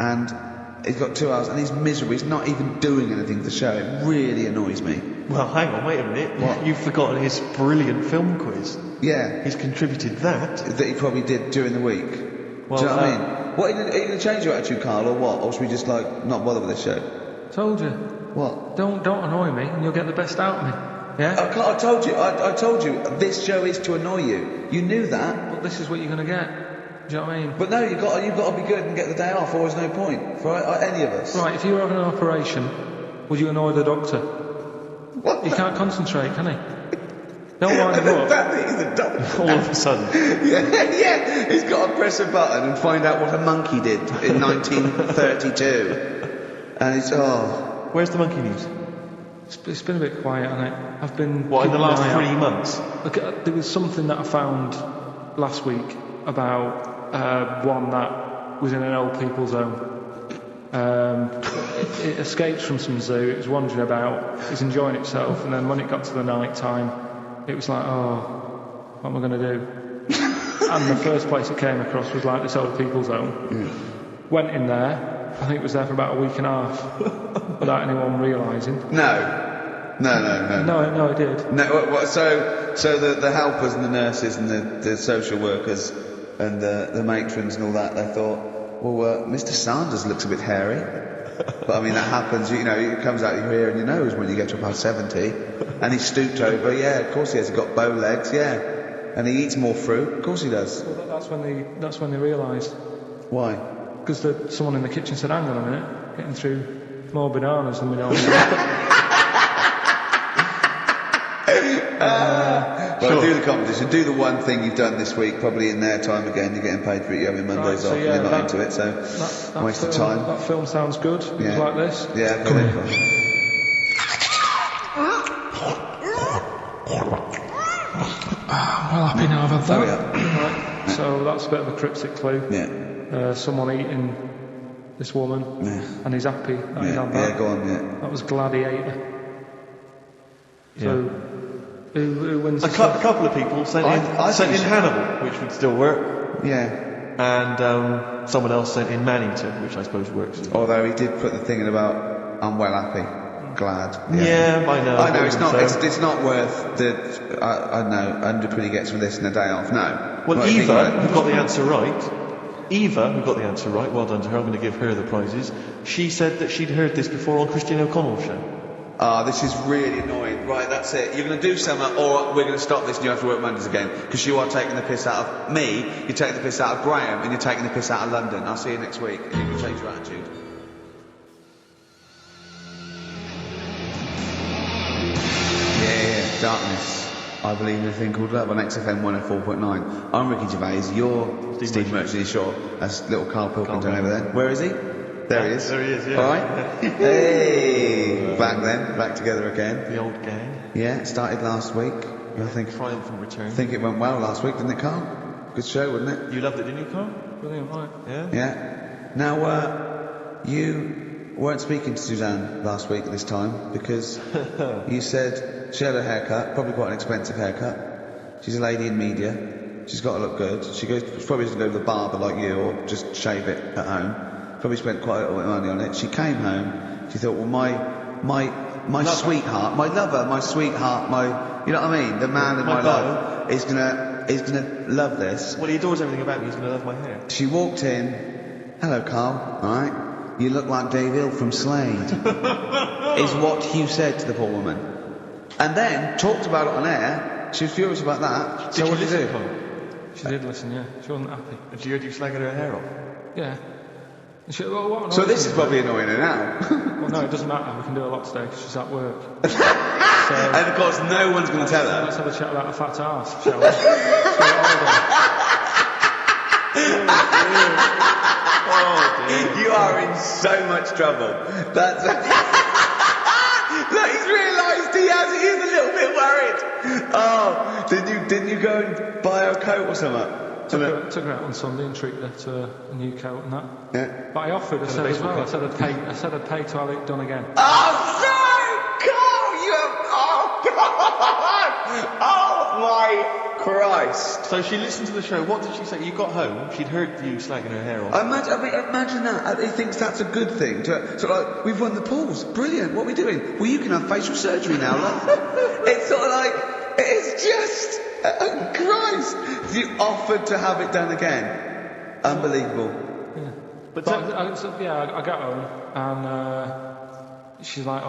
and he's got 2 hours and he's miserable. He's not even doing anything for the show. It really annoys me. Well, hang on, wait a minute. What? You've forgotten his brilliant film quiz. Yeah, He's contributed that. that he probably did during the week. Well, Do you know what I mean? What, are you going to change your attitude, Karl, or what? Or should we just not bother with this show? Told you. What? Don't annoy me and you'll get the best out of me. Yeah? I told you. I told you. This show is to annoy you. You knew that. But this is what you're going to get. Do you know what I mean? But no, you've got to be good and get the day off, or there's no point for any of us. Right, if you were having an operation, would you annoy the doctor? What? He can't concentrate, can he? Don't wind him up. He's a doctor. All of a sudden. Yeah. He's got to press a button and find out what a monkey did in 1932. And it's Where's the monkey news? It's been a bit quiet, hasn't it? I've been... What, in the keeping last an eye 3 out. months? Look, there was something that I found last week about one that was in an old people's home. It escaped from some zoo, it was wandering about, it was enjoying itself, and then when it got to the night time, it was like, oh, what am I going to do? And the first place it came across was like this old people's home. Went in there, I think it was there for about a week and a half, without anyone realising. No, it did. No, so the helpers and the nurses and the social workers and the matrons and all that, they thought, well, Mr. Sanders looks a bit hairy. But I mean, that happens, you know, it comes out your ear and your nose when you get to about 70. And he stooped over, yeah, of course he has. He's got bow legs, yeah. And he eats more fruit, of course he does. Well, that's when they realised. Why? Because someone in the kitchen said, hang on a minute, getting through more bananas than we normally Well, do the competition. Do the one thing you've done this week, probably in their time again. You're getting paid for it. You're having Mondays off. And you're not into it, so waste of time. That film sounds good. Yeah. Like this. Yeah, come here. Well happy now I've had that. Hurry up. Right. So that's a bit of a cryptic clue. Yeah. Someone eating this woman, and he's happy that he's had that. Yeah, go on. Yeah. That was Gladiator. So. Who wins? A couple of people sent in Hannibal, which would still work. Yeah. And someone else sent in Maneater, which I suppose works. Although he did put the thing in about I'm well happy, glad. Yeah, I know. I know it's not. It's not worth the. I know. 100 quid he gets from this and a day off. No. Well, Eva, who got the answer right. Eva, who got the answer right. Well done to her. I'm going to give her the prizes. She said that she'd heard this before on Christine O'Connell's show. This is really annoying. Right, that's it. You're going to do something, or we're going to stop this and you have to work Mondays again. Because you are taking the piss out of me, you're taking the piss out of Graham, and you're taking the piss out of London. I'll see you next week, and you can change your attitude. Yeah, darkness. I believe in a thing called love on XFM 104.9. I'm Ricky Gervais, you're Steve Merchant Shaw. That's little Karl Pilkington over there. Where is he? There he is. There he is, yeah. All right. Hey! Back together again. The old gang. Yeah, it started last week. I think. Triumphant return. I think it went well last week, didn't it, Karl? Good show, wasn't it? You loved it, didn't you, Karl? Brilliant, right? Yeah. Yeah. Now, you weren't speaking to Suzanne last week at this time because you said she had a haircut, probably quite an expensive haircut. She's a lady in media. She's got to look good. She probably doesn't go to the barber like you or just shave it at home. Probably spent quite a little bit of money on it. She came home. She thought, well, my sweetheart, my lover, my sweetheart, you know what I mean? The man in my life is gonna love this. Well, he adores everything about me. He's gonna love my hair. She walked in. Hello, Karl. All right. You look like Dave Hill from Slade. Is what you said to the poor woman. And then talked about it on air. She was furious about that. So what did you do? She did listen. Yeah. She wasn't happy. And she heard you slagging her hair off. Yeah. So this is probably annoying her now. Well, no, it doesn't matter. We can do a lot today because she's at work. And of course, no one's going to tell her. Let's have a chat about a fat arse, shall we? Oh, dear. You are in so much trouble. That's. Look, he's realised he is a little bit worried. Oh, didn't you go and buy her a coat or something? Took her out on Sunday and treated her to a new coat and that. Yeah. But I offered, I said as well, I said I'd pay to have it done again. Oh, no! Karl, you have... Oh, God! Oh, my Christ. So she listened to the show. What did she say? You got home, she'd heard you slagging her hair off. Imagine that. He thinks that's a good thing. So like, we've won the pools. Brilliant. What are we doing? Well, you can have facial surgery now, love. It's sort of like... It's just... Christ! You offered to have it done again. Unbelievable. Yeah. But I got home and she's like,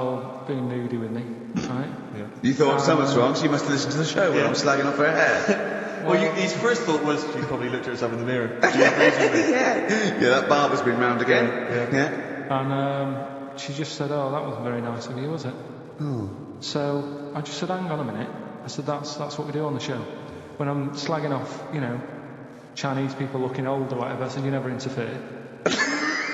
being moody with me, right? Yeah. You thought something's wrong, so you must have listened to the show when I'm slagging off her hair. Well, his first thought was she probably looked at herself in the mirror. Yeah, that barber's been round again. Yeah. And she just said, that wasn't very nice of you, was it? Oh. So I just said, hang on a minute. I said, that's what we do on the show. When I'm slagging off, Chinese people looking old or whatever, I said, you never interfere.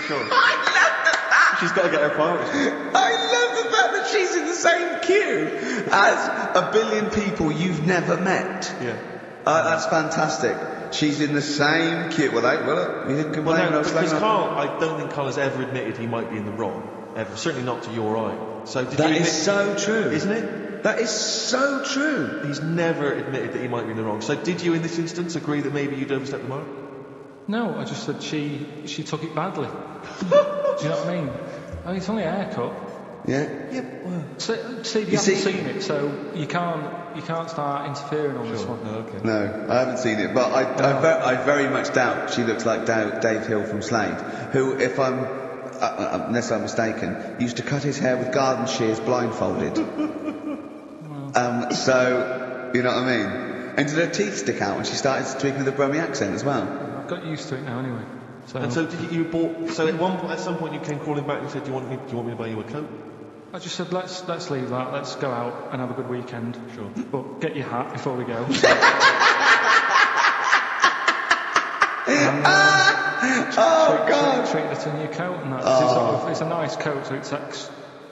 Sure. I love the fact... She's got to get her priorities. I love the fact that she's in the same queue as a billion people you've never met. Yeah. That's fantastic. She's in the same queue. Well, you didn't complain. Well, no, because Karl, I don't think Karl has ever admitted he might be in the wrong. Ever. Certainly not to your eye. So that is so true. Isn't it? That is so true. He's never admitted that he might be in the wrong. So did you, in this instance, agree that maybe you'd overstepped the mark? No, I just said she took it badly. Do you know what I mean? I mean, it's only a haircut. Yeah. Yeah. Well. See, you haven't seen it, so you can't start interfering on this one. Oh, okay. No, I haven't seen it, but I very much doubt she looks like Dave Hill from Slade, who, if I'm unless I'm mistaken, used to cut his hair with garden shears blindfolded. So you know what I mean. And did her teeth stick out when she started speaking with a Brummie accent as well? I've got used to it now, anyway. So. And so did you bought? So at some point you came crawling back and said, "Do you want me to buy you a coat?" I just said, let's leave that. Let's go out and have a good weekend. Sure. But get your hat before we go. God! Treat it in your coat and that. It's a nice coat, so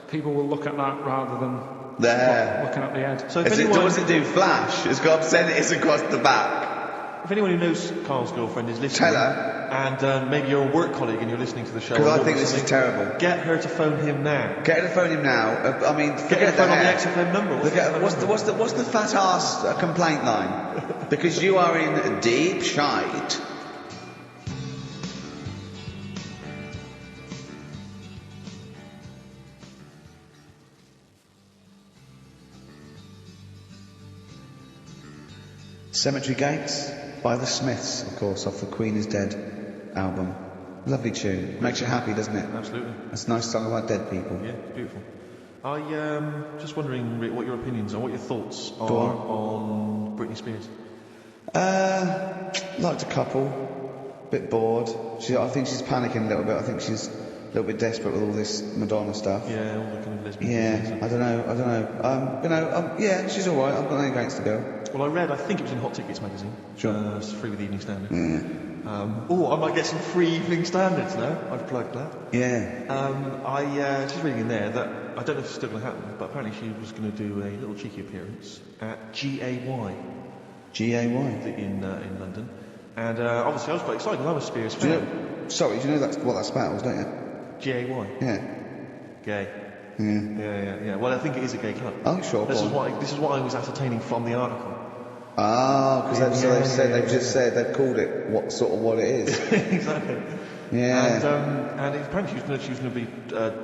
people will look at that rather than looking at the head. So what does it do? Flash? It's got obscenities across the back. If anyone who knows Karl's girlfriend is listening, tell her. And maybe you're a work colleague and you're listening to the show. Because I think this is terrible. Get her to phone him now. Get her to phone him now. I mean, get her to phone on the XFM number. What's the fat ass complaint line? Because you are in deep shite. Cemetery Gates by the Smiths, of course, off the Queen is Dead album. Lovely tune. Makes you happy, doesn't it? Absolutely. It's a nice song about dead people. Yeah, beautiful. I just wondering, Rick, what your opinions are, what your thoughts are on Britney Spears. Liked a couple. Bit bored. I think she's panicking a little bit. I think she's a little bit desperate with all this Madonna stuff. Yeah, all the kind of lesbian things. I don't know. Yeah, she's all right. I've got nothing against the girl. Well, I think it was in Hot Tickets magazine. Sure. It's free with the Evening Standard. Yeah. I might get some free Evening Standards now. I've plugged that. Yeah. She's reading in there that, I don't know if it's still going to happen, but apparently she was going to do a little cheeky appearance at GAY. GAY? In London. And obviously I was quite excited, I'm a Spears fan. Do you know what that spells, don't you? GAY? Yeah. Gay. Yeah. Yeah. Well, I think it is a gay club. Oh, sure. This is what I was ascertaining from the article. Because they've just said they've called it what it is. Exactly. Yeah. And apparently she was going to be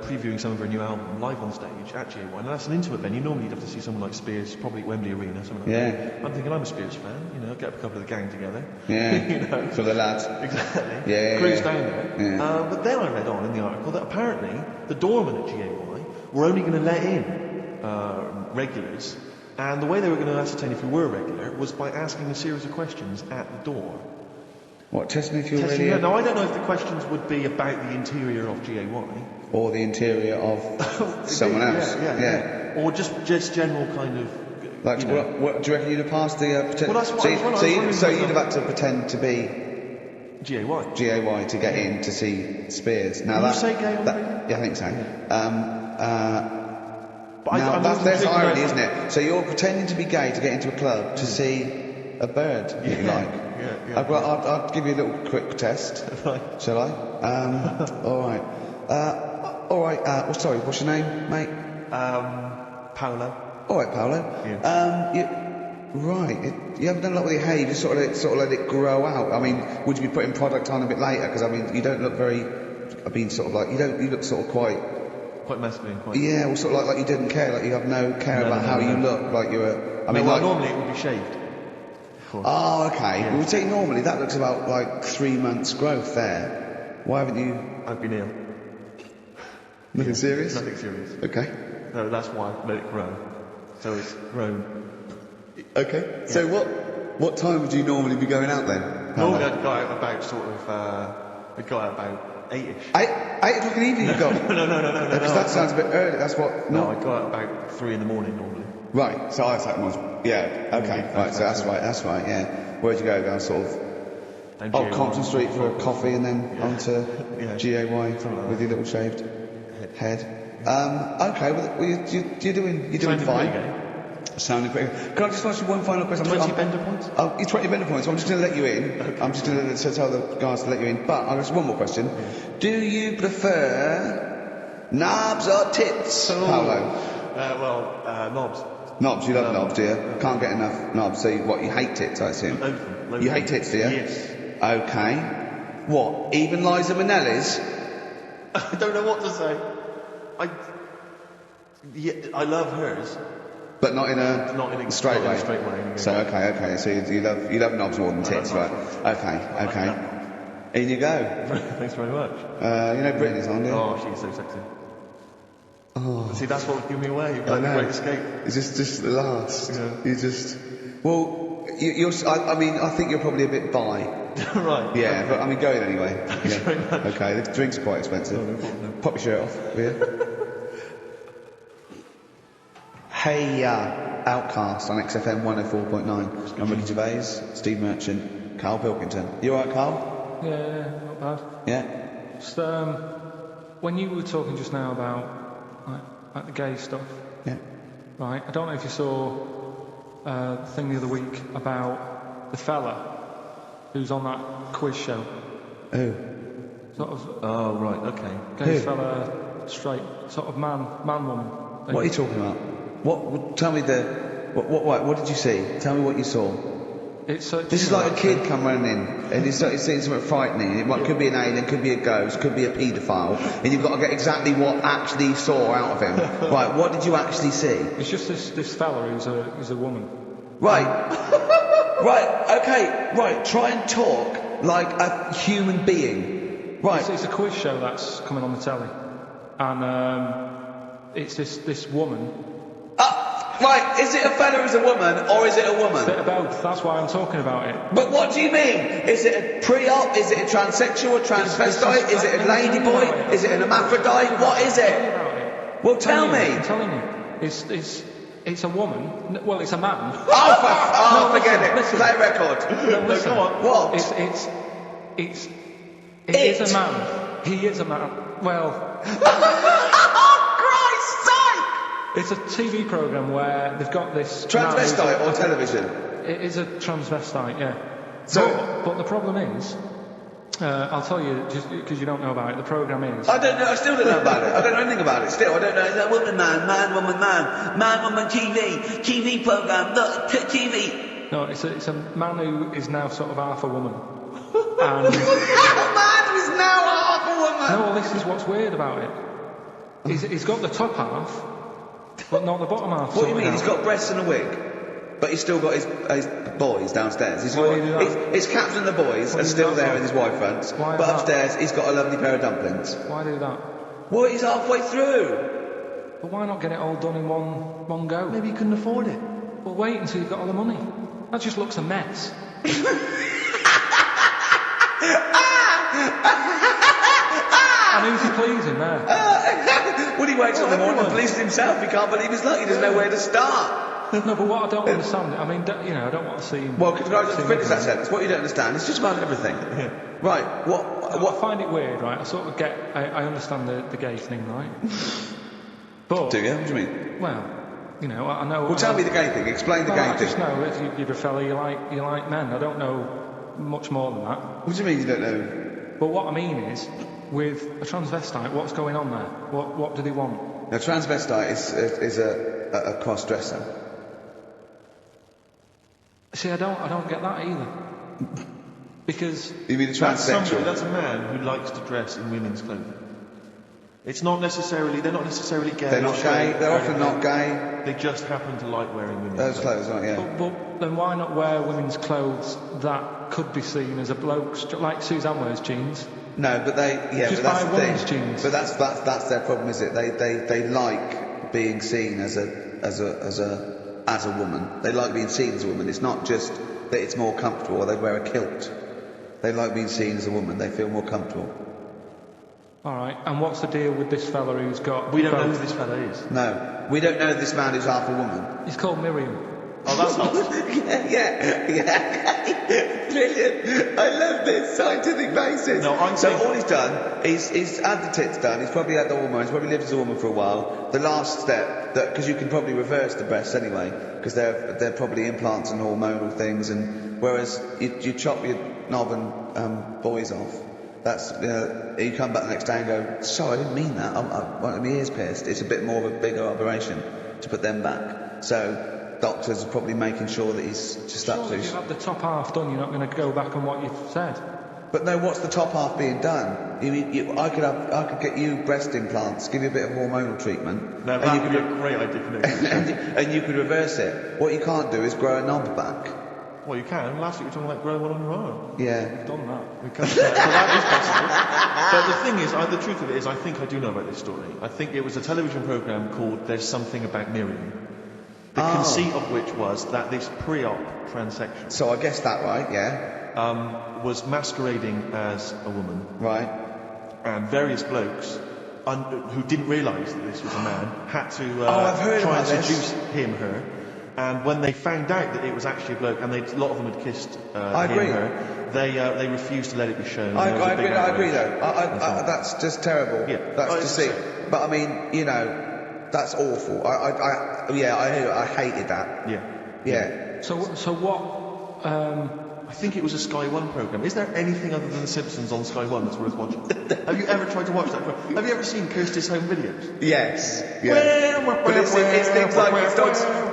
previewing some of her new album live on stage at GA1. And that's an intimate venue. Normally you'd have to see someone like Spears, probably at Wembley Arena, something like that. I'm thinking I'm a Spears fan. Get a couple of the gang together. Yeah. For the lads. Exactly. Yeah. Cruise down there. Yeah. But then I read on in the article that apparently the doorman at GAY were only going to let in regulars. And the way they were going to ascertain if you were a regular was by asking a series of questions at the door. What, test me if you're really... No, I don't know if the questions would be about the interior of GAY. Or the interior of someone else. Yeah. Or just general kind of... Like, what do you reckon you'd have passed the... Well, that's what so you'd have had to pretend to be... GAY to get in to see Spears. Now you say gay on the radio? Yeah, I think so. Yeah. There's irony, isn't it? So you're pretending to be gay to get into a club to see a bird that you like. Yeah. I'll give you a little quick test. Right. Shall I? All right. Sorry, what's your name, mate? Paolo. All right, Paolo. Yeah. You haven't done a lot with your hair. You just sort of let it grow out. I mean, would you be putting product on a bit later? Because I mean, you don't look very. You look sort of quite masculine, quite. Yeah, well, sort of like you didn't care, like you have no care about how you look, like you were. Normally it would be shaved. Oh, okay. Yeah. Well, we'd say normally that looks about like 3 months growth there. Why haven't you? I've been ill. Nothing serious? Nothing serious. Okay. No, that's why I let it grow. So it's grown. Okay. Yeah. So what time would you normally be going out then? Normally I'd go out about I'd go out about 8ish. 8 o'clock in the evening you go? No. Because that sounds a bit early. That's what. No, I'd go out about 3 in the morning normally. Right. So I thought it was. Yeah. Okay. Right. So that's right. Yeah. Where'd you go? Down sort of. Compton Street for a coffee and then onto GAY with your little shaved head. Okay. Well, you're doing fine. Sounding pretty good. Can I just ask you one final question? 20 bender points? Oh, it's 20 bender points. I'm just going to let you in. Okay. I'm just going to tell the guys to let you in. But I've just one more question. Yeah. Do you prefer knobs or tits, Paolo? Knobs. Knobs, you love knobs, do you? Can't get enough knobs. So you hate tits, I assume? You hate tits, do you? Yes. Okay. What? Even Liza Minnelli's? I don't know what to say. I love hers. But not in a straight way. So okay. So you love knobs more than tits, right? Okay. In you go. Thanks very much. You know Britney's on, do you? Oh, she's so sexy. Oh. See, that's what gave me away. You've got a great escape. It's just the last. Yeah. You just. Well, I think you're probably a bit bi. Right. Yeah, okay. But I mean, go in anyway. Thanks very much. Okay, the drinks are quite expensive. No problem. Pop your shirt off, will you? Hey, Outcast on XFM 104.9. I'm Ricky Gervais, Steve Merchant, Karl Pilkington. You alright, Karl? Yeah, not bad. Yeah? Just, when you were talking just now about, like the gay stuff. Yeah. Right, I don't know if you saw the thing the other week about the fella who's on that quiz show. Who? Sort of. Oh, right, okay. Gay fella, straight, sort of man, woman. What are you talking about? Tell me what did you see? Tell me what you saw. This is like a kid come running in and he's seeing something frightening. It could be an alien, could be a ghost, could be a paedophile, and you've got to get exactly what actually saw out of him. Right, what did you actually see? It's just this fella who's a woman. Right. Right, okay, right, try and talk like a human being. Right. It's a quiz show that's coming on the telly. And it's this woman. Right, is it a fella who's a woman, or is it a woman? A bit of both, that's why I'm talking about it. But what do you mean? Is it a pre-op? Is it a transsexual, a transvestite? Is it a ladyboy? Is it an hermaphrodite? What is it? Well, tell me. I'm telling you. It's a woman. Well, it's a man. Forget it. Listen. Play a record. No, listen. Come on. What? It is a man. He is a man. Well... It's a TV programme where they've got this... Transvestite or television? It is a transvestite, yeah. So... But the problem is... I'll tell you, just because you don't know about it, the programme is... I don't know, I still don't know about it. I don't know anything about it. Still, I don't know. Is that woman, man, woman, man, woman, TV programme, look, TV. No, it's a man who is now sort of half a woman. And... A man who is now half a woman? No, well, this is what's weird about it. He's got the top half... But not the bottom half. What do you mean? He's got breasts and a wig, but he's still got his boys downstairs. His caps and the boys are still there in his wife fronts, but upstairs he's got a lovely pair of dumplings. Why do that? Well, he's halfway through. But why not get it all done in one go? Maybe he couldn't afford it. Well, wait until you've got all the money. That just looks a mess. And who's he pleasing there? When he wakes up in the morning and pleases himself, he can't believe his luck. He doesn't know where to start. No, but what I don't understand, I mean, I don't want to see him... Well, could I just finish that sentence? What you don't understand, it's just about everything. Yeah. Right, what... I find it weird, right? I sort of get... I understand the gay thing, right? But... Do you? What do you mean? Well, I know... Well, tell me the gay thing. Explain the gay thing. I just know if you're a fella, you like men. I don't know much more than that. What do you mean you don't know? But what I mean is, with a transvestite, what's going on there? What do they want? A transvestite is a cross-dresser. See, I don't get that either. Because... You mean a transsexual? That's a man who likes to dress in women's clothing. They're not necessarily gay. They're not gay, they're often not gay. They just happen to like wearing women's Those clothes, aren't yeah. But then why not wear women's clothes that could be seen as a bloke's, like Suzanne wears jeans? No, but just but that's buy the women's thing. Jeans. But that's their problem, is it? They like being seen as a woman. They like being seen as a woman. It's not just that it's more comfortable, or they wear a kilt. They like being seen as a woman. They feel more comfortable. Alright, and what's the deal with this fella who's got... We don't know who this fella is. No, we don't know this man who's half a woman. He's called Miriam. Oh, that's helpful. yeah. Brilliant. I love this scientific basis. No, so all he's done, he's had the tits done, he's probably had the hormones, probably lived as a woman for a while. The last step, because you can probably reverse the breasts anyway, because they're probably implants and hormonal things, and whereas you chop your knob and boys off, that's, you come back the next day and go, sorry, I didn't mean that, I wanted my ears pierced. It's a bit more of a bigger operation to put them back. So doctors are probably making sure that he's just If you have the top half done, you're not going to go back on what you've said. But no, what's the top half being done? I could get you breast implants, give you a bit of hormonal treatment. No, that would be a great idea for me. and you could reverse it. What you can't do is grow a knob back. Well, you can. Last week we were talking about growing one on your arm. Yeah. We've done that. We can. Well, that is possible. But the thing is, the truth of it is, I think I do know about this story. I think it was a television programme called There's Something About Miriam. The conceit of which was that this pre-op transsexual... So I guessed that right, yeah. Was masquerading as a woman. Right. And various blokes who didn't realise that this was a man had to I've heard try about and this. seduce her. And when they found out that it was actually a bloke, and a lot of them had kissed him agree. and her, they refused to let it be shown. I agree though. That's just terrible. Yeah. That's deceit. But I mean, that's awful. I hated that. Yeah. So what... I think it was a Sky One programme. Is there anything other than The Simpsons on Sky One that's worth watching? Have you ever tried to watch that? Have you ever seen Kirsty's home videos? Yes. Yeah. But it's things like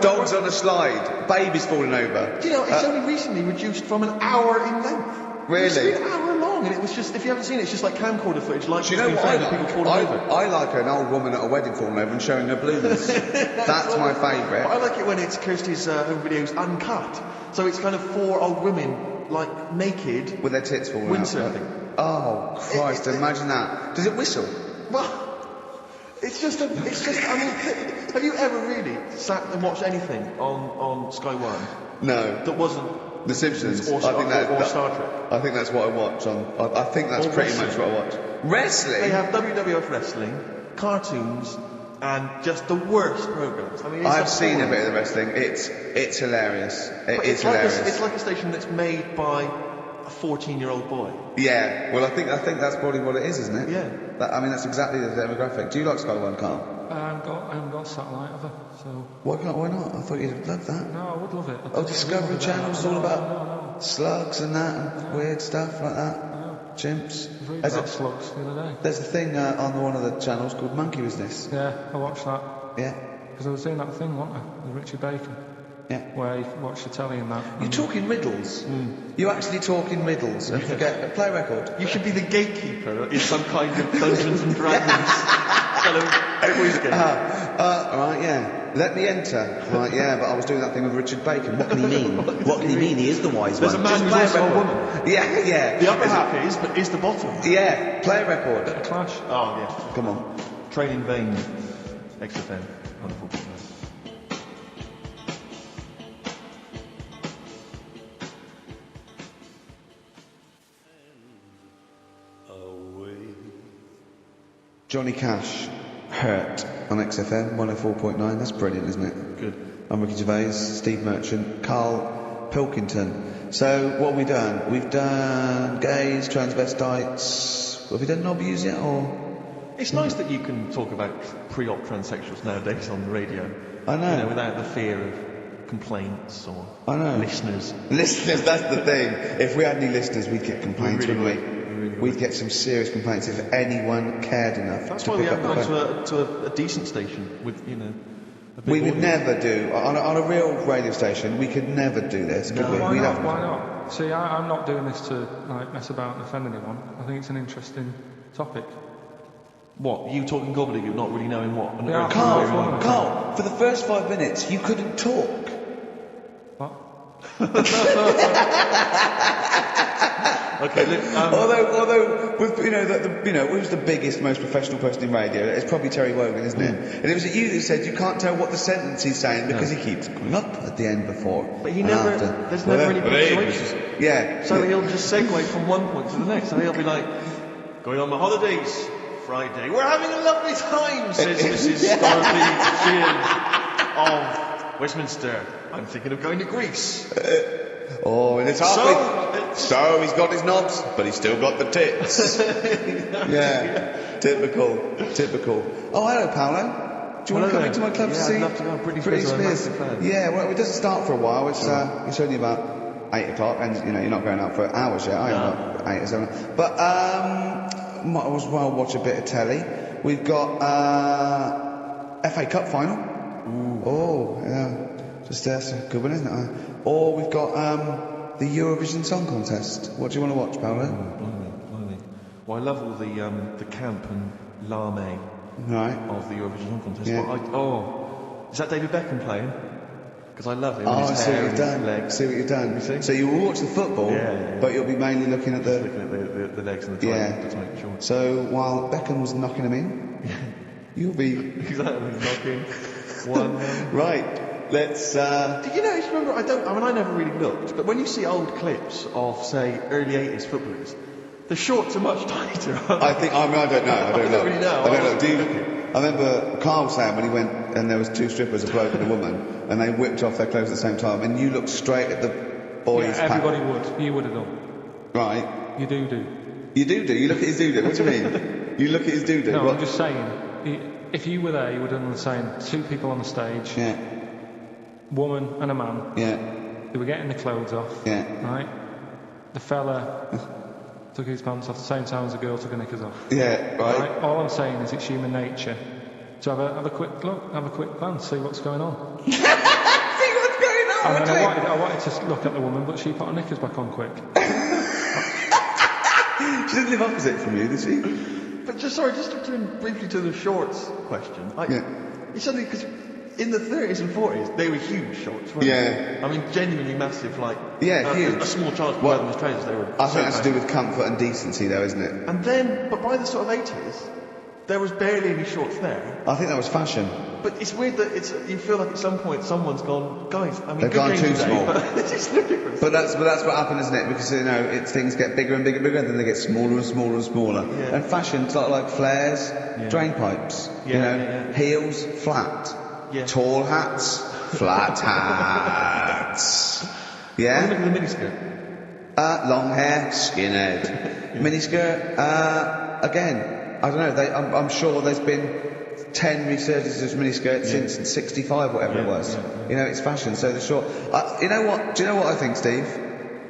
dogs on a slide, babies falling over. Do you know, it's only recently reduced from an hour in length. Really? It used to be an hour long, and it was just, if you haven't seen it, it's just like camcorder footage, like Do you know what people falling over. I like an old woman at a wedding falling over and showing her blues. That's my favourite. But I like it when it's Kirsty's home videos uncut. So it's kind of 4 old women, like, naked. With their tits falling windsurfing. Oh, Christ, imagine that. Does it whistle? Well, it's just, I mean, have you ever really sat and watched anything on Sky One? No. That wasn't The Simpsons. or Star Trek? I think that's what I watch on. I think that's pretty much what I watch. Wrestling? They have WWF wrestling, cartoons, and just the worst programs. I mean, I've seen a bit of the wrestling. It's hilarious. It's hilarious. It's like a station that's made by a 14-year-old boy. Yeah. Well, I think that's probably what it is, isn't it? Yeah. That's exactly the demographic. Do you like Sky One, Carl? I haven't got satellite ever, so... Why not? I thought you'd love that. No, I would love it. Discovery Channel's all about slugs and that, and weird stuff like that. Chimps. I read about slugs the other day. There's a thing on one of the channels called Monkey Business. Yeah, I watched that. Yeah. Because I was doing that thing, wasn't I, with Richard Bacon. Yeah. Where you watch the telly and that. You're talking riddles. You're actually talking riddles. And forget play record. You should be the gatekeeper in some kind of Dungeons and Dragons kind of quiz game. Right, yeah. Let me enter. Right, yeah, but I was doing that thing with Richard Bacon. What can he mean? What can he mean? He is the wise There's one. a man who's Just play also a record. woman. Yeah. The upper half is, but is the bottom. Yeah, play a record. Bit of Clash. Oh, yeah. Come on. Train in Vain. XFM. Wonderful. Johnny Cash, Hurt on XFM 104.9. That's brilliant, isn't it? Good. I'm Ricky Gervais, Steve Merchant, Karl Pilkington. So what have we done? We've done gays, transvestites. Have we done knobbies yet, or? It's nice that you can talk about pre-op transsexuals nowadays on the radio. I know. Without the fear of complaints or I know. listeners. Listeners, that's the thing. If we had any listeners, we'd get complaints, We really wouldn't we? would. We'd get some serious complaints if anyone cared enough That's to why we pick up haven't the phone. gone to a decent station with, a big We would audience. never do, on a real radio station, we could never do this, could we? Why We'd not? have- Why not? See, I'm not doing this to mess about and offend anyone. I think it's an interesting topic. What? You talking gobbledygook, not really knowing what? Yeah, Carl, for the first 5 minutes, you couldn't talk. What? Okay, look, Although, with, who's the biggest, most professional person in radio? It's probably Terry Wogan, isn't it? And it was you that said you can't tell what the sentence he's saying because he keeps coming up at the end before. But he and never, after. there's never any punctuation. Yeah. So he'll just segue from one point to the next. So he'll be like, going on my holidays, Friday. We're having a lovely time, says Mrs. Dorothy Sheehan of Westminster. I'm thinking of going to Greece. Oh, and it's halfway. So he's got his knobs, but he's still got the tits. Yeah, typical. Oh, hello, Paolo. Do you want to come into my club to see? I'd love to go. Britney Spears. I'm a massive fan. Yeah, well, it doesn't start for a while. It's only about 8 o'clock, and you're not going out for hours yet, are you? About 8 or 7. But might as well watch a bit of telly. We've got FA Cup final. Ooh. Oh, yeah. Just that's a good one, isn't it? Or we've got the Eurovision Song Contest. What do you want to watch, Paolo? Blimey. Well, I love all the camp and lame of the Eurovision Song Contest. Yeah. Is that David Beckham playing? Because I love him. Oh, his see hair what you've and his done. legs. See what you've done. You see? So you will watch the football, but you'll be mainly looking at the legs and the tie. Just making sure. So while Beckham's knocking them in, you'll be exactly knocking one. Right. Let's. Did you notice? Remember, I never really looked, but when you see old clips of, say, early '80s footballers, the shorts are much tighter. I don't know. I don't really know. I don't know. I remember Carl saying when he went and there was 2 strippers, a bloke and a woman, and they whipped off their clothes at the same time, and you looked straight at the boys. Yeah, everybody would. You would have done. Right. You do. You do. You look at his do. What do you mean? You look at his do. No, I'm just saying. If you were there, you would have done the same. 2 people on the stage. Yeah. Woman and a man. Yeah. They were getting the clothes off. Yeah. Right? The fella took his pants off the same time as the girl took her knickers off. Yeah, right. All I'm saying is it's human nature to have a quick look, have a quick glance, see what's going on. See what's going on? And then I wanted to look at the woman, but she put her knickers back on quick. She didn't live opposite from you, did she? But just to turn briefly to the shorts question. It's something because in the 30s and 40s they were huge shorts, weren't they? I mean, genuinely massive, like huge. A small child could wear them as trousers. They were. I think that's to do with comfort and decency, though, isn't it? And then, but by the sort of 80s, there was barely any shorts there. I think that was fashion. But it's weird that you feel like at some point someone's gone, guys. I mean, they've gone too small. But it's just ludicrous. But that's what happened, isn't it? Because things get bigger and bigger and bigger, and then they get smaller and smaller and smaller. Yeah. And fashion's like flares, drain pipes. Heels, flat. Yeah. Tall hats, flat hats. Yeah. Look at the miniskirt. Long hair, skinhead. Miniskirt. Again, I don't know. I'm sure there's been 10 resurgences of miniskirts since 65, whatever it was. Yeah. It's fashion. So the short. You know what? Do you know what I think, Steve?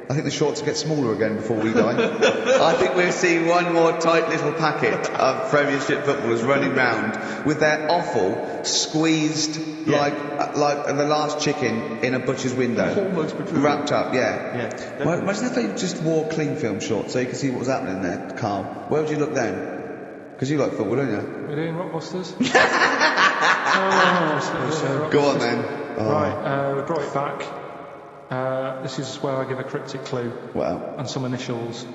I think the shorts will get smaller again before we die. I think we'll see one more tight little packet of Premiership footballers running round with their offal squeezed like the last chicken in a butcher's window. Almost wrapped up, Well, imagine if they just wore clean film shorts so you could see what was happening there, Carl. Where would you look then? Because you like football, don't you? We're doing Rockbusters? Go on then. Right, we brought it back. This is where I give a cryptic clue and some initials,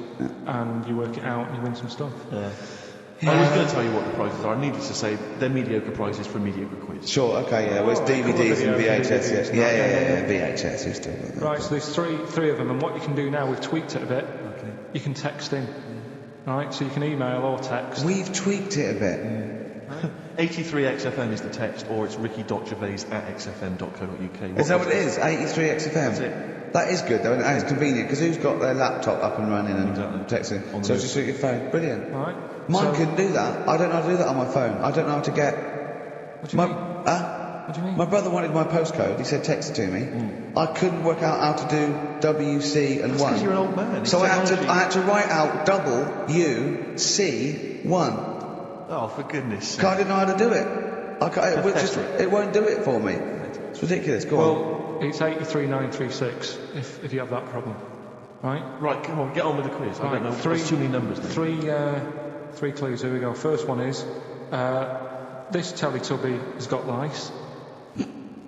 and you work it out and you win some stuff. I was going to tell you what the prizes are. Needless to say, they're mediocre prizes for a mediocre quiz. Sure, okay, well, it's DVDs and VHS. Yeah, VHS is still got that. Right, so there's three of them, and what you can do now, we've tweaked it a bit. Okay. You can text in. Right, so you can email or text. We've tweaked it a bit. 83XFM is the text, or it's ricky.gervais@xfm.co.uk. Is that what it is? 83XFM? That's it. That is good, though, and it's convenient, because who's got their laptop up and running and texting? So it's just with your phone. Brilliant. Right. Mine couldn't do that. I don't know how to do that on my phone. I don't know how to get... What do you mean? What do you mean? My brother wanted my postcode. He said text it to me. I couldn't work out how to do WC and 1. Because you're an old man. So I had to write out WC1. Oh, for goodness sake. I didn't know how to do it. It won't do it for me. It's ridiculous. Go on. It's 83936 if you have that problem. Right? Right, come on, get on with the quiz. I don't know. There's too many numbers now. Three clues. Here we go. First one is this Teletubby has got lice.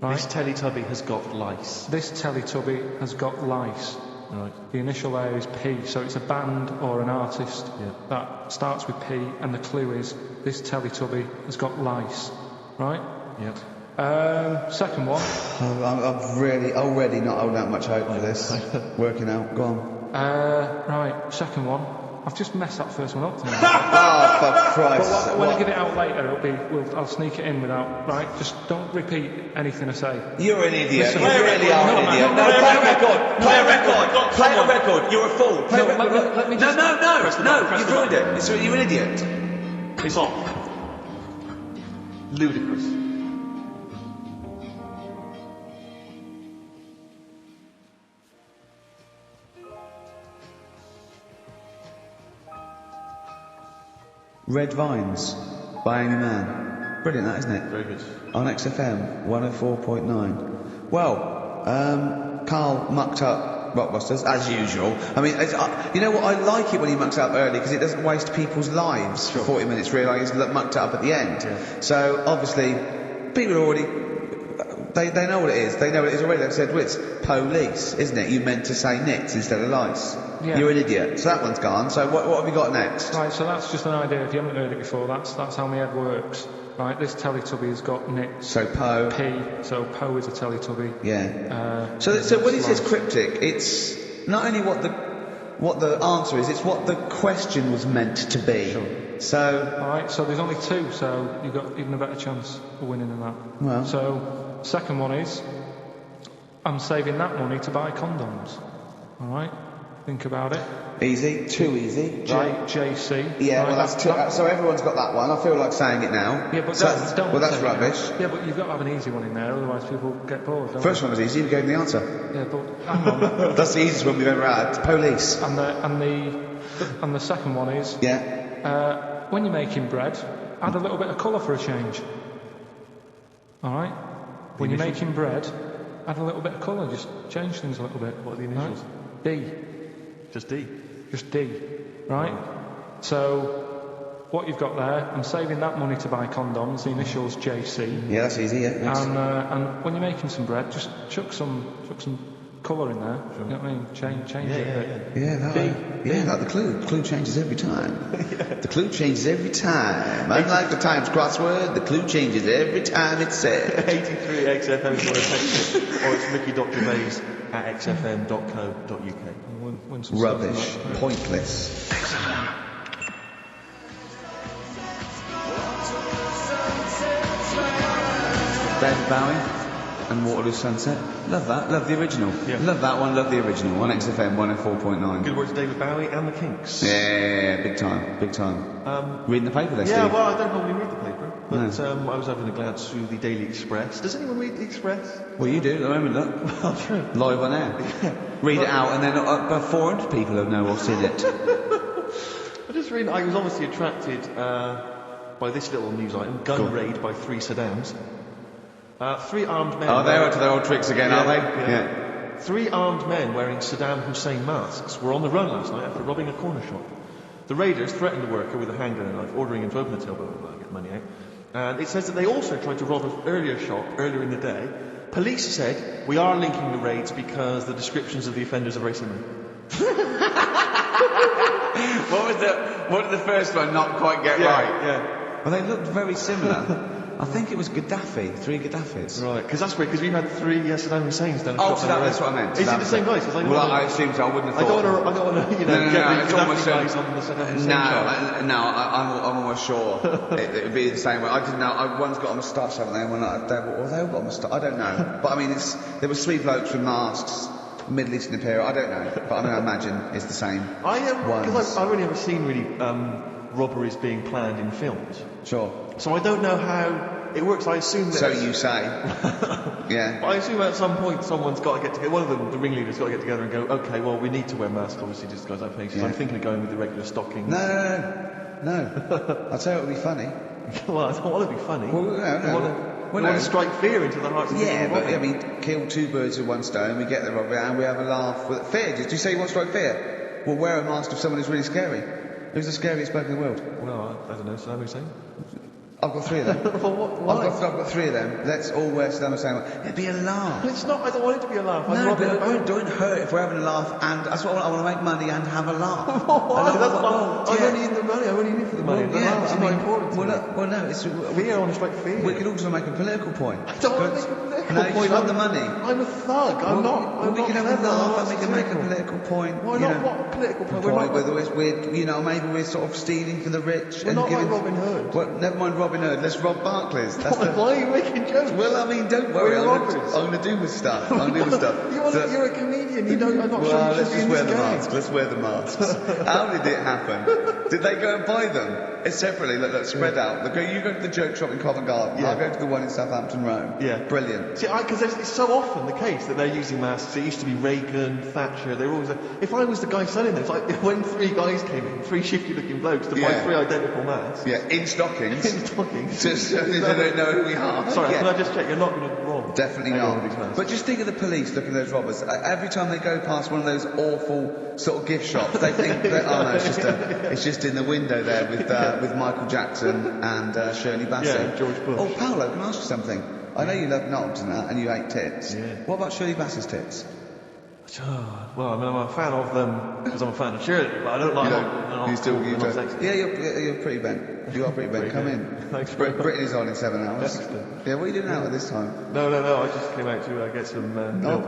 Right? This Teletubby has got lice. This Teletubby has got lice. Right. The initial there is P, so it's a band or an artist that starts with P, and the clue is this Teletubby has got lice. Right? Yep. Second one. I'm really already not holding out much hope for this. Working out. Go on. Right. Second one. I've just messed that first one up. Oh, for Christ's But sake. when I give it out later, I'll sneak it in without, right? Just don't repeat anything I say. You're an idiot. Listen, You really are an idiot. Play a record. Play a record. Play a record. You're a fool. Play a record. Let me just... No, you've ruined it. You're an idiot. It's off. Ludicrous. Red Vines by Amy Mann. Brilliant, that, isn't it? Very good. On XFM 104.9. Well, Karl mucked up Rockbusters as usual. I mean, you know what? I like it when he mucks up early because it doesn't waste people's lives for 40 minutes. Realising he's mucked it up at the end. Yeah. So obviously, people are already. They know what it is. They know what it is already. They've said, well, it's police, isn't it? You meant to say nits instead of lice. Yeah. You're an idiot. So that one's gone. So what have you got next? Right, so that's just an idea. If you haven't heard it before, that's how my head works. Right, this Teletubby has got nits. So Poe. P. So Poe is a Teletubby. Yeah. So when he says cryptic, it's not only what the answer is, it's what the question was meant to be. Sure. So. All right. So there's only two. So you've got even a better chance of winning than that. Well. So second one is, I'm saving that money to buy condoms. All right. Think about it. Easy, too easy. JC. Yeah, right, well that's too. So everyone's got that one. I feel like saying it now. Yeah, but don't. Well, that's rubbish. Yeah, but you've got to have an easy one in there, otherwise people get bored. First one was easy. You gave them the answer. Yeah, but hang on. That's the easiest one we've ever had. Police. And the second one is. Yeah. When you're making bread, add a little bit of colour for a change. All right. When you're making bread, add a little bit of colour. Just change things a little bit. What are the initials? Right? D. Just D. Just D, right? So, what you've got there, I'm saving that money to buy condoms, the initials JC. Yeah, that's easy, yeah. And when you're making some bread, just chuck some colour in there. Sure. You know what I mean? Change it. Yeah, like the clue. The clue changes every time. The clue changes every time. Unlike the Times crossword, the clue changes every time it's said. 83 XFM if you want to text it, or it's Mickey.Gervais at xfm.co.uk. Rubbish. Pointless. David Bowie and Waterloo Sunset. Love that. Love the original. Yeah. Love that one. Love the original. On XFM 104.9. Good word to David Bowie and the Kinks. Yeah, big time. Big time. Reading the paper there, Yeah, Steve? well, I don't normally read the paper, but I was having a glance through the Daily Express. Does anyone read the Express? Well, you do at the moment, look. Well, true. Live on air. Read it out, and then about 400 people have now seen it. I just read. I was obviously attracted by this little news item: gun raid by 3 Saddams. 3 armed men. Oh, they're up to their old tricks again, are they? Yeah. 3 armed men wearing Saddam Hussein masks were on the run last night after robbing a corner shop. The raiders threatened the worker with a handgun and knife, ordering him to open the till, blah, blah, blah, get money out. And it says that they also tried to rob an earlier shop earlier in the day. Police said, we are linking the raids because the descriptions of the offenders are very similar. What did the first one not quite get right? Yeah. Well, they looked very similar. I think it was Gaddafi, 3 Gaddafis. Right, because that's weird, because we had 3 Saddam Husseins down the Oh, so that's what I meant. Is it the same guys? I assumed so. I wouldn't have thought. I don't want to, get the Gaddafi guys on the Saddam Hussein show. I'm almost sure it would be the same way. I didn't know. One's got a moustache, haven't they? They all got a moustache. I don't know. But I mean, there was 3 blokes with masks, Middle Eastern appearance. I don't know. But I imagine it's the same. Because I've only ever seen really robberies being planned in films. Sure. So I don't know how it works. I assume that. So you say. Yeah. But I assume at some point someone's got to get together. One of them, the ringleader's got to get together and go, okay, well, we need to wear masks, obviously, just because our faces. Yeah. I'm thinking of going with the regular stockings. No. I'll tell you it would be funny. Well, I don't want to be funny. Well, We want to strike fear into the hearts of people. Yeah, but I mean, kill 2 birds with one stone. We get the robbery and we have a laugh. Fear? Did you say you want to strike fear? Well, wear a mask of someone who's really scary. Who's the scariest bloke in the world? Well, I don't know. Saddam Hussein? I've got 3 of them. Why? I've got 3 of them. Let's all wear Saddam Hussein. It'd be a laugh. It's not. I don't want it to be a laugh. No, but don't hurt if we're having a laugh, and that's what I want to make money and have a laugh. Why? I'm only in the money. I'm only in it for the money. The laughs are not important to me. Well, no, it's... Fear, I want to strike fear. We could also make a political point. I don't want to make a political no, point. No, you want the money. I'm a thug. I'm not. We can have a laugh and we can make a political point. Why not? What political point? Whether we're, you know, maybe we're sort of stealing for the rich. We're not like Robin Hood. Well, never mind Robin Hood. Let's rob Barclays. Why are you making jokes? Well, I mean, don't worry. I'm going to do with stuff. You're a comedian. You don't. I'm not sure. Well, let's just wear the masks. Let's wear the masks. How did it happen? Did they go and buy them? It's separately. Look, spread out. Look, you go to the joke shop in Covent Garden. I'll go to the one in Southampton Row. Yeah, brilliant. See, because it's so often the case that they're using masks. It used to be Reagan, Thatcher. They were always. If I was the guy selling them, it's like when 3 guys came in, 3 shifty-looking blokes to buy 3 identical masks. Yeah, in stockings. In stockings. Just so they don't know who we are. Sorry, can I just check? You're not going to rob? Definitely not. But just think of the police looking at those robbers. Every time they go past one of those awful sort of gift shops, they think that, oh no, it's just in the window there with Michael Jackson and Shirley Bassey. Yeah, George Bush. Oh, Paolo, can I ask you something? I know you love knobs and that, and you hate tits. Yeah. What about Shirley Bassey's tits? Well, I mean, I'm a fan of them because I'm a fan of Shirley, but I don't like them. Yeah, you're pretty bent. You are pretty bent. Come in. Thanks. Britain is on in 7 hours. Excellent. Yeah, what are you doing out at this time? No. I just came out to get some milk.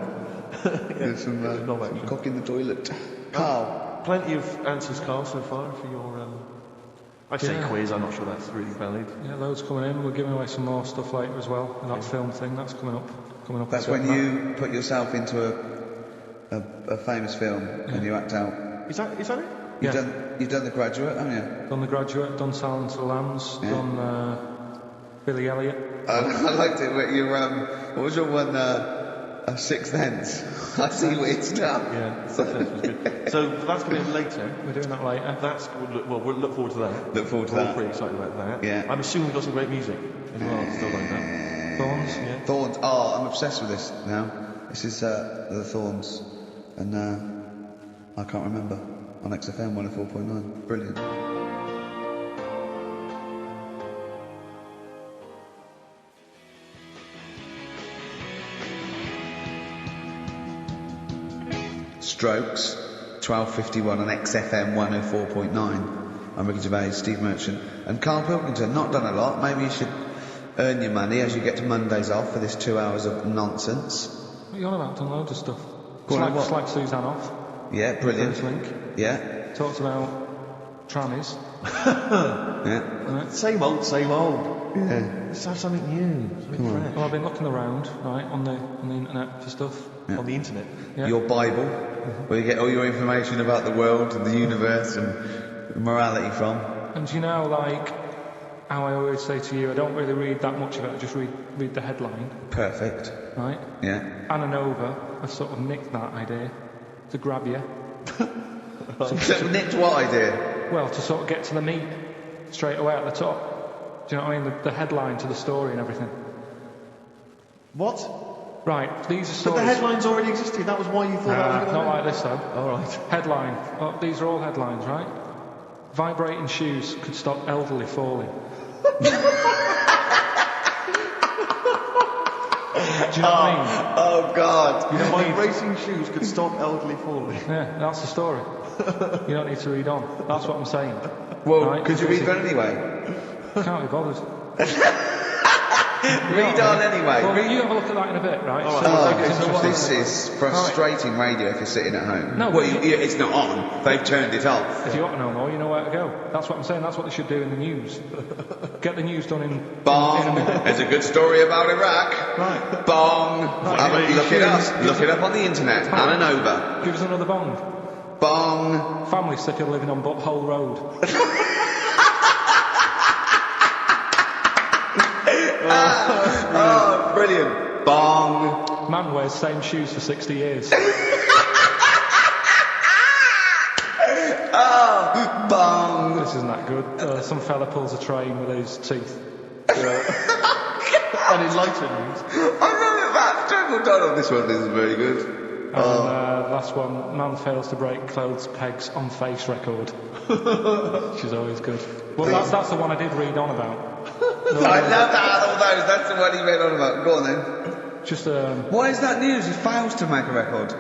Get some cock in the toilet. Carl. Plenty of answers, Carl, so far for your. I say quiz. I'm not sure that's really valid. Yeah, loads coming in. We're giving away some more stuff later as well. And that film thing that's coming up. That's when you put yourself into a famous film and you act out. Is that it? You've done The Graduate, haven't you? Done The Graduate, done Silence of the Lambs, done Billy Elliot. I liked it. What was your one? Sixth Sense. I see weird stuff. Yeah, Sixth Sense was good. So that's going to be later. We're doing that later. We'll look forward to that. We're all pretty excited about that. Yeah. I'm assuming we've got some great music as well. Still like that. Thorns. Yeah. Thorns. Oh, I'm obsessed with this now. This is the Thorns, and I can't remember on XFM 104.9. Brilliant. Strokes, 12:51 on XFM 104.9. I'm Ricky Gervais, Steve Merchant, and Karl Pilkington. Not done a lot. Maybe you should earn your money as you get to Mondays off for this 2 hours of nonsense. What are you on about? Done loads of stuff. Slag Suzanne off. Yeah, brilliant. Link. Yeah. Talked about trannies. Yeah. Same old. Yeah. Let's have something new, something fresh. Well, I've been looking around, right, on the internet for stuff. Yeah. On the internet. Yeah. Your Bible, where you get all your information about the world and the universe and morality from. And you know, like how I always say to you, I don't really read that much of it. I just read the headline. Perfect. Right. Yeah. Anna Nova have sort of nicked that idea to grab you. Nicked what idea? Well, to sort of get to the meat straight away at the top. Do you know what I mean? The headline to the story and everything. What? Right, these are stories. But the headlines already existed. That was why you thought that was going to not like this though. All right. Headline. Oh, these are all headlines, right? Vibrating shoes could stop elderly falling. Do you know what I mean? Oh God. You know, vibrating shoes could stop elderly falling. Yeah, that's the story. You don't need to read on. That's what I'm saying. Well, right? could you read that anyway? Can't be bothered. Read on anyway. Well, you have a look at that in a bit, right? So this is frustrating radio if you're sitting at home. No, well, it's not on. They've turned it off. If you want to know more, you know where to go. That's what I'm saying. That's what they should do in the news. Get the news done in... Bong. There's a good story about Iraq. Right. Bong. Look it up. Look it up on the internet. Anna Nova. Give us another bong. Bong. Family sick of living on Butthole Road. Oh, brilliant. Bong. Man wears same shoes for 60 years. Oh, bong. This isn't that good. Some fella pulls a train with his teeth. And enlightened. I remember that. Triple done on this one. This is very good. And last one, man fails to break clothes pegs on face record. She's always good. Well, that's the one I did read on about. I love that out of all those. That's the one he went on about. Go on then. Just Why is that news? He fails to make a record.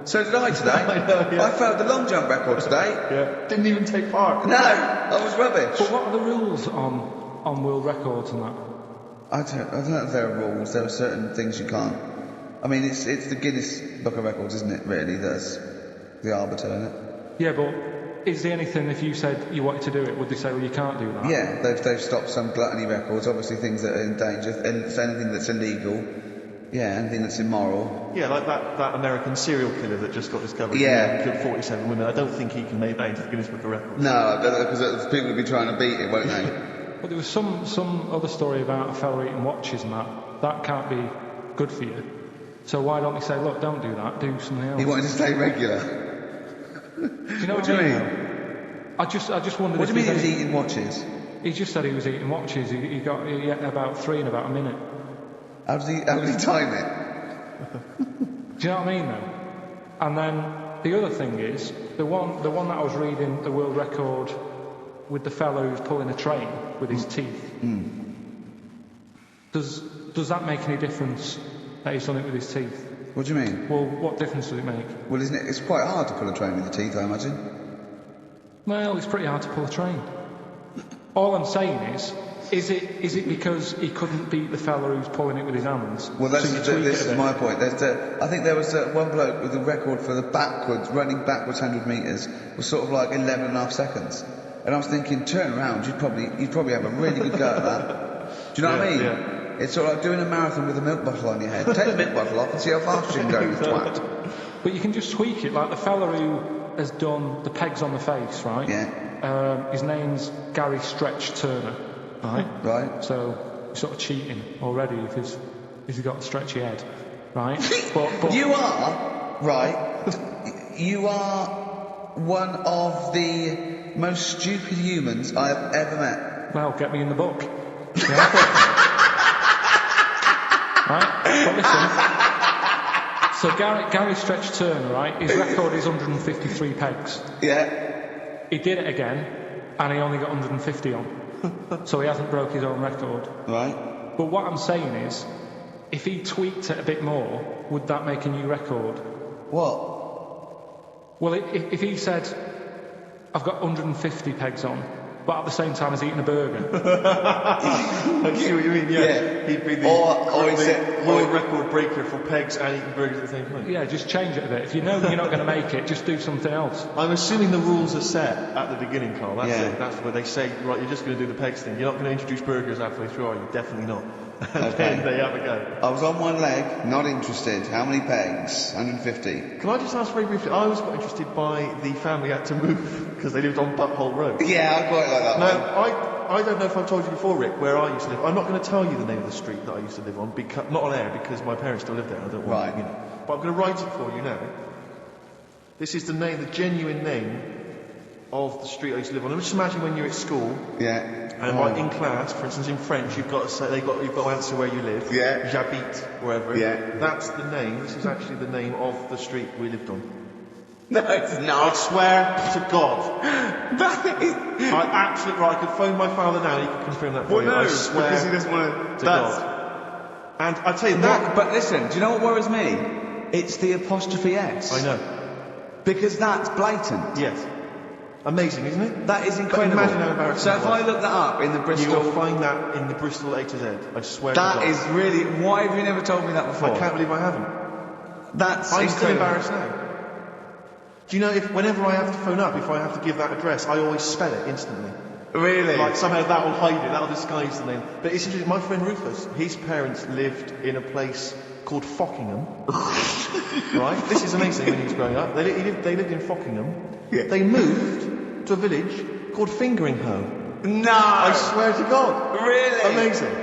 So did I today. I know, yeah. I failed the long jump record today. Yeah. Didn't even take part. No, I was rubbish. But what are the rules on world records and that? I don't know if there are rules. There are certain things you can't. I mean, it's the Guinness Book of Records, isn't it? Really, that's the arbiter, isn't it? Yeah, but is there anything if you said you wanted to do it, would they say, well, you can't do that? Yeah, they've stopped some gluttony records. Obviously, things that are in danger, and anything that's illegal. Yeah, anything that's immoral. Yeah, like that American serial killer that just got discovered. Yeah. Killed 47 women. I don't think he can make that into the Guinness Book of Records. No, because people will be trying to beat it, won't they? But there was some other story about a fella eating watches and that can't be good for you. So why don't they say, look, don't do that, do something else? He wanted to stay regular. Do you know What do you mean? I just wondered. What do you mean he was eating watches? He just said he was eating watches. He ate about 3 in about a minute. How did he time it? Do you know what I mean, though? And then the other thing is the one that I was reading, the world record with the fellow who's pulling a train with his teeth. Does that make any difference that he's done it with his teeth? What do you mean? Well, what difference does it make? Well, isn't it? It's quite hard to pull a train with your teeth, I imagine. Well, it's pretty hard to pull a train. All I'm saying is it because he couldn't beat the fella who's pulling it with his hands? Well, this is my point. I think there was one bloke with the record for the running backwards 100 metres was sort of like 11 and a half seconds. And I was thinking, turn around, you'd probably have a really good go at that. Do you know what I mean? Yeah. It's sort of like doing a marathon with a milk bottle on your head. Take the milk bottle off and see how fast you can go, you twat. But you can just tweak it, like the fella who has done the pegs on the face, right? Yeah. His name's Gary Stretch Turner, right? Right. So he's sort of cheating already if he's got a stretchy head, right? but You are one of the most stupid humans I have ever met. Well, get me in the book. Yeah. Right? But listen. So Gary Stretch Turner, right? His record is 153 pegs. Yeah. He did it again, and he only got 150 on. So he hasn't broke his own record. Right. But what I'm saying is, if he tweaked it a bit more, would that make a new record? What? Well, if he said, I've got 150 pegs on, but at the same time he's eating a burger. I see what you mean, yeah. He'd be the world record breaker for pegs and eating burgers at the same time. Yeah, just change it a bit. If you know you're not going to make it, just do something else. I'm assuming the rules are set at the beginning, Carl. That's Yeah. it. That's where they say, right, you're just going to do the pegs thing. You're not going to introduce burgers halfway through, are you? Definitely not. And then they have a go. I was on one leg, not interested. How many pegs? 150. Can I just ask very briefly, I was quite interested by the family had to move because they lived on Butthole Road. Yeah, I quite like that Now, one. I don't know if I've told you before, Rick, where I used to live. I'm not going to tell you the name of the street that I used to live on, because, not on air, because my parents still live there. I don't want Right. you know. But I'm going to write it for you now. This is the name, the genuine name of the street I used to live on. Just imagine when you're at school. Yeah. And like in class, for instance, in French, you've got to say you've got to answer where you live. Yeah. J'habite, wherever. Yeah. That's the name. This is actually the name of the street we lived on. No, it's I not. swear to God. That is... I absolutely right. I could phone my father now and he could confirm that for Well, you. no, I swear because he doesn't want to to... God. And I tell you that. But listen, do you know what worries me? It's the apostrophe S. I know. Because that's blatant. Yes. Amazing, isn't it? That is incredible. But imagine how embarrassing So if that was. I look that up in the Bristol... You will find that in the Bristol A to Z. I swear to God. That is really... Why have you never told me that before? I can't believe I haven't. That's I'm still incredible. embarrassed now. Do you know, if whenever I have to phone up, if I have to give that address, I always spell it instantly. Really? Like somehow that will hide it, that will disguise the name. But it's interesting, my friend Rufus, his parents lived in a place called Fockingham. Right? This is amazing when he was growing up. They lived in Fockingham. Yeah. They moved to a village called Fingeringham. No! I swear to God. Really? Amazing.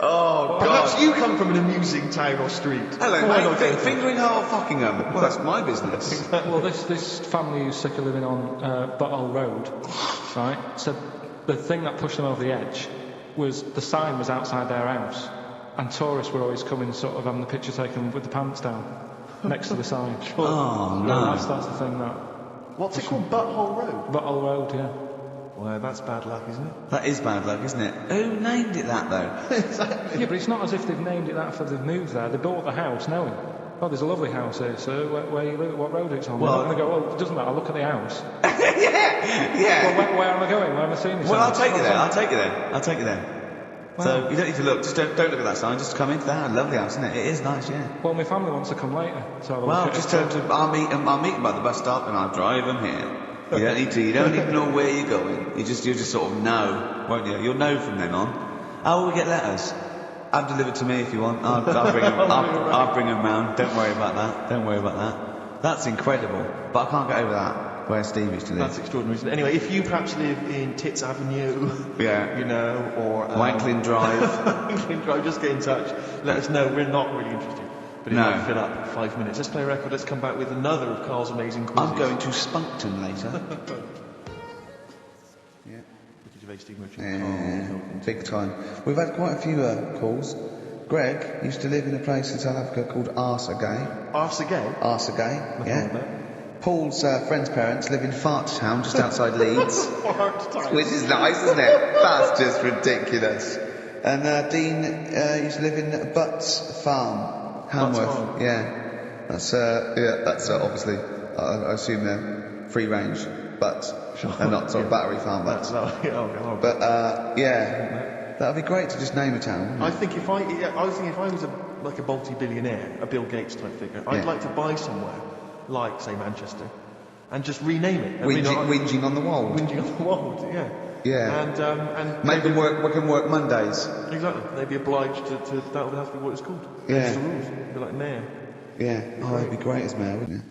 Oh, God. Perhaps you come from an amusing town or street. Hello, Why not mate. go for it? Fingering Hole Fockingham. Well, that's my business. Well, this family who's sick of living on Butthole Road, right? So the thing that pushed them over the edge was the sign was outside their house, and tourists were always coming, sort of having the picture taken with the pants down next to the sign. Oh, no. That's the thing that What's it called? Butthole Road? Butthole Road, yeah. Well, that's bad luck, isn't it? That is bad luck, isn't it? Who named it that, though? Yeah, but it's not as if they've named it that for they've moved there. They bought the house knowing, oh, there's a lovely house here, sir. Where you live, what road it's on? Well, they're not going to go, oh, it doesn't matter, look at the house. Yeah. Well, where am I going? Where am I seeing this Well, house? I'll take you there. So you don't need to look. Just don't look at that sign. Just come into that lovely house, isn't it? It is nice, yeah. Well, my family wants to come later. To have a Well, look just at tell them I'll meet them by the bus stop and I'll drive them here. You don't need to. You don't even know where you're going. You'll just sort of know, won't you? You'll know from then on. How will we get letters? Have them delivered to me if you want. I'll bring them. I'll bring them round. Don't worry about that. That's incredible. But I can't get over that. Where Steve used to live. That's extraordinary, isn't it? Anyway, if you perhaps live in Tits Avenue, yeah, you know, or Wanklin Drive, Wanklin Drive, just get in touch. Let us know. We're not really interested, but it might fill up 5 minutes. Let's play a record. Let's come back with another of Carl's amazing quizzes. I'm going to Spunkton later. Yeah. Ricky Gervais, Steve Merchant. Yeah, big time. We've had quite a few calls. Greg used to live in a place in South Africa called Arsagay. Arsagay? Arsagay, yeah. Paul's friend's parents live in Farttown, just outside Leeds. Which is nice, isn't it? That's just ridiculous. And Dean used to live in Butts Farm, Hamworth. Yeah. That's obviously, I assume they're free range, but they're not sort of battery farm butts. But yeah, that'd be great to just name a town. I think if I was like a multi-billionaire, a Bill Gates type figure, I'd like to buy somewhere, like say Manchester, and just rename it. Whinging on the wold. Whinging on the wold, yeah. Yeah. And make them work. We can work Mondays. Exactly. They'd be obliged to. That would have to be what it's called. Yeah. That's the rules. It'd be like mayor. Yeah. Oh, that'd be great as mayor, wouldn't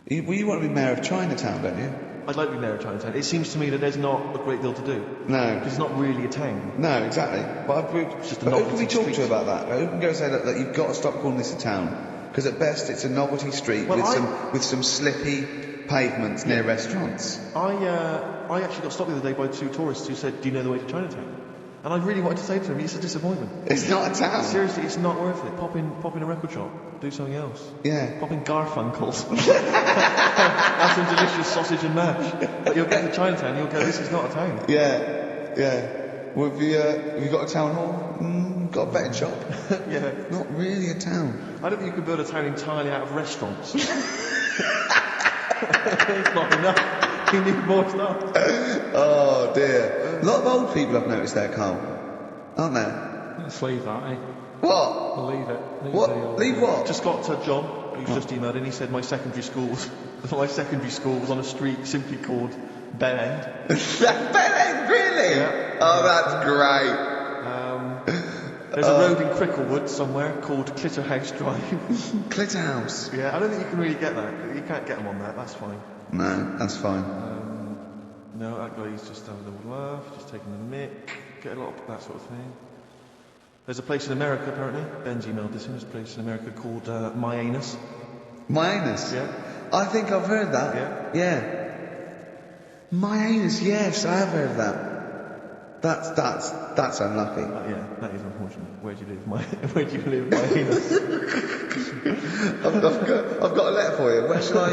you? You want to be mayor of Chinatown, don't you? I'd like to be mayor of Chinatown. It seems to me that there's not a great deal to do. No. Because it's not really a town. No, exactly. But who can we talk to about that? Who can go and say that you've got to stop calling this a town? Because at best it's a novelty street with some slippy pavements near restaurants. I actually got stopped the other day by 2 tourists who said, "Do you know the way to Chinatown?" And I really wanted to say to them, "It's a disappointment. It's not a town. Seriously, it's not worth it. Pop in a record shop. Do something else. Yeah. Pop in Garfunkel's. Have some delicious sausage and mash. But you'll get to Chinatown, you'll go, this is not a town." Yeah, yeah. Well, have you got a town hall? Got a betting shop? Yeah. Not really a town. I don't think you could build a town entirely out of restaurants. It's not enough. You need more stuff. Oh dear. A lot of old people I've noticed there, Carl. Aren't there? Let's leave that, eh? What? We'll leave it. Leave what? Just got to John, who's just emailed in. He said my secondary school was on a street simply called Bell End. Bell End, really? Yeah. Oh, that's great. There's a road in Cricklewood somewhere called Clitterhouse Drive. Clitterhouse? Yeah, I don't think you can really get that. You can't get them on that, that's fine. No, that's fine. No, that guy's just having a little laugh, just taking the mick, get a lot of that sort of thing. There's a place in America, apparently. Ben's emailed this in. There's a place in America called My Anus. My Anus? Yeah. I think I've heard that. Yeah. My Anus, yes, I have heard of that. That's unlucky. Yeah, that is unfortunate. Where do you live? Where do you live, My Anus? I've got a letter for you. Where shall I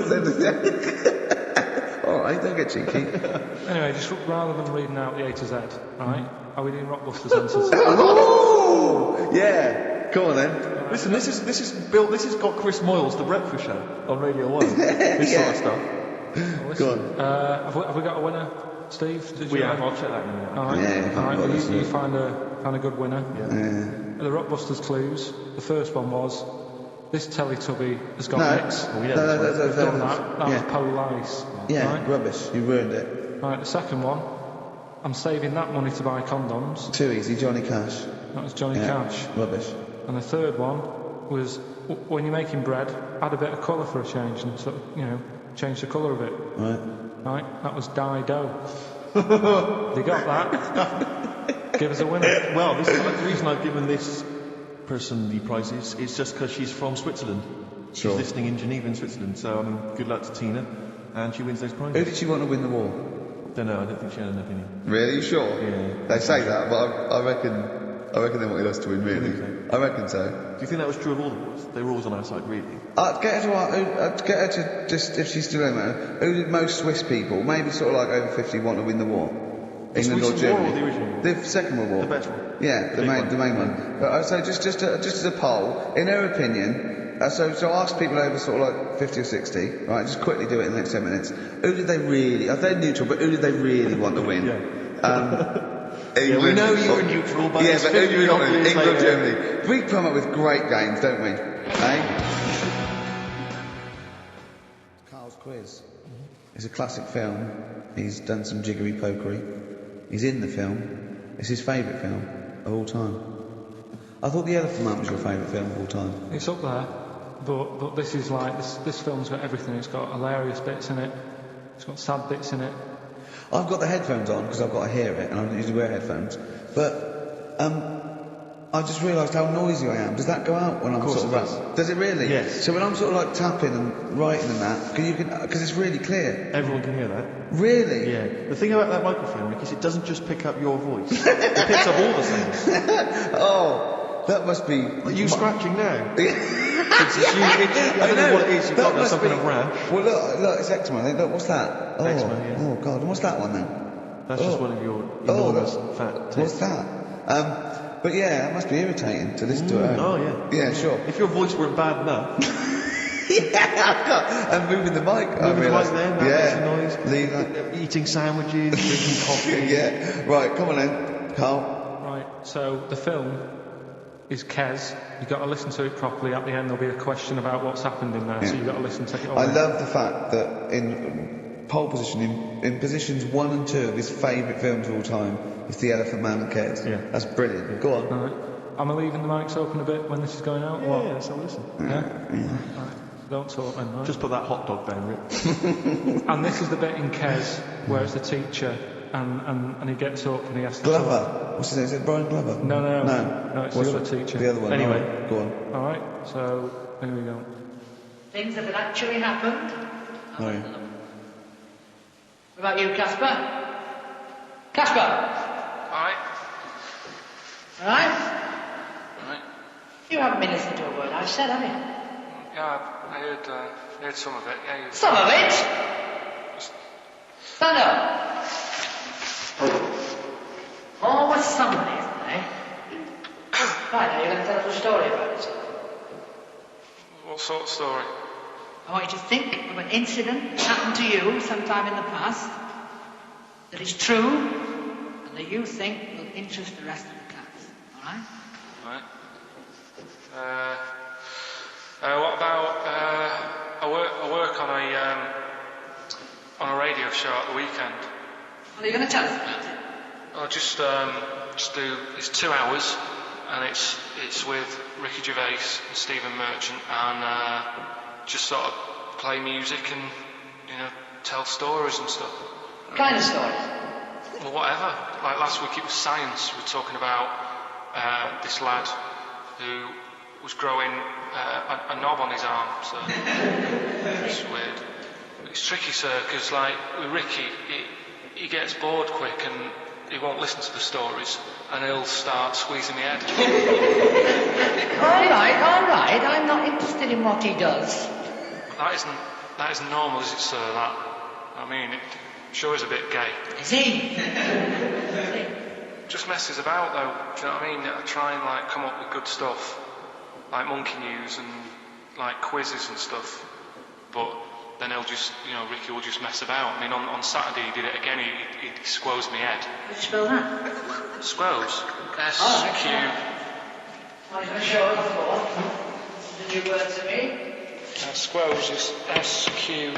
send it? Alright, don't get cheeky. Anyway, just rather than reading out the A to Z, right? Are we doing Rockbusters answers? Oh! Yeah. Come on then. Listen, this is got Chris Moyles, The Breakfast Show, on Radio 1. This sort of stuff. Go on. Have we got a winner, Steve? I'll check that in a minute. Alright. Yeah, Alright, well, you find a good winner. Yeah. The Rockbusters clues. The first one was, this Teletubby has got nicks. Oh, yeah, We've done that. That was Police. Yeah, right? rubbish. You ruined it. Right, the second one, I'm saving that money to buy condoms. Too easy, Johnny Cash. That was Johnny Cash. Rubbish. And the third one was, when you're making bread, add a bit of colour for a change and sort of, change the colour of it. Right, that was Dido. They got that. Give us a winner. Well, the reason I've given this person the prizes is just because she's from Switzerland. Sure. She's listening in Geneva in Switzerland, so good luck to Tina, and she wins those prizes. Who did she want to win the war? Don't know, I don't think she had an opinion. Really? You sure? Yeah. They say that, but I reckon I reckon they wanted us to win, really. I reckon so. Do you think that was true of all the boys? They were always on our side, really? I'd get her to just, if she's still in there, who did most Swiss people, maybe sort of like over 50, want to win the war? England or Germany? War or the original? The Second World War. The better one? Yeah, the main one. But so just as a poll, in her opinion, so ask people over sort of like 50 or 60, right, just quickly do it in the next 10 minutes. Who did they really, they're neutral, but who did they really want to win? Yeah, we know you were neutral, but yeah, but who do you want to win? England or later. Germany? We come up with great games, don't we? Eh? Karl's Quiz. It's a classic film. He's done some jiggery pokery. He's in the film. It's his favourite film of all time. I thought The Elephant Man was your favourite film of all time. It's up there, but this is like this film's got everything. It's got hilarious bits in it. It's got sad bits in it. I've got the headphones on because I've got to hear it, and I usually wear headphones. But I just realised how noisy I am. Does that go out when I'm sort of does it really? Yes. So when I'm sort of like tapping and writing and that, because it's really clear. Everyone can hear that. Really? Yeah. The thing about that microphone, Rick, is it doesn't just pick up your voice. It picks up all the sounds. Oh, that must be. Are you scratching now? I don't know what it is. You've got some kind of rash. Well, look, it's eczema. Look, what's that? Oh, Eczema, yeah. Oh God, and what's that one then? That's just one of your enormous fat What's tits. that? But yeah, that must be irritating to listen to it. Oh yeah. Yeah, sure. If your voice weren't bad enough. Yeah, and moving the mic. Moving the mic there, that makes a noise. Leave that. Eating sandwiches, drinking coffee. Yeah. Right, come on then, Karl. Right. So the film is Kes. You've got to listen to it properly. At the end, there'll be a question about what's happened in there, so you've got to listen to it all. I love the fact that in pole position, in positions 1 and 2 of his favourite films of all time, is The Elephant Man and Kes. Yeah. That's brilliant. Go on. All right. Am I leaving the mics open a bit when this is going out? What? Yeah, so listen. Yeah? Right. Don't talk then, right? Just put that hot dog down, Rick. And this is the bit in Kes where it's the teacher and he gets up and he has to Glover. talk. What's his name? Is it Brian Glover? No, it's the other teacher. The other one. Anyway. Right, go on. Alright, so here we go. Things that had actually happened. Oh, yeah. What about you, Casper? Casper! Alright. Alright? Alright. You haven't been listening to a word I've said, have you? Yeah, I heard some of it. Yeah, you... Some of it? Stand up. Always somebody, isn't there? Right, now you're going to tell us a story about it. What sort of story? I want you to think of an incident that happened to you sometime in the past that is true and that you think will interest the rest of the class. Alright? Right. What about I work on a radio show at the weekend. What are you going to tell us about it? I'll just do. It's 2 hours, and it's with Ricky Gervais and Stephen Merchant, and just sort of play music and tell stories and stuff. What kind of stories? Well, whatever. Like last week it was science. We were talking about this lad who was growing a knob on his arm. So it's weird. It's tricky, sir, because like with Ricky, he gets bored quick and he won't listen to the stories, and he'll start squeezing my head. All right. I'm not interested in what he does. That isn't normal, is it, sir? That, I mean, it sure is a bit gay. Is he? Just messes about, though. Do you know what I mean? I try and like come up with good stuff, like monkey news and like quizzes and stuff. But then he'll just, Ricky will just mess about. I mean, on Saturday he did it again. He squoze me head. How do you spell that? Squoze. S-Q. I'm going to show it before. It's a new word to me. Squoze is S-Q-U-O-Z-E.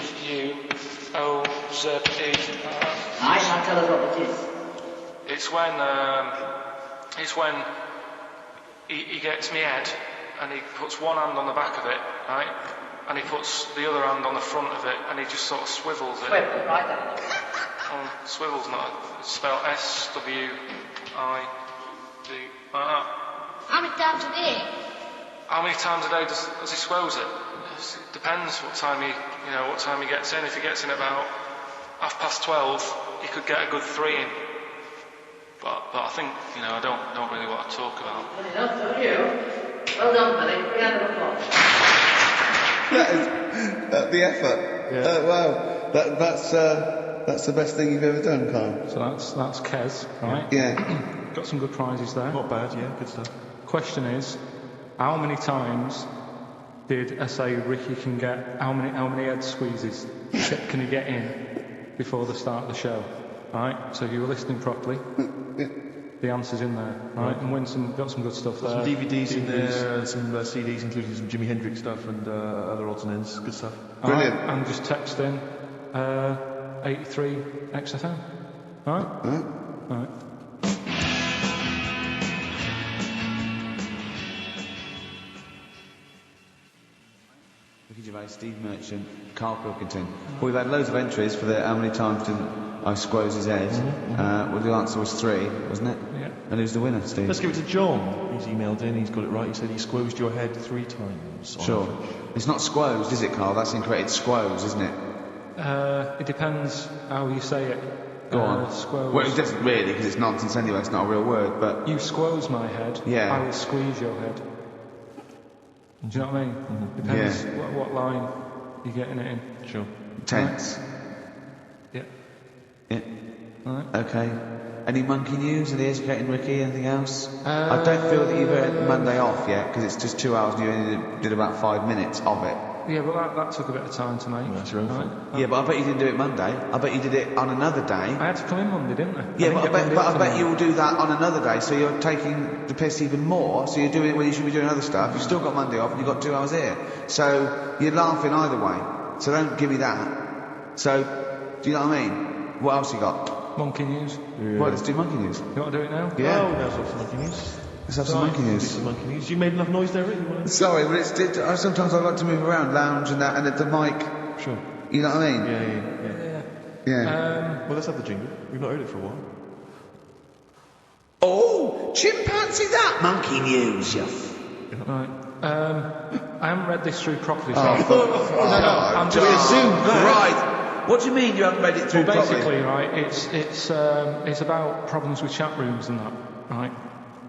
I can't tell us what it is. It's when he gets me head and he puts one hand on the back of it, right? And he puts the other hand on the front of it and he just sort of swivels it. Swivel, right then. Swivel's not, it's spelled S-W-I-V. Like that. How many times a day? How many times a day does he swells it? It depends what time he gets in. If he gets in about 12:30, he could get a good 3 in. But I think, I don't really want to talk about. Good enough, don't you? Well done, Billy. Round of applause. That is the effort. Yeah. Wow, that's the best thing you've ever done, Carl. So that's Kez, right? Yeah. Got some good prizes there. Not bad, yeah, good stuff. Question is, how many times did I say Ricky can get? How many head squeezes can he get in before the start of the show? Right. So if you were listening properly, the answer's in there, right? And got some good stuff there. Some DVDs in there, some CDs, including some Jimi Hendrix stuff and other odds and ends. Good stuff. Brilliant. Right, and just text in 83 XFM. All right. All right. Ricky Gervais, Steve Merchant, Karl Pilkington. Well, we've had loads of entries for the how many times didn't I squoze his head? Well, the answer was 3, wasn't it? Yeah. And who's the winner, Steve? Let's give it to John. He's emailed in, he's got it right. He said he squozed your head 3 times. Sure. It's not squozed, is it, Carl? That's incorrect. It's squoze, isn't it? It depends how you say it. Go on. Squoze. Well, it doesn't really, because it's nonsense anyway. It's not a real word, but... You squoze my head, Yeah. I will squeeze your head. Do you know what I mean? Depends what line you're getting it in. Sure. Tense. Yeah. Yeah. Alright. Okay. Any monkey news? Any educating Ricky? Anything else? I don't feel that you've earned Monday off yet, because it's just 2 hours and you only did about 5 minutes of it. Yeah, but that took a bit of time to make. That's your own fault. Yeah, but I bet you didn't do it Monday. I bet you did it on another day. I had to come in Monday, didn't I? Yeah, but I bet you will do that on another day, so you're taking the piss even more, so you're doing it when you should be doing other stuff. You've still got Monday off and you've got 2 hours here. So you're laughing either way. So don't give me that. So, do you know what I mean? What else you got? Monkey news. Yeah. Well, let's do monkey news. You want to do it now? Yeah. Oh, let's have some monkey news. Let's have some monkey Do news. some monkey news. You made enough noise there, Rick? You wanna... Sorry, but sometimes I like to move around, lounge and that, and at the mic. Sure. You know what I mean? Yeah. Well, let's have the jingle. We've not heard it for a while. Oh, chimpanzee that monkey news, you. Right. I haven't read this through properly. So I'm just assumed that. Right. What do you mean you haven't read it through Well, basically, properly? right, it's about problems with chat rooms and that, right?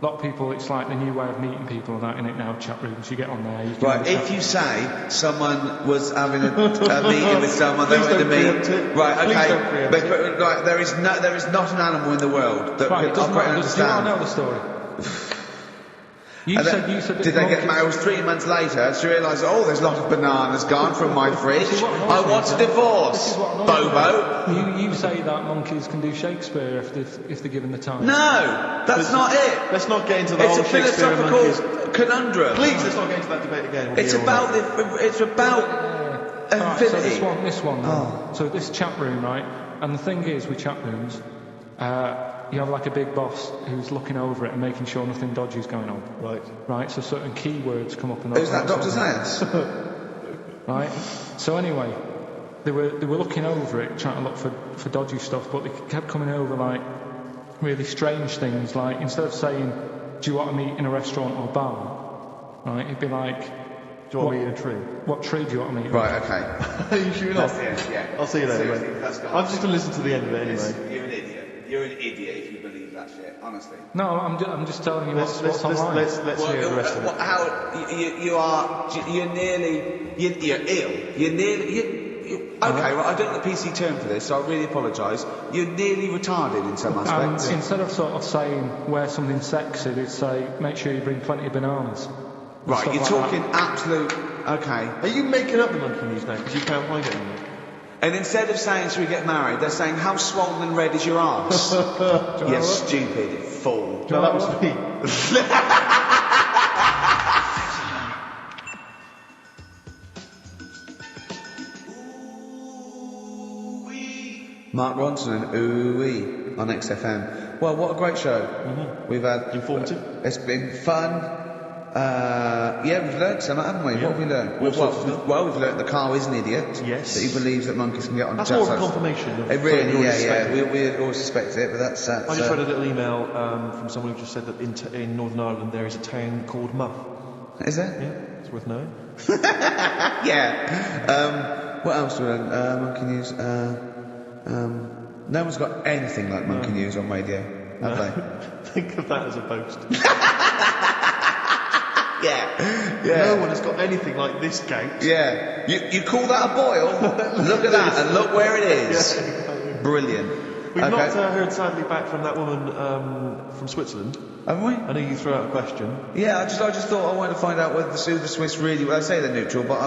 A lot of people, it's like the new way of meeting people and that in it now, chat rooms. You get on there, you can Right, if you say someone was having a meeting with someone, they wanted to meet. Right, okay. But right, there is not an animal in the world that right, could operate and do you want understand. to know the story? You And said then, that did they get monkeys- married? It was 3 months later. She realised, oh, there's a lot of bananas gone from my fridge. This is what annoys I me, want a sir. divorce, This is what annoys Bobo. me. You say that monkeys can do Shakespeare if they're given the time. No, that's not it. Let's not get into the It's whole a Shakespeare and monkeys. philosophical conundrum. Please, let's not get into that debate again. It's about Alright, so infinity. this one. So this chat room, right? And the thing is with chat rooms, you have like a big boss who's looking over it and making sure nothing dodgy is going on. Right. So certain keywords come up. And Who's that, Dr. Zayas? Right. So anyway, they were looking over it, trying to look for dodgy stuff, but they kept coming over like really strange things. Like instead of saying, "Do you want to meet in a restaurant or bar?" Right, it'd be like, Do you want me in a tree? "What tree do you want to meet?" in?" Right, okay. Are you shooting off? Yeah. I'll see you later. Seriously, mate. that's got- I'm just going to listen to the end of it anyway. You're an idiot. You're an idiot if you believe that shit, honestly. No, I'm just telling you Let's what's online. hear the rest of it. You're nearly, you're ill. Okay, right, I don't know the PC term for this, so I really apologise. You're nearly retarded in some aspects. Instead of sort of saying wear something sexy, they'd say make sure you bring plenty of bananas. And Right, stuff you're like talking that. absolute, okay. Are you making up the monkey news now? Because you can't find it anymore. And instead of saying, should we get married, they're saying, how swollen and red is your arse? You stupid fool. No, that was me. Mark Ronson and Ooh-wee on XFM. Well, what a great show. We've had... Informative. It's been fun. Yeah, we've learned some, haven't we? Yeah. What have we learned? All sorts of stuff. Well, we've learned that Carl is an idiot. Yes. That he believes that monkeys can get on That's chat more of a sites. confirmation of It really, what we already yeah. suspected. We always suspect it, but that's... I just read a little email from someone who just said that in Northern Ireland there is a town called Muff. Is there? Yeah, it's worth knowing. Yeah. What else do we learn? Monkey news. No one's got anything like monkey news on radio. have they? Think of that as a boast. Yeah. No one has got anything like this gout. Yeah. You call that a boil? Look at that, and look where it is. Yeah. Brilliant. We've not heard sadly back from that woman from Switzerland. Haven't we? I know you threw out a question. Yeah, I just thought I wanted to find out whether the Swiss really. Well, I say they're neutral, but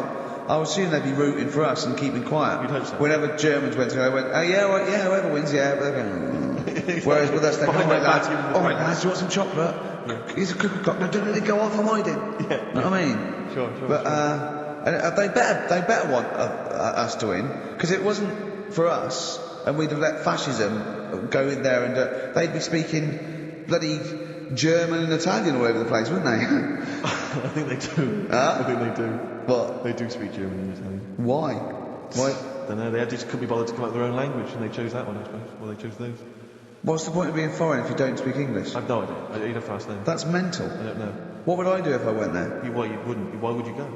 I would assume they'd be rooting for us and keeping quiet. You'd hope so. Whenever Germans went through, they went, oh yeah, well, yeah, whoever wins, yeah. But they're going, whereas with us, they're going, all right, lads, do you want some chocolate? Yeah. Here's a cookie cup. No, don't let it go off. I'm hiding. Yeah. Know what I mean? Sure. But they better want us to win, because it wasn't for us, and we'd have let fascism go in there, and they'd be speaking bloody German and Italian all over the place, wouldn't they? I think they do. Huh? I think they do. What? They do speak German and Italian. Why? I don't know, they just couldn't be bothered to come up with their own language, and they chose that one, I suppose. Well, they chose those. What's the point of being foreign if you don't speak English? I've no idea. You'd have to ask them. That's mental. I don't know. What would I do if I went there? Why you wouldn't? Why would you go?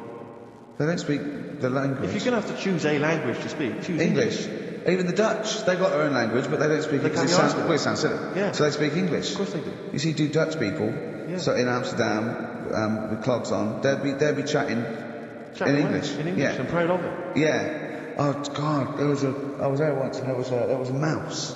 They don't speak the language. If you're going to have to choose a language to speak, choose English. Even the Dutch, they've got their own language, but they don't speak it because it sounds silly. Yeah. So they speak English. Of course they do. You see, Dutch people, so in Amsterdam, with clogs on, they'd be chatting in English. In English, I'm proud of it. Yeah. Oh God, I was there once, and there was a mouse.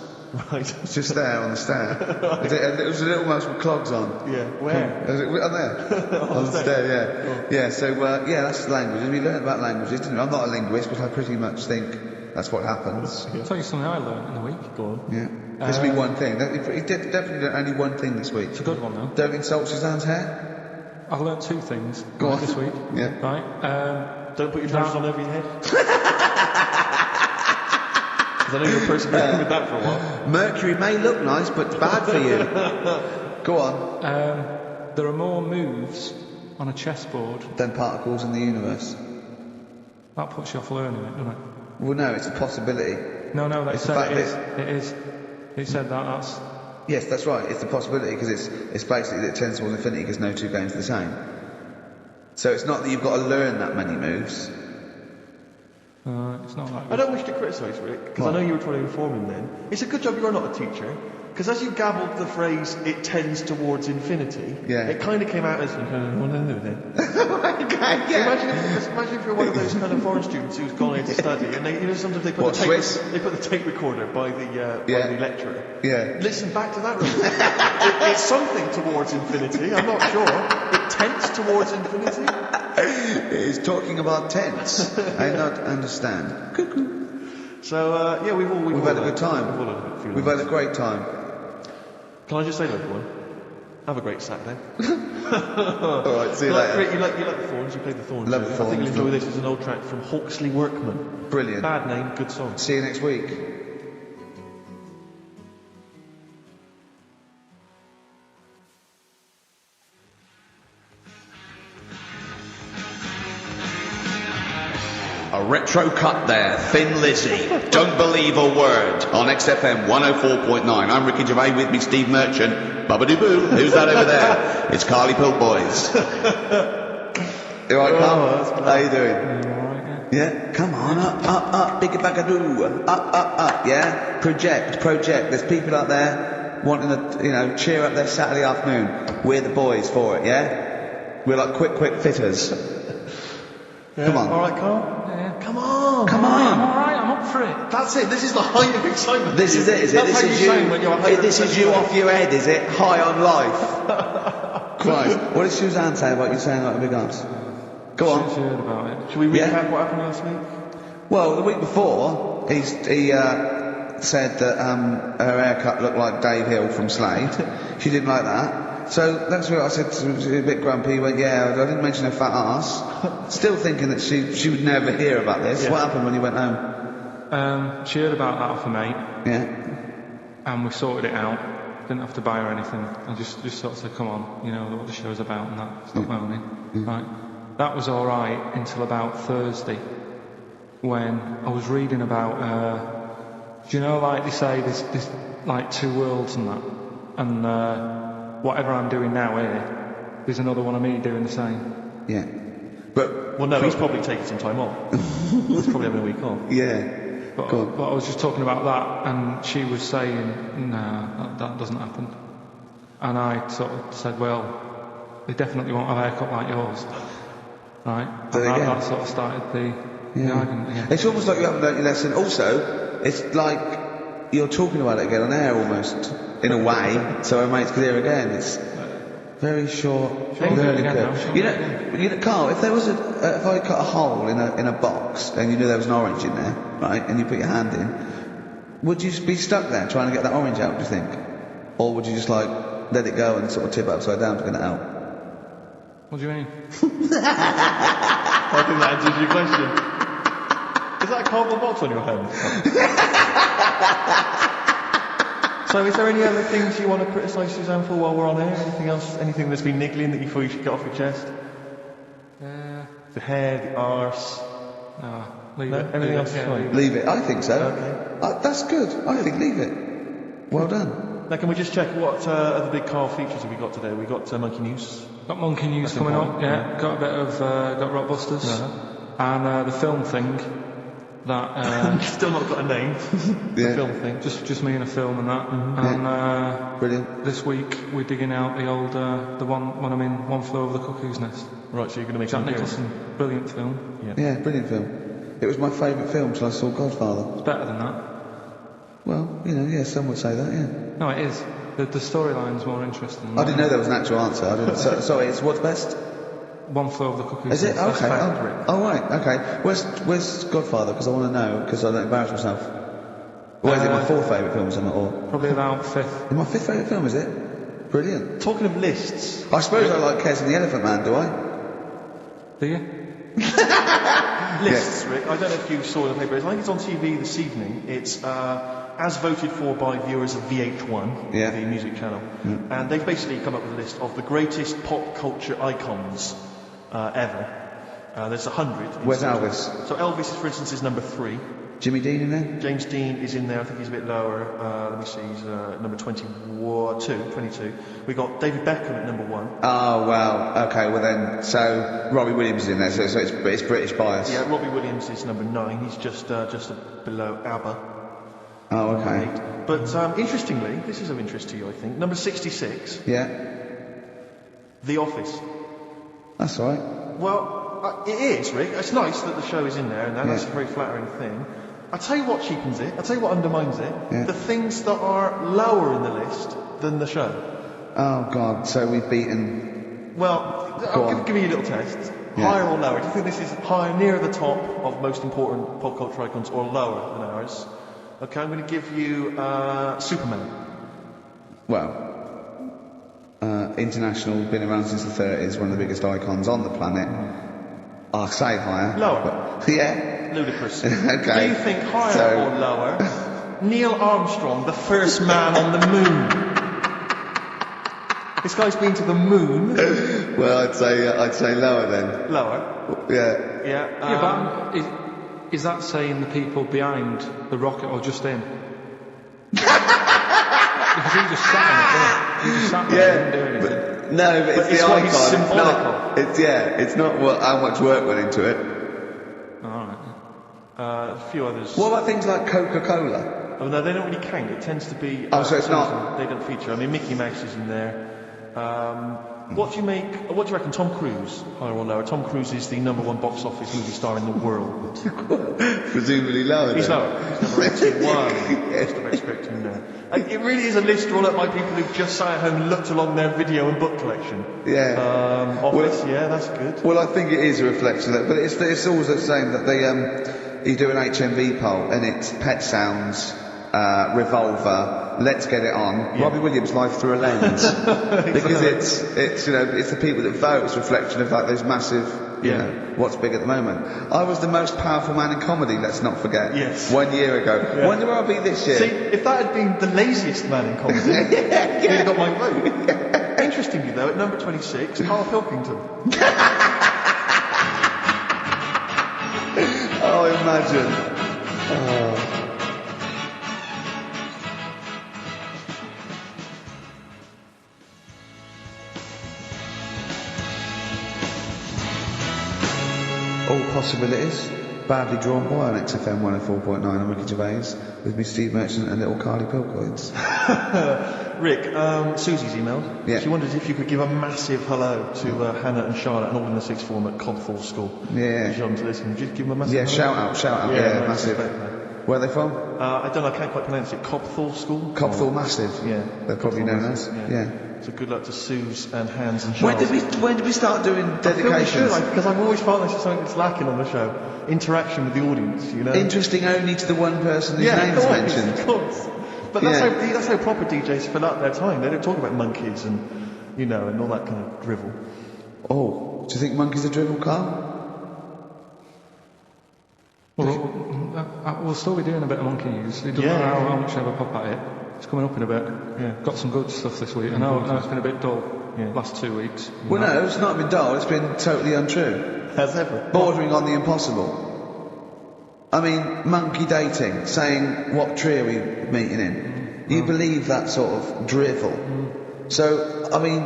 Right. It's just there on the stair. It was a little mouse with clogs on. Yeah. Where? On there. On the stair, yeah. Oh. Yeah, so, that's language. We learned about languages, didn't we? I'm not a linguist, but I pretty much think that's what happens. I'll tell you something I learned in the week. Go on. Yeah. This will be one thing. He definitely did only one thing this week. It's a good one, though. Don't insult Suzanne's hair. I've learned two things Go on. this week. Yeah. Right. Don't put your trousers on over your head. Because I know you're a person who's been with that for a while. Mercury may look nice, but it's bad for you. Go on. There are more moves on a chessboard. Than particles in the universe. That puts you off learning it, doesn't it? Well, no, it's a possibility. No, they It's said the fact it is. It said that's... Yes, that's right. It's a possibility because it's basically that it tends towards infinity because no two games are the same. So it's not that you've got to learn that many moves. It's not like... I don't wish to criticise Rick, because I know you were trying to inform him then. It's a good job you're not a teacher, because as you gabbled the phrase, it tends towards infinity, it kind of came out as, Okay, yeah. Imagine if you're one of those kind of foreign students who's gone in to study, and sometimes they put the tape recorder by the lecturer. Yeah. Listen back to that room. It's something towards infinity, I'm not sure. It tends towards infinity. It's talking about tense. I not understand. Cuckoo. So, we've had a good time. We've had a great time. Can I just say to everyone, have a great Saturday. Alright, see you later. You like the Thorns, you played the Thorns. Love the I think you'll Thorns. enjoy this as an old track from Hawksley Workman. Brilliant. Bad name, good song. See you next week. A retro cut there, Thin Lizzy. Don't believe a word on XFM 104.9. I'm Ricky Gervais, with me Steve Merchant. Bubba-dee-boo. Who's that over there? It's Karl Pilkington. You alright, Carl? How you doing? Alright, Yeah? Come on, up, bigger bagadoo. Up, yeah? Project. There's people out there wanting to, cheer up their Saturday afternoon. We're the boys for it, yeah? We're like quick fitters. Come on. Alright, Carl? Yeah. Come on. Come I'm on. alright, I'm up for it. That's it, this is the height of excitement. This is it, is it? That's how you sound when you're This is you off your head, is it? High on life. Christ. What did Suzanne say about you saying like a big ass? Go on. She heard about it. Should we recap what happened last week? Well, the week before, he said that her haircut looked like Dave Hill from Slade. She didn't like that. So that's what I said. She was a bit grumpy. He went, I didn't mention her fat ass. Still thinking that she would never hear about this. Yeah. What happened when you went home? She heard about that off her mate, Yeah. and we sorted it out. Didn't have to buy her anything. I just sort of said, come on, what the show's about and that. Stop moaning. Right. That was alright until about Thursday, when I was reading about, like they say, there's like two worlds and that. And whatever I'm doing now here, there's another one of me doing the same. Yeah. But Well, no, he's probably taking some time off. He's probably having a week off. yeah. But Go on. I was just talking about that, and she was saying, nah, that doesn't happen. And I sort of said, well, they definitely won't have a haircut like yours. Right? And that sort of started the argument again. It's almost like you haven't learnt your lesson. Also, it's like you're talking about it again on air almost, in a way, so our mates could hear again. It's very short learning curve. You know, Carl, if there was if I cut a hole in a box and you knew there was an orange in there, right, and you put your hand in, would you be stuck there trying to get that orange out, do you think? Or would you just like let it go and sort of tip it upside down to get it out? What do you mean? I think that answers your question. Is that a cardboard box on your hand? So is there any other things you want to criticise Suzanne for while we're on air? Anything else? Anything that's been niggling that you feel you should get off your chest? The hair, the arse. No, leave it. Everything else is fine. Leave it. I think so. Okay. That's good. I think leave it. Well done. Now can we just check what other big Carl features have we got today? We got Monkey News. Got Monkey News coming up. Yeah. Got a bit of got Rockbusters and the film thing. That still not got a name. The film thing. Just me in a film and that. And brilliant. This week we're digging out the old the one when I'm in One Flew Over the Cuckoo's Nest. Right, so you're going to make Jack Nicholson, brilliant film. Yeah, brilliant film. It was my favourite film till I saw Godfather. It's better than that. Well, you know, yeah, some would say that, yeah. No, it is. The storyline's more interesting. I didn't know there was an actual answer. I didn't. Sorry, it's what's best? One Flew Over the Cuckoo's Is it? Nest. Okay. Right. Okay. Where's Godfather? Because I want to know. Because I don't embarrass myself. Or is it my fourth favourite film? Something or probably about fifth. My fifth favourite film, is it? Brilliant. Talking of lists, I suppose I like Kes and the Elephant Man. Do I? Do you? lists, Rick. I don't know if you saw the paper. I think it's on TV this evening. It's as voted for by viewers of VH1, the music channel, and they've basically come up with a list of the greatest pop culture icons ever. There's 100. Where's Elvis? So Elvis, for instance, is number 3. Jimmy Dean in there? James Dean is in there. I think he's a bit lower. Let me see. He's number 22. We got David Beckham at number 1. Oh wow. Okay. Well then, so Robbie Williams is in there. So it's British bias. Yeah, Robbie Williams is number 9. He's just below ABBA. Oh, okay. But interestingly, this is of interest to you, I think. Number 66. Yeah. The Office. That's all right. Well, it is, Rick. It's nice that the show is in there, and that's a very flattering thing. I'll tell you what cheapens it. I'll tell you what undermines it. Yeah. The things that are lower in the list than the show. Oh, God. So we've beaten... Well, I'll give you a little test. Yeah. Higher or lower? Do you think this is higher, near the top of most important pop culture icons, or lower than ours? Okay, I'm going to give you Superman. Well, international, been around since the 30s, one of the biggest icons on the planet. I'll say higher. Lower? Yeah. Ludicrous. Okay. Do you think higher or lower? Neil Armstrong, the first man on the moon. This guy's been to the moon. Well, I'd say lower then. Lower? Yeah. Yeah. But is that saying the people behind the rocket or just him? Because he just sat in it, didn't he? He just sat there and didn't do anything. No, but it's the what icon. he's symbolic of. It's not how much work went into it. Alright. A few others. What about things like Coca-Cola? Oh no, they don't really count. It tends to be. So it's not. They don't feature. I mean, Mickey Mouse is in there. What do you reckon? Tom Cruise, higher or lower? Tom Cruise is the number 1 box office movie star in the world. Presumably lower. He's lower. He's number 81. Just about expecting him there. It really is a list drawn up by people who've just sat at home and looked along their video and book collection. Yeah. Office, that's good. Well, I think it is a reflection of that, but it's always the same that they you do an HMV poll and it's Pet Sounds, Revolver, Let's Get It On, Robbie Williams Life Through a Lens, because it's the people that vote. It's a reflection of like those massive. You know, what's big at the moment. I was the most powerful man in comedy, let's not forget. Yes. 1 year ago. Yeah. Wonder where I'll be this year. See, if that had been the laziest man in comedy, you'd have got my vote. Interestingly though, at number 26, Karl Pilkington. Oh, imagine. Oh. All possibilities. Badly drawn boy on XFM 104.9. I'm Ricky Gervais with me, Steve Merchant and little Karl Pilkington. Rick, Susie's emailed. Yeah. She wonders if you could give a massive hello to Hannah and Charlotte and all in the sixth form at Cobthall School. Yeah. If you're on to listen, would you give them a massive hello? Shout out. Yeah, massive. Where are they from? I don't know, I can't quite pronounce it. Cobthall School? Cobthall Massive. Yeah. They're probably known as. Yeah. So good luck to Suze and Hans and When Charles. did we start doing dedications? Because I've always felt this is something that's lacking on the show. Interaction with the audience, you know? Interesting only to the one person whose name's mentioned. Of course. But that's how proper DJs fill out their time. They don't talk about monkeys and, you know, and all that kind of drivel. Oh, do you think monkeys are drivel, Carl? We'll still be doing a bit of monkey news. It doesn't matter how much I have a pop at it. It's coming up in a bit. Yeah. Got some good stuff this week. I know it's been a bit dull last 2 weeks. Well, no, it's not been dull. It's been totally untrue. As ever. Bordering on the impossible. I mean, monkey dating, saying what tree are we meeting in? You believe that sort of drivel. So, I mean,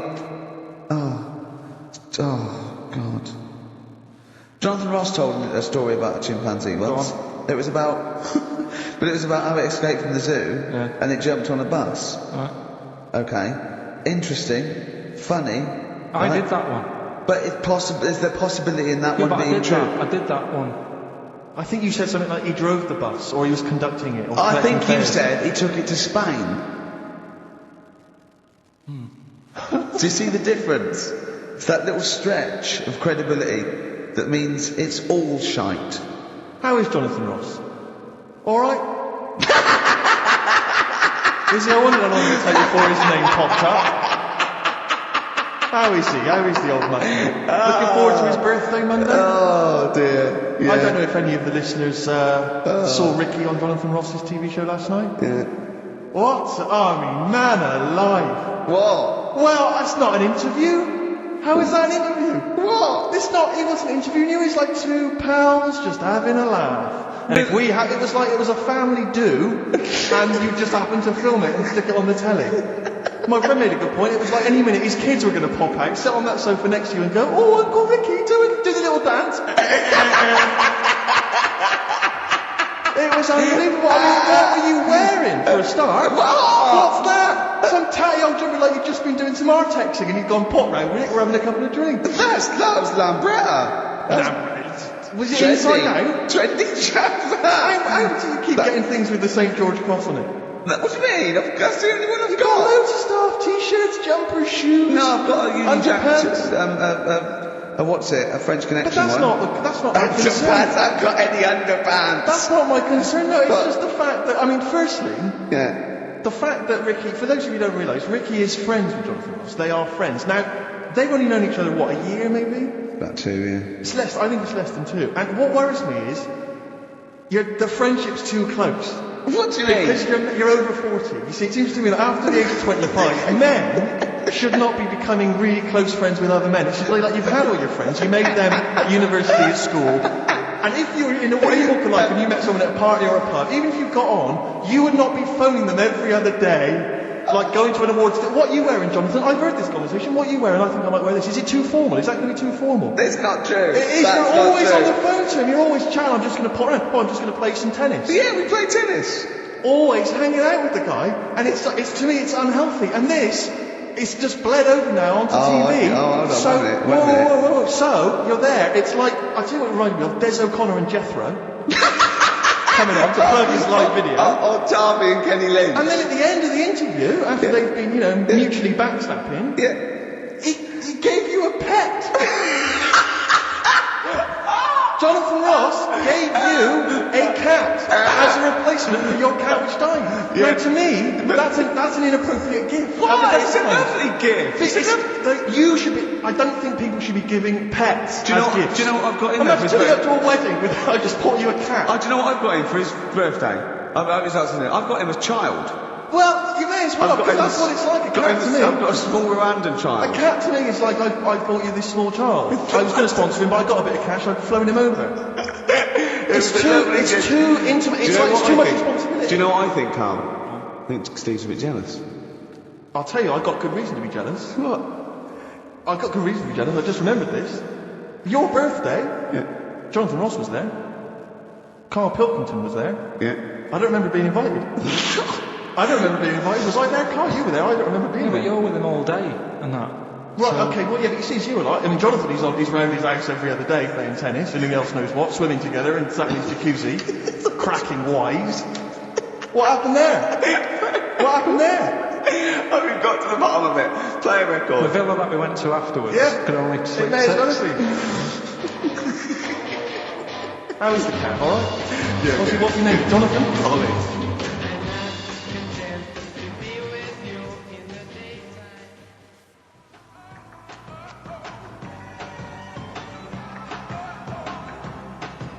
oh, God. Jonathan Ross told a story about a chimpanzee once. It was about, but it was about how it escaped from the zoo and it jumped on a bus. Right. Okay, interesting, funny. I did that one. But is there possibility in that one being true? I did that one. I think you said something like he drove the bus, or he was conducting it. Or I think you fares. said he took it to Spain. Do you see the difference? It's that little stretch of credibility that means it's all shite. How is Jonathan Ross? All right. Is he? I wondered how long it would take before his name popped up. How is he? How is the old man? Looking forward to his birthday Monday? Oh dear. Yeah. I don't know if any of the listeners saw Ricky on Jonathan Ross's TV show last night. Yeah. What? I mean, man alive. What? Well, that's not an interview. How is that an interview? What? He wasn't interviewing you. He's like two pals just having a laugh. And if we had, it was a family do, and you just happened to film it and stick it on the telly. My friend made a good point. It was like any minute his kids were going to pop out, sit on that sofa next to you and go, "Oh, Uncle Ricky, do the little dance." It was unbelievable. I mean, what were you wearing for a start? What's that? Some tatty old jumper like you've just been doing some Artexing and you've gone pot round with it. We're having a couple of drinks. That was Lambretta. Was it inside out? Trendy jumper. How do you keep getting things with the St George cross on it? What do you mean? That's the only one I've You've got loads of stuff. T-shirts, jumpers, shoes. No, I've got a Union jacket. Underpants. What's it? A French Connection But that's one. that's not my concern. I haven't got any underpants. That's not my concern. No, it's just the fact that, I mean, firstly, Yeah. the fact that Ricky, for those of you who don't realise, Ricky is friends with Jonathan Ross. They are friends. Now, they've only known each other, what, a year maybe? About 2, yeah. It's less, I think it's less than 2. And what worries me is, the friendship's too close. What do you mean? Because you're over 40. You see, it seems to me that after the age of 25, men should not be becoming really close friends with other men. It should be like you've had all your friends, you made them at university, at school, and if you were in a walk of life and you met someone at a party or a pub, even if you got on, you would not be phoning them every other day, like going to an awards. What are you wearing, Jonathan? I've heard this conversation. What are you wearing? I think I might wear this. Is it too formal? Is that going to be too formal? It's not true. It is. That's You're always not on true. the phone to him. You're always chatting. I'm just going to pop around. Oh, I'm just going to play some tennis. Yeah, we play tennis. Always hanging out with the guy, and it's to me it's unhealthy. And this, it's just bled over now onto TV. Hold on, So, wait a minute. whoa. So you're there. It's like I tell you what it reminds me of: Des O'Connor and Jethro coming on to plug his live video. Oh, Darby and Kenny Lynch. And then at the end of the interview, after they've been, mutually backslapping, he gave you a pet. Jonathan Ross gave you a cat as a replacement for your cat which died. Now, to me, that's an inappropriate gift. Why? It's a lovely gift. I don't think people should be giving pets Do you know as gifts. Do you know what I've got in there for I'm his turning up birthday? to a wedding with, I just bought you a cat. Do you know what I've got him for his birthday? I've got him as child. Well, you may as well, because that's what it's like. A cat to me. I've got a small Rwandan A child. cat to me is like I bought you this small child. I was going to sponsor him, but I got a bit of cash. I've flown him over. It's too intimate. It's too much responsibility. Do you know what I think, Carl? I think Steve's a bit jealous. I'll tell you, I've got good reason to be jealous. What? I've got good reason to be jealous. I just remembered this. Your birthday. Yeah. Jonathan Ross was there. Karl Pilkington was there. Yeah. I don't remember being invited. I don't remember being invited. Was I there, Carl? You were there. I don't remember being Yeah, there. but you're with him all day and that. Right, So- okay, well, yeah, but you see, you were like, I mean, Jonathan, he's round his house every other day playing tennis, and who else knows what, swimming together and sat in his jacuzzi, cracking wise. What happened there? What happened there? Oh, we've got to the bottom of it. Play a The record. villa that we went to afterwards Yeah. could only It sleep may as well six. have been. How is the cat, alright? Yeah. What's your name? Jonathan? Ollie.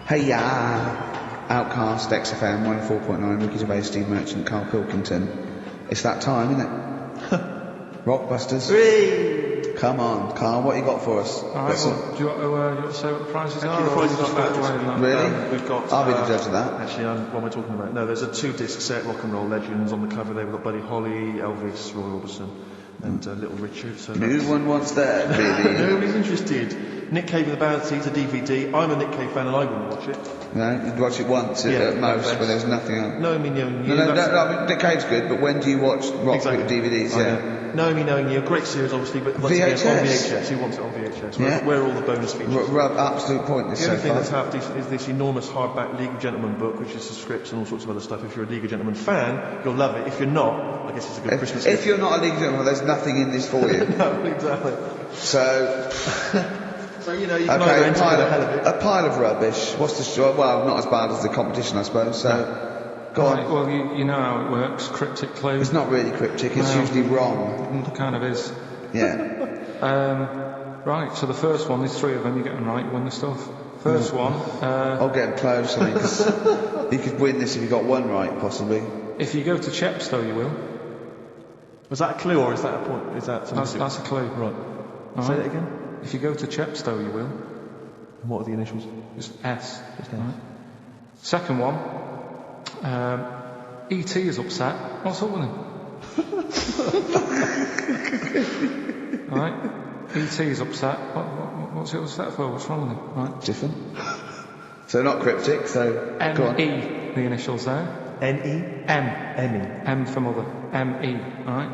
Hey ya! Outcast, XFM, 104.9, Ricky Gervais, Steve Merchant, Karl Pilkington. It's that time, isn't it? Rockbusters. Three! Come on, Karl, what you got for us? Alright, well, do you want to say what the prizes are? Actually, the or prizes just aren't go bad. away and that? Really? We've got... I'll be the judge of that. Actually, what am I talking about? No, there's a 2-disc set, Rock and Roll Legends, on the cover there. We've got Buddy Holly, Elvis, Roy Orbison, and Little Richard. So No one wants that, really. nobody's interested. Nick Cave and the Bad Seeds, a DVD. I'm a Nick Cave fan and I wouldn't watch it. No, you'd watch it once at most, best. when there's nothing else. Knowing me, knowing you. No, that's- I mean, Nick Cave's good, but when do you watch rock Exactly. DVDs? I Yeah. know. Knowing me, knowing you, a great series obviously, but once again, on VHS. VHS. Who wants it on VHS? Yeah. Where are all the bonus features? Absolute pointless The so only thing far. that's half decent is this enormous hardback League of Gentlemen book, which is the scripts and all sorts of other stuff. If you're a League of Gentlemen fan, you'll love it. If you're not, I guess it's a good Christmas If gift. you're not a League of Gentlemen, there's nothing in this for you. No, exactly. So, So, you know, you can either okay, enter the hell of it. a pile of rubbish. What's the story? Well, not as bad as the competition, I suppose. So, go on. Right, well, you know how it works. Cryptic clues. It's not really cryptic. It's No. usually wrong. It kind of is. Yeah. Right, so the first one, there's 3 of them, you get them right, you win the stuff. First one, I'll get him close. I mean, 'cause you could win this if you got one right, possibly. if you go to Chepstow, you will. Was that a clue or is that a point? Is that something? That's a clue. Right. All Say right. that again. If you go to Chepstow, you will. And what are the initials? Just S. Just S. Right. Second one, E.T. is upset. What's up with him? Alright, E.T. is upset. What's he upset for? What's wrong with him? Right. Different. So not cryptic. So go on. M.E. the initials there. N-E? M. M-E. M for mother. M.E. Alright.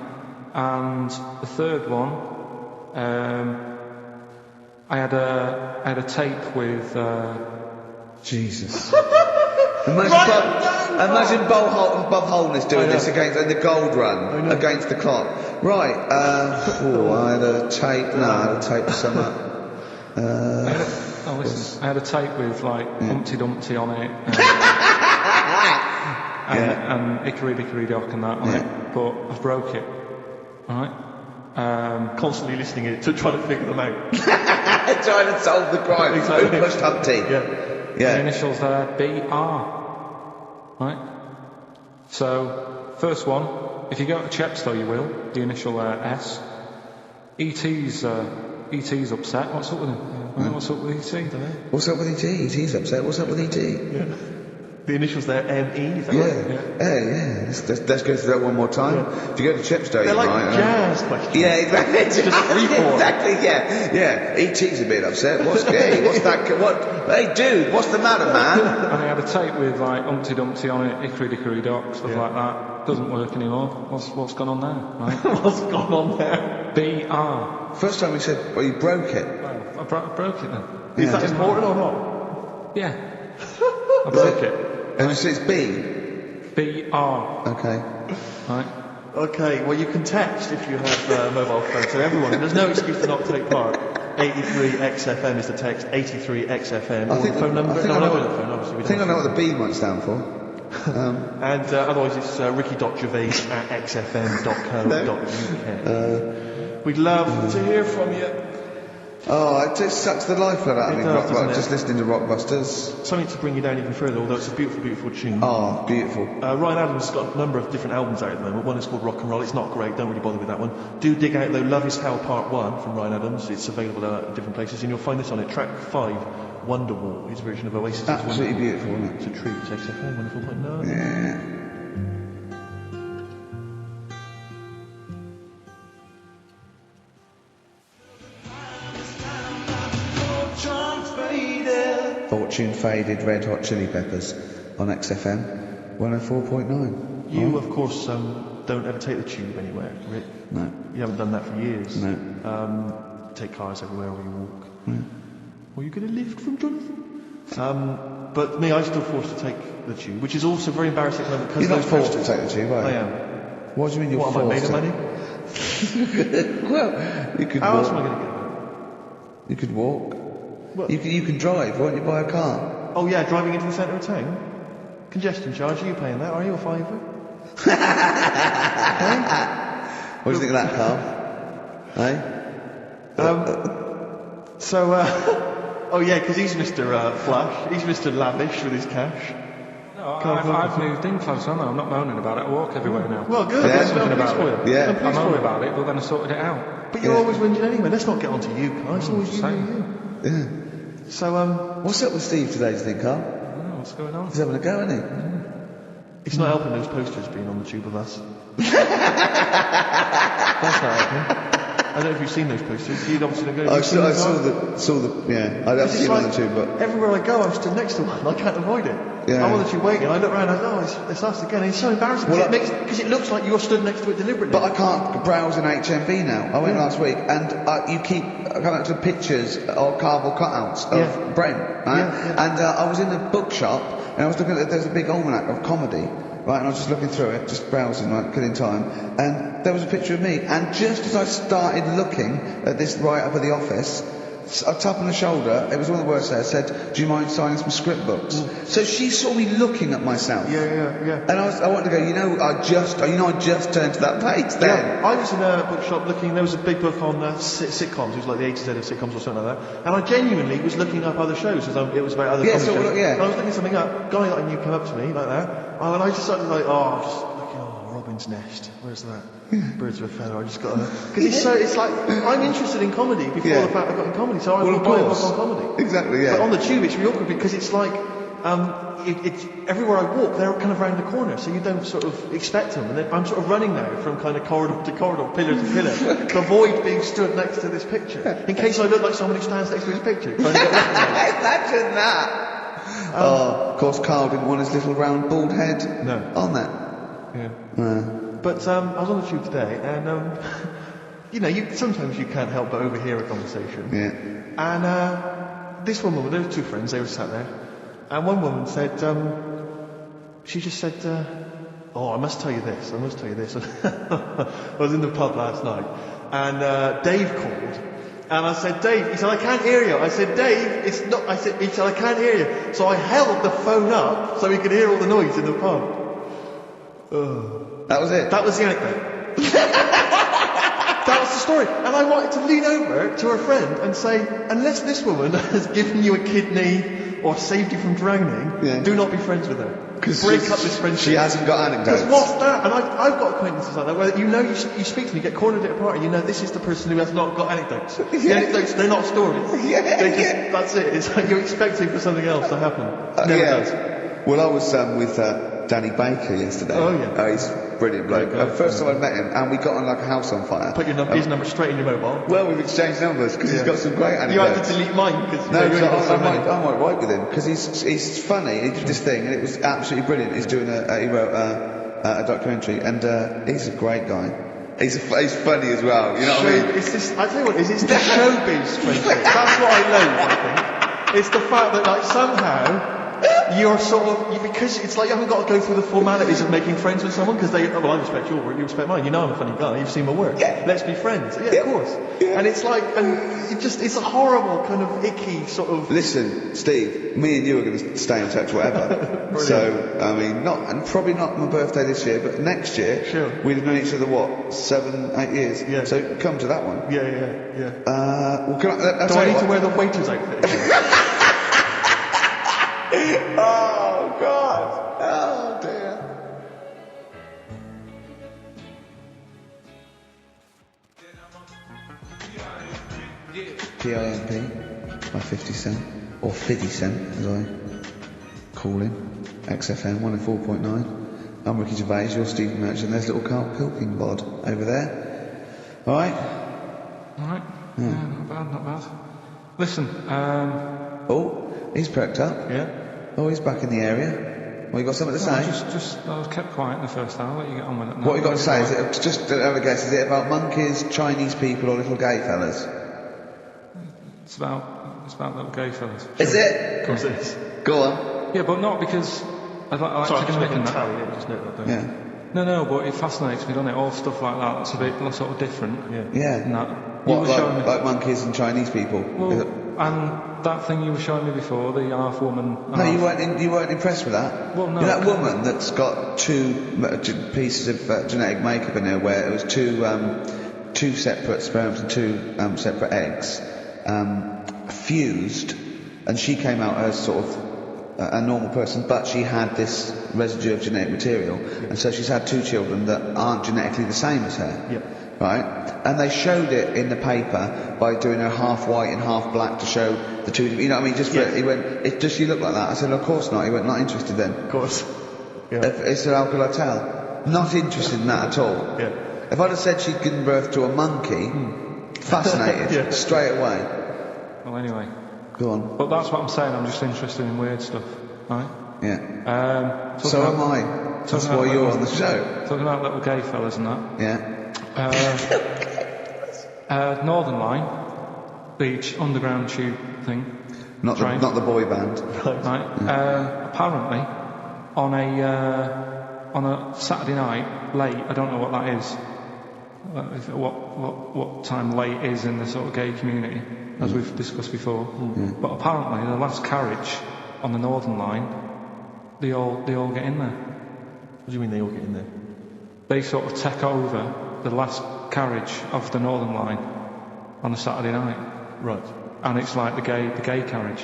And the third one, I had a tape with Jesus. Imagine Bob Holness doing this against in the Gold Run against the clock. Right. I had a tape. No, I had a tape with some. oh listen, I had a tape with like Humpty Dumpty on it and Hickory Dickory Dock and that on it, but I broke it. Alright. Constantly listening to try to figure them out. Trying to solve the crime. Exactly. Who pushed Humpty? Yeah. The Yeah. initials there, B.R. Right? So, first one, if you go to Chepstow, you will. The initial S. E.T.'s upset. What's up with him? What's up with E.T.? What's up with E.T.? E.T.'s upset. What's up with E.T.? The initials there, M-E, is that Yeah. right? Yeah. Let's go through that one more time. If you go to Chepstow, They're you like might. jazz questions. Yeah, exactly. freeform. Exactly. Yeah. E.T.'s a bit upset. What's that? What? Hey, dude, what's the matter, man? And I had a tape with like Humpty Dumpty on it, Hickory Dickory Dock, stuff like that. Doesn't work anymore. What's gone on there? Right? What's gone on there? B.R. First time we said, well, you broke it. Well, I broke it then. Is that important or not? Yeah. I broke it. And so it's B. B.R. Okay. Right? Okay, well you can text if you have a mobile phone, so everyone, there's no excuse to not take part. 83XFM is the text, 83XFM, or the phone number. I think No, I no, know the phone, obviously. I think I know what the B might stand for. And otherwise it's ricky.gervais@xfm.co.uk. We'd love to hear from you. Oh, it just sucks the life out of It me, does, doesn't it? just listening to Rockbusters. Something to bring you down even further, although it's a beautiful, beautiful tune. Oh, beautiful. Ryan Adams has got a number of different albums out at the moment. One is called Rock and Roll. It's not great. Don't really bother with that one. Do dig out though Love Is Hell Part 1 from Ryan Adams. It's available at different places, and you'll find this on it. Track 5, Wonderwall, his version of Oasis. Absolutely beautiful, isn't it? It's a true XFM 104.9. Yeah. Fortune Faded, Red Hot Chili Peppers on XFM 104.9. You, of course, don't ever take the tube anywhere, Rick. No. You haven't done that for years. No. Take cars everywhere where you walk. Or you get a lift from Jonathan. But me, I'm still forced to take the tube, which is also very embarrassing at the moment because You're not those forced to posters. take the tube, are you? I am. What do you mean you're What, am I forced made of to? money? Well, you could How else am I walk. going to get there? You could walk. Well- You can drive. Why don't you buy a car? Oh yeah, driving into the centre of town? Congestion charge, are you paying that? Are you a fiver? What do you think of that, Carl? Hey? Oh yeah, because he's Mr. Flash. He's Mr. Lavish with his cash. No, I've moved in close, haven't I? I'm not moaning about it. I walk everywhere now. Well, good. Yeah. I'm Something pleased about for it. you. Yeah. I'm I pleased moan for you. about it, but then I sorted it out. But you're always whinging anyway. Let's not get onto you, Carl. It's always you. Same. Yeah. So, What's up with Steve today, do you think, Carl? Oh, what's going on? He's having a go, isn't he? it's not helping those posters being on the tube with us. That's not helping. I don't know if you've seen those posters. You'd obviously go. I saw the, yeah, I haven't seen him on the tube, but... Everywhere I go, I'm stood next to one. I can't avoid it. Yeah. I'm on the tube waiting. I look around. I go, oh, it's us again. It's so embarrassing because it looks like you're stood next to it deliberately. But I can't browse in HMV now. I went last week, and you keep coming up to pictures of cardboard cutouts of Brent, right? Yeah. And I was in the bookshop, and I was looking at, there's a big almanac of comedy, right? And I was just looking through it, just browsing, like, killing time. And there was a picture of me, and just as I started looking at this right up at the office, a tap on the shoulder, it was one of the words there, said, do you mind signing some script books? So she saw me looking at myself. Yeah. And I wanted to go, I just turned to that page then. Yeah, I was in a bookshop looking, there was a big book on sitcoms, it was like the A to Z of sitcoms or something like that, and I genuinely was looking up other shows, because it was about other comedy shows. And I was looking something up, guy that I knew came up to me like that, and I just started like, Robin's Nest, where's that? Birds of a Feather, I just got to... Because it's like, I'm interested in comedy before the fact I got in comedy, so I will buy a book on comedy. Exactly, yeah. But on the tube it's really awkward because it's like, it's everywhere I walk, they're kind of round the corner, so you don't sort of expect them. And then I'm sort of running now from kind of corridor to corridor, pillar to pillar, to avoid being stood next to this picture, in case I look like someone who stands next to his picture. Trying to get recognised. Imagine that! Of course, Carl didn't want his little round bald head on that. Yeah. But I was on the tube today, and sometimes you can't help but overhear a conversation. Yeah. And this woman, there were two friends, they were sat there, and one woman said, she just said, I must tell you this. I was in the pub last night, and Dave called, and I said, Dave, he said, I can't hear you. I said, Dave, it's not, he said, I can't hear you. So I held the phone up so he could hear all the noise in the pub. That was it? That was the anecdote. That was the story. And I wanted to lean over to her friend and say, unless this woman has given you a kidney or saved you from drowning, do not be friends with her. Break up this friendship. She hasn't got anecdotes. Because what's that? And I've got acquaintances like that where you speak to me, you get cornered at a party, this is the person who has not got anecdotes. The anecdotes, they're not stories. That's it. It's like you're expecting for something else to happen. Never does. Well, I was with Danny Baker yesterday. Oh, yeah. He's a brilliant bloke. First time I met him, and we got on like a house on fire. Put his number straight in your mobile. Well, we've exchanged numbers, because he's got some great anecdotes. You have to delete mine, because I might write with him, because he's funny. He did this thing, and it was absolutely brilliant. He's doing he wrote a documentary, and he's a great guy. He's funny as well, you know what I mean? I tell you what, it's the showbiz friendship. That's what I loathe, I think. It's the fact that, like, somehow you're because it's like you haven't got to go through the formalities of making friends with someone, because I respect your work, you respect mine. You know I'm a funny guy, you've seen my work. Let's be friends. Yeah, of course. Yeah. And it's like, it's a horrible kind of icky sort of... Listen, Steve, me and you are going to stay in touch whatever. So, I mean, probably not my birthday this year, but next year, we've known each other, 7, 8 years? Yeah. So come to that one. Yeah. Well, do I need to wear the waiter's outfit again? Oh, God. Oh, dear. PIMP by 50 Cent, or 50 Cent as I call him. XFM 104.9. I'm Ricky Gervais, you're Steve Merchant. There's little Karl Pilkington bod over there. Alright? Alright. Yeah, not bad. Listen, Oh, he's perked up. Yeah. Oh, he's back in the area. Well, you got something to say? I was kept quiet in the first hour. Let you get on with it now. What you got to say? Is it just to have a guess? Is it about monkeys, Chinese people, or little gay fellas? It's about little gay fellas. Is it? Of course it is. Go on. Yeah, but not because I like Sorry, taking a mick in that. Just note that down. Yeah. No, but it fascinates me, doesn't it? All stuff like that. That's a bit sort of different. Yeah. And that. What, like monkeys and Chinese people? Well, and that thing you were showing me before, the half woman. No, you weren't impressed with that. Well, no. You know that woman that's got two pieces of genetic makeup in her, where it was two separate sperms and two separate eggs fused, and she came out as sort of a normal person, but she had this residue of genetic material, and so she's had two children that aren't genetically the same as her. Yeah. Right? And they showed it in the paper by doing her half white and half black to show the two, you know what I mean? Just for, he went, does she look like that? I said, of course not. He went, not interested then. Of course. Yeah. He said, how could I tell? Not interested in that at all. Yeah. If I'd have said she'd given birth to a monkey, fascinated, straight away. Well, anyway. Go on. But that's what I'm saying, I'm just interested in weird stuff, right? Yeah. So am I. That's why you're on the show. Talking about little gay fellas and that. Yeah. Northern Line, beach, underground tube thing. Not the boy band. Right. Apparently, on a Saturday night, late, I don't know what that is, what time late is in the sort of gay community, as we've discussed before. But apparently, the last carriage on the Northern Line, they all get in there. What do you mean they all get in there? They sort of take over the last carriage of the Northern Line on a Saturday night. Right. And it's like the gay carriage.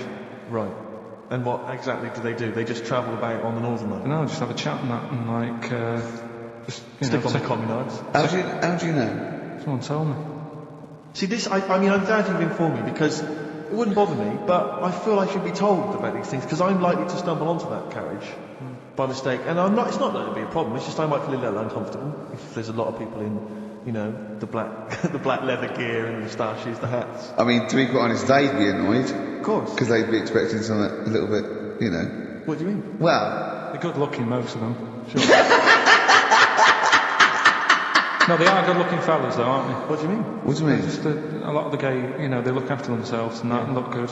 Right. And what exactly do they do? They just travel about on the Northern Line? No, just have a chat and that, and like, just stick on the communards. How do you know? Someone told me. See, this, I mean, I'm glad you've informed me, because it wouldn't bother me, but I feel I should be told about these things, because I'm likely to stumble onto that carriage by mistake. And it's not that it'd be a problem, it's just I might feel a little uncomfortable if there's a lot of people in, you know, the black leather gear and the moustaches, the hats. I mean, to be quite honest, they'd be annoyed. Of course. Because they'd be expecting something a little bit, you know. What do you mean? Well... They're good looking, most of them. Sure. No, they are good looking fellas though, aren't they? What do you mean? What do you mean? Just a lot of the gay, you know, they look after themselves and that and look good.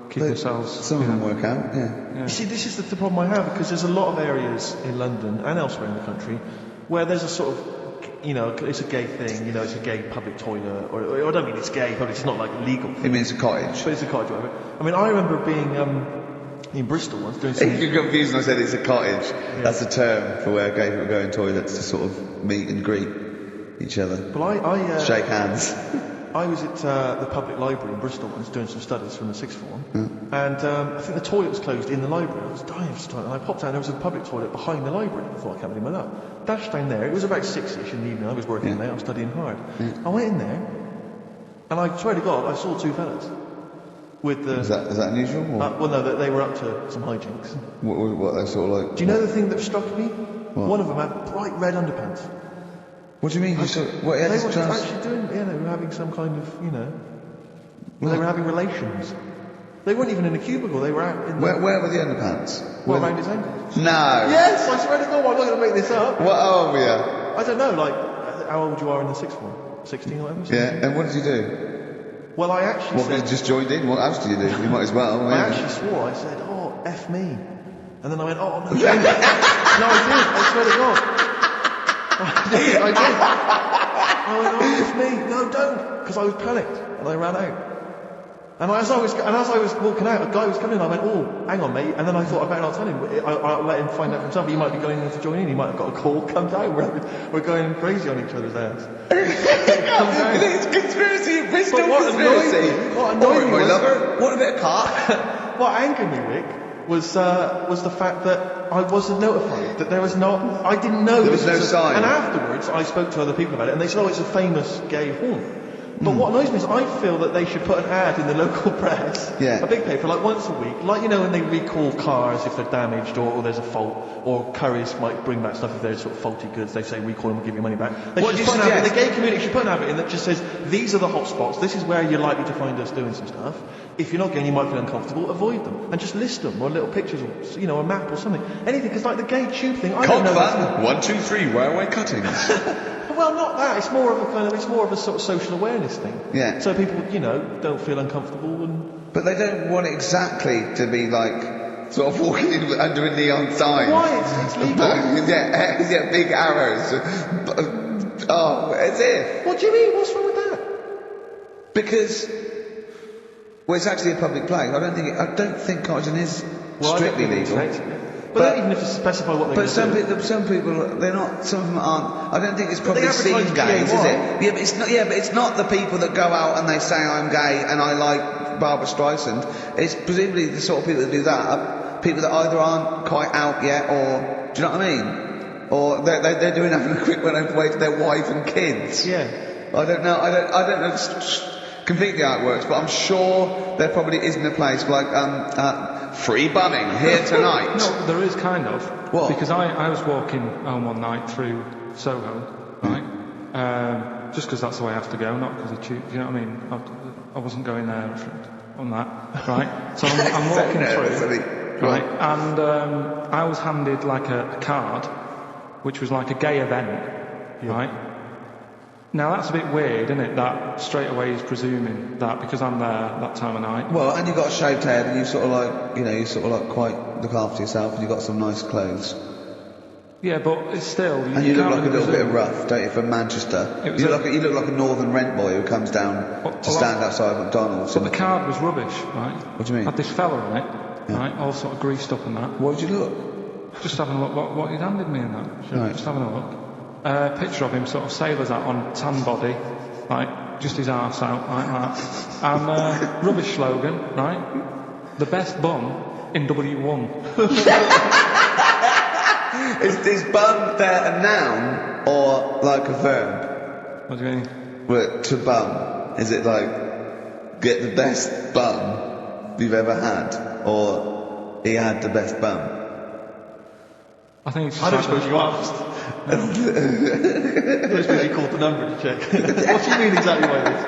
Keep themselves... Some of them work out, yeah. You see, this is the problem I have, because there's a lot of areas in London and elsewhere in the country where there's a sort of, you know, it's a gay thing, you know, it's a gay public toilet, or I don't mean it's gay, but it's not like legal thing. It means a cottage. But it's a cottage, whatever. I mean, I remember being in Bristol once doing something... If you're confused when I said it's a cottage, that's a term for where gay people go in toilets to sort of meet and greet each other. But shake hands. I was at the public library in Bristol once doing some studies from the sixth form, and I think the toilet was closed in the library. I was dying of time, and I popped out and there was a public toilet behind the library. I thought, I can't believe my luck. Dashed down there, it was about 6ish in the evening, I was working late, I was studying hard. I went in there, and I swear to God, I saw two fellas. With the... Is that unusual? Well, no, they were up to some hijinks. What they sort of like... Do you know the thing that struck me? What? One of them had bright red underpants. What do you mean? They were actually doing, they were having some kind of, you know, they were having relations. They weren't even in a cubicle, they were out in the... Where were the underpants? Well, around his ankles. No! Yes, I swear to God, I'm not going to make this up. What old were you? I don't know, like, how old you are in the sixth form? 16 or whatever? 17? Yeah, and what did you do? Well, I actually you just joined in? What else did you do? You might as well. I actually swore, I said, oh, F me. And then I went, oh, no. No, I did, I swear to God. I did. I went, oh, it's me. No, don't. Because I was panicked. And I ran out. And as I was walking out, a guy was coming in. I went, oh, hang on, mate. And then I thought, I better not tell him. I'll let him find out for himself. He might be going in to join in. He might have got a call. Come down. We're going crazy on each other's ass. It's conspiracy. Bristol conspiracy. What annoyed me, my lover. What a bit of car. What angered me, Rick, was the fact that I wasn't notified, that there was not... I didn't know... There was no sign. And afterwards, I spoke to other people about it, and they said, oh, it's a famous gay haunt. But what annoys me is I feel that they should put an ad in the local press, a big paper, like once a week, like, you know, when they recall cars if they're damaged or there's a fault, or couriers might bring back stuff if there's sort of faulty goods, they say recall them and give your money back. They should put an ad, the gay community should put an ad in that just says, these are the hot spots, this is where you're likely to find us doing some stuff. if you're not gay and you might feel uncomfortable, avoid them and just list them, or little pictures, or a map or something, anything. Because like the gay tube thing, I don't know. Fun. 1, 2, 3. Railway cuttings. Well, not that. It's more of a sort of social awareness thing. Yeah. So people, don't feel uncomfortable and. But they don't want it exactly to be like sort of walking under a neon sign. Why? It's legal. yeah, big arrows. Oh, as if. What do you mean? What's wrong with that? Because, well, it's actually a public place. I don't think Cotton is strictly legal. But even if you specify what they're going to do. But some people, they're not. Some of them aren't. I don't think it's probably seen gays, is it? Yeah, but it's not. Yeah, but it's not the people that go out and they say I'm gay and I like Barbara Streisand. It's presumably the sort of people that do that are people that either aren't quite out yet, or do you know what I mean? Or they're doing having a quick run away to their wife and kids. Yeah. I don't know. I don't know completely how it works, but I'm sure there probably isn't a place like free bumming here tonight. No, there is kind of. What? Because I was walking home one night through Soho, right? Just because that's the way I have to go, not because of tube. Do you know what I mean? I wasn't going there on that, right? So I'm walking through, right? And I was handed like a card, which was like a gay event, right? Now that's a bit weird, isn't it? That straight away is presuming that because I'm there that time of night. Well, and you've got a shaved head, and you sort of like, quite look after yourself, and you've got some nice clothes. Yeah, but it's still. And you look like a little bit rough, don't you, from Manchester? You look like a northern rent boy who comes down to stand outside McDonald's. But the card was rubbish, right? What do you mean? Had this fella on it, right? All sort of greased up and that. What did you look? Just having a look what he'd handed me and that. Right. Just having a look. Picture of him sort of sailor's hat on, tan body, like just his arse out like that. And rubbish slogan, right? The best bum in W1. Is bum there a noun or like a verb? What do you mean? Well, to bum. Is it like get the best bum you've ever had, or he had the best bum? I think it's I don't suppose you asked. I don't suppose you called the number to check. What do you mean exactly by this?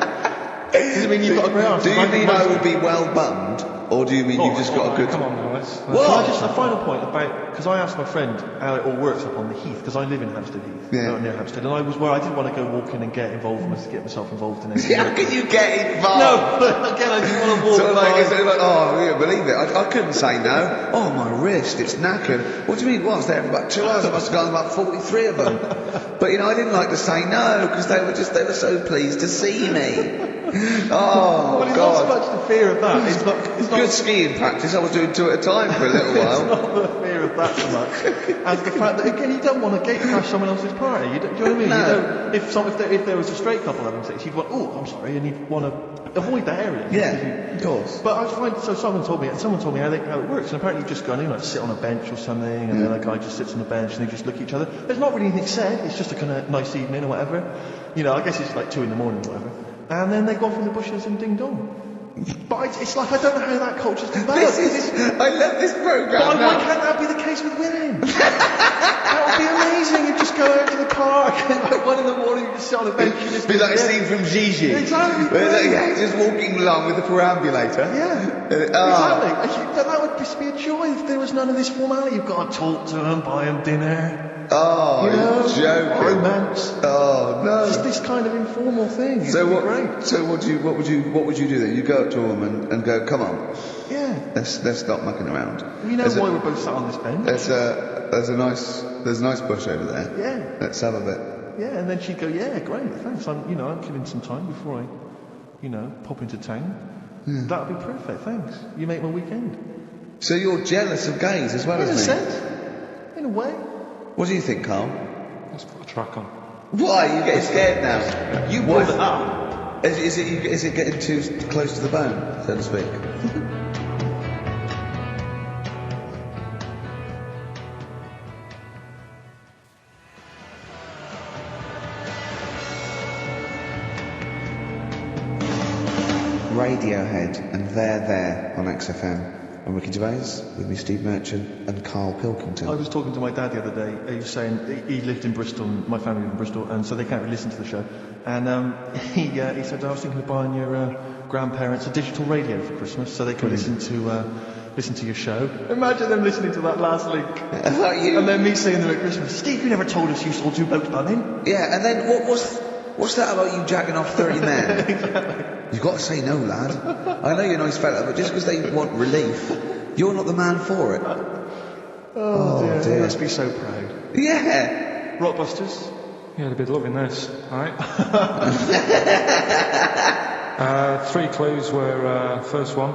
Does it mean you've got a great arse? Do you mean I would be well bummed, or do you mean you've just got a good... Come on now, let's... Well, just a final point about... Because I asked my friend how it all works up on the Heath, because I live in Hampstead Heath, near Hampstead, and I was where I didn't want to go walking and get involved, get myself involved in anything. How can you get involved? No, again, I didn't want to walk. Oh, yeah, believe it. I couldn't say no. Oh, my wrist, it's knackered. What do you mean? Well, I was there for about 2 hours. I must have gone about 43 of them. But, I didn't like to say no, because they were so pleased to see me. Oh, well, it's God. not so much the fear of that. It's not good skiing practice. I was doing 2 at a time for a little while. It's not the fear of that so much as the fact that, again, you don't want to gate crash someone else's party. Do you know what I mean? No. If there was a straight couple having sex, you'd want, oh, I'm sorry, and you'd want to avoid that area. Yeah, of course. But I find, so someone told me how it works, and apparently you just go and sit on a bench or something, and then a guy just sits on the bench and they just look at each other. There's not really anything said, it's just a kind of nice evening or whatever. I guess it's like 2 in the morning or whatever. And then they go off in the bushes and ding dong. But it's like, I don't know how that culture's developed. I love this programme. But why can't that be the case with women? That would be amazing. You just go out to the park and like 1 in the morning you just sit on a bench. Be like a scene from Gigi. Exactly. Just walking along with the perambulator. Yeah. Exactly. That would just be a joy if there was none of this formality. You've got to talk to them, buy them dinner. Oh, you're joking. Romance. Oh no. Just this kind of informal thing. So what would you do then? You go up to a woman and go, come on. Yeah. Let's stop mucking around. Why we're both sat on this bench? There's a nice bush over there. Yeah. Let's have a bit. Yeah, and then she'd go, yeah, great, thanks. I'm killing some time before I, pop into town. Yeah. That would be perfect, thanks. You make my weekend. So you're jealous of gays as well as me? In a sense. In a way. What do you think, Carl? Let's put a track on. Why? You're getting scared now. You brought it up. Is it getting too close to the bone, so to speak? Radiohead and They're There on XFM. I'm Ricky Gervais, with me Steve Merchant and Karl Pilkington. I was talking to my dad the other day. He was saying he lived in Bristol, my family lived in Bristol, and so they can't really listen to the show. And he said, I was thinking of buying your grandparents a digital radio for Christmas so they could listen to your show. Imagine them listening to that last link. And then me saying to them at Christmas, Steve, you never told us you sold 2 blokes bunning. Yeah, and then what's that about you jacking off 30 men? Exactly. You've got to say no, lad. I know you're a nice fella, but just because they want relief, you're not the man for it. Oh dear. You must be so proud. Yeah. Rockbusters? Yeah, they'd be loving this, right? 3 clues were, first one,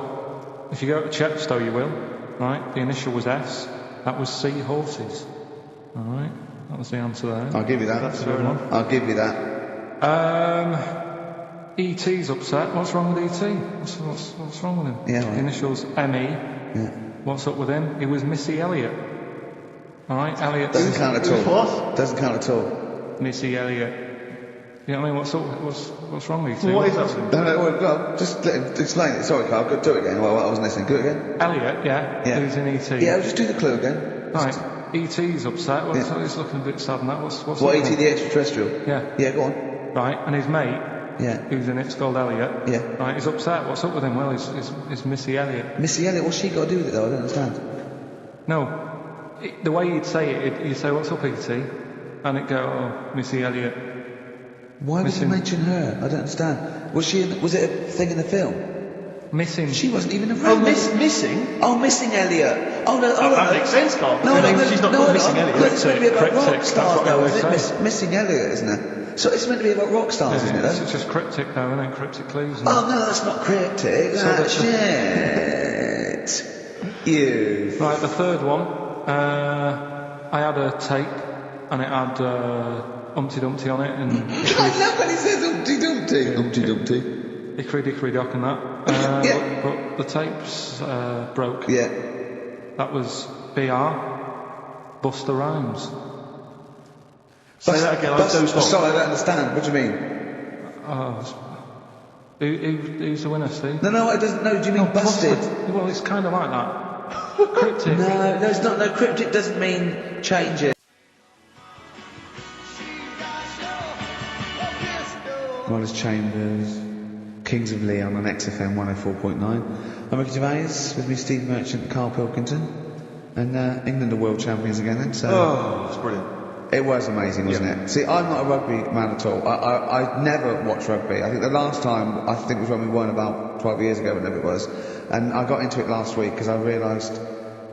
if you go to Chepstow you will, right? The initial was S, that was seahorses. Alright, that was the answer there. I'll give you that. That's the third one. I'll give you that. E.T.'s upset. What's wrong with E.T.? What's wrong with him? Yeah, right. The initials M.E. Yeah. What's up with him? He was Missy Elliott. Alright, Elliott. Doesn't count at all. What? Doesn't count at all. Missy Elliott. You know what I mean? What's wrong with E.T.? What is that? No, just let him explain it. Sorry, Carl, do it again. Well, I wasn't listening. Do it again. Elliott, yeah. Who's in E.T.? Yeah, just do the clue again. Right. E.T.'s upset. He's looking a bit sad and that. What's what, E.T. the extraterrestrial? Yeah. Yeah, go on. Right, and his mate, who's in it's called Elliot. Yeah. Right, he's upset. What's up with him? Well, he's Missy Elliott. Missy Elliott, what's she got to do with it though? I don't understand. No, the way you'd say it, you'd say, "What's up, E.T.?" and it'd go, "Oh, Missy Elliott." Why would you mention her? I don't understand. Was it a thing in the film? Missing. She wasn't even around. Missing? Oh, missing Elliot. Oh no, that makes sense, Carl. She's not called Missing Elliot. It's meant to be about rock That's stars what though, they isn't say. it? Missing Elliot, isn't it? So it's meant to be about rock stars, isn't it? It's just cryptic though, isn't it? Cryptic clues. Oh no, that's not cryptic. That's shit. You. Right, the third one. I had a tape, and it had Humpty Dumpty on it, and I love when he says Humpty Dumpty. Humpty Dumpty. Hickory Dickory Dock and that. But the tapes broke. Yeah. That was BR, Buster Rhymes. Say that again, I dozed off. Sorry, I don't understand. What do you mean? Who's the winner, Steve? No, it doesn't. No, do you mean busted? Well, it's kind of like that. Cryptic. No, it's not. No, cryptic doesn't mean change it. Wallace Chambers, Kings of Leon on XFM 104.9. I'm Ricky Gervais, with me Steve Merchant and Karl Pilkington. And England are world champions again then, so... Oh, it's brilliant. It was amazing, wasn't it? See, I'm not a rugby man at all. I never watched rugby. I think the last time, was when we won about 12 years ago, whenever it was. And I got into it last week because I realised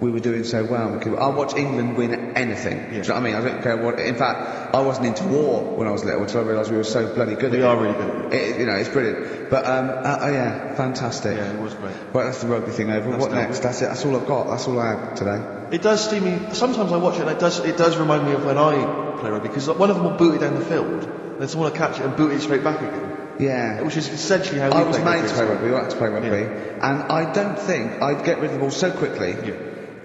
we were doing so well. I'll watch England win anything. Yeah. Do you know what I mean? I don't care what... In fact, I wasn't into war when I was little until I realised we were so bloody good at it. We are really good at it. You know, it's brilliant. But, yeah, fantastic. Yeah, it was great. Right, that's the rugby thing over. What next? That's it. That's all I've got. That's all I have today. It does see me... Sometimes I watch it and it does remind me of when I play rugby, because one of them will boot it down the field, and then someone will catch it and boot it straight back again. Yeah. Which is essentially how we play rugby. I was made to play rugby. I had to play rugby. Yeah. And I don't think I'd get rid of the ball so quickly. Yeah.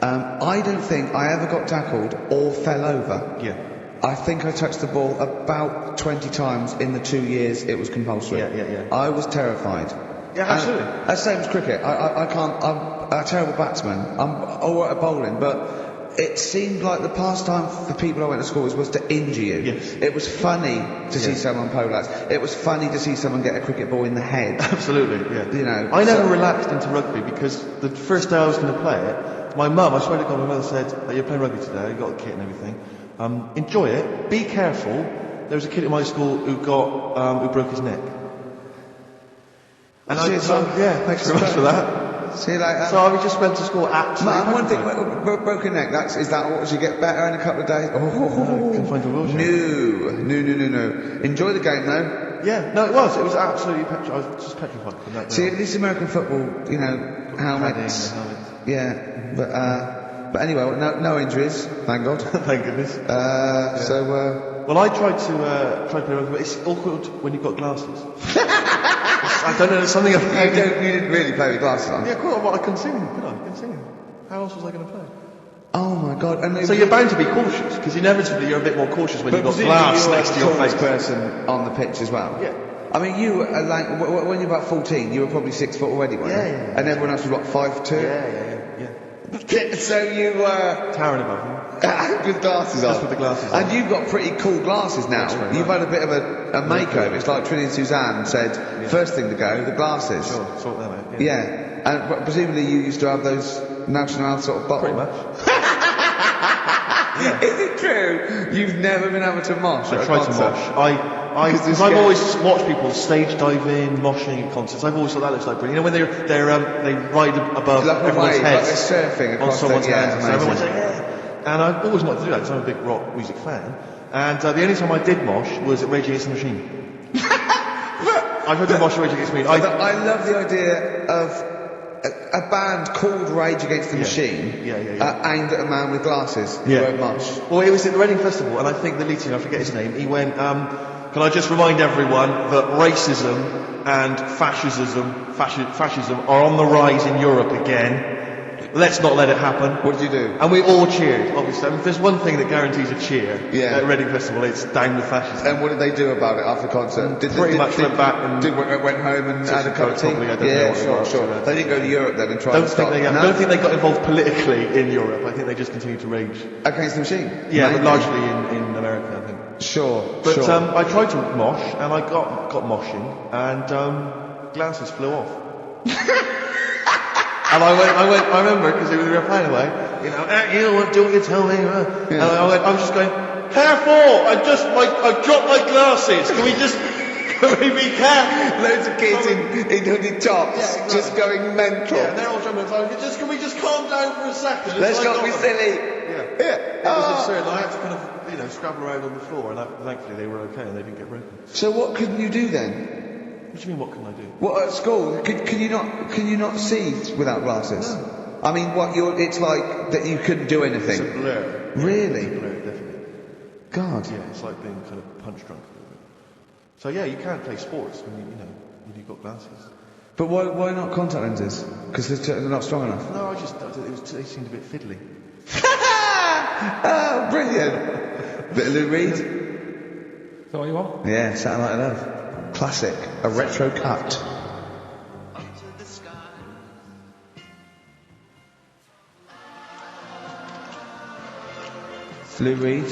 I don't think I ever got tackled or fell over. Yeah. I think I touched the ball about 20 times in the 2 years it was compulsory. Yeah. I was terrified. Yeah, absolutely. That's the same as cricket. I can't... I'm a terrible batsman. I'm alright at bowling, but it seemed like the pastime for people I went to school with was to injure you. Yes. It was funny to see someone poleaxe. It was funny to see someone get a cricket ball in the head. Absolutely, yeah. You know, I never relaxed into rugby because the first day I was going to play it, my mum, I swear to God, my mother said, "You're playing rugby today, you've got a kit and everything. Enjoy it, be careful." There was a kid at my school who broke his neck. And thanks very much for that. See you later. So I just went to school absolutely. One thing, broken neck, is that what, you get better in a couple of days? No, can find a wheelchair. No. Enjoy the game though. Yeah, no, it was absolutely I was just petrified from that. See, this American football, you know, helmets. Yeah, but anyway, no injuries, thank God. Thank goodness. Well, I tried to play rugby, but it's awkward when you've got glasses. I don't know, there's something about you didn't really play with glasses on? Yeah, cool, I couldn't see them, could I? I couldn't see them. How else was I going to play? Oh my God. And so you're bound to be cautious, because inevitably you're a bit more cautious when you've got glass next to your face. Person on the pitch as well? Yeah. I mean, you were like, when you were about 14, you were probably 6 foot already, weren't you? Yeah. And everyone else was what, 5'2"? Yeah. So you were... Towering above them. With glasses on. Just with the glasses on. And you've got pretty cool glasses now. That's You've had a bit of a makeover. It's like Trinity Suzanne said, first thing to go, the glasses. Sure, sort that out. Yeah. And presumably you used to have those National sort of bottle. Pretty much. Is it true? You've never been able to mosh at I a tried to concert? mosh. I've always watched people stage diving, moshing at concerts. I've always thought that looks like brilliant. You know, when they ride above Like everyone's like heads they're surfing on across someone's the, hands. And so amazing. everyone's like, yeah. And I've always wanted to do that because I'm a big rock music fan. And the only time I did mosh was at Rage Against the Machine. I've heard of mosh at Rage Against the Machine. I love the idea of a band called Rage Against the Machine aimed at a man with glasses who won't mosh. Well, it was at the Reading Festival, and I think the lead singer, I forget his name, he went, can I just remind everyone that racism and fascism are on the rise in Europe again. Let's not let it happen. What did you do? And we all cheered, obviously. I mean, if there's one thing that guarantees a cheer at Reading Festival, it's down with fascism. And what did they do about it after the concert? Pretty much went back and... went home and had a cup of tea? Probably, I don't know sure. They didn't go to Europe then and try to stop. I don't think they got involved politically in Europe. I think they just continued to rage. Against the Machine? Yeah, but largely in America, I think. Sure, But I tried to mosh, and I got moshing, and glasses flew off. And I remember, because we were playing away, you know, do what you tell me. And I was just going, careful, I dropped my glasses, can we be careful? Loads of kids in hooded tops, just going mental. Yeah, and they're all jumping on, can we just calm down for a second? Let's not be silly. It was absurd, and I had to kind of, scrabble around on the floor, and thankfully they were okay and they didn't get broken. So what couldn't you do then? What do you mean, what can I do? What, at school? Can you not see without glasses? No. I mean, it's like that you couldn't do anything. It's a blur. Really? It's a blur, definitely. God. Yeah, it's like being kind of punch drunk. So yeah, you can't play sports when you've got glasses. But why not contact lenses? Because they're not strong enough. No, they seemed a bit fiddly. Oh, brilliant. Bit of Lou Reed. Is that what you want? Yeah, Satellite of Love. Classic. A retro cut. Lou Reed,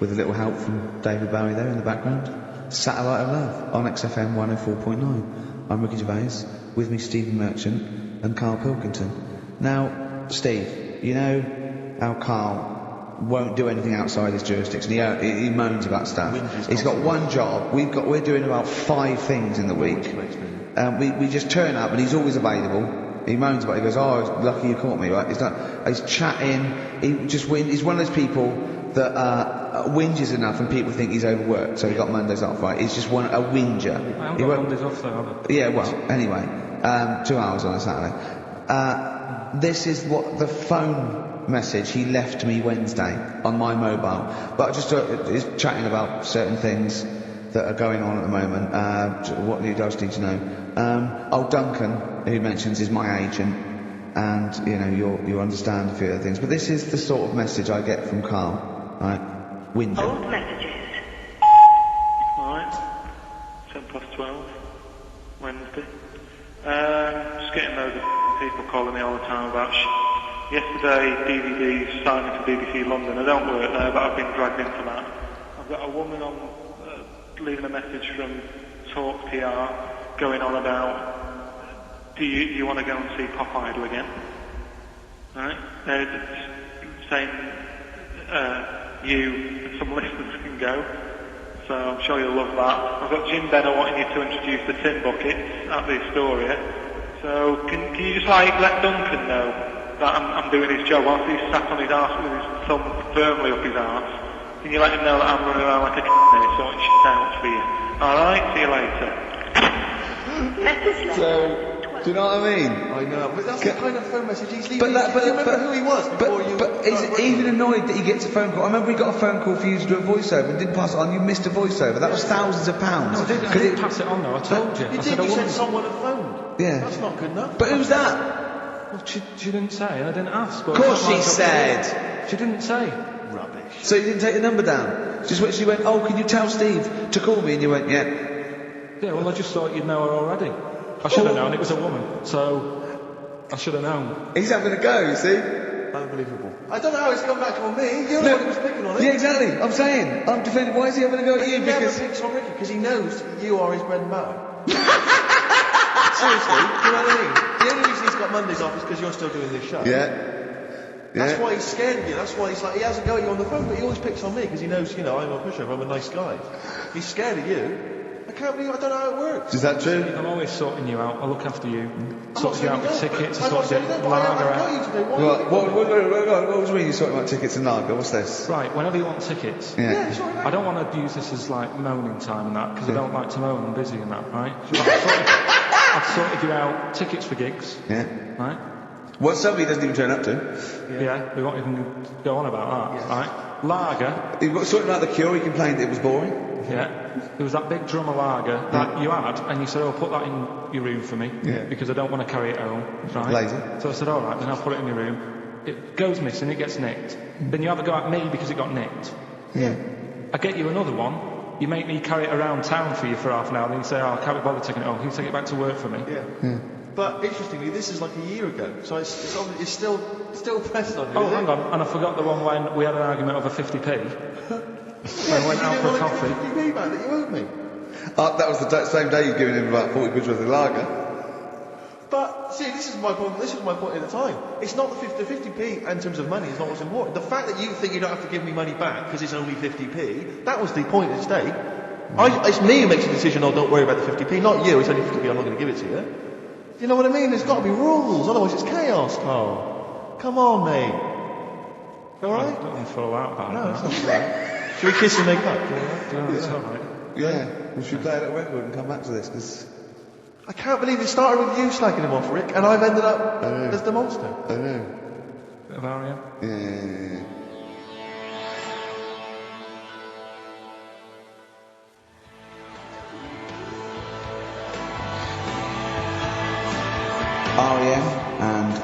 with a little help from David Bowie there in the background. Satellite of Love on XFM 104.9. I'm Ricky Gervais, with me Stephen Merchant and Karl Pilkington. Now, Steve, you know how Karl won't do anything outside his jurisdiction. He moans about stuff. He's got one job. We're doing about 5 things in the week. We just turn up and he's always available. He moans about it. He goes, "Oh, lucky you caught me." Right? He's chatting. He's one of those people that whinges enough and people think he's overworked. So he got Mondays off. Right? He's just a whinger. I haven't got Mondays off though, have I? Yeah. Well, anyway, 2 hours on a Saturday. This is what the phone message he left me Wednesday on my mobile, but just is chatting about certain things that are going on at the moment. What you guys need to know. Duncan, who mentions, is my agent, and you'll understand a few other things. But this is the sort of message I get from Karl. Right, window. Old messages. Alright, 12:10, Wednesday. Just getting loads of people calling me all the time about Yesterday, DVDs signing to BBC London. I don't work there, but I've been dragged into that. I've got a woman on leaving a message from Talk PR going on about, do you want to go and see Pop Idol again? Right? Saying you and some listeners can go. So I'm sure you'll love that. I've got Jim Benner wanting you to introduce the tin buckets at the Astoria. So can you just let Duncan know that I'm doing his job whilst he's sat on his arse with his thumb firmly up his arse? Can you let him know that I'm running around like a minute sorting shit out for you? Alright, see you later. So, do you know what I mean? I know, but that's the kind of phone message he's leaving. But you remember who he was before you... But he's even annoyed that he gets a phone call. I remember he got a phone call for you to do a voiceover and didn't pass it on. You missed a voiceiver. That was thousands of pounds. No, I didn't pass it on though, I told you. You said someone had phoned. Yeah. That's not good enough. But who's that? Well, she didn't say, and I didn't ask. Of course she said. She didn't say. Rubbish. So you didn't take the number down? Just when she went, "Oh, can you tell Steve to call me?" And you went, "Yeah." Yeah, well, I just thought you'd know her already. I should have known it was a woman, so... I should have known. He's having a go, you see? Unbelievable. I don't know how it's come back on me. You're the one who was picking on it. Yeah, exactly. I'm saying. I'm defending. Why is he having a go at you? He Because never picks on Ricky because he knows you are his bread and butter. Seriously, you know what I mean? The only reason he's got Mondays off is because you're still doing this show. Yeah. That's why he's scared of you. That's why he's like, he has a go at you on the phone, but he always picks on me because he knows, you know, I'm a pushover, I'm a nice guy. He's scared of you. I can't believe, I don't know how it works. Is that true? I'm always sorting you out. I look after you. Sorting you out with tickets. I'm not saying you don't, but I got you today. What was you talking about tickets and lager? What's this? Right, whenever you want tickets. Yeah, sorry, mate. I don't want to use this as like moaning time and that, because I don't like to moan, I'm busy and that, right? I've sorted you out tickets for gigs. Yeah. Right? What somebody doesn't even turn up to. Yeah, we won't even go on about that, right? Lager. He was talking about the Cure, he complained it was boring. Yeah. There was that big drum of lager that you had, and you said, oh, put that in your room for me, because I don't want to carry it home. Right? Lazy. So I said, all right, then I'll put it in your room. It goes missing, it gets nicked. Then you have a go at me because it got nicked. Yeah. I get you another one. You make me carry it around town for you for half an hour, then you say, oh, I can't be bothered taking it home. Can you take it back to work for me? Yeah. But interestingly, this is like a year ago, so it's still pressed on you. Oh, hang on, and I forgot the one when we had an argument over 50p. When I went out for coffee. 50p back that you owed me. That was the same day you'd given him about 40 quid worth of lager. But see, this is my point. This was my point at the time. It's not the 50p in terms of money. Is not what's important. The fact that you think you don't have to give me money back because it's only 50p. That was the point at stake. It's me who makes the decision. Oh, don't worry about the 50p. Not you. It's only 50p. I'm not going to give it to you. You know what I mean? There's got to be rules. Otherwise, it's chaos, Carl. Come on, mate. All right? I don't want to fall out about No, it. it's not right. Should we kiss and make up? No, it's all right. Yeah. We should play a little record and come back to this, because... I can't believe it started with you slagging him off, Rick, and I've ended up as the monster. I know. Bit of R.E.M. Yeah. R.E.M. and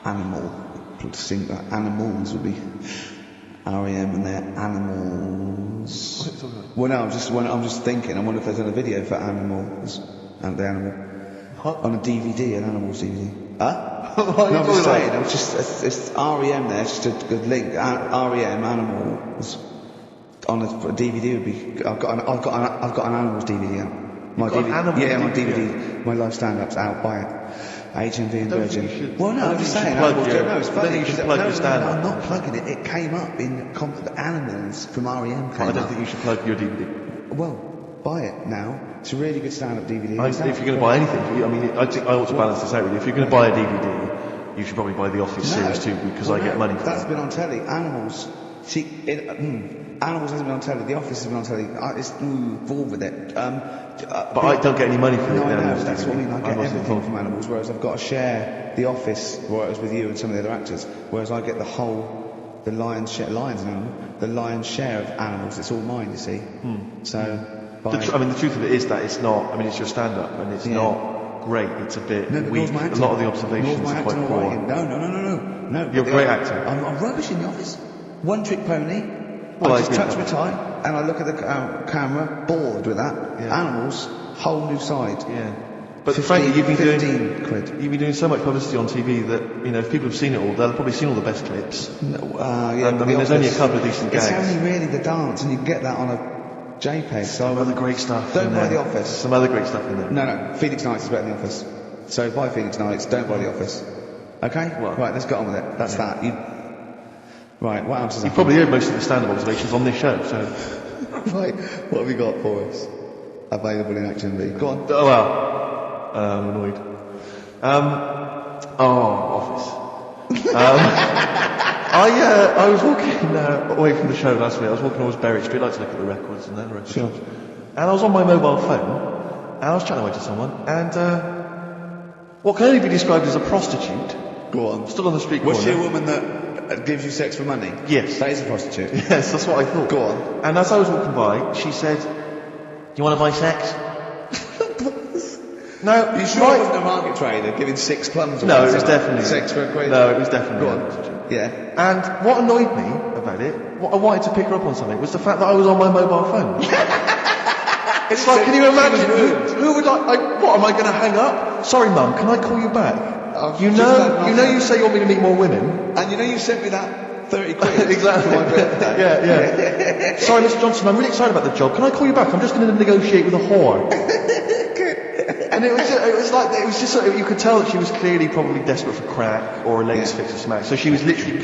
Animal. To sing that animals would be R.E.M. and their animals. Well, no, I'm just thinking. I wonder if there's a video for animals and the animal on a DVD, an animals DVD. Huh? No, I'm just saying. I'm just it's R.E.M. there. It's just a good link. R.E.M. animals on a DVD would be. I've got an animals DVD out. My DVD, my live stand-up's out, buy it. HMV and Virgin. Well, no, I'm just saying. It's funny. You should plug your stand-up. I'm not plugging it. It came up in Animals from R.E.M. I don't think you should plug your DVD. Well, buy it now. It's a really good stand-up DVD. If you're going to buy anything, I think I ought to balance this out with you. If you're going to buy a DVD, you should probably buy the Office series too, because I get money for that's that. Been on telly. Animals. See, Animals hasn't been on telly. The Office has been on telly. It's involved with it. But I don't get any money for it. No, that's what I mean. I get everything from Animals, whereas I've got to share The Office, whereas with you and some of the other actors, whereas I get the lion's share of Animals. It's all mine, you see. So, the truth of it is that it's not. It's your stand-up, and it's not great. It's a bit weak. A lot of the observations are quite poor. No. You're a great actor. I'm rubbish in The Office. One trick pony. Well, I just touch my tie and I look at the camera, bored with that. Yeah. Animals, whole new side. Yeah. But frankly, you've been doing so much publicity on TV that, if people have seen it all, they'll probably seen all the best clips. There's only a couple of decent gags. It's only really the dance, and you can get that on a JPEG. Some other great stuff. Don't buy The Office. Some other great stuff in there. No. Phoenix Nights is better than The Office. So buy Phoenix Nights, don't buy The Office. Okay? Well, right, let's get on with it. That's that. Right, what else is You've probably heard most of the stand-up observations on this show, so... Right, what have you got for us? Available in Action V. Go on. Oh, well, I'm annoyed. Office. I was walking away from the show last week. I was walking towards Berwick Street. I like to look at the records and then records. Sure. And I was on my mobile phone, and I was chatting away to someone, and what can only be described as a prostitute... Go on. Stood on the street corner. Was she a woman that gives you sex for money? Yes. That is a prostitute. Yes, that's what I thought. Go on. And as I was walking by, she said, "Do you want to buy sex?" No, you sure it wasn't a market trader giving 6 plums? No, it was definitely sex for a quid. No, it was definitely. Go on. Yeah. And what annoyed me about it, what I wanted to pick her up on something, was the fact that I was on my mobile phone. It's like, can you imagine? Who would what am I going to hang up? sorry, Mum, can I call you back? You say you want me to meet more women. And you sent me that 30 quid exactly. for my birthday. Yeah. Sorry, Mr. Johnson, I'm really excited about the job. Can I call you back? I'm just going to negotiate with a whore. And it was just sort of, you could tell that she was clearly probably desperate for crack or a legs fix or smack. So she was literally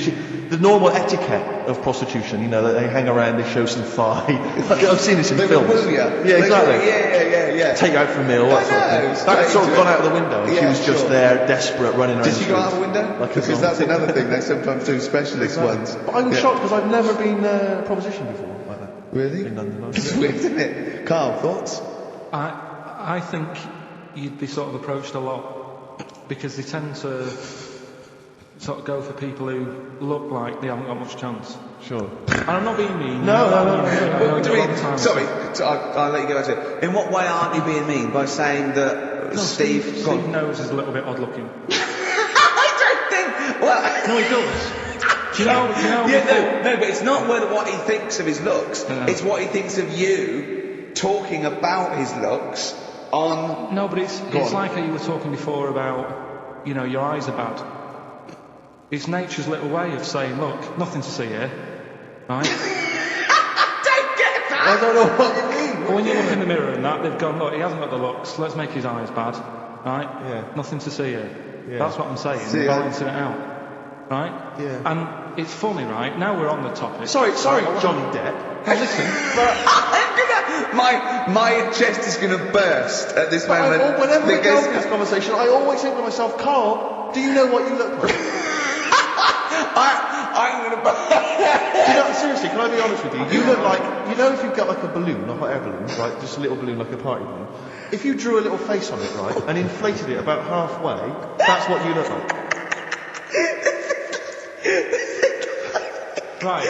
the normal etiquette of prostitution. That they hang around, they show some thigh. I've seen this in films. Yeah, exactly. Yeah. Take you out for a meal. That had sort of gone out of the window. And she was just there, desperate, running around. Did she go out of the window? Because that's another thing. They sometimes do specialist ones. But I was shocked because I've never been propositioned before like that. Really? In London. It's weird, isn't it? Carl, thoughts? I think you'd be sort of approached a lot because they tend to sort of go for people who look like they haven't got much chance. Sure. And I'm not being mean. No. Sorry, I'll let you go back to it. In what way aren't you being mean? By saying that Steve knows is a little bit odd looking. I don't think. Well, no, he does. Do you know? No, but it's not what he thinks of his looks. It's what he thinks of you talking about his looks on. No, but it's like how you were talking before about, your eyes are bad. It's nature's little way of saying, look, nothing to see here, right? I don't get that. I don't know what you mean. But when you look in the mirror and that, they've gone, look, he hasn't got the looks. Let's make his eyes bad, right? Yeah. Nothing to see here. Yeah. That's what I'm saying. Balancing it out. Right? Yeah. And it's funny, right? Now we're on the topic. Sorry, Johnny Depp. Now listen. My chest is going to burst at this moment. Whenever we go through this conversation, I always think to myself, Carl, do you know what you look like? I'm going to burst. Seriously, can I be honest with you? You look like, if you've got like a balloon, a hot air balloon, right, just a little balloon like a party balloon, if you drew a little face on it, right, and inflated it about halfway, that's what you look like. Right.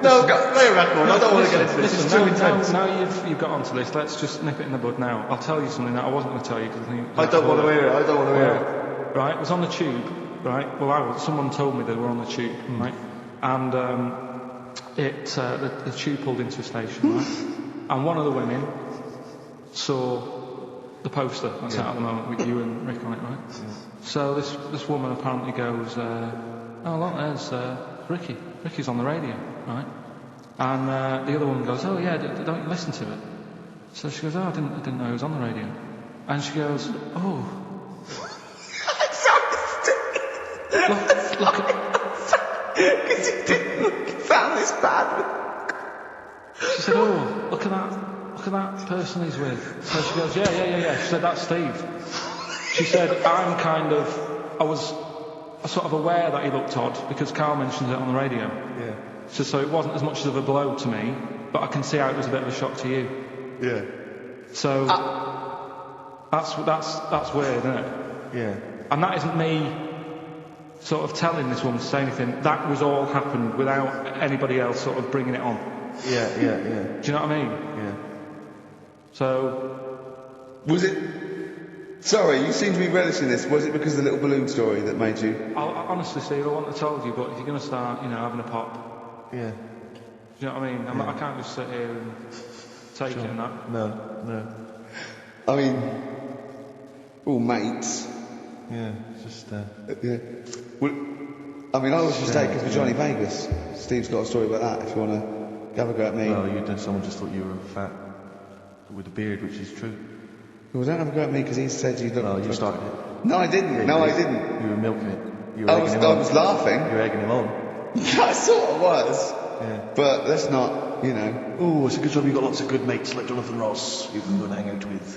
No, play a record. I don't want to get into this. It's too intense. Now you've got onto this. Let's just nip it in the bud now. I'll tell you something that I wasn't going to tell you because I think. I don't want to hear it. Right. It was on the tube. Right. Well, someone told me they were on the tube. Right. And the tube pulled into a station. Right. And one of the women saw the poster that's out at the moment with you and Rick on it. Right. Yeah. So this woman apparently goes, "Oh look, there's Ricky. Ricky's on the radio." Right? And the other woman goes, "Oh yeah, don't you listen to it?" So she goes, "Oh, I didn't know he was on the radio." And she goes, "Oh, look because he didn't sound this bad." She said, "Oh, look at that person he's with." So she goes, "Yeah." She said, "That's Steve." She said, I was sort of aware that he looked odd because Carl mentioned it on the radio. Yeah. So it wasn't as much of a blow to me, but I can see how it was a bit of a shock to you. Yeah. So that's weird, isn't it? Yeah. And that isn't me sort of telling this woman to say anything. That was all happened without anybody else sort of bringing it on. Yeah. Do you know what I mean? Yeah. So was it? Sorry, you seem to be relishing this. Was it because of the little balloon story that made you? Honestly, Steve, I wouldn't have told you, but if you're going to start, having a pop. Yeah. Do you know what I mean? I can't just sit here and take it and that. No. I mean, all mates. Yeah, just. Yeah. Well, I mean, I was just taken for Johnny Vegas. Steve's got a story about that. If you want to have a go at me. No, someone just thought you were fat with a beard, which is true. Well, don't have a go at me because he said you look. No, you started it. No, I didn't. Yeah, I didn't. You were milking it. I was laughing. You were egging him on. I sort of was. Yeah. But let's not, Ooh, it's a good job you've got lots of good mates like Jonathan Ross you can go and hang out with.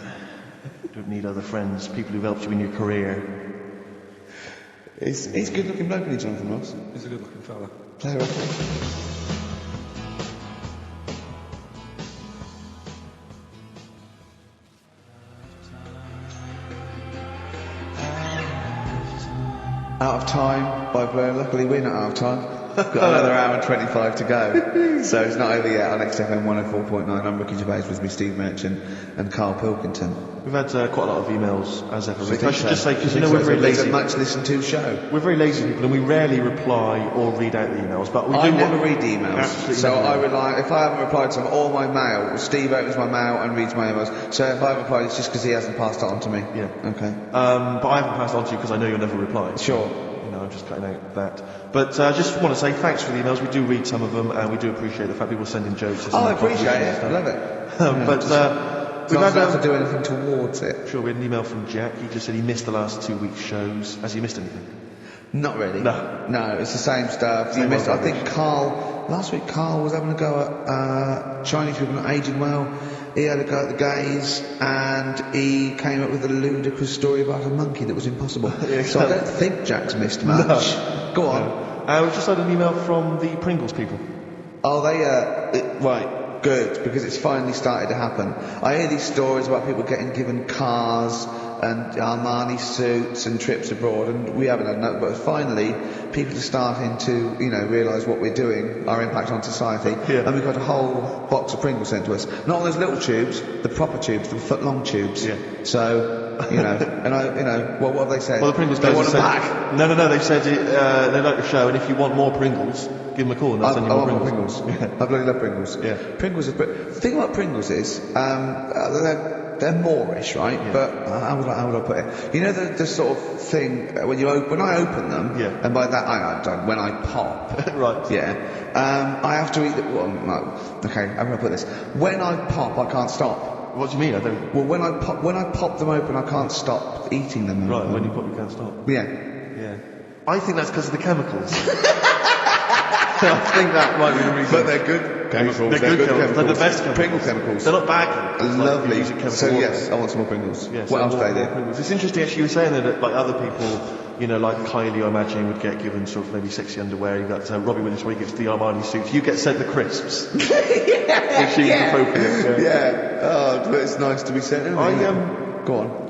You don't need other friends, people who've helped you in your career. He's a good looking bloke, isn't he, Jonathan Ross? He's a good looking fella. Play a record. Out of Time by Blair. Luckily we're not out of time. Got another hour and 25 to go. So it's not over yet on XFM 104.9. I'm Ricky Gervais with me, Steve Merchant and Karl Pilkington. We've had quite a lot of emails, as ever. I should just say, because we're very lazy. It's a much listened to show. We're very lazy people, and we rarely reply or read out the emails. But we do. I never read the emails. Absolutely. So I rely. If I haven't replied to them, all my mail. Steve opens my mail and reads my emails. So if I haven't replied, it's just because he hasn't passed it on to me. Yeah. Okay. But I haven't passed it on to you because I know you'll never reply. Sure. I'm just cutting out that. But I just want to say thanks for the emails. We do read some of them, and we do appreciate the fact people send in jokes. I appreciate it. I love it. But we've not had to do anything towards it. Sure, we had an email from Jack. He just said he missed the last 2 weeks' shows. Has he missed anything? Not really. No, it's the same stuff. Same I think last week Karl was having a go at Chinese people not aging well. He had a go at the gays, and he came up with a ludicrous story about a monkey that was impossible. So I don't think Jack's missed much. No. Go on. We've just had an email from the Pringles people. Oh, right. Good, because it's finally started to happen. I hear these stories about people getting given cars and Armani suits and trips abroad, and we haven't had that, but finally people are starting to, realise what we're doing, our impact on society, and we've got a whole box of Pringles sent to us. Not those little tubes, the proper tubes, the foot-long tubes. Yeah. So, and what have they said? Well, the Pringles they want them said, back. No, they said they like the show, and if you want more Pringles, give them a call and they'll send you more Pringles. Yeah. I bloody love Pringles. Yeah. Pringles the thing about Pringles is, they're Moorish, right? Yeah. But how would I put it? You know the sort of thing when I open them, and by that I don't. When I pop, right? Yeah. I have to eat them. Well, no. Okay, I'm gonna put this. When I pop, I can't stop. What do you mean? I don't. Well, when I pop them open, I can't stop eating them. Right. When you pop, you can't stop. Yeah. Yeah. I think that's because of the chemicals. I think that might be the reason. But they're good chemicals. They're good chemicals. They're the best chemicals. Pringle chemicals. They're not bad chemicals. Lovely. Like so yes, I want some more Pringles. Yes, what else do they do? It's interesting actually, you were saying that like other people, like Kylie, I imagine, would get given sort of maybe sexy underwear. You've got Robbie Williams where he gets the Armani suits. You get sent the crisps. Yeah. Oh, but it's nice to be sent. Go on.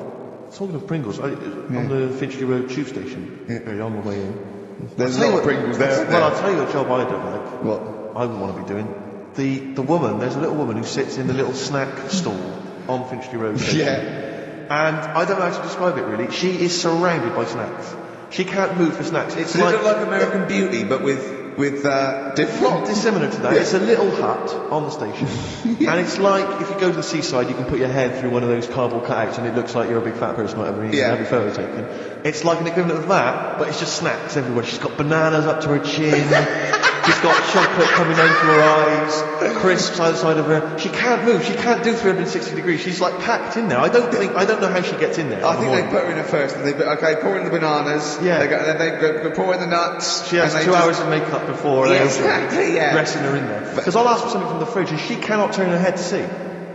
Talking of Pringles, on the Finchley Road tube station, on the way in. There's a lot of Pringles there. Well, I'll tell you a job I don't like. What? I wouldn't want to be doing. The woman, there's a little woman who sits in the little snack stall on Finchley Road station. Yeah. And I don't know how to describe it really. She is surrounded by snacks. She can't move for snacks. It's like American Beauty, but with different. Not dissimilar to that. Yeah. It's a little hut on the station, and it's like if you go to the seaside, you can put your head through one of those cardboard cutouts, and it looks like you're a big fat person, whatever. You can have your photo taken. It's like an equivalent of that, but it's just snacks everywhere. She's got bananas up to her chin. She's got chocolate coming down through her eyes, crisps outside of her. She can't move. She can't do 360 degrees. She's like packed in there. I don't know how she gets in there. I think they put her in at first, and they pour in the bananas. Yeah. Then they go pour in the nuts. She has 2 hours of makeup before. Exactly. Yeah. Dressing her in there. Because I'll ask for something from the fridge, and she cannot turn her head to see.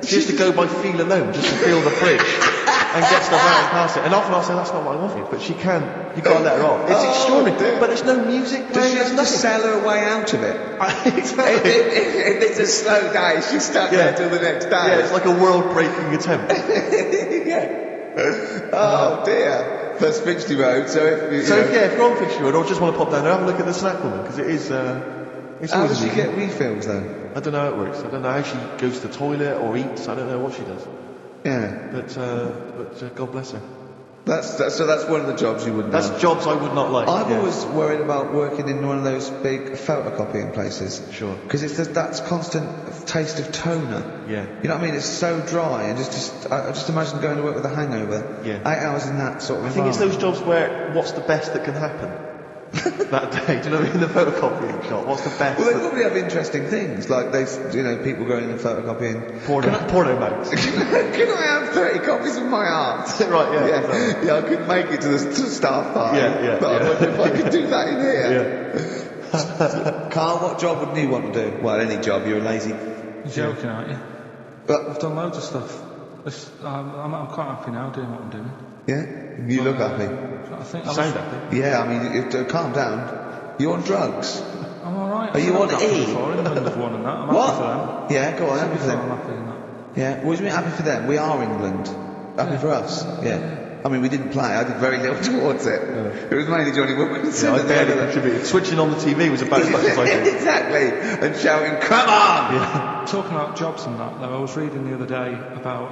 She has to go by feel alone, just to feel the fridge, and get stuff out and pass it. And often I'll say, that's not what I wanted, but she can. You've got to let her off. It's extraordinary, but there's no music playing. Does she have to sell her way out of it? Exactly. If it's a slow day, she's stuck there till the next day. Yeah, it's like a world-breaking attempt. Oh dear. That's Finchley Road, so if you're on Finchley Road or just want to pop down there, have a look at the snack woman, because it is... how does she get refills though? I don't know how it works. I don't know how she goes to the toilet or eats. I don't know what she does. Yeah. But God bless her. That's one of the jobs you wouldn't. That's jobs I would not like. I've always worried about working in one of those big photocopying places. Sure. Because that's constant taste of toner. Yeah. You know what I mean? It's so dry, and I just imagine going to work with a hangover. Yeah. 8 hours in that sort of. I think it's those jobs where what's the best that can happen that day. Do you know what I mean? The photocopying shop. What's the best? Well, they probably have interesting things like people going in photocopying. Porno mags. Can I have 30 copies of my art? Right. Yeah. Yeah. I couldn't make it to the staff party. Yeah. But I wonder if I could do that in here. Yeah. Carl, what job would you want to do? Well, any job. You're lazy. You're joking, aren't you? But I've done loads of stuff. I'm quite happy now doing what I'm doing. Yeah? You look happy. I think you sound happy. Yeah, I mean, calm down. You're on drugs. I'm alright. Are you on E? England have won and that. I'm what? happy for them. Yeah, go on, happy for them. I'm happy in that. Yeah, what do you mean happy for them? We are England. Happy for us. Yeah. I mean, we didn't play. I did very little towards it. It was mainly Johnny Wilkinson. Yeah, I barely contributed. Switching on the TV was about as much as I did. Exactly. And shouting, come on! Yeah. Talking about jobs and that, though, I was reading the other day about,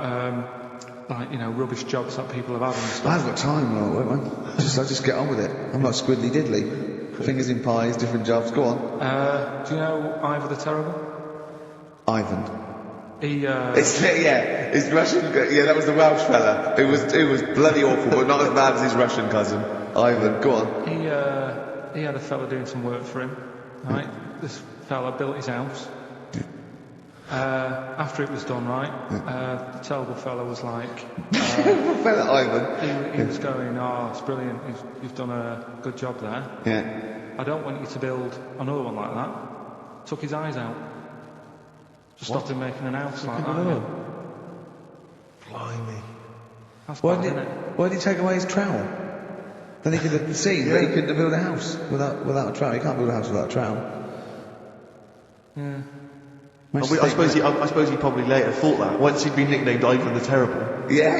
rubbish jobs that people have had and stuff. I haven't got time, man. I just get on with it. I'm not squiddly diddly. Fingers in pies, different jobs. Go on. Do you know Ivor the Terrible? Ivan. His Russian. Yeah, that was the Welsh fella. It was bloody awful, but not as bad as his Russian cousin. Ivan, go on. He had a fella doing some work for him. Right, this fella built his house. After it was done, right, the terrible fella was like... Terrible fella, Ivan. He was going, it's brilliant, you've done a good job there. Yeah. I don't want you to build another one like that. Took his eyes out. Just stopped him making an house like that. Yeah. Blimey. That's bad, isn't it? Why did he take away his trowel? Then he could have seen that he couldn't have built a house without a trowel. You can't build a house without a trowel. Yeah. I suppose he probably later thought that once he'd been nicknamed Ivan the Terrible. Yeah.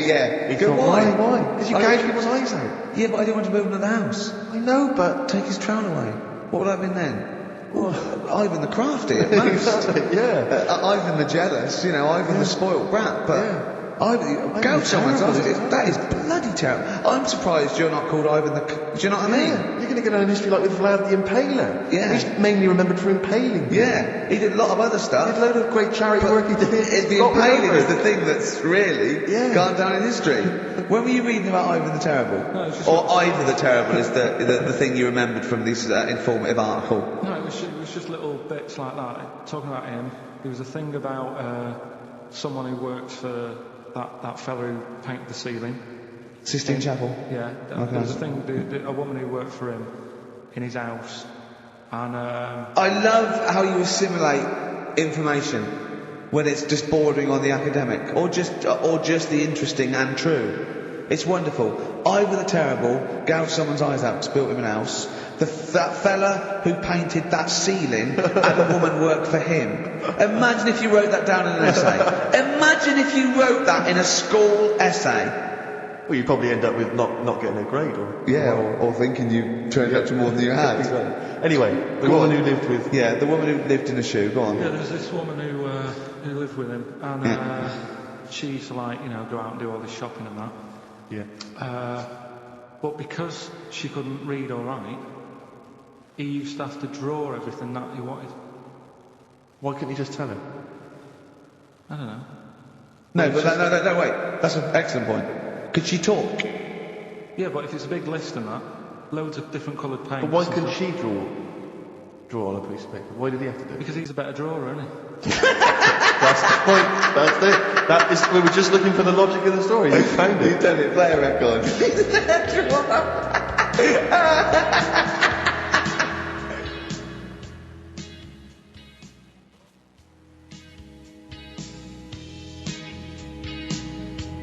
He thought, why? Because you gouge people's eyes out. Yeah, but I didn't want to build another house. I know, but Take his trowel away. What would that have been then? Ivan the crafty at most. Exactly, yeah. Ivan the jealous, Ivan the spoiled brat. But Ivan, gouge someone's eyes. That is bloody terrible. I'm surprised you're not called Ivan the. Do you know what I mean? You're going to get down in history like with Vlad the Impaler. Yeah. He's mainly remembered for impaling people. Yeah, he did a lot of other stuff. He did a load of great charity work. He did. The impaling is the thing that's really gone down in history. When were you reading about Ivan the Terrible? No, or Ivor the Terrible is the thing you remembered from this informative article? No, it was just little bits like that. Talking about him, there was a thing about someone who worked for that fella who painted the ceiling. Sistine Chapel? Yeah. Okay. There was a thing, a woman who worked for him in his house. And I love how you assimilate information when it's just bordering on the academic or just the interesting and true. It's wonderful. Ivor the Terrible gouged someone's eyes out, built him an house. That fella who painted that ceiling had a woman work for him. Imagine if you wrote that down in an essay. Imagine if you wrote that in a school essay. Well, you'd probably end up with not getting a grade, or thinking you turned up to more than you had. Exactly. Anyway, the woman who lived with... Yeah, the woman who lived in a shoe, go on. Yeah, there's this woman who lived with him, and she used to, go out and do all this shopping and that. Yeah. But because she couldn't read or write, he used to have to draw everything that he wanted. Why couldn't you just tell her? I don't know. No, wait. That's an excellent point. Could she talk? Yeah, but if it's a big list and that, loads of different coloured paints. But why couldn't she draw on a piece of paper? Why did he have to do it? Because he's a better drawer, isn't he? That's the point. That's it. We were just looking for the logic of the story. You found it. You've done it. Play a record.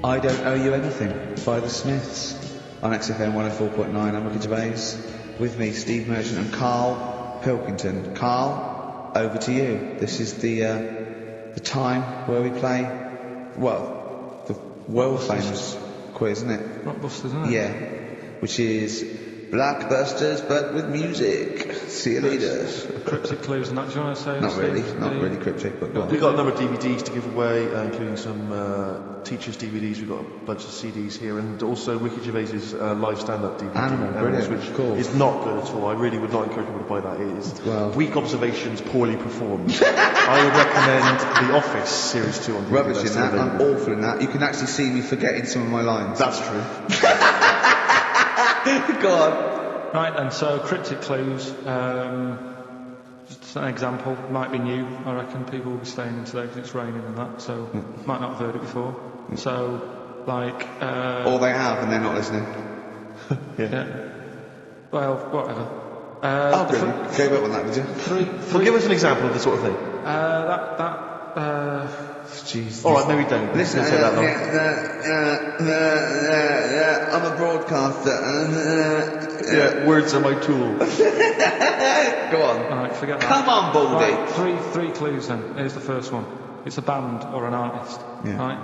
I Don't Owe You Anything by the Smiths on XFM 104.9. I'm Ricky Gervais. With me, Steve Merchant and Karl Pilkington. Karl, over to you. This is the time where we play, the world famous quiz, isn't it? Rockbusters, isn't it? Yeah, which is Blockbusters but with music. See you later. Cryptic clues and that. Do you want to say? Not really cryptic, but go on. We've got a number of DVDs to give away, including some teachers' DVDs. We've got a bunch of CDs here, and also Ricky Gervais's live stand-up DVD. Animals, which cool. is not good at all. I really would not encourage people to buy that. It is weak observations, poorly performed. I would recommend The Office Series 2 on DVD. Rubbish in that. I'm awful in that. You can actually see me forgetting some of my lines. That's true. Go on. Right, and so cryptic clues. Just an example, might be new. I reckon people will be staying in today because it's raining and that, so might not have heard it before. So, or they have and they're not listening. Yeah. Well, whatever. Really? Gave up on that, did you? Well, give us an example of the sort of thing. Jeez. All right, maybe don't. Listen, say that long. I'm a broadcaster. Words are my tool. Go on. All right, forget that. Come on, Baldy. Right, three clues then. Here's the first one. It's a band or an artist. Yeah. Right.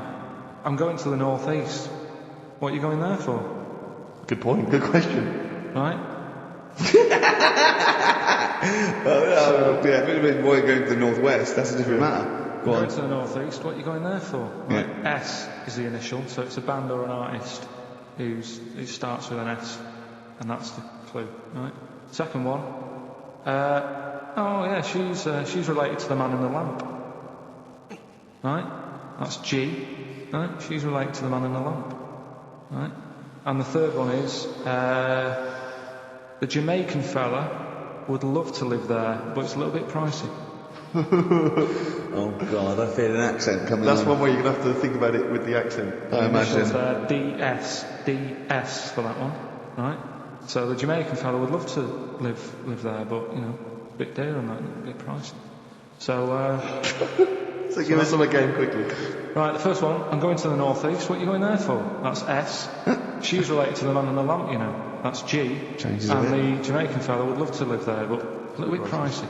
I'm going to the northeast. What are you going there for? Good point, good question. Right? Yeah, if it had been boy going to the northwest, that's a different matter. Going to the northeast, what are you going there for? Right. Yeah. S is the initial, so it's a band or an artist who starts with an S, and that's the clue, right? Second one, she's related to the man in the lamp, right? That's G, right? She's related to the man in the lamp, right? And the third one is, the Jamaican fella would love to live there, but it's a little bit pricey. Oh God, I feel an accent coming That's on. one way you're going to have to think about it with the accent. I imagine. DS for that one, right? So the Jamaican fella would love to live there, but, a bit dear and that, a bit pricey. So, So give us some again quickly. Right, the first one, I'm going to the northeast. What are you going there for? That's S. She's related to the man in the lamp, That's G. Changes a and bit. the Jamaican fella would love to live there, but a little bit pricey.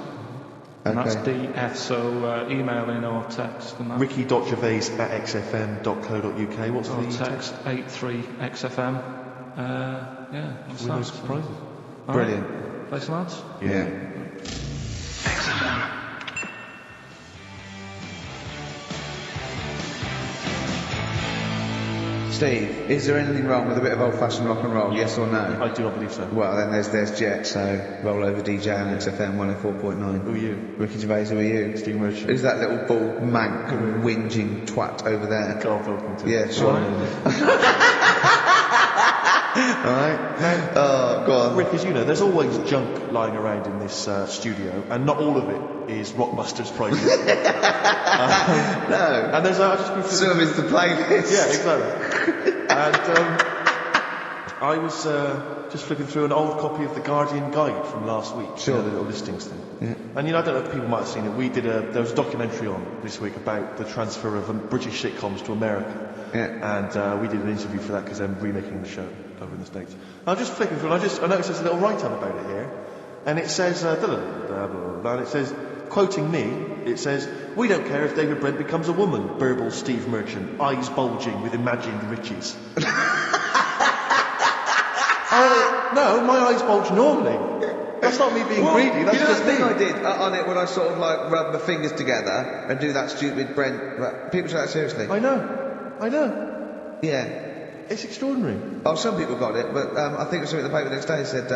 And that's DF, so email in or text. And that. Ricky.gervais@xfm.co.uk. What's or the text? 83XFM. What's with those that? surprises. Brilliant. Right. Play some ads? Yeah. Steve, is there anything wrong with a bit of old-fashioned rock and roll? Yes or no? I do not believe so. Well, then there's Jet, so roll over DJ on XFM 104.9. Who are you? Ricky Gervais, who are you? Steve Merchant. Who's that little bald mank whinging twat over there? Karl Pilkington. Yeah, sure. Alright? Oh, go on. Rick, as you know, there's always junk lying around in this studio, and not all of it is Rockbusters prizes. No. And there's I've just been Some of it's the playlist. Yeah, exactly. And I was just flipping through an old copy of the Guardian Guide from last week. Sure. The little listings thing. Yeah. And I don't know if people might have seen it. There was a documentary on this week about the transfer of British sitcoms to America. Yeah. And we did an interview for that because they're remaking the show over in the States. And I'm just flicking through and I noticed there's a little write-up about it here. And it says, and it says, quoting me, it says, "We don't care if David Brent becomes a woman," burbles Steve Merchant, eyes bulging with imagined riches. No, my eyes bulge normally. That's not me being greedy, that's just me. You know that thing I did on it when I sort of rub my fingers together and do that stupid Brent... People take that seriously. I know. Yeah. It's extraordinary. Oh, some people got it, but I think it was something in the paper the next day said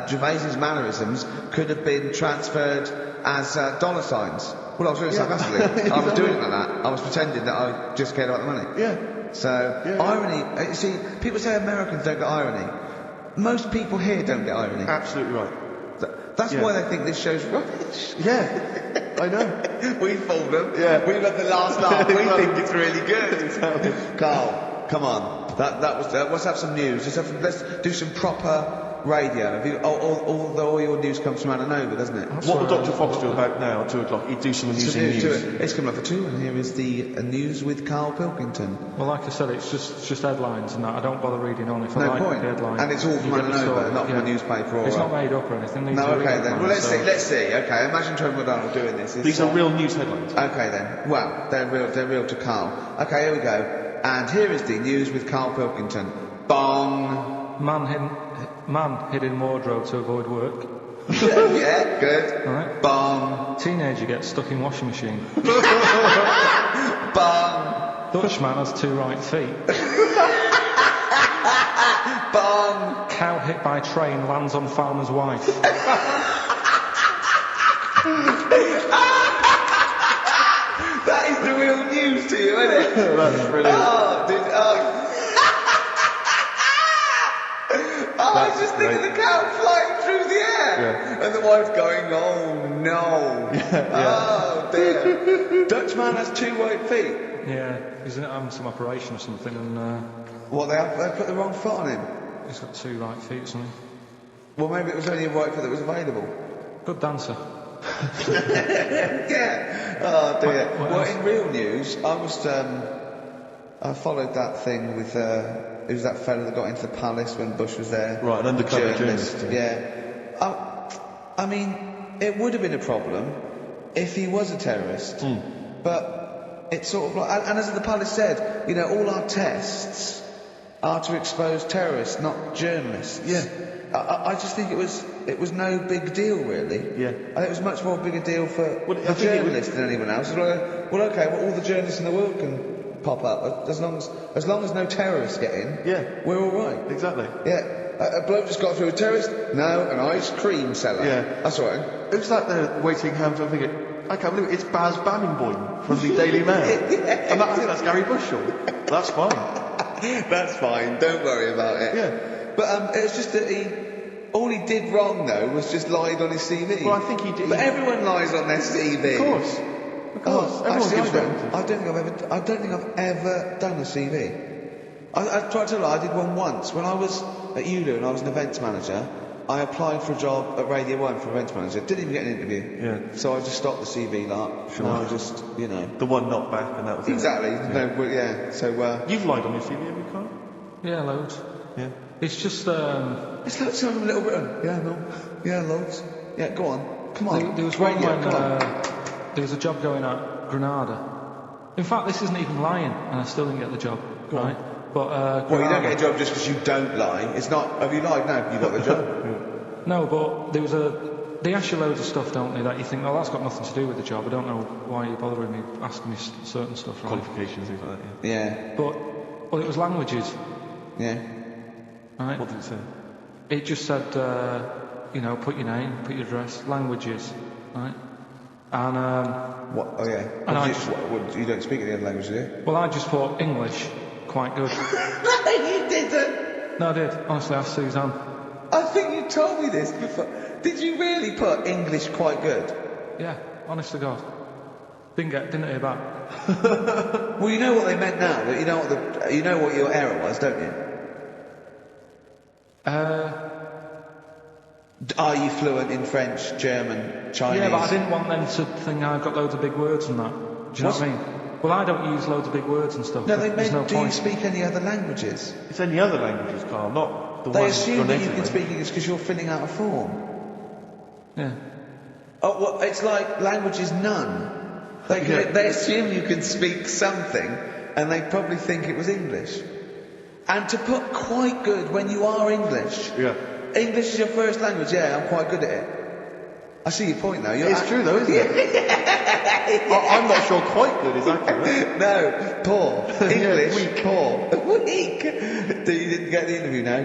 Gervais's mannerisms could have been transferred as dollar signs. Well, I was really sarcastically. I was doing it like that. I was pretending that I just cared about the money. Yeah. So, irony... You see, people say Americans don't get irony. Most people here don't get irony. Absolutely right. That's why they think this show's rubbish. Yeah, I know. We fooled them. Yeah. We've had the last laugh. We think it's really good. Carl, come on. Let's have some news. Let's do some proper radio. All your news comes from out of nowhere, doesn't it? What will Dr. Fox do about now at 2 o'clock? He'd do some amusing news. It's coming up for 2, and here is the news with Karl Pilkington. Well, like I said, it's just headlines and that. I don't bother reading on if I like the headline. And it's all from out of nowhere, not from a newspaper or... It's not made up or anything. No, okay then. Well, let's see. Okay, imagine Tony O'Donnell doing this. These are real news headlines. Okay then. Well, they're real to Karl. Okay, here we go. And here is the news with Karl Pilkington. Bong. Man hid in wardrobe to avoid work. Yeah, good. Right. Bong. Teenager gets stuck in washing machine. Bong. Dutchman has 2 right feet. Bong. Cow hit by train lands on farmer's wife. That is the real news to you, isn't it? That's brilliant. I was just thinking the cow flying through the air. Yeah. And the wife going, oh no. Oh dear. Dutchman has 2 white feet. Yeah, he's having some operation or something and... What, they put the wrong foot on him? He's got 2 right feet or something. Well, maybe it was only a right foot that was available. Good dancer. Yeah. Oh dear. What In real news, I followed that thing with... Who's that fella that got into the palace when Bush was there? Right, an undercover journalist. Yeah. I mean, it would have been a problem if he was a terrorist. But it's sort of like... And as the palace said, all our tests are to expose terrorists, not journalists. Yeah. I just think it was no big deal, really. Yeah. I think it was much more big a deal for Well, I the think it journalist than anyone else. Well, okay, well, all the journalists in the world can pop up as long as no terrorists get in. Yeah. We're all right. Exactly. Yeah. A bloke just got through a terrorist? No, an ice cream seller. Yeah. That's all right. It was like the waiting hands. I'm thinking, I can't believe it. It's Baz Bammingboim from the Daily Mail. And I think that's Gary Bushell. That's fine. That's fine. Don't worry about it. Yeah. But it was just that all he did wrong though was just lied on his CV. Well, I think he did. But everyone lies on their CV. Of course. Everyone Actually, gives I don't think I've ever done a CV. I tried to lie. I did one once when I was at ULU and I was an events manager. I applied for a job at Radio 1 for events manager. Didn't even get an interview. Yeah. So I just stopped the CV lark. Sure. And I just, The one knocked back and that was Exactly. it. No, well, yeah. So You've lied on your CV, have you, Carl? Yeah, loads. Yeah. It's just, it's like some of Little Britain. Yeah, no. Yeah, loads. Yeah, go on. Come on. there was one Radio, when come on. there was a job going at Granada. In fact, this isn't even lying, and I still didn't get the job, right? But Well, you don't get a job just because you don't lie. It's not. Have you lied? No, you got the job. No, but there was they ask you loads of stuff, don't they, that you think, oh, that's got nothing to do with the job. I don't know why you're bothering me asking me certain stuff, right? Qualifications, things like that, Yeah. Well, it was languages, Yeah. right? What did it say? It just said, put your name, put your address, languages, right? And, What? Oh yeah. And You don't speak any other language, do you? well, I just thought English, quite good. No, you didn't. No, I did. Honestly, asked Suzanne. I think you told me this before. Did you really put English quite good? Yeah, honest to God. Didn't hear back. Well, you know what they meant now. That you know what your error was, don't you? Are you fluent in French, German, Chinese? Yeah, but I didn't want them to think I've got loads of big words and that. Do you know what I mean? Well, I don't use loads of big words and stuff. No, they There's meant, no do you point. speak any other languages? It's any other languages, Carl, not the They ones assume you're that you native can with. speak English because you're filling out a form. Yeah. Oh, well, it's like language is none. They assume you can speak something, and they probably think it was English. And to put quite good when you are English. Yeah. English is your first language, yeah, I'm quite good at it. I see your point now. It's true though, isn't it? I'm not sure quite good is accurate. No, poor. English, weak. poor. Weak. You didn't get the interview now.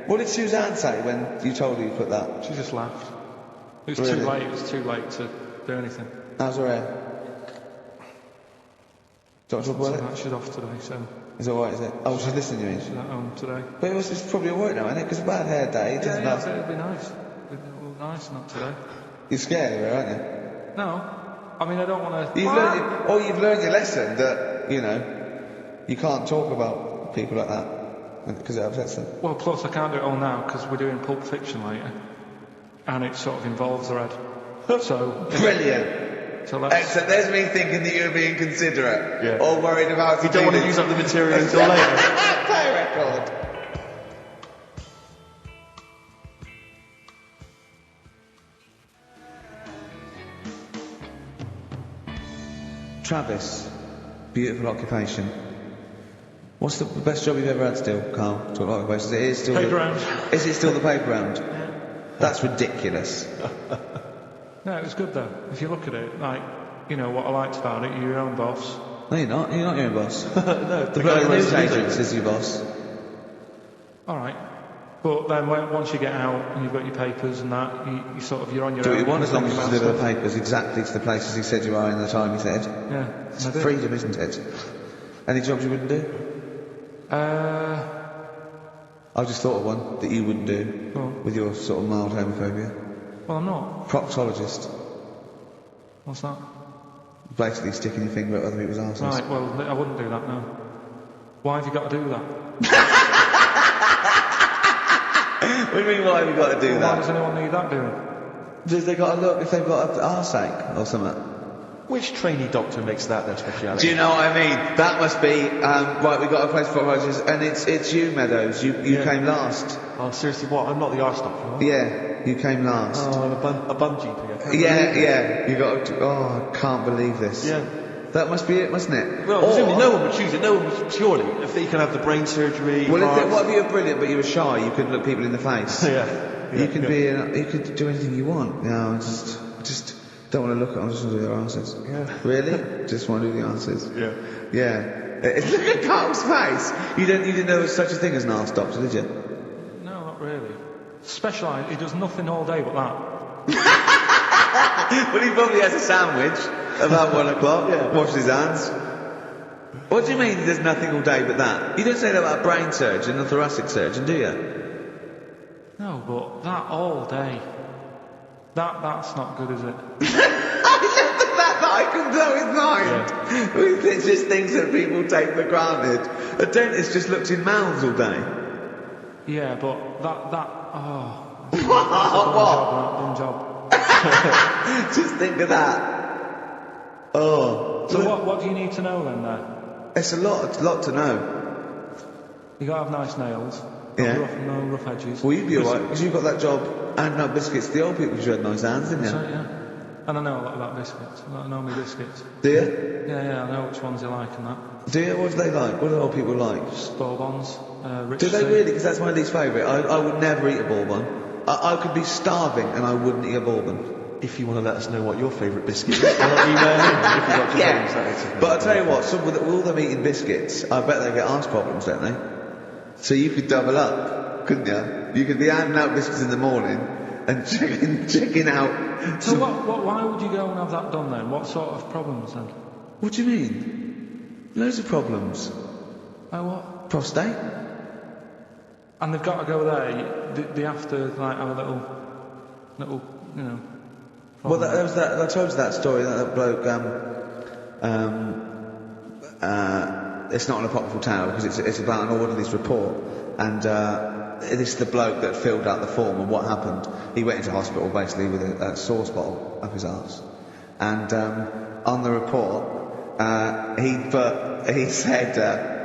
What did Suzanne say when you told her you put that? She just laughed. It was Really? too late. It was too late to do anything. How's her hair? Do you want to talk So about it? she's off today, so It's alright, is it? Oh, she's listening, you mean? she's at home today. But it's probably alright now, isn't it? Because a bad hair day, it doesn't Yeah, matter. it'd be nice. It'd be nice, not today. You're scared of her, aren't you? No. I mean, I don't want to... You've learned your lesson that, you can't talk about people like that because it upsets them. Well, plus I can't do it all now because we're doing Pulp Fiction later. And it sort of involves the red. So... Brilliant. So let's... Excellent. There's me thinking that you're being considerate. Yeah. Or worried about... You don't want to use up the material until later. Play a record. Travis, beautiful occupation. What's the best job you've ever had still, Carl? Talk about occupations. It is still Paper round. Is it still the paper round? That's ridiculous. No, it was good though. If you look at it, like, what I liked about it, you're your own boss. No, you're not. You're not your own boss. No, The guy bloke who at the runs news the agent newspaper. is your boss. Alright. But then once you get out and you've got your papers and that, you're on your Do own. what you want as long as you Think deliver about the papers exactly to the places he said you are in the time he said. stuff. Yeah. It's and I did. freedom, isn't it? Any jobs you wouldn't do? I just thought of one that you wouldn't do Go on. with your sort of mild homophobia. Well, I'm not. Proctologist. What's that? Basically sticking your finger at other people's arses. Right, well, I wouldn't do that, no. Why have you got to do that? What do you mean, why have you got to do Why that? does anyone need that doing? Because they got to look if they've got an arseache or something. Which trainee doctor makes that their speciality? Do you know what I mean? That must be, right, we got a place for proctologists, and it's you, Meadows. You came last. Oh, seriously, what? I'm not the arse doctor, am I? Yeah, you came last. Oh, I'm a bum GP. I can't Yeah, believe it. yeah. You got to, I can't believe this. Yeah. That must be it, mustn't it? Well, presumably no one would choose it. No one would purely. If you can have the brain surgery. Well, what if you were brilliant but you were shy? You couldn't look people in the face. You could you could do anything you want. No, I just don't want to look at them. I just want to do their answers. Yeah. Really? Just want to do the answers. Yeah. Yeah. Look at Carl's face. You didn't know there was such a thing as an arse doctor, did you? No, not really. Specialised. He does nothing all day but that. Well, he probably has a sandwich about 1 o'clock. Yeah. Washes his hands. What do you mean there's nothing all day but that? You don't say that about a brain surgeon, a thoracic surgeon, do you? No, but that all day. That's not good, is it? I can blow his mind. Yeah. It's just things that people take for granted. A dentist just looks in mouths all day. Yeah, but that What? job. Just think of that. Oh. So what do you need to know then there? It's a lot to know. You gotta have nice nails. Yeah. No rough edges. Well, you'd be alright, because you've got that job handing out biscuits to the old people because you had nice hands, didn't you? So, yeah. And I know a lot about biscuits. I know my biscuits. Do you? Yeah, I know which ones you like and that. Do you? What do they like? What do old people like? Just bourbons, rich Do they tea. really? Because that's my least favourite. I would never eat a bourbon. I could be starving and I wouldn't eat a bourbon. If you want to let us know what your favourite biscuit is, why not email in if you've got to Yeah. But I'll tell you what, with all them eating biscuits, I bet they get arse problems, don't they? So you could double up, couldn't you? You could be handing out biscuits in the morning and checking out. So why would you go and have that done then? What sort of problems then? What do you mean? Loads of problems. Like what? Prostate. And they've got to go there. They have to like have a little, you know. Well, there was that. I told you that story. That bloke. It's not an apocryphal tale because it's about an orderly's report, and this is the bloke that filled out the form. And what happened? He went into hospital basically with a sauce bottle up his arse, and on the report, he said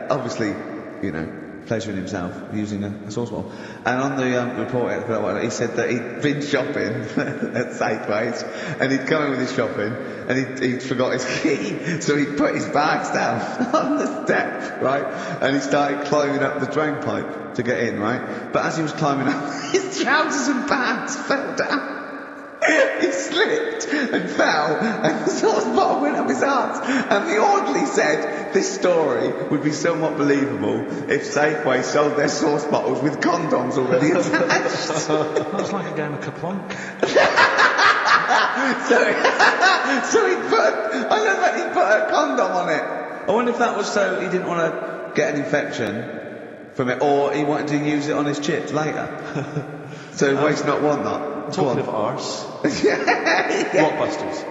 obviously, you know, pleasuring himself using a sauce bottle. And on the report, he said that he'd been shopping at Safeways, and he'd come in with his shopping, and he'd forgot his key, so he put his bags down on the step, right? And he started climbing up the drain pipe to get in, right? But as he was climbing up, his trousers and pants fell down. He slipped and fell, and the sauce bottle went up his arse. And the orderly said this story would be somewhat believable if Safeway sold their sauce bottles with condoms already attached. That's like a game of Kaplunk. so he put a condom on it. I wonder if that was so he didn't want to get an infection from it, or he wanted to use it on his chips later. So waste not, want not. Talking of arse, yeah. Blockbusters.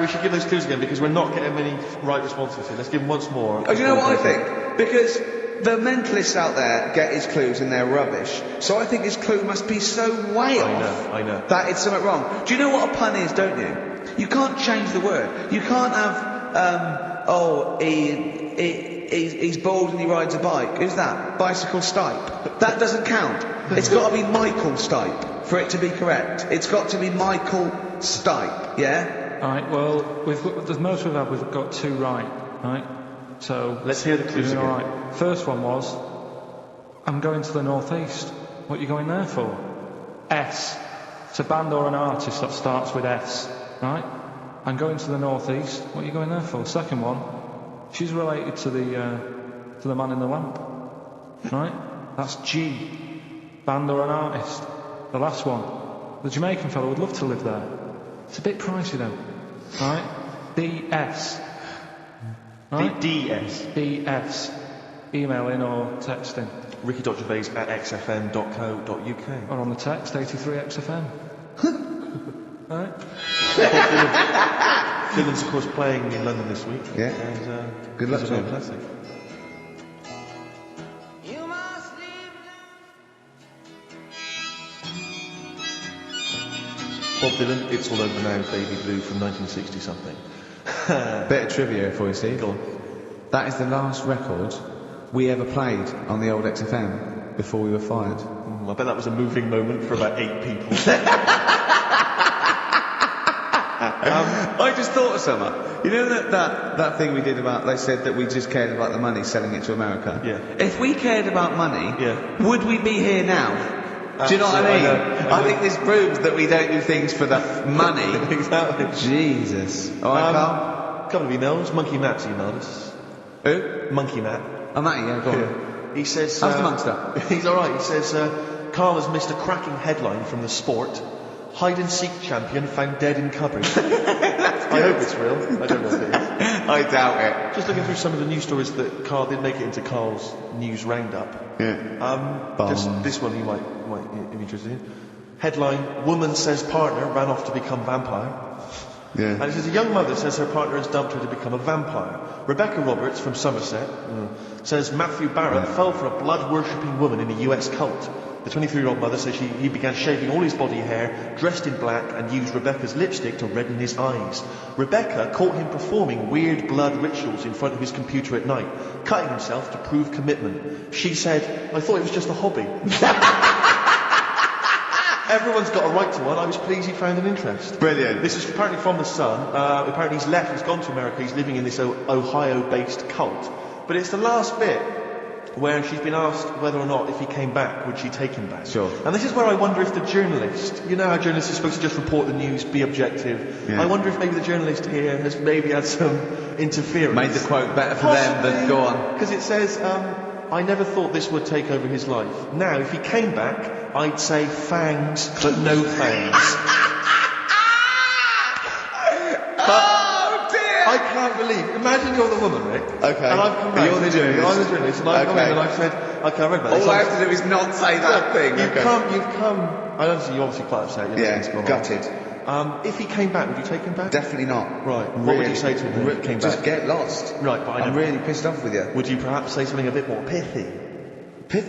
We should give those clues again because we're not getting many right responses here. Let's give them once more. Oh, do you know what I think? Because the mentalists out there get his clues and they're rubbish. So I think his clue must be so way off. I know. That it's something wrong. Do you know what a pun is, don't you? You can't change the word. You can't have, he's bald and he rides a bike. Who's that? Bicycle Stipe. That doesn't count. It's got to be Michael Stipe for it to be correct. It's got to be Michael Stipe, yeah? Alright, well, the most we've got 2 right? So let's hear the clues again. Alright, first one was, I'm going to the northeast. What are you going there for? S. It's a band or an artist that starts with S, right? I'm going to the northeast. What are you going there for? Second one, she's related to the man in the lamp, right? That's G. Band or an artist. The last one, the Jamaican fellow would love to live there. It's a bit pricey though, right? DS. Right? DS. DS. Email in or text in. ricky.gervais@xfm.co.uk. Or on the text, 83XFM. Right? Dylan's of course playing in London this week. Yeah. And, good luck to him. Classic. Bob Dylan, It's All Over Now, Baby Blue from 1960 something. Bit of trivia for you, Steve. Go on. That is the last record we ever played on the old XFM before we were fired. I bet that was a moving moment for about 8 people. I just thought of something. You know that thing we did about, they said that we just cared about the money, selling it to America? Yeah. If we cared about money, would we be here now? Do you know what I mean? I think this proves that we don't do things for the money. Exactly. Jesus. All right, Carl? A couple of emails. Monkey Matt's emailed us. Who? Monkey Matt. Oh, Matty, yeah, go on. He says... How's the monster? He's alright. He says, Carl has missed a cracking headline from The Sport. Hide-and-seek champion found dead in cupboard. I hope it's real. I don't know if it is. I doubt it. Just looking through some of the news stories that Carl did make it into Carl's news roundup. Yeah. Just this one you might be interested in. Headline, woman says partner ran off to become vampire. Yeah. And it says a young mother says her partner has dumped her to become a vampire. Rebecca Roberts from Somerset says Matthew Barrett fell for a blood-worshipping woman in a US cult. The 23-year-old mother says he began shaving all his body hair, dressed in black, and used Rebecca's lipstick to redden his eyes. Rebecca caught him performing weird blood rituals in front of his computer at night, cutting himself to prove commitment. She said, I thought it was just a hobby. Everyone's got a right to one. I was pleased he found an interest. Brilliant. This is apparently from The Sun. Apparently he's left, he's gone to America, he's living in this Ohio-based cult. But it's the last bit where she's been asked whether or not if he came back, would she take him back? Sure. And this is where I wonder if the journalist, you know how journalists are supposed to just report the news, be objective. Yeah. I wonder if maybe the journalist here has maybe had some interference. Made the quote better for them than go on. Because it says, I never thought this would take over his life. Now, if he came back, I'd say fangs, but no fangs. I can't believe. Imagine you're the woman, Rick. Okay. And I've come back. You're the journalist. I'm the journalist, and I've come in and I've said, okay, I read about this. All I have to do is not say that thing. You've come. I don't see. You're obviously quite upset. Gutted. If he came back, would you take him back? Definitely not. Right. Really, What would you say to him if he came just back? get lost. Right, but I'm really pissed off with you. Would you perhaps say something a bit more pithy?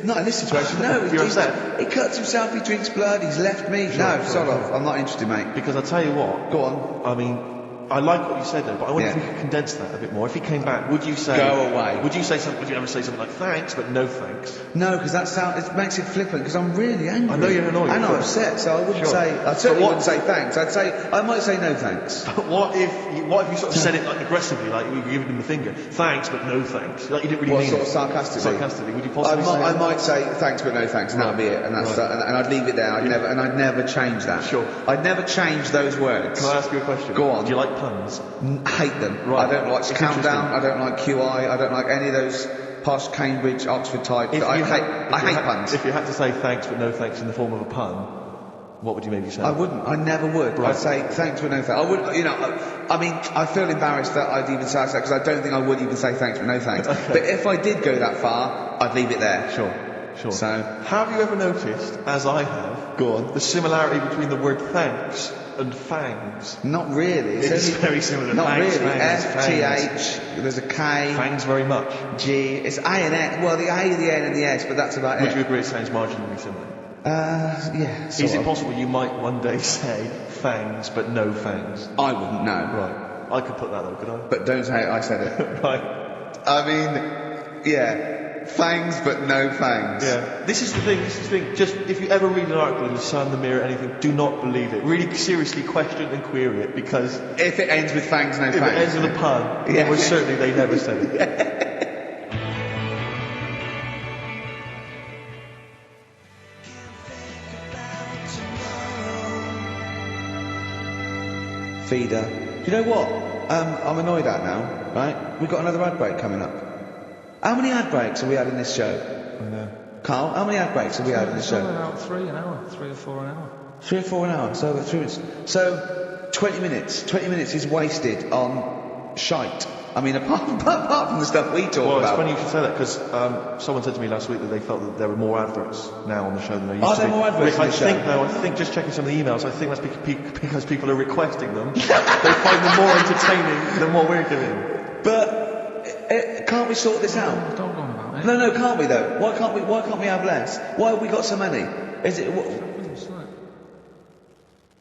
Not in this situation, no. You're upset? He cuts himself, he drinks blood, he's left me. Sod off. I'm not interested, mate. Because I'll tell you what. Go on. I mean, I like what you said though, but I wonder if we could condense that a bit more. If he came back, would you say... Go away. Would you ever say something like thanks, but no thanks? No, because it makes it flippant, because I'm really angry. I know you're annoyed. And I'm upset, so I wouldn't say... I certainly wouldn't say thanks. I might say no thanks. But what if you sort of said it like aggressively, like you were giving him the finger? Thanks, but no thanks. Like you didn't really mean sort it. of sarcastically? Sarcastically. Would you possibly say I might say thanks, but no thanks, and that'd be it. And that's and I'd leave it there. I'd never change that. Sure. I'd never change those words. Can I ask you a question? Go on. Do you like puns? Hate them. Right. I don't like Countdown. I don't like QI. I don't like any of those posh Cambridge, Oxford type. I hate puns. If you had to say thanks but no thanks in the form of a pun, what would you maybe say? I wouldn't. I never would. Right. I'd say thanks but no thanks. I would. I mean, I feel embarrassed that I'd even say that because I don't think I would even say thanks but no thanks. Okay. But if I did go that far, I'd leave it there. Sure. So, have you ever noticed, as I have, the similarity between the word thanks and fangs? Not really. It's very similar. Not fangs, really. Fangs, F-T-H, there's a K. Fangs very much. G, it's A and N. Well, the A, the N and the S, but that's about it. Would you agree it sounds marginally similar? Yeah. Is it possible you might one day say fangs but no fangs? I wouldn't know. Right. I could put that though, could I? But don't say I said it. Right. I mean, yeah. Fangs but no fangs. Yeah. This is the thing. Just if you ever read an article in the Sun, the Mirror, anything, do not believe it. Really seriously question and query it, because if it ends with fangs, no fangs. If it ends with a pun, almost certainly they never said it. Feeder. Do you know what? I'm annoyed at now, right? We've got another ad break coming up. How many ad breaks have we had in this show? I know. Carl, how many ad breaks have we had in this show? About 3 an hour, 3 or 4 an hour. 3 or 4 an hour, so over 3 minutes. So, 20 minutes. 20 minutes is wasted on shite. I mean, apart from the stuff we talk well, about. it's funny you should say that, because someone said to me last week that they felt that there were more adverts now on the show than there used to be. Are there more adverts on the show? I think just checking some of the emails, I think that's because people are requesting them. They find them more entertaining than what we're giving. But can't we sort this out? Don't go on about it. No, can't we though? Why can't we have less? Why have we got so many? Is it?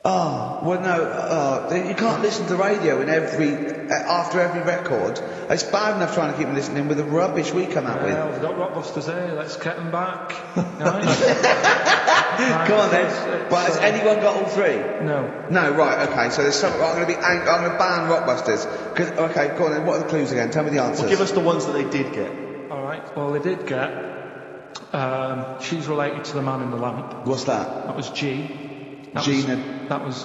Oh, well no, you can't listen to the radio after every record. It's bad enough trying to keep listening with the rubbish we come out with. Well, we've got Rockbusters here, let's get them back. Right? Come on then. Right, has anyone got all three? No. No, right, okay, so there's some, I'm going to ban Rockbusters. Okay, go on then, what are the clues again? Tell me the answers. Well, give us the ones that they did get. Alright, well they did get, she's related to the man in the lamp. What's that? That was G. That was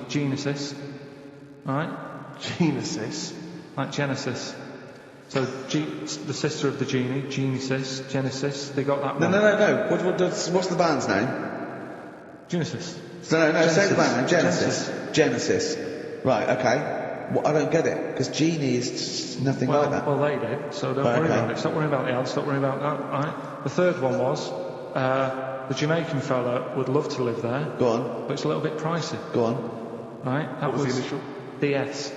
Genesis. Alright? Genesis? Like Genesis. So the sister of the genie, Genesis, they got that one. No. What's the band's name? Genesis. No, say the band name. Genesis. Right, okay. Well, I don't get it, because genie is nothing like that. Well, they did, so don't worry about it. Stop worrying about the ads, stop worrying about that. Right? The third one was, the Jamaican fella would love to live there. Go on. But it's a little bit pricey. Go on. Right? That What was the initial? DS.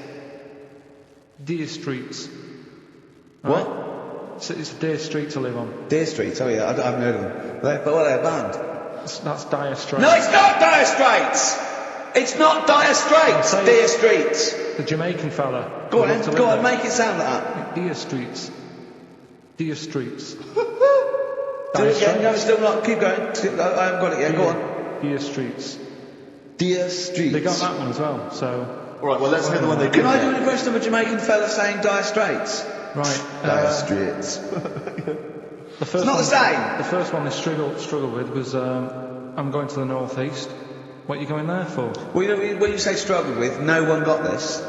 Deer Streets. Right? What? It's a Deer Street to live on. Deer Streets, oh yeah, I haven't heard of them. But what are they, a band? That's Dire Straits. No, it's not Dire Straits! It's not Dire Straits, Deer Streets! The Jamaican fella. Go on, make it sound like that. Deer Streets. Deer Streets. Do it again, no, still not, keep going. I haven't got it yet, go on. Deer Streets. Deer Streets. They got that one as well, so... Alright, well let's hear the one they did. Can I do an impression of a Jamaican fella saying Dire Straits? Right. Dire Straits. It's not the same! The first one they struggled with was, I'm going to the northeast. What are you going there for? Well, when you say struggled with, no one got this.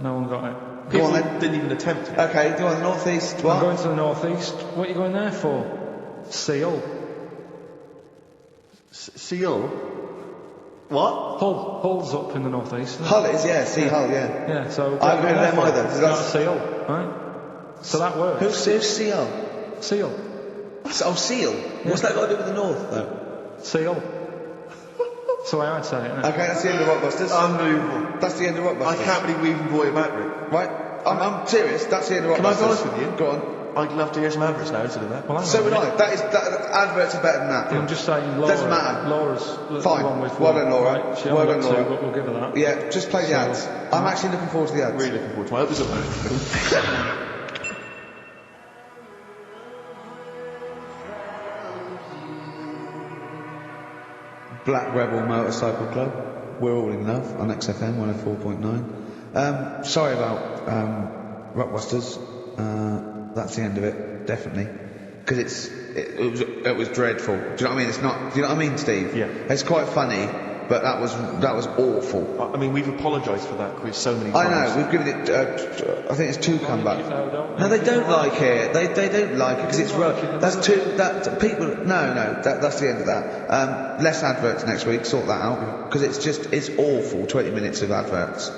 No one got it. Go on then. Didn't even attempt it. Okay, go on, the northeast, what? I'm going to the northeast. What are you going there for? Seal. Seal? What? Hull's up in the northeast. Hull is, yeah, Hull, yeah. Yeah, so... I haven't heard of them either. It's not a seal, right? So that works. Who's Seal? Seal. Seal? Yeah. What's that got to do with the north, though? Seal. That's the way I'd say it, isn't it? Okay, that's the end of Rockbusters. Unbelievable. That's the end of Rockbusters. I can't believe we even brought it back, Rick. Right, I'm serious, that's the end of Rockbusters. Can I be honest with you? Go on. I'd love to hear some adverts now instead of that. Well, so would I. Adverts are better than that. I'm just saying Laura. Doesn't matter. Laura's fine. The one with well done, Laura. Right? She well only done, got Laura. two, but we'll give her that. Yeah, just play the ads. I'm actually looking forward to the ads. Really looking forward to it. I hope there's a... Black Rebel Motorcycle Club. We're all in love on XFM 104.9. Sorry about Rockbusters. That's the end of it, definitely. Because it was dreadful. Do you know what I mean? It's not. Do you know what I mean, Steve? Yeah. It's quite funny, but that was awful. I mean, we've apologised for that quiz so many I times. know. We've given it. I think it's 2 comeback. No, they don't like it. They don't like it because it's that's too. That people. No. That's the end of that. Less adverts next week. Sort that out because it's awful. 20 minutes of adverts. Do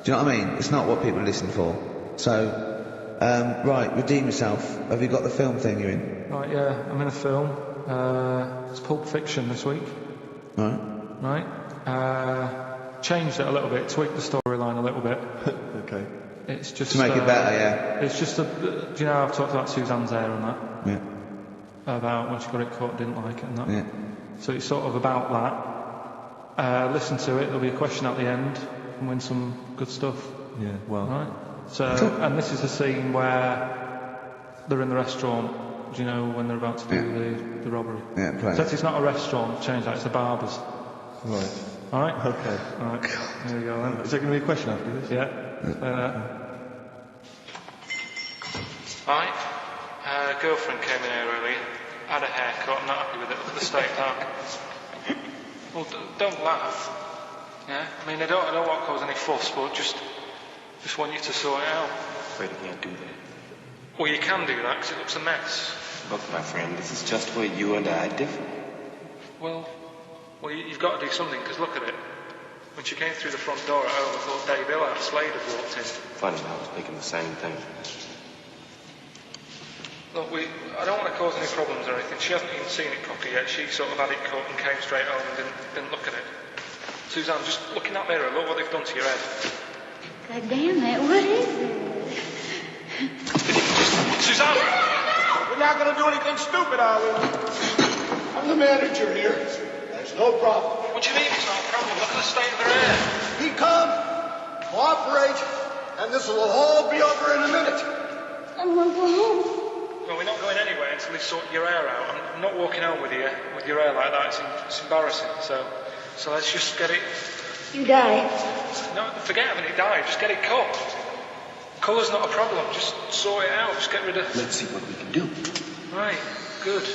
you know what I mean? It's not what people listen for. So. Right, redeem yourself. Have you got the film thing you're in? Right, yeah, I'm in a film. It's Pulp Fiction this week. Right. Changed it a little bit, tweaked the storyline a little bit. Okay. It's just to make it better, yeah. It's just do you know I've talked about Suzanne's hair and that? Yeah. About when she got it cut, didn't like it and that. Yeah. So it's sort of about that. Listen to it. There'll be a question at the end and win some good stuff. Yeah. Well. Right. So, and this is the scene where they're in the restaurant, do you know, when they're about to do the robbery. Yeah, play. So it's not a restaurant, change that, it's a barber's. Right. Alright? Okay. Alright, here we go then. Is there going to be a question after this? Yeah. Alright, girlfriend came in here earlier, had a haircut, I'm not happy with it, look at the state down. Well, don't laugh. Yeah? I mean, I don't want to cause any fuss, but just want you to sort it out. Afraid I can't do that. Well, you can do that because it looks a mess. Look, my friend, this is just where you and I differ. Well, you've got to do something because look at it. When she came through the front door at home, I thought Dave Hill had Slade had walked in. Funny, I was thinking the same thing. Look, I don't want to cause any problems or anything. She hasn't even seen it properly yet. She sort of had it cut and came straight home and didn't look at it. Suzanne, just look in that mirror. Look what they've done to your head. God damn it, what is it? Suzanne! We're not going to do anything stupid, are we? I'm the manager here. There's no problem. What do you mean it's not a problem? Look at the state of her hair. Be calm, cooperate, and this will all be over in a minute. I want to go home. Well, we're not going anywhere until you've sorted your hair out. I'm not walking home with you with your hair like that. It's embarrassing. So let's just get it. You die. No, forget having it dye. Just get it cut. Colour's not a problem. Just sort it out. Just get rid of. Let's see what we can do. Right. Good.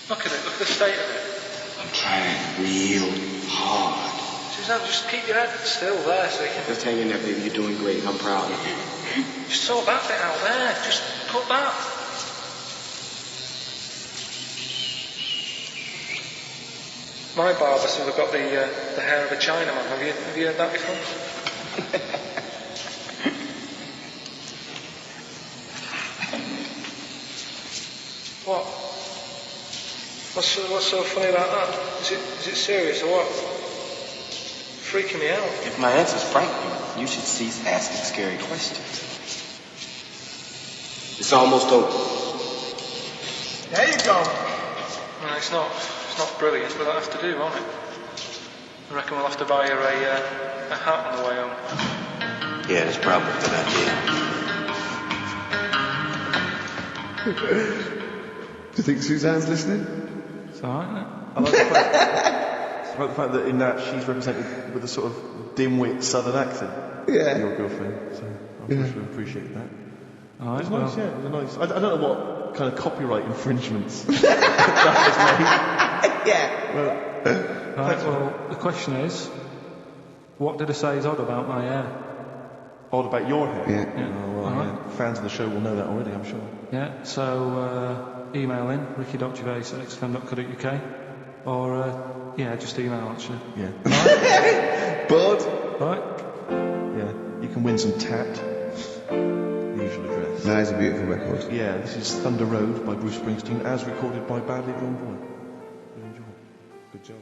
Look at it. Look at the state of it. I'm trying real hard. Suzanne, just keep your head still there so you can... Just hang in there, baby. You're doing great. I'm proud of you. Just sort that bit out there. Just cut that. My barber sort of got the hair of a Chinaman. Have you heard that before? What? What's so funny about that? Is it serious or what? Freaking me out. If my answer's frightening, you should cease asking scary questions. It's almost over. There you go. No, it's not brilliant, but that'll have to do, won't it? I reckon we'll have to buy her a hat on the way home. Yeah, that's probably a good idea. Do you think Suzanne's listening? It's alright, isn't it? I like the fact that in that she's represented with a sort of dim-wit southern accent. Yeah. Your girlfriend. So I'm sure she'll appreciate that. Alright, It was nice, yeah. It was nice. I don't know what kind of copyright infringements that was Yeah. Right, well, the question is, what did I say is odd about my hair? Odd about your hair? Yeah. Oh, well, yeah. Fans of the show will know that already, I'm sure. Yeah, so email in, ricky.gervais@xfm.co.uk or, just email actually. Yeah. Bored? Right? Yeah. You can win some tat. Usual address. No, it's a beautiful record. Yeah, this is Thunder Road by Bruce Springsteen, as recorded by Badly Gone Boy. Enjoy. Good job.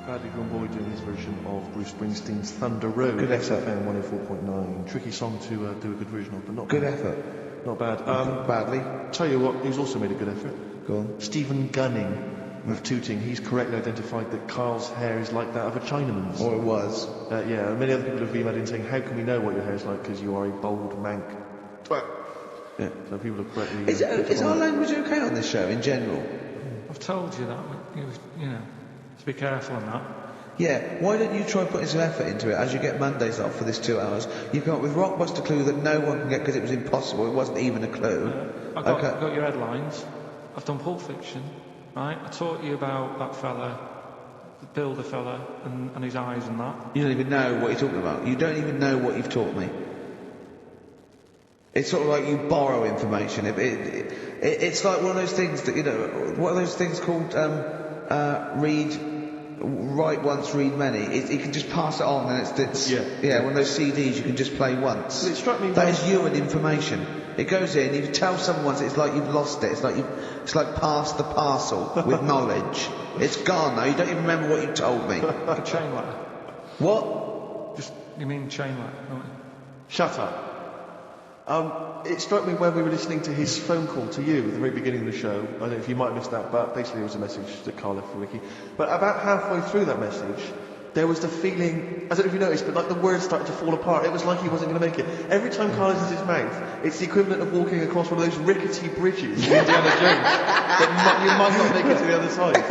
Badly Gone Boy doing his version of Bruce Springsteen's Thunder Road. Good effort. XFM 104.9. Tricky song to do a good version of, but not Good bad. effort. Not bad. Badly. Tell you what, who's also made a good effort? Go on. Stephen Gunning of Tooting. He's correctly identified that Carl's hair is like that of a Chinaman's. Or it was. Yeah, many other people have emailed in saying, how can we know what your hair is like because you are a bold mank. Twat. Yeah, so people have correctly... Is our language okay on this show in general? I've told you that, to be careful on that. Yeah, why don't you try putting some effort into it as you get Mondays off for this 2 hours? You come up with Rockbuster clue that no one can get because it was impossible, it wasn't even a clue. I've got your headlines. I've done Pulp Fiction, right? I taught you about that fella, the builder fella, and his eyes and that. You don't even know what you're talking about. You don't even know what you've taught me. It's sort of like you borrow information. It's like one of those things that, what are those things called, write once, read many. You can just pass it on, and it's one of those CDs you can just play once. It struck me that is you and information. It goes in. You tell someone once, it's like you've lost it. It's like pass the parcel with knowledge. It's gone now. You don't even remember what you told me. Like a chain letter. What? You mean chain letter, don't you? Shut up. It struck me when we were listening to his phone call to you at the very beginning of the show. I don't know if you might have missed that, but basically it was a message that Carl left for Ricky. But about halfway through that message, there was the feeling, I don't know if you noticed, but like the words started to fall apart. It was like he wasn't going to make it. Every time Carl opens his mouth, it's the equivalent of walking across one of those rickety bridges in Indiana Jones that you might not make it to the other side.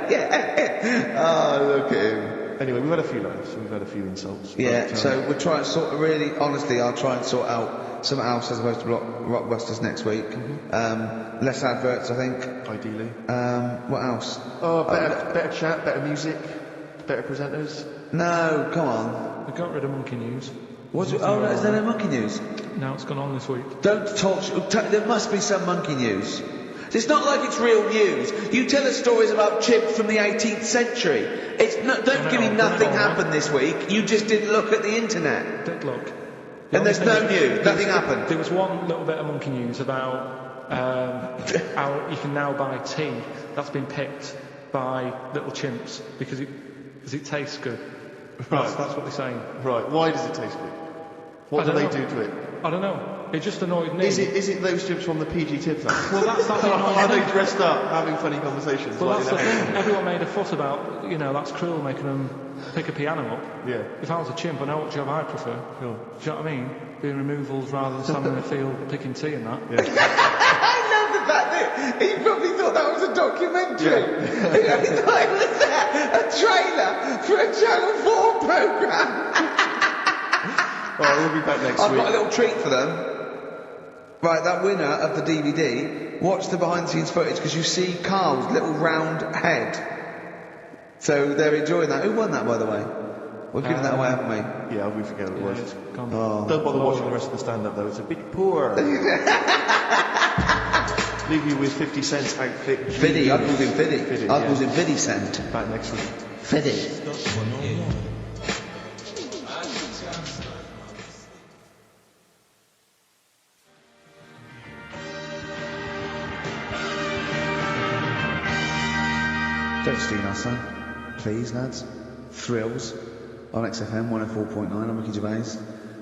Yeah. Oh, look at him. Anyway, we've had a few laughs, we've had a few insults. Yeah, but, so we'll try and honestly, I'll try and sort out something else as opposed to Rockbusters next week. Mm-hmm. Less adverts, I think. Ideally. What else? Better chat, better music, better presenters. No, come on. We got rid of Monkey News. No, is there no Monkey News? No, it's gone on this week. Don't talk, there must be some Monkey News. It's not like it's real news. You tell us stories about chimps from the 18th century. Don't give me nothing happened this week. You just didn't look at the internet. Did look. And there's no news. Nothing happened. There was one little bit of Monkey News about how you can now buy tea that's been picked by little chimps because it tastes good. Right. That's what they're saying. Right. Why does it taste good? What do they do to it? I don't know. It just annoyed me. Is it those tips from the PG tips? Well, that's the annoying Are they thing. dressed up, having funny conversations? Well, like that's the thing. Everyone made a fuss about, that's cruel, making them pick a piano up. Yeah. If I was a chimp, I know what job I prefer. Sure. Do you know what I mean? Doing removals rather than standing in a field picking tea and that. I love the fact that he probably thought that was a documentary. He thought it was a trailer for a Channel 4 programme. Alright, we'll be back next I've week. got a little treat for them. Right, that winner of the DVD, watch the behind-the-scenes footage because you see Karl's little round head. So they're enjoying that. Who won that, by the way? We're giving that away, haven't we? Yeah, we forget what it was. It's gone. Oh. Don't bother watching the rest of the stand-up though, it's a bit poor. Leave you with 50 Cent's outfit. Fiddy, I called him Fiddy. I called him Fiddy Cent. Back next week. Fiddy. Don't steal our son. Please, lads. Thrills. On XFM 104.9, I'm Ricky Gervais.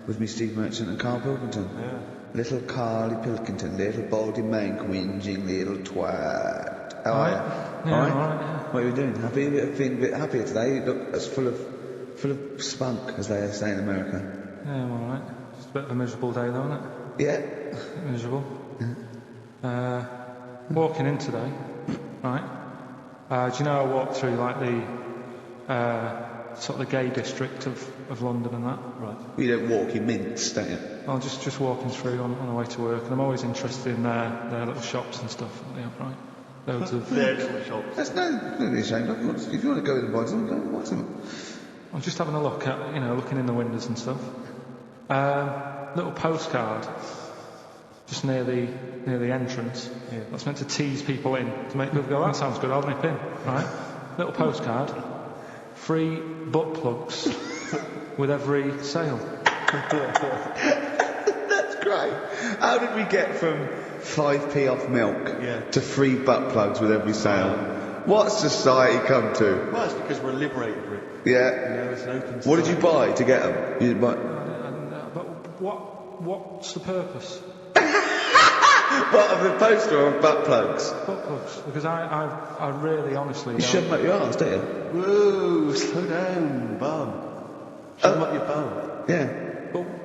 With me, Steve Merchant and Karl Pilkington. Yeah. Little Karl Pilkington, little baldy mank whinging little twat. How are you? Yeah, All right? all right, yeah. What are you doing? Happy? Feeling a bit happier today? You look as full of spunk, as they say in America. Yeah, I'm alright. Just a bit of a miserable day though, isn't it? Yeah. Miserable. Walking in today, right? Do you know I walked through like the sort of the gay district of London and that? Right. You don't walk, you mince, don't you? Well, just walking through on the way to work, and I'm always interested in their little shops and stuff that they have, right? Loads of Their little shops. That's no shame. Look, if you want to go in and buy something, go and buy something. I'm just having a look at, looking in the windows and stuff. Little postcard just near the entrance. Yeah. That's meant to tease people in, to make people go, that sounds good, I'll nip in, right? Little postcard, free butt plugs with every sale. That's great. How did we get from 5p off milk to free butt plugs with every sale? What's society come to? Well, it's because we're liberated, Rick. Yeah. It's an open What did you buy to get them? You didn't buy... But what's the purpose? What, of the poster or of butt plugs? Butt plugs, because I really honestly You shove them up your arse, don't you? Whoa, slow down, bum. Shove them up your bum. Yeah.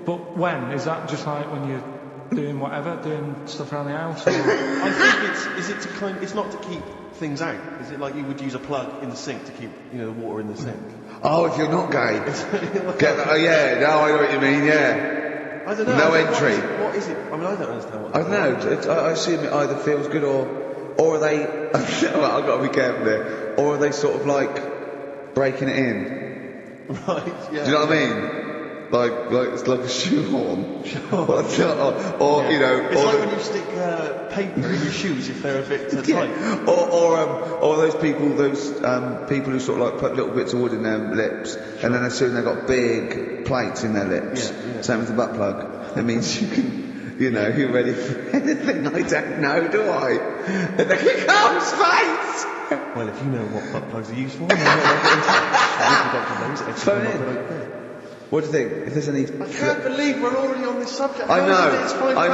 But when? Is that just like when you're doing whatever, doing stuff around the house? Or? I think it's not to keep things out. Is it like you would use a plug in the sink to keep, the water in the sink? Oh, if you're not gay. Get that, yeah, no, I know what you mean, yeah. I don't know. No entry. What is it? I mean, I don't understand what I don't know. I assume it either feels good or are they... well, I've got to be careful there. Or are they sort of like breaking it in? Right, yeah. Do you know what I mean? Like it's like a shoehorn. Sure. or It's like when you stick paper in your shoes if they're a bit tight. Or those people who sort of like put little bits of wood in their lips, and then as soon as they've got big plates in their lips. Yeah. Same with the butt plug. That means you can, you're ready for anything. I don't know, do I? And then it comes space. Well, if you know what butt plugs are used for, then get in touch. Phone in. What do you think? If there's any... I can't believe we're already on this subject. I know. I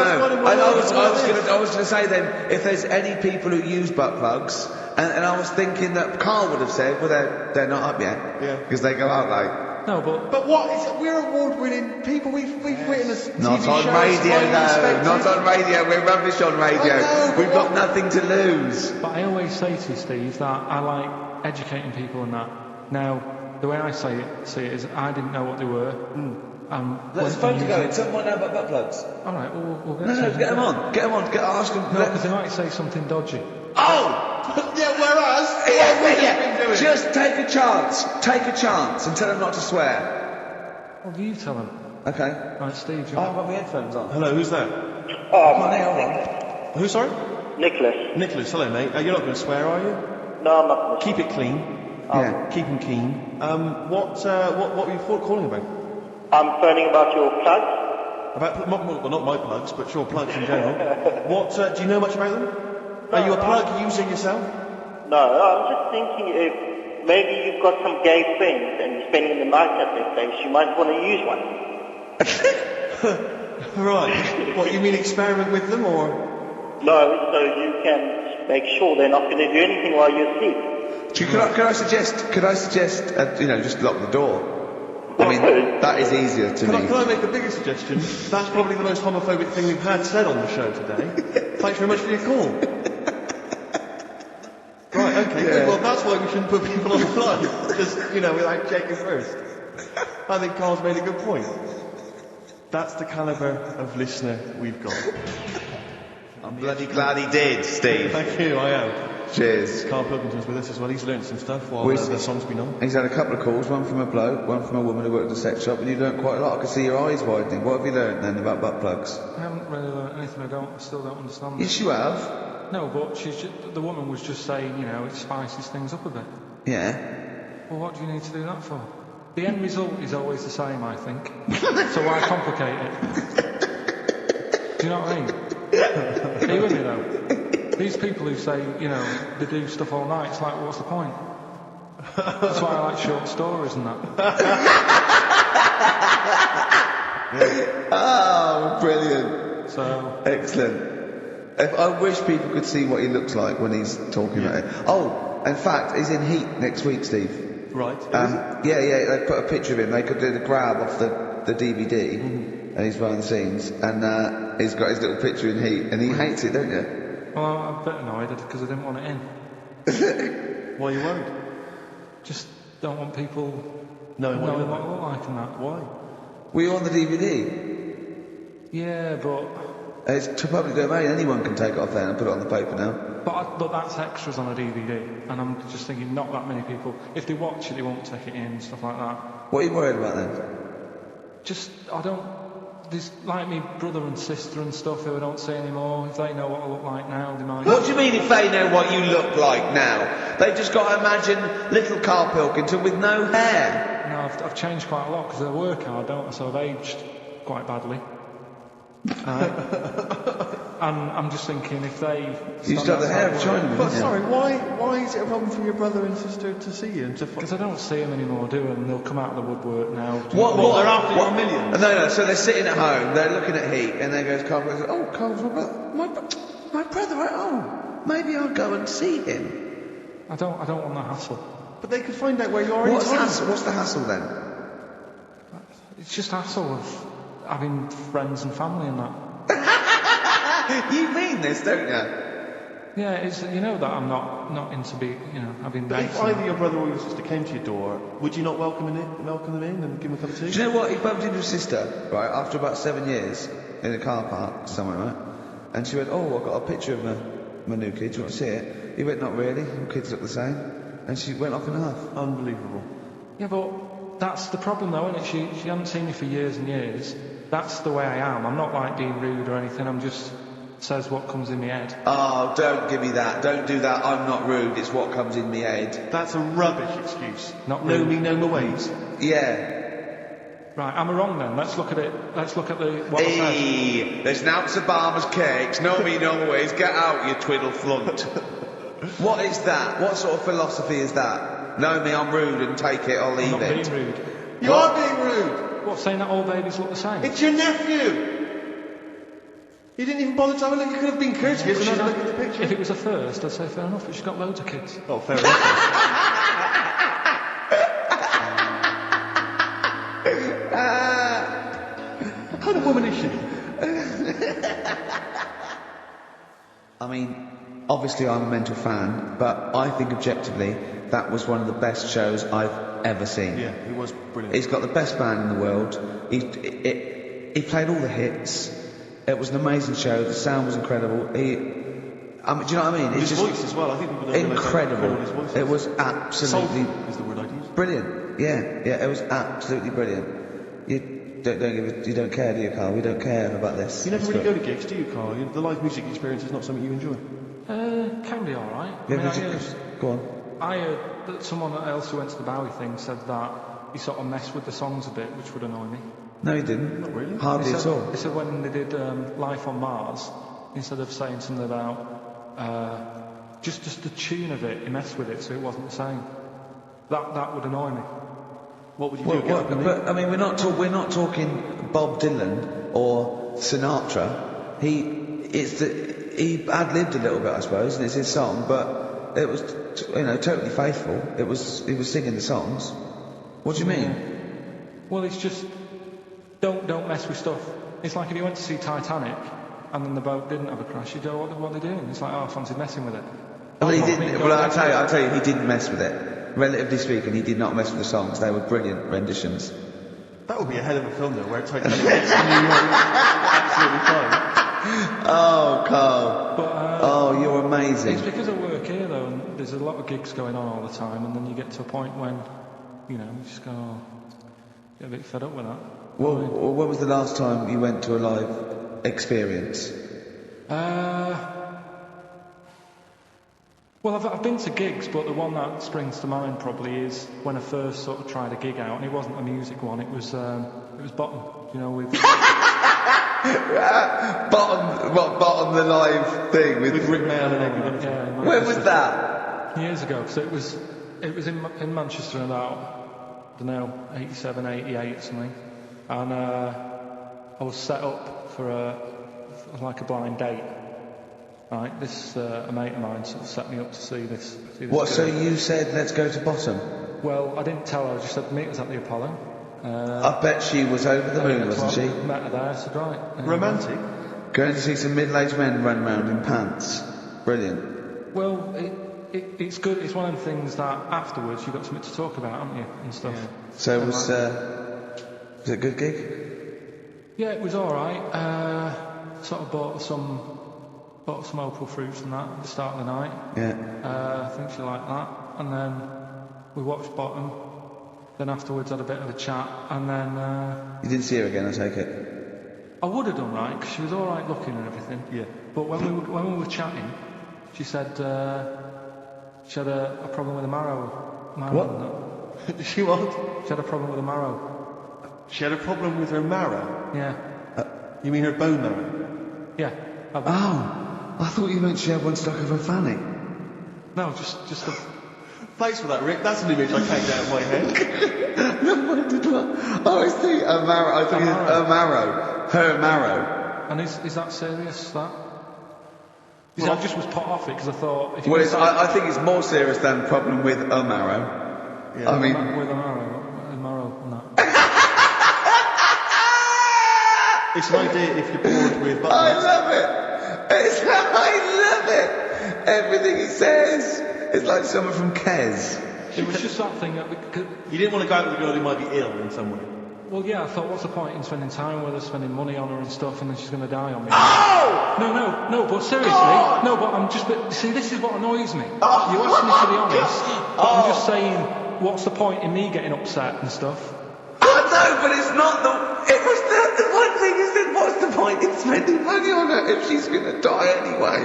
was going to say then, if there's any people who use butt plugs, and I was thinking that Karl would have said, well, they're not up yet. Yeah. Because they go out late. No, but what is it? We're award-winning people. We've written a TV Not on show, radio, though. Not on radio. We're rubbish on radio. We've got nothing to lose. But I always say to you, Steve, that I like educating people and that. Now, the way I see it is I didn't know what they were. Let's phone to go. Someone know about butt plugs. All right, we'll get No, get them on. Ask them. No, because they might say something dodgy. Oh! Yeah, whereas... Just take a chance and tell them not to swear. Well, you tell them. Okay. Right, Steve, I've got my headphones on. Hello, who's that? Hold on. Who, sorry? Nicholas. Nicholas, hello, mate. You're not going to swear, are you? No, I'm not going to. Keep it clean. Yeah. Keep them keen. What were you calling about? I'm phoning about your plugs. About, not my plugs, but your plugs in general. Do you know much about them? Are you a plug user yourself? No, I'm just thinking if maybe you've got some gay friends and you're spending the night at their place, you might want to use one. Right. What, you mean experiment with them, or...? No, so you can make sure they're not going to do anything while you're asleep. Could I suggest, just lock the door? I mean, that is easier to me. Can I make a bigger suggestion? That's probably the most homophobic thing we've had said on the show today. Thanks very much for your call. Right, okay, good. Well, that's why we shouldn't put people on the line. Just, without checking first. I think Carl's made a good point. That's the calibre of listener we've got. I'm bloody glad he did, Steve. Thank you, I am. Cheers. Karl Pilkington's with us as well. He's learnt some stuff while the song's been on. He's had a couple of calls, one from a bloke, one from a woman who worked at a sex shop, and you learnt quite a lot. I can see your eyes widening. What have you learnt then about butt plugs? I haven't really learnt anything. I still don't understand. Yes, you have. No, but the woman was just saying, it spices things up a bit. Yeah. Well, what do you need to do that for? The end result is always the same, I think. So why complicate it? Do you know what I mean? Are you with me, though? These people who say, they do stuff all night, it's like, what's the point? That's why I like short stories and that. Oh, brilliant. So... Excellent. I wish people could see what he looks like when he's talking about it. Oh, in fact, he's in Heat next week, Steve. Right. Yeah, they put a picture of him. They could do the grab off the DVD, and he's behind the scenes, and he's got his little picture in Heat, and he hates it, don't you? Well, I'm a bit annoyed because I didn't want it in. Why are you worried? Just don't want people knowing what I look like and that. Why? Were you on the DVD? Yeah, but... It's to public domain. Anyone can take it off there and put it on the paper now. But that's extras on a DVD, and I'm just thinking not that many people. If they watch it, they won't take it in and stuff like that. What are you worried about then? There's like me brother and sister and stuff who I don't see anymore. If they know what I look like now, they might... What do you mean if they know what you look like now? They've just got to imagine little Karl Pilkington with no hair. No, I've changed quite a lot because I work hard, don't I? So I've aged quite badly. And I'm just thinking if they... You still have the hair of Chinaman, But sorry, why is it a problem for your brother and sister to see you? Because I don't see them anymore, do I? And they'll come out of the woodwork now. What? They're after your millions? No, so they're sitting at home, they're looking at Heat, and there goes Karl, goes, oh, Karl's my brother, oh, maybe I'll go and see him. I don't want the hassle. But they could find out where you are in time. What's the hassle then? It's just hassle of having friends and family and that. You mean this, don't you? Yeah, it's, that I'm not into having But dates. if either your brother or your sister came to your door, would you not welcome them in and give them a cup of tea? Do you know what? He bumped into his sister, right, after about 7 years in a car park somewhere, right? And she went, oh, I've got a picture of my new kid, do you want to see it? He went, not really, your kids look the same. And she went off in half. Unbelievable. Yeah, but that's the problem though, isn't it? She hasn't seen me for years and years. That's the way I am. I'm not like being rude or anything, I'm just... says what comes in my head. Oh, don't give me that. Don't do that. I'm not rude. It's what comes in my head. That's a rubbish excuse. Not know rude. me, know my ways. Yeah. Right, am I wrong then? Let's look at it. Let's look at what I said. There's an ounce of Barmer's cakes. Know me, know my ways. Get out, you twiddle flunt. What is that? What sort of philosophy is that? Know me, I'm rude and take it or leave I'm not it. being rude. You are being rude. What, saying that all babies look the same? It's your nephew. You didn't even bother to have a look. You could have been courteous and had a look at the picture. If it was a first, I'd say fair enough, but she's got loads of kids. Oh, fair enough. What kind of woman is she? I mean, obviously I'm a mental fan, but I think objectively that was one of the best shows I've ever seen. Yeah, he was brilliant. He's got the best band in the world. He played all the hits. It was an amazing show. The sound was incredible. Do you know what I mean? His voice as well. I think people don't incredible. His voice It was absolutely soulful is the word I'd use. brilliant. Yeah, it was absolutely brilliant. You don't care, do you, Karl? We don't care about this. You never really go to gigs, do you, Karl? The live music experience is not something you enjoy. Can be all right. Go on. I heard that someone else who went to the Bowie thing said that he sort of messed with the songs a bit, which would annoy me. No, he didn't. Not really. Hardly at all. He said when they did Life on Mars, instead of saying something about just the tune of it, he messed with it so it wasn't the same. That would annoy me. What would you do? But I mean, we're not talking Bob Dylan or Sinatra, he ad-libbed a little bit, I suppose, and it's his song, but it was, totally faithful. He was singing the songs. What do you mean? Well, it's just, don't mess with stuff. It's like if you went to see Titanic, and then the boat didn't have a crash, you go, what are they doing? It's like, I fancied messing with it. Well, he didn't. Well, I'll tell you, he didn't mess with it. Relatively speaking, he did not mess with the songs. They were brilliant renditions. That would be a hell of a film, though, where Titanic gets to New York absolutely fine. Oh, Carl. But, you're amazing. It's because I work here, though, and there's a lot of gigs going on all the time, and then you get to a point when, you just go, get a bit fed up with that. Well, when was the last time you went to a live experience? Well, I've been to gigs, but the one that springs to mind probably is when I first sort of tried a gig out, and it wasn't a music one. It was Bottom, with Bottom the live thing with Rick Mail and everybody. Yeah, when was that? Years ago. So it was in Manchester in about, I don't know, 87, 88 or something, and I was set up for a blind date. Right, this a mate of mine sort of set me up to see this. What? So you said let's go to Bottom? Well, I didn't tell her. I just said meet us at the Apollo. I bet she was over the moon, wasn't she? Met her there. I said right. Romantic. Going to see some middle-aged men run around in pants. Brilliant. Well, it's good. It's one of the things that afterwards you've got something to talk about, haven't you, and stuff. Yeah. So was it a good gig? Yeah, it was all right. Sort of bought some opal fruits and that at the start of the night. Yeah. I think she liked that. And then we watched Bottom. Then afterwards had a bit of a chat. And then... You didn't see her again, I take it? I would have done, right, because she was all right looking and everything. Yeah. But when we were chatting, she said she had a problem with the marrow. What? She what? She had a problem with the marrow. She had a problem with her marrow? Yeah. You mean her bone marrow? Yeah. Oh. I thought you meant she had one stuck of her fanny. No, just a... Thanks for that, Rick. That's an image I take out of my head. No, I did not. Oh, I see. A marrow. I think it's a marrow. Her marrow. And is that serious, that? Well, I just was put off it because I thought... I think it's more serious than problem with a marrow. Yeah. I mean... With a marrow and that. It's an idea if you're bored with buttons. I love it. I love it. Everything he says is like someone from Kes. It was just that thing that you didn't want to go out with a girl who might be ill in some way. Well, yeah, I thought, what's the point in spending time with her, spending money on her and stuff, and then she's going to die on me? Oh! No, but seriously, no, but I'm just... See, this is what annoys me. You asked me to be honest, but I'm just saying, what's the point in me getting upset and stuff? No, but it's not the... It was the one thing is that what's the point in spending money on her if she's going to die anyway?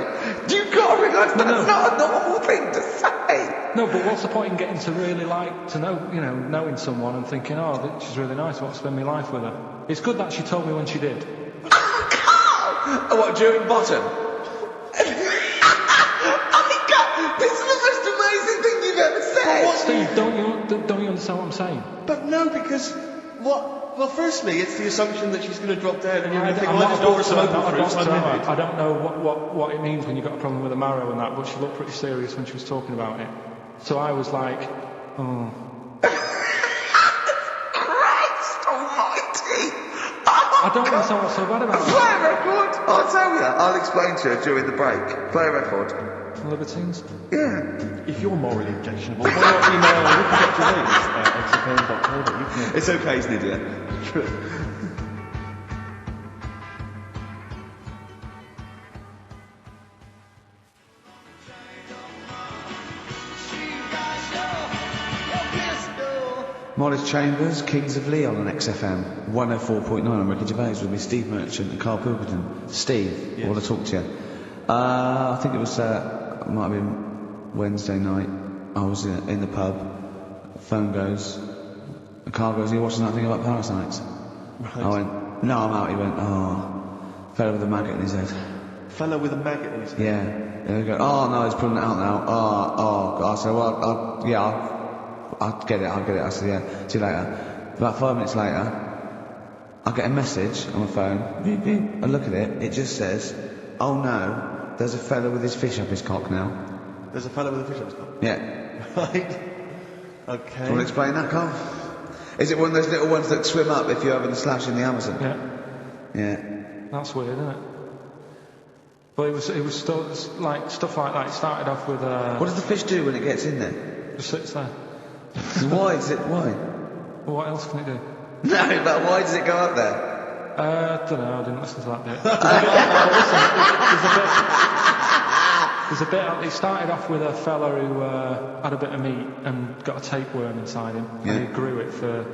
You can't realise that's not a normal thing to say. No, but what's the point in getting to really like to know, knowing someone and thinking, oh, she's really nice, I want to spend my life with her. It's good that she told me when she did. Oh, what, during Bottom? This is the most amazing thing you've ever said. Steve, don't you understand what I'm saying? But no, because well, firstly, it's the assumption that she's going to drop dead, and you're going to think, I'm well, I not just order some opal fruits. I don't know what it means when you've got a problem with the marrow and that, but she looked pretty serious when she was talking about it. So I was like, oh. Christ almighty! I don't understand what's so bad about it. Play a record! I'll tell you. I'll explain to her during the break. Play a record. Libertines? Yeah. If you're morally objectionable, why not email ricky@xfm.co.uk? It's okay, he's an idiot. Morris Chambers, Kings of Leon on XFM 104.9. I'm Ricky Gervais with me, Steve Merchant and Karl Pilkington. Steve, I want to talk to you. I think it was, might have been Wednesday night. I was in the pub. Phone goes. Carl goes, are you watching that thing about parasites? Right. I went, no, I'm out. He went, oh, fella with a maggot in his head. Fella with a maggot in his head? Yeah. And he goes, oh, no, he's pulling it out now. Oh. I said, well, I'll get it. I said, yeah, see you later. About 5 minutes later, I get a message on my phone, beep, beep, I look at it, it just says, oh no, there's a fella with his fish up his cock now. There's a fella with a fish up his cock? Yeah. Right. Okay. Do you want to explain that, Carl? Is it one of those little ones that swim up if you're having a slash in the Amazon? Yeah. Yeah. That's weird, isn't it? But it was still, like, stuff like that. It started off with What does the fish do when it gets in there? Just sits there. Why is it? Why? Well, what else can it do? No, but why does it go up there? I don't know, I didn't listen to that bit. There's a bit, it started off with a fella who had a bit of meat and got a tapeworm inside him, and he grew it for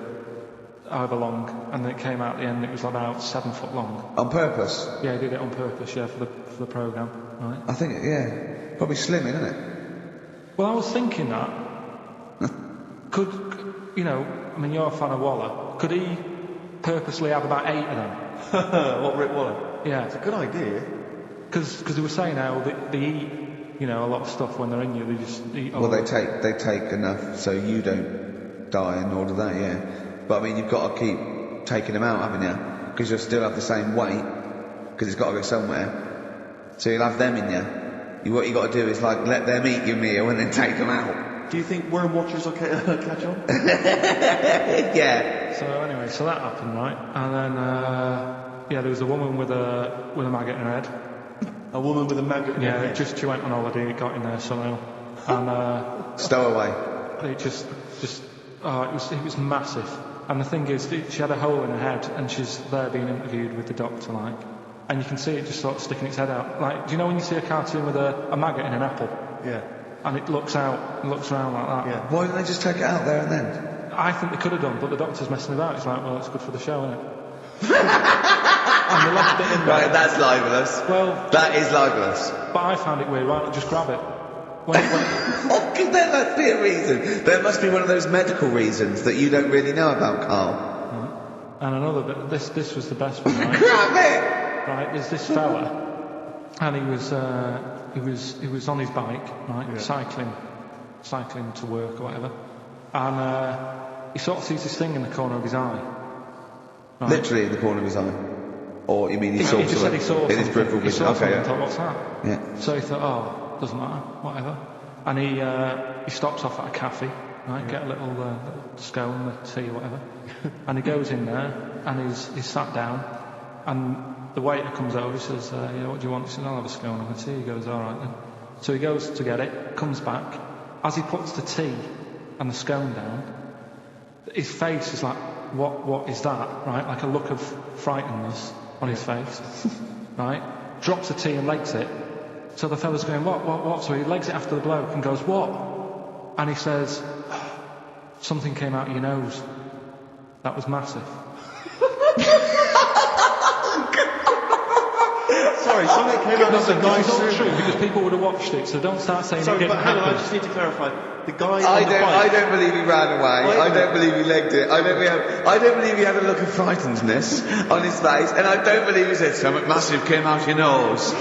however long, and then it came out at the end, it was about 7 foot long. On purpose? Yeah, he did it on purpose, yeah, for the programme, right? I think, yeah, probably slimming, isn't it? Well, I was thinking that, could, you know, I mean, you're a fan of Waller, could he purposely have about 8 of them? What, Rick Waller? Yeah. It's a good idea. Because they were saying how they eat, you know, a lot of stuff when they're in you, they just eat. Well, they take enough so you don't die and all of that, yeah. But I mean, you've got to keep taking them out, haven't you? Because you'll still have the same weight, because it's got to go somewhere. So you'll have them in you. What you got to do is like let them eat your meal and then take them out. Do you think worm watchers will catch on? Yeah. So anyway, so that happened, right? And then yeah, there was a woman with a maggot in her head. A woman with a maggot in her head? Yeah, she went on holiday, it got in there somehow. And stowaway. It just it was massive. And the thing is, she had a hole in her head, and she's there being interviewed with the doctor, like, and you can see it just sort of sticking its head out. Like, do you know when you see a cartoon with a maggot in an apple? Yeah. And it looks out, and looks around like that. Yeah. Why didn't they just take it out there and then? I think they could have done, but the doctor's messing about. It's like, well, it's good for the show, isn't it? And they left it in there. Right, that's libelous. Well, that is libelous. But I found it weird. Why not just grab it? Because there must be a reason. There must be one of those medical reasons that you don't really know about, Carl. And another bit. This was the best one. Right? Grab it. Right. There's this fella, and he was on his bike, right, cycling to work or whatever, and he sort of sees this thing in the corner of his eye. Right? Literally in the corner of his eye. Or you mean he saw just said he saw in his peripheral vision? Okay. Yeah. Thought, what's that? Yeah. So he thought, oh, doesn't matter, whatever. And he stops off at a cafe, right? Get a little scone, a tea, or whatever. And he goes in there, and he's sat down, and the waiter comes over. He says, "Yeah, what do you want?" He says, "I'll have a scone and a tea." He goes, "All right then." So he goes to get it, comes back. As he puts the tea and the scone down, his face is like, "What is that?" Right? Like a look of frightenedness on his face, right? Drops the tea and legs it. So the fella's going, what? So he legs it after the bloke and goes, what? And he says, something came out of your nose. That was massive. Sorry, something came out of the guy's It's not true, because people would have watched it, so don't start saying it didn't happen. I just need to clarify. The guy I don't believe he ran away. I don't believe he legged it. I don't believe he had a look of frightenedness on his face, and I don't believe he said something massive came out your nose.